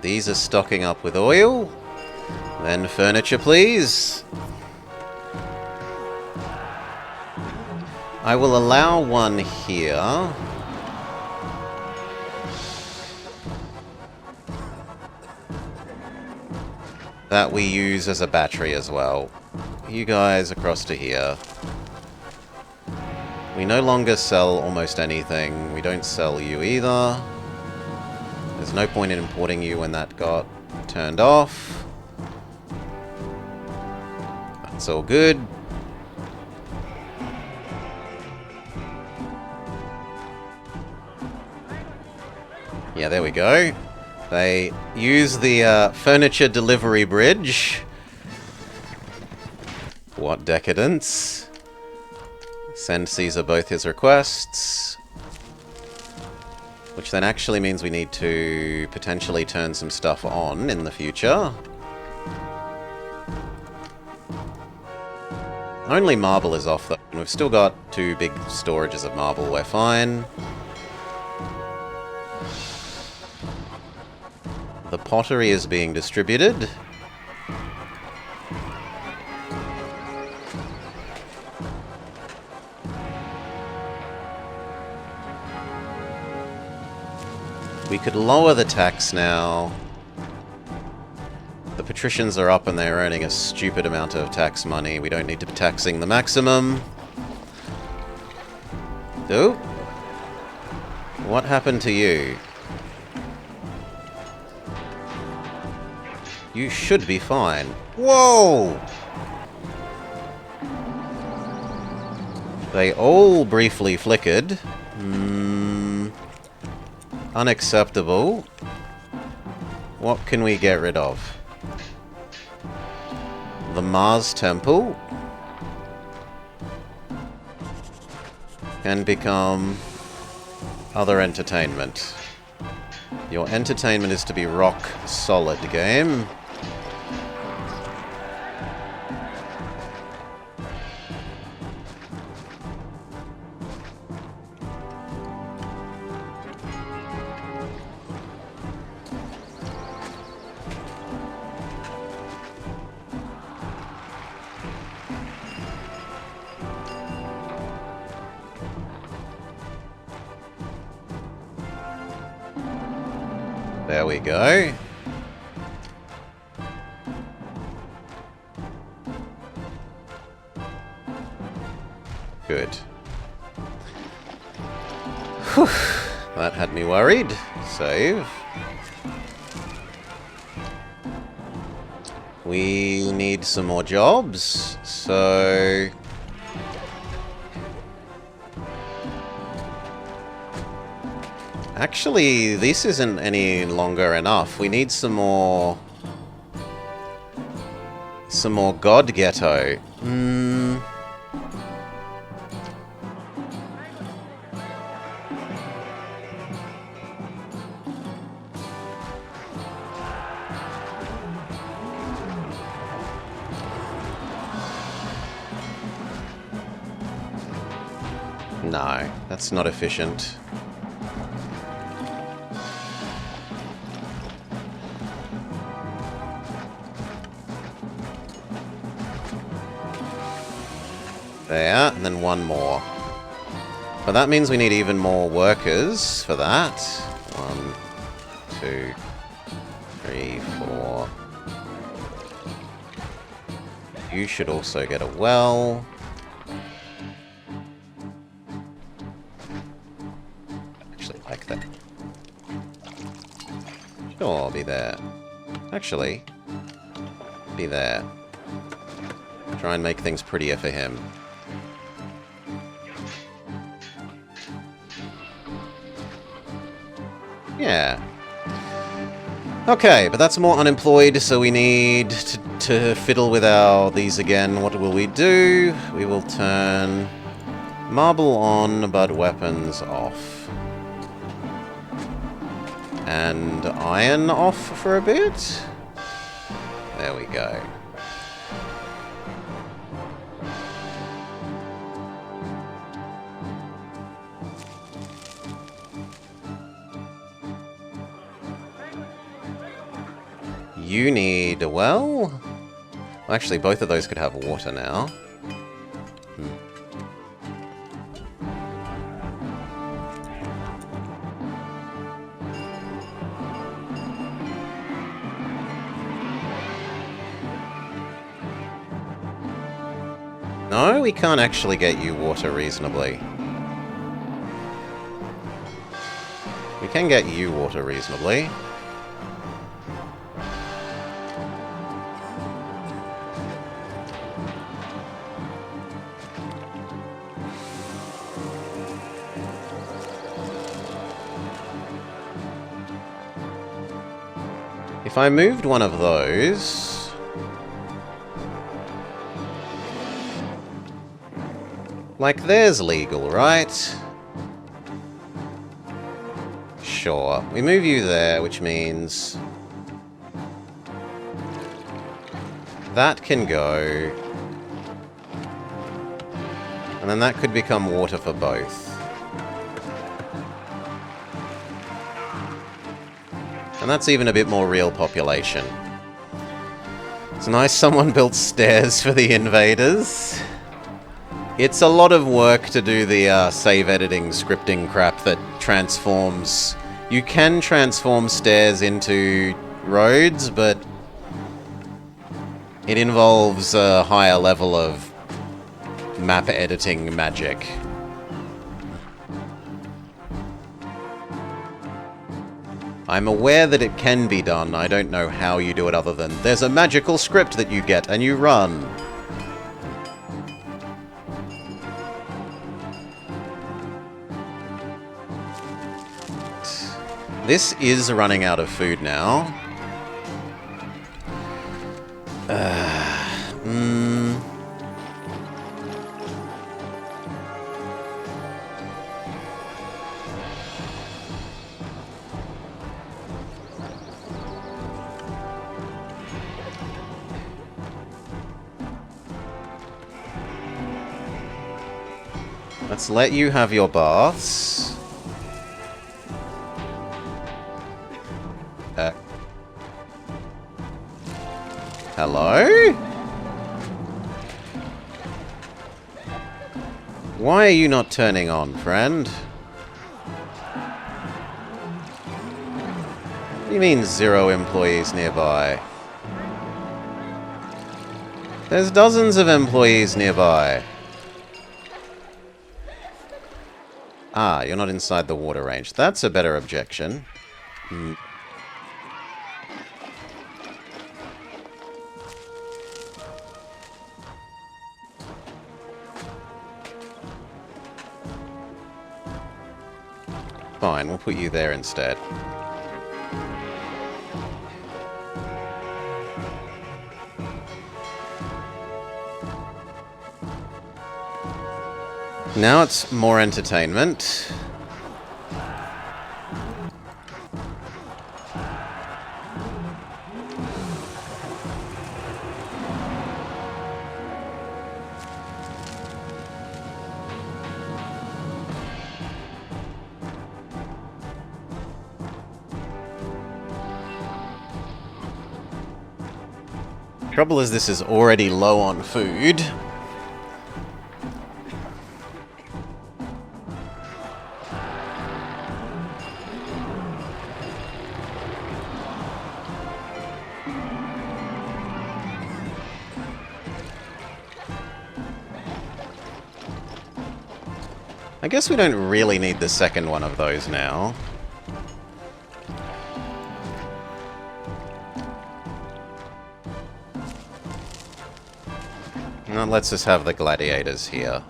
These are stocking up with oil. Then furniture, please. I will allow one here. That we use as a battery as well. You guys across to here. We no longer sell almost anything. We don't sell you either. There's no point in importing you when that got turned off. That's all good. Yeah, there we go. They use the furniture delivery bridge What decadence? Send Caesar both his requests. Which then actually means we need to potentially turn some stuff on in the future. Only marble is off though, and we've still got 2 big storages of marble, we're fine. The pottery is being distributed. We could lower the tax now. The patricians are up and they're earning a stupid amount of tax money. We don't need to be taxing the maximum. Oh? What happened to you? You should be fine. Whoa! They all briefly flickered. Unacceptable. What can we get rid of? The Mars Temple can become other entertainment. Your entertainment is to be rock solid, game. There we go. Good. Whew. That had me worried. Save. We need some more jobs, so... Actually, this isn't any longer enough. We need some more... Some more God Ghetto. No, that's not efficient. There, and then one more. But that means we need even more workers for that. 1, 2, 3, 4. You should also get a well. Actually, like that. Sure, be there. Actually, be there. Try and make things prettier for him. Yeah. Okay, but that's more unemployed, so we need to fiddle with these again. What will we do? We will turn marble on, but weapons off. And iron off for a bit? There we go. You need a well? Actually, both of those could have water now. No, we can't actually get you water reasonably. We can get you water reasonably. If I moved one of those... Like, there's legal, right? Sure. We move you there, which means... that can go. And then that could become water for both. And that's even a bit more real population. It's nice someone built stairs for the invaders. It's a lot of work to do the save editing scripting crap that transforms... You can transform stairs into roads, but it involves a higher level of map editing magic. I'm aware that it can be done. I don't know how you do it other than there's a magical script that you get and you run. This is running out of food now. Let's let you have your baths. Hello? Why are you not turning on, friend? What do you mean 0 employees nearby? There's dozens of employees nearby. Ah, you're not inside the water range. That's a better objection. Fine, we'll put you there instead. Now it's more entertainment. Trouble is, this is already low on food. I guess we don't really need the second one of those now. Now let's just have the gladiators here.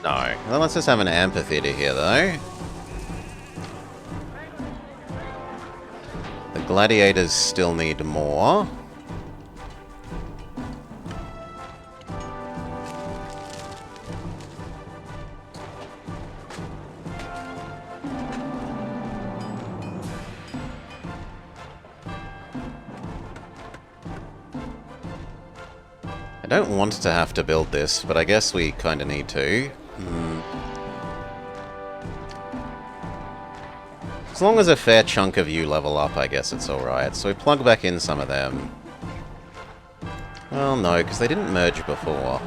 No. Well, let's just have an amphitheater here, though. The gladiators still need more. I don't want to have to build this, but I guess we kind of need to. As long as a fair chunk of you level up, I guess it's alright. So we plug back in some of them. Well, no, because they didn't merge before.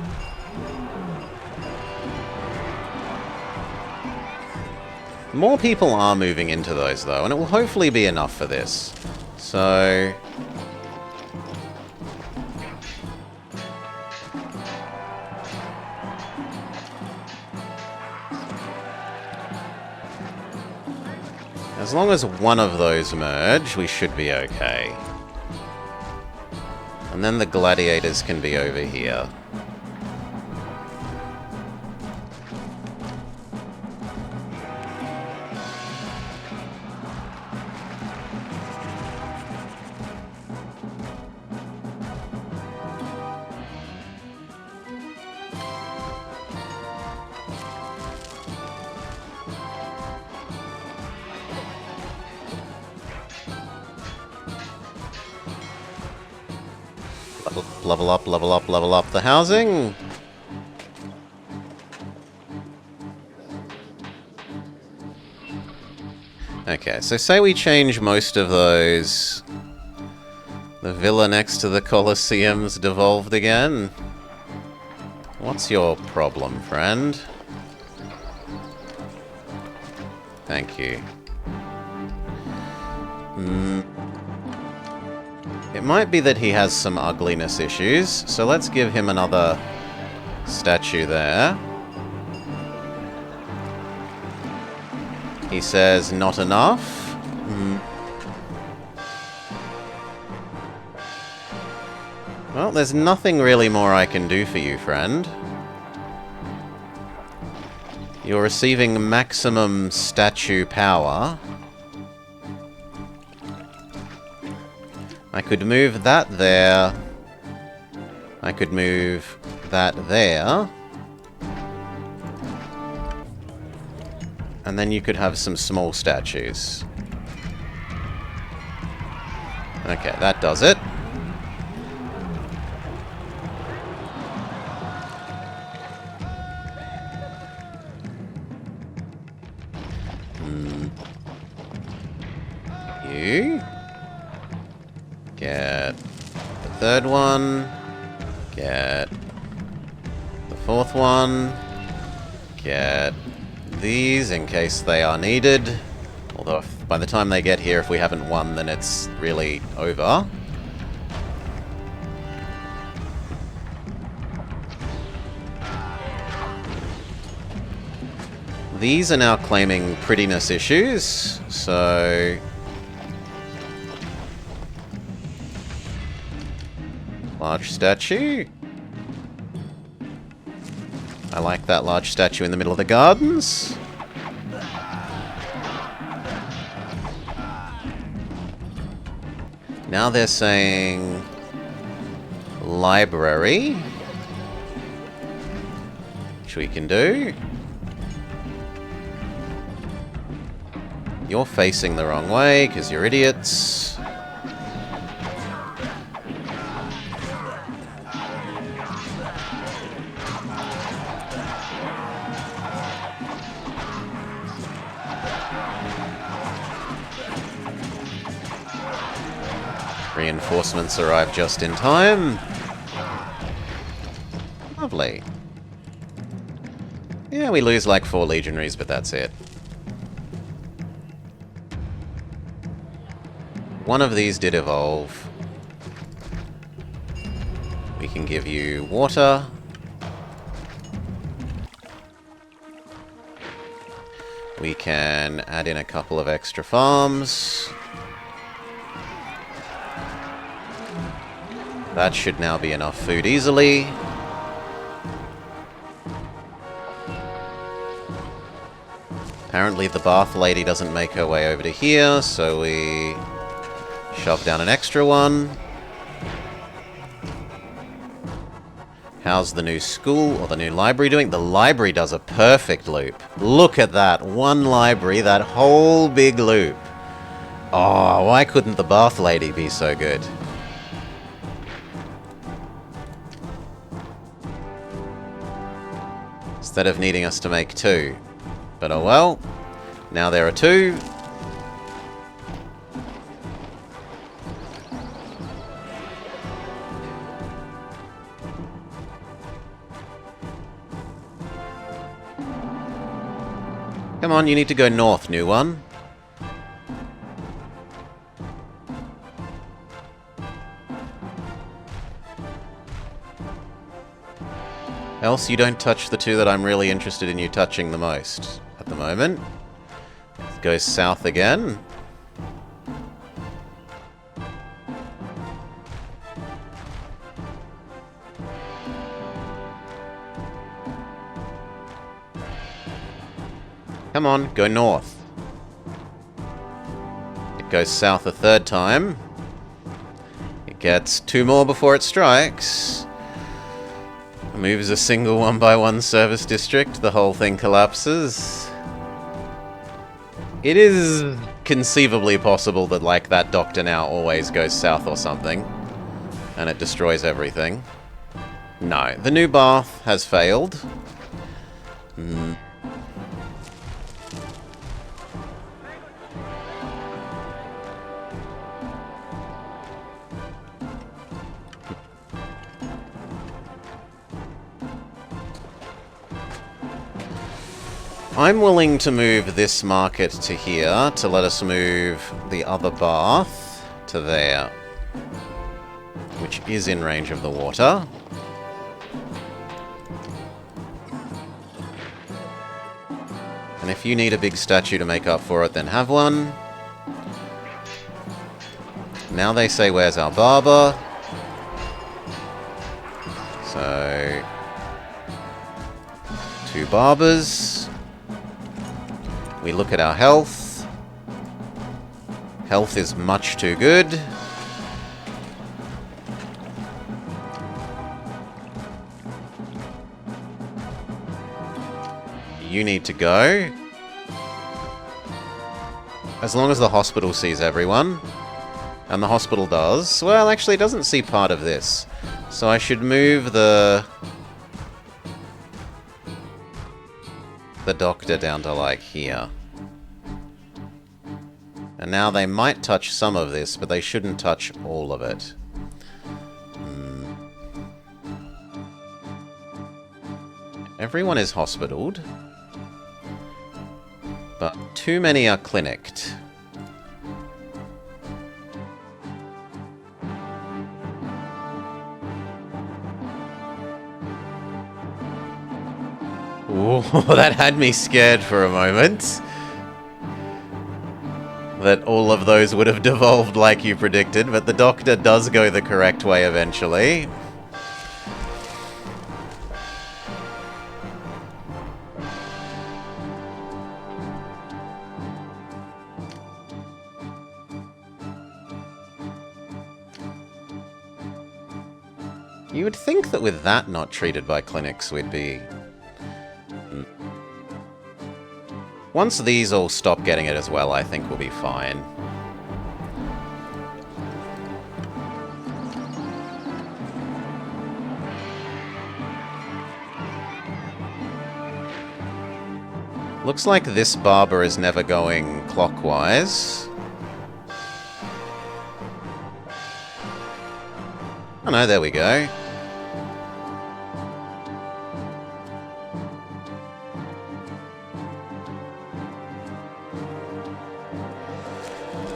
More people are moving into those, though, and it will hopefully be enough for this. So... as long as one of those merge, we should be okay. And then the gladiators can be over here. Level up, level up, level up the housing. Okay, so say we change most of those. The villa next to the Colosseum's devolved again. What's your problem, friend? Thank you. It might be that he has some ugliness issues, so let's give him another statue there. He says, not enough. Well, there's nothing really more I can do for you, friend. You're receiving maximum statue power. I could move that there. I could move that there. And then you could have some small statues. Okay, that does it. You get the third one. Get the fourth one. Get these in case they are needed. Although by the time they get here, if we haven't won, then it's really over. These are now claiming prettiness issues, so... Large statue. I like that large statue in the middle of the gardens. Now they're saying... library. Which we can do. You're facing the wrong way, because you're idiots. Reinforcements arrive just in time. Lovely. Yeah, we lose like 4 legionaries, but that's it. One of these did evolve. We can give you water. We can add in a couple of extra farms. That should now be enough food easily. Apparently the bath lady doesn't make her way over to here, so we shove down an extra one. How's the new school or the new library doing? The library does a perfect loop. Look at that. One library, that whole big loop. Oh, why couldn't the bath lady be so good? Instead of needing us to make 2. But oh well. Now there are 2. Come on, you need to go north, new one. Else you don't touch the 2 that I'm really interested in you touching the most at the moment. It goes south again. Come on, go north. It goes south a 3rd time. It gets 2 more before it strikes. Moves a single 1x1 service district, the whole thing collapses. It is conceivably possible that, like, that doctor now always goes south or something. and it destroys everything. No, the new bath has failed. I'm willing to move this market to here to let us move the other bath to there, which is in range of the water. And if you need a big statue to make up for it, then have one. Now they say, where's our barber? So, 2 barbers. We look at our health. Health is much too good. You need to go. As long as the hospital sees everyone. And the hospital does. Well, actually, it doesn't see part of this. So I should move the doctor down to, like, here. And now they might touch some of this, but they shouldn't touch all of it. Everyone is hospitaled. But too many are clinicked. Ooh, that had me scared for a moment. That all of those would have devolved like you predicted, but the doctor does go the correct way eventually. You would think that with that not treated by clinics, we'd be... Once these all stop getting it as well, I think we'll be fine. Looks like this barber is never going clockwise. Oh no, there we go.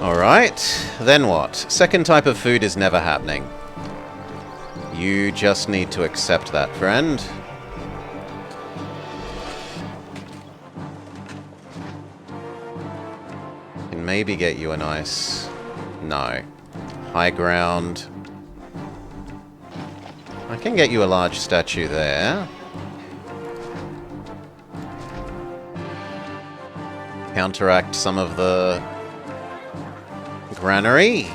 Alright, then what? Second type of food is never happening. You just need to accept that, friend. Can maybe get you a nice... No. High ground. I can get you a large statue there. Counteract some of the... granary.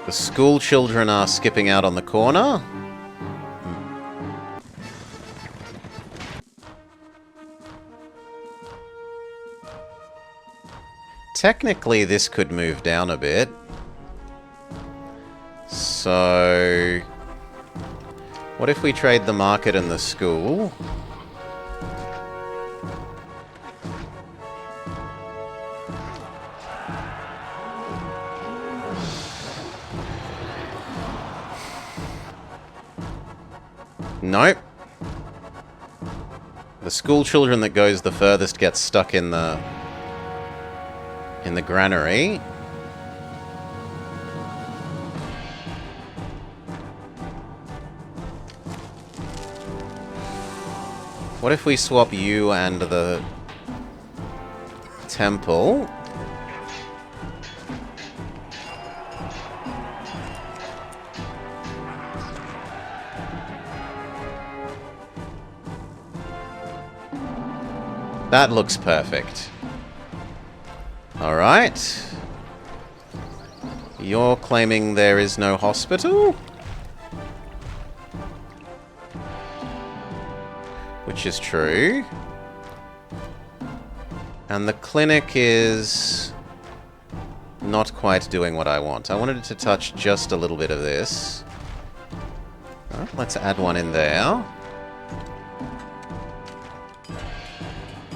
The school children are skipping out on the corner. Technically, this could move down a bit. So... what if we trade the market and the school? Nope. The school children that goes the furthest gets stuck in the granary. What if we swap you and the temple? That looks perfect. Alright. You're claiming there is no hospital? Which is true. And the clinic is not quite doing what I want. I wanted it to touch just a little bit of this. Oh, let's add one in there.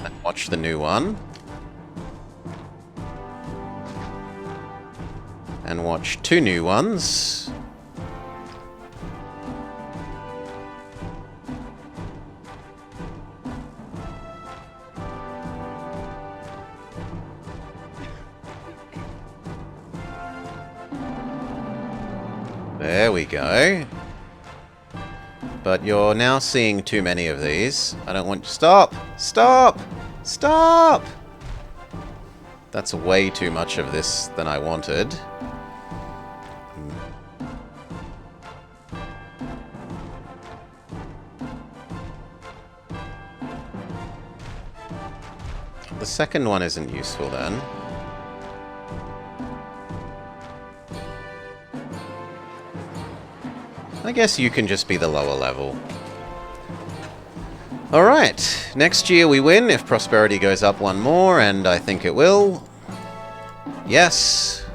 And watch the new one. And watch 2 new ones. There we go. But you're now seeing too many of these. I don't want... Stop! Stop! Stop! That's way too much of this than I wanted. The second one isn't useful then. I guess you can just be the lower level. Alright, next year we win if prosperity goes up one more, and I think it will. Yes.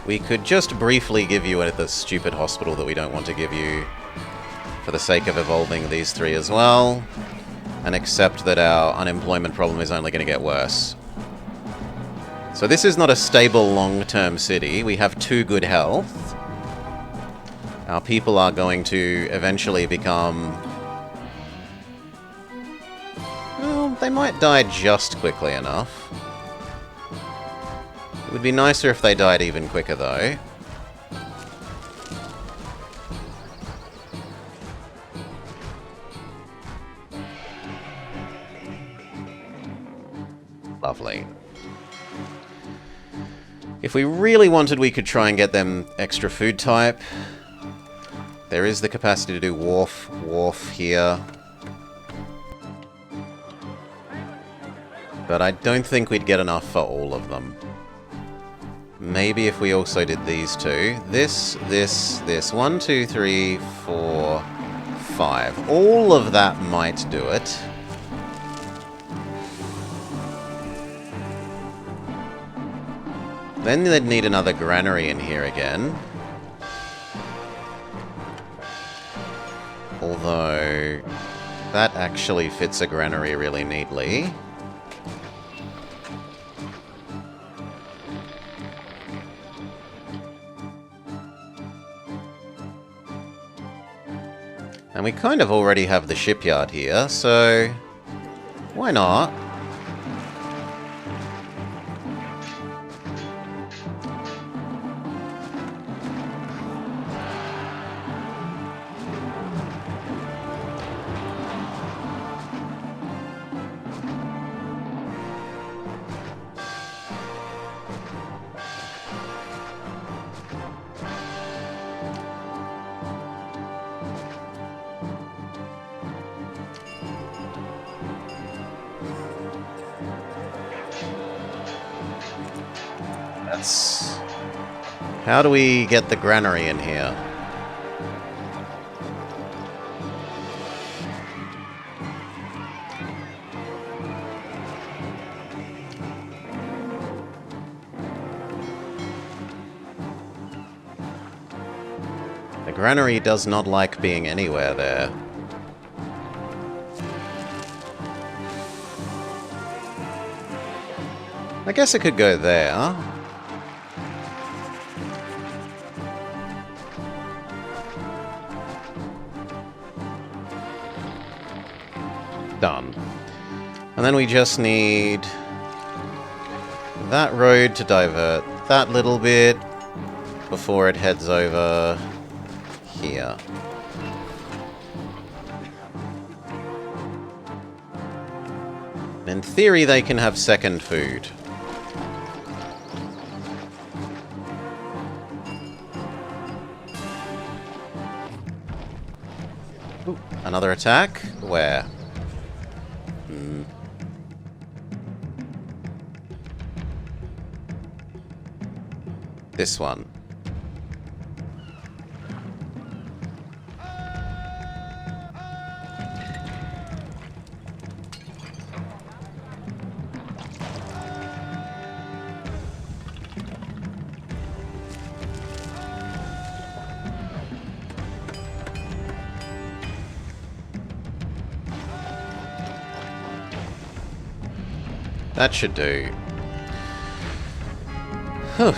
We could just briefly give you the stupid hospital that we don't want to give you for the sake of evolving these 3 as well, and accept that our unemployment problem is only going to get worse. So this is not a stable long-term city. We have 2 good health. Our people are going to eventually become... Well, they might die just quickly enough. It would be nicer if they died even quicker, though. Lovely. If we really wanted, we could try and get them extra food type. There is the capacity to do wharf here. But I don't think we'd get enough for all of them. Maybe if we also did these 2. This. 1, 2, 3, 4, 5. All of that might do it. Then they'd need another granary in here again. Although, that actually fits a granary really neatly. And we kind of already have the shipyard here, so why not? How do we get the granary in here? The granary does not like being anywhere there. I guess it could go there. Done. And then we just need that road to divert that little bit before it heads over here. In theory, they can have second food. Ooh, another attack? Where? This one. That should do. Whew.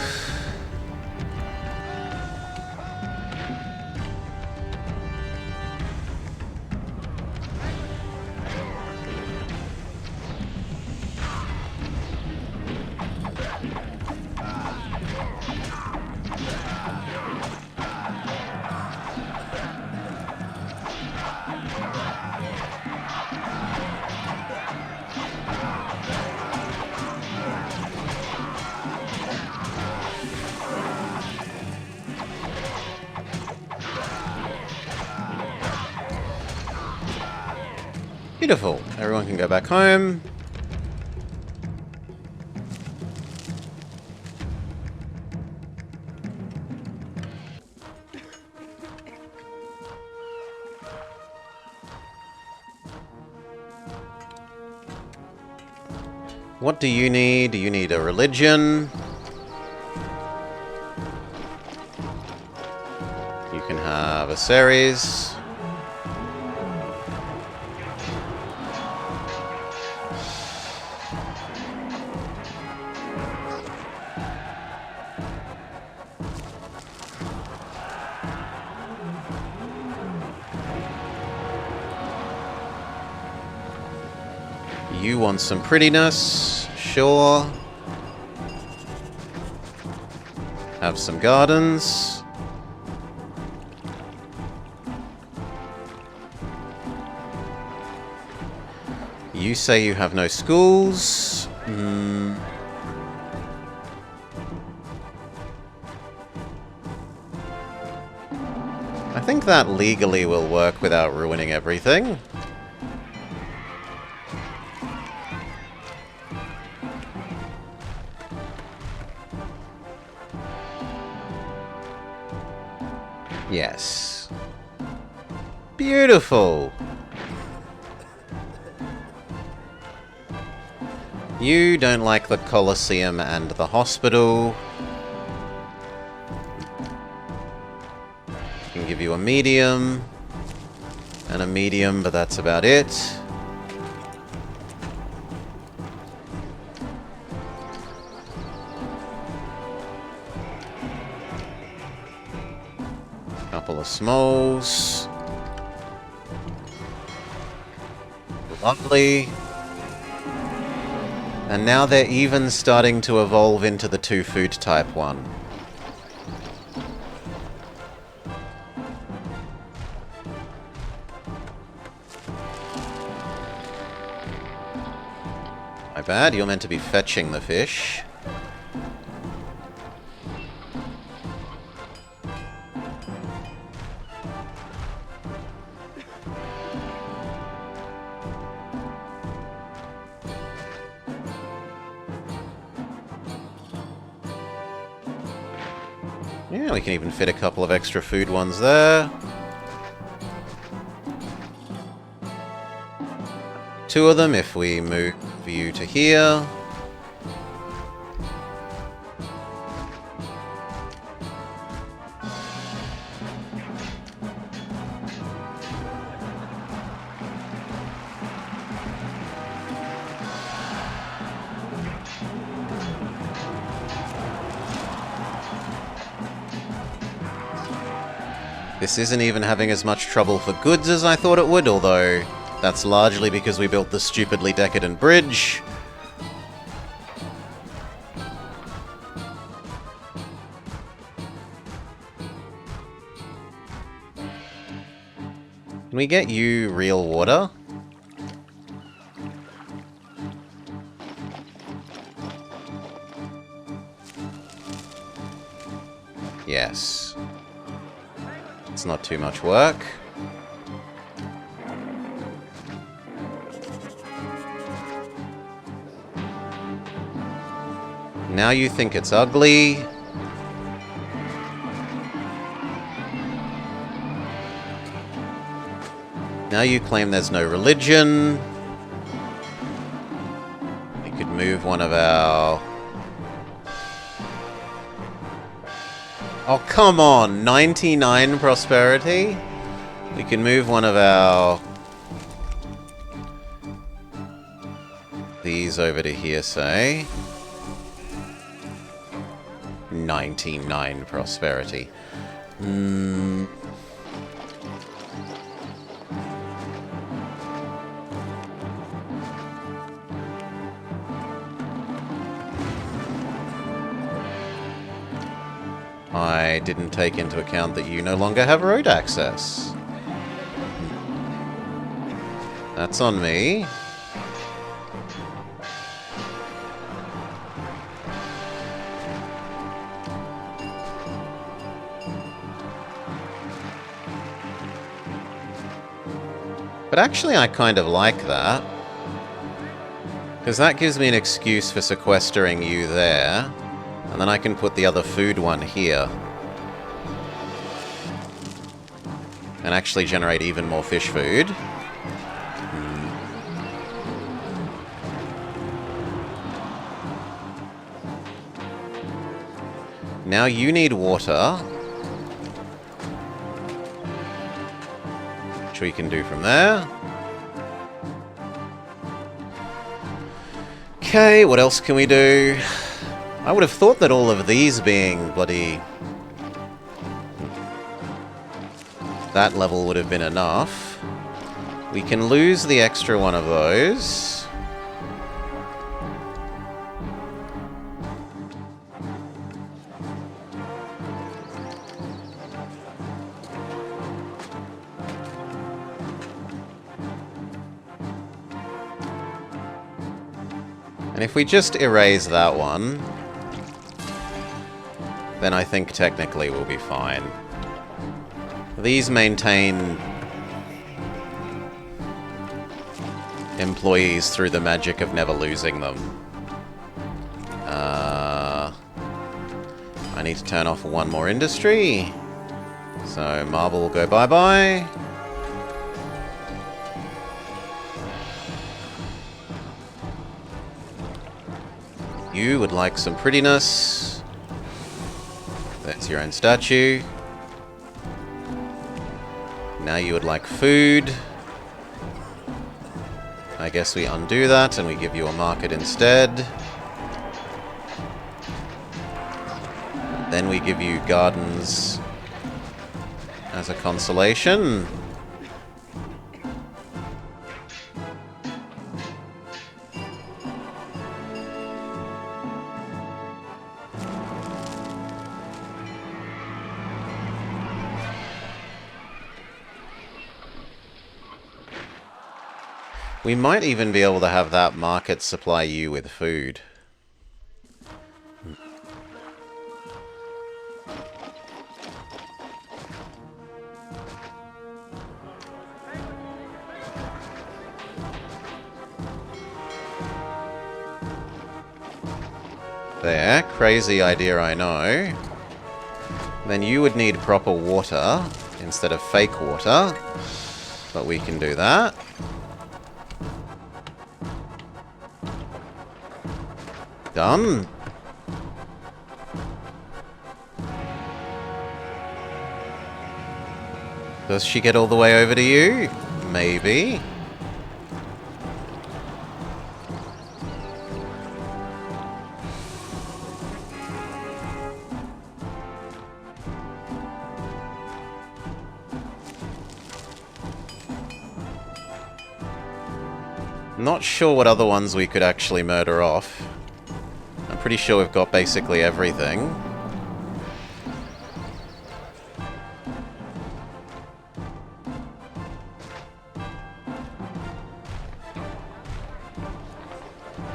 Beautiful. Everyone can go back home. What do you need? Do you need a religion? You can have a series. You want some prettiness? Sure. Have some gardens. You say you have no schools. I think that legally will work without ruining everything. Yes. Beautiful. You don't like the Colosseum and the hospital. I can give you a medium. And a medium, but that's about it. Couple of smalls. Lovely. And now they're even starting to evolve into the 2-food type one. My bad, you're meant to be fetching the fish. Yeah, we can even fit a couple of extra food ones there. 2 of them if we move you to here. This isn't even having as much trouble for goods as I thought it would, although that's largely because we built the stupidly decadent bridge. Can we get you real water? Yes. It's not too much work. Now you think it's ugly. Now you claim there's no religion. We could move one of our... Oh, come on! 99 prosperity? We can move one of our... these over to here, say. 99 prosperity. I didn't take into account that you no longer have road access. That's on me. But actually, I kind of like that. Because that gives me an excuse for sequestering you there. And then I can put the other food one here. And actually generate even more fish food. Now you need water. Which we can do from there. Okay, what else can we do? I would have thought that all of these being bloody... that level would have been enough. We can lose the extra one of those. And if we just erase that one, then I think technically we'll be fine. These maintain employees through the magic of never losing them. I need to turn off one more industry. So marble will go bye-bye. You would like some prettiness. That's your own statue. Now you would like food. I guess we undo that and we give you a market instead. Then we give you gardens as a consolation. We might even be able to have that market supply you with food. There, crazy idea, I know. Then you would need proper water instead of fake water, but we can do that. Done. Does she get all the way over to you? Maybe. Not sure what other ones we could actually murder off. I'm pretty sure we've got basically everything.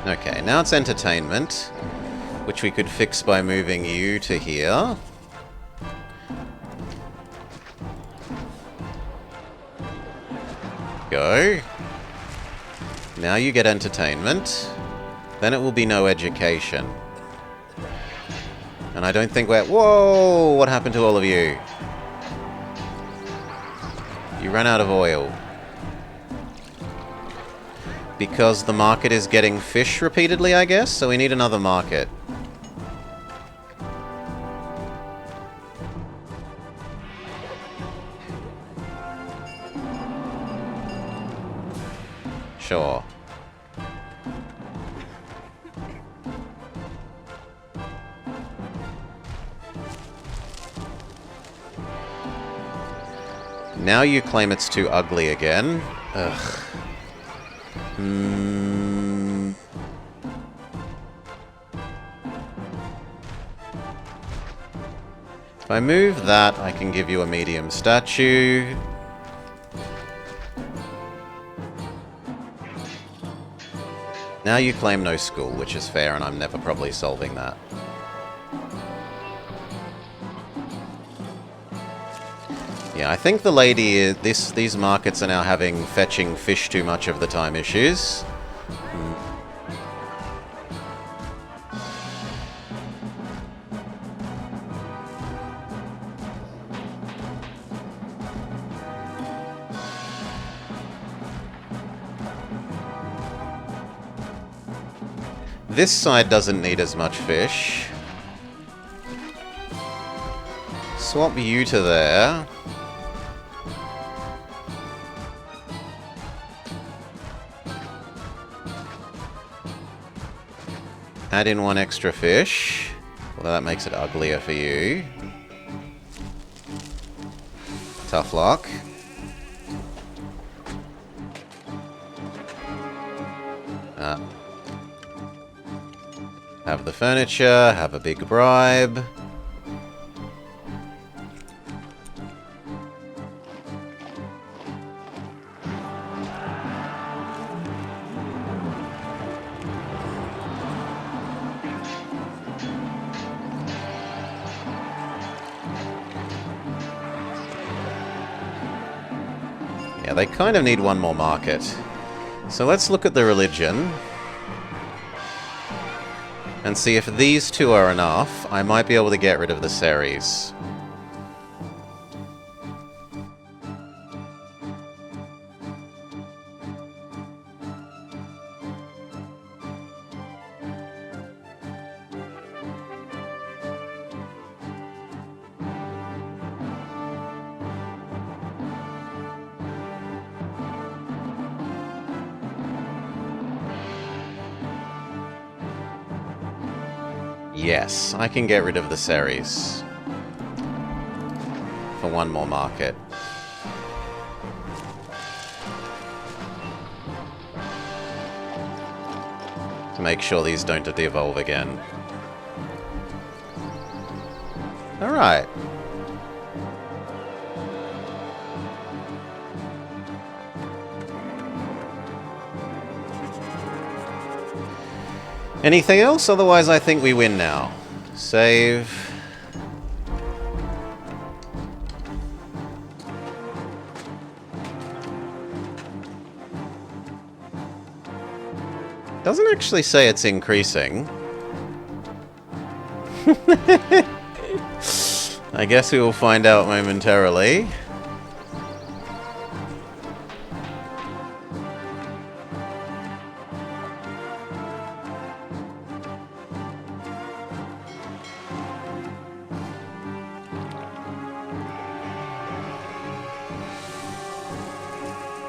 Okay, now it's entertainment, which we could fix by moving you to here. Go. Now you get entertainment. Then it will be no education. And I don't think we're... Whoa! What happened to all of you? You ran out of oil. Because the market is getting fish repeatedly, I guess? So we need another market. Sure. Now you claim it's too ugly again. Ugh. If I move that, I can give you a medium statue. Now you claim no school, which is fair, and I'm never probably solving that. Yeah, I think the lady is... These markets are now having fetching fish too much of the time issues. This side doesn't need as much fish. Swap you to there. Add in one extra fish. Although that makes it uglier for you. Tough luck. Have the furniture, have a big bribe. Yeah, they kind of need one more market. So let's look at the religion. And see if these two are enough, I might be able to get rid of the Ceres. Yes, I can get rid of the Ceres. For one more market. To make sure these don't de-evolve again. Alright. Anything else? Otherwise, I think we win now. Save. Doesn't actually say it's increasing. I guess we will find out momentarily.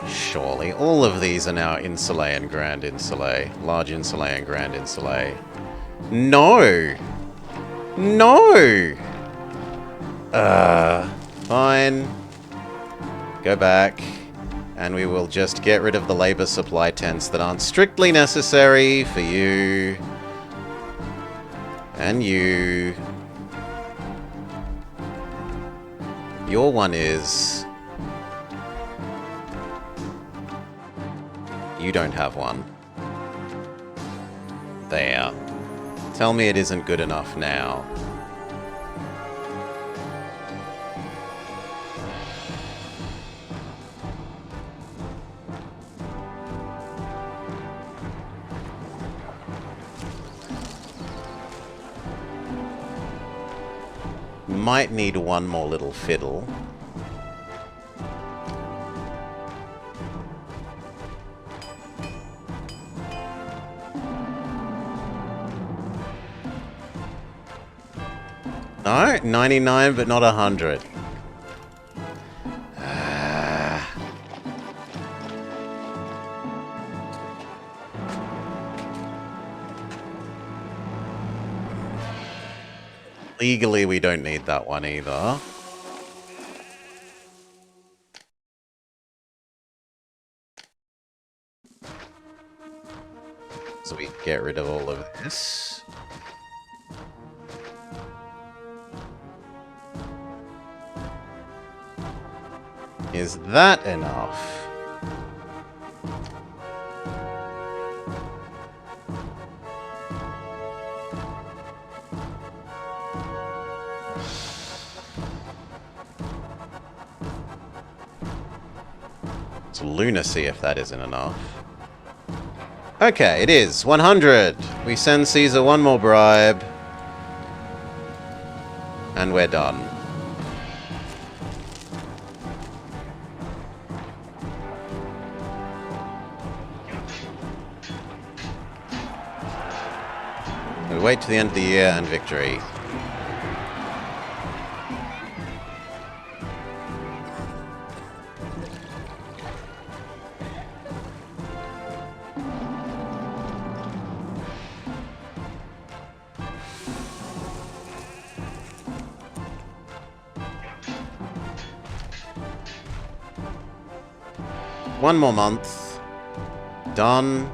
Surely. All of these are now Insulay and Grand Insulay. Large Insulay and Grand Insulay. No! No! Fine. Go back. And we will just get rid of the labor supply tents that aren't strictly necessary for you. And you. Your one is... You don't have one. There. Tell me it isn't good enough now. Might need one more little fiddle. No, 99 but not 100. Legally, we don't need that one either. get rid of all of this. Is that enough? It's lunacy if that isn't enough. Okay, it is. 100! We send Caesar one more bribe. And we're done. We wait to the end of the year and victory. One more month. Done.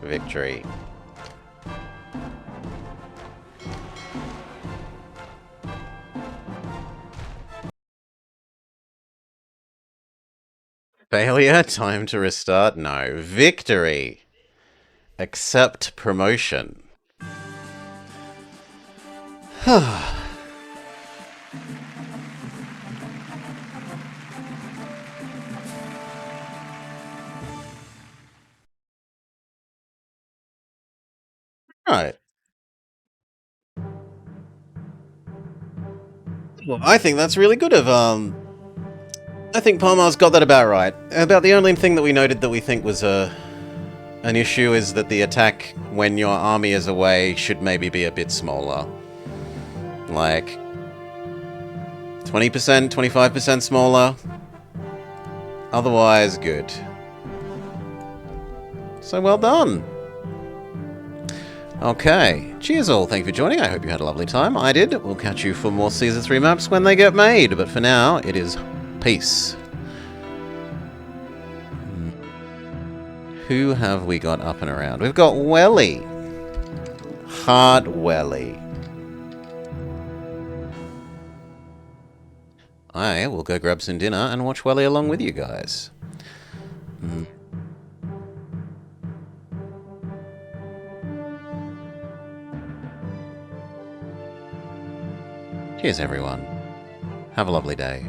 Victory. Failure? Time to restart? No. Victory. Accept promotion. Right. Well, I think that's really good of, I think Palmar's got that about right. About the only thing that we noted that we think was, an issue is that the attack when your army is away should maybe be a bit smaller. Like 20%, 25% smaller. Otherwise, good. So well done. Okay. Cheers all. Thank you for joining. I hope you had a lovely time. I did. We'll catch you for more Caesar 3 maps when they get made. But for now, it is peace. Who have we got up and around? We've got Welly. Hard Welly. I will go grab some dinner and watch Welly along with you guys. Cheers, everyone. Have a lovely day.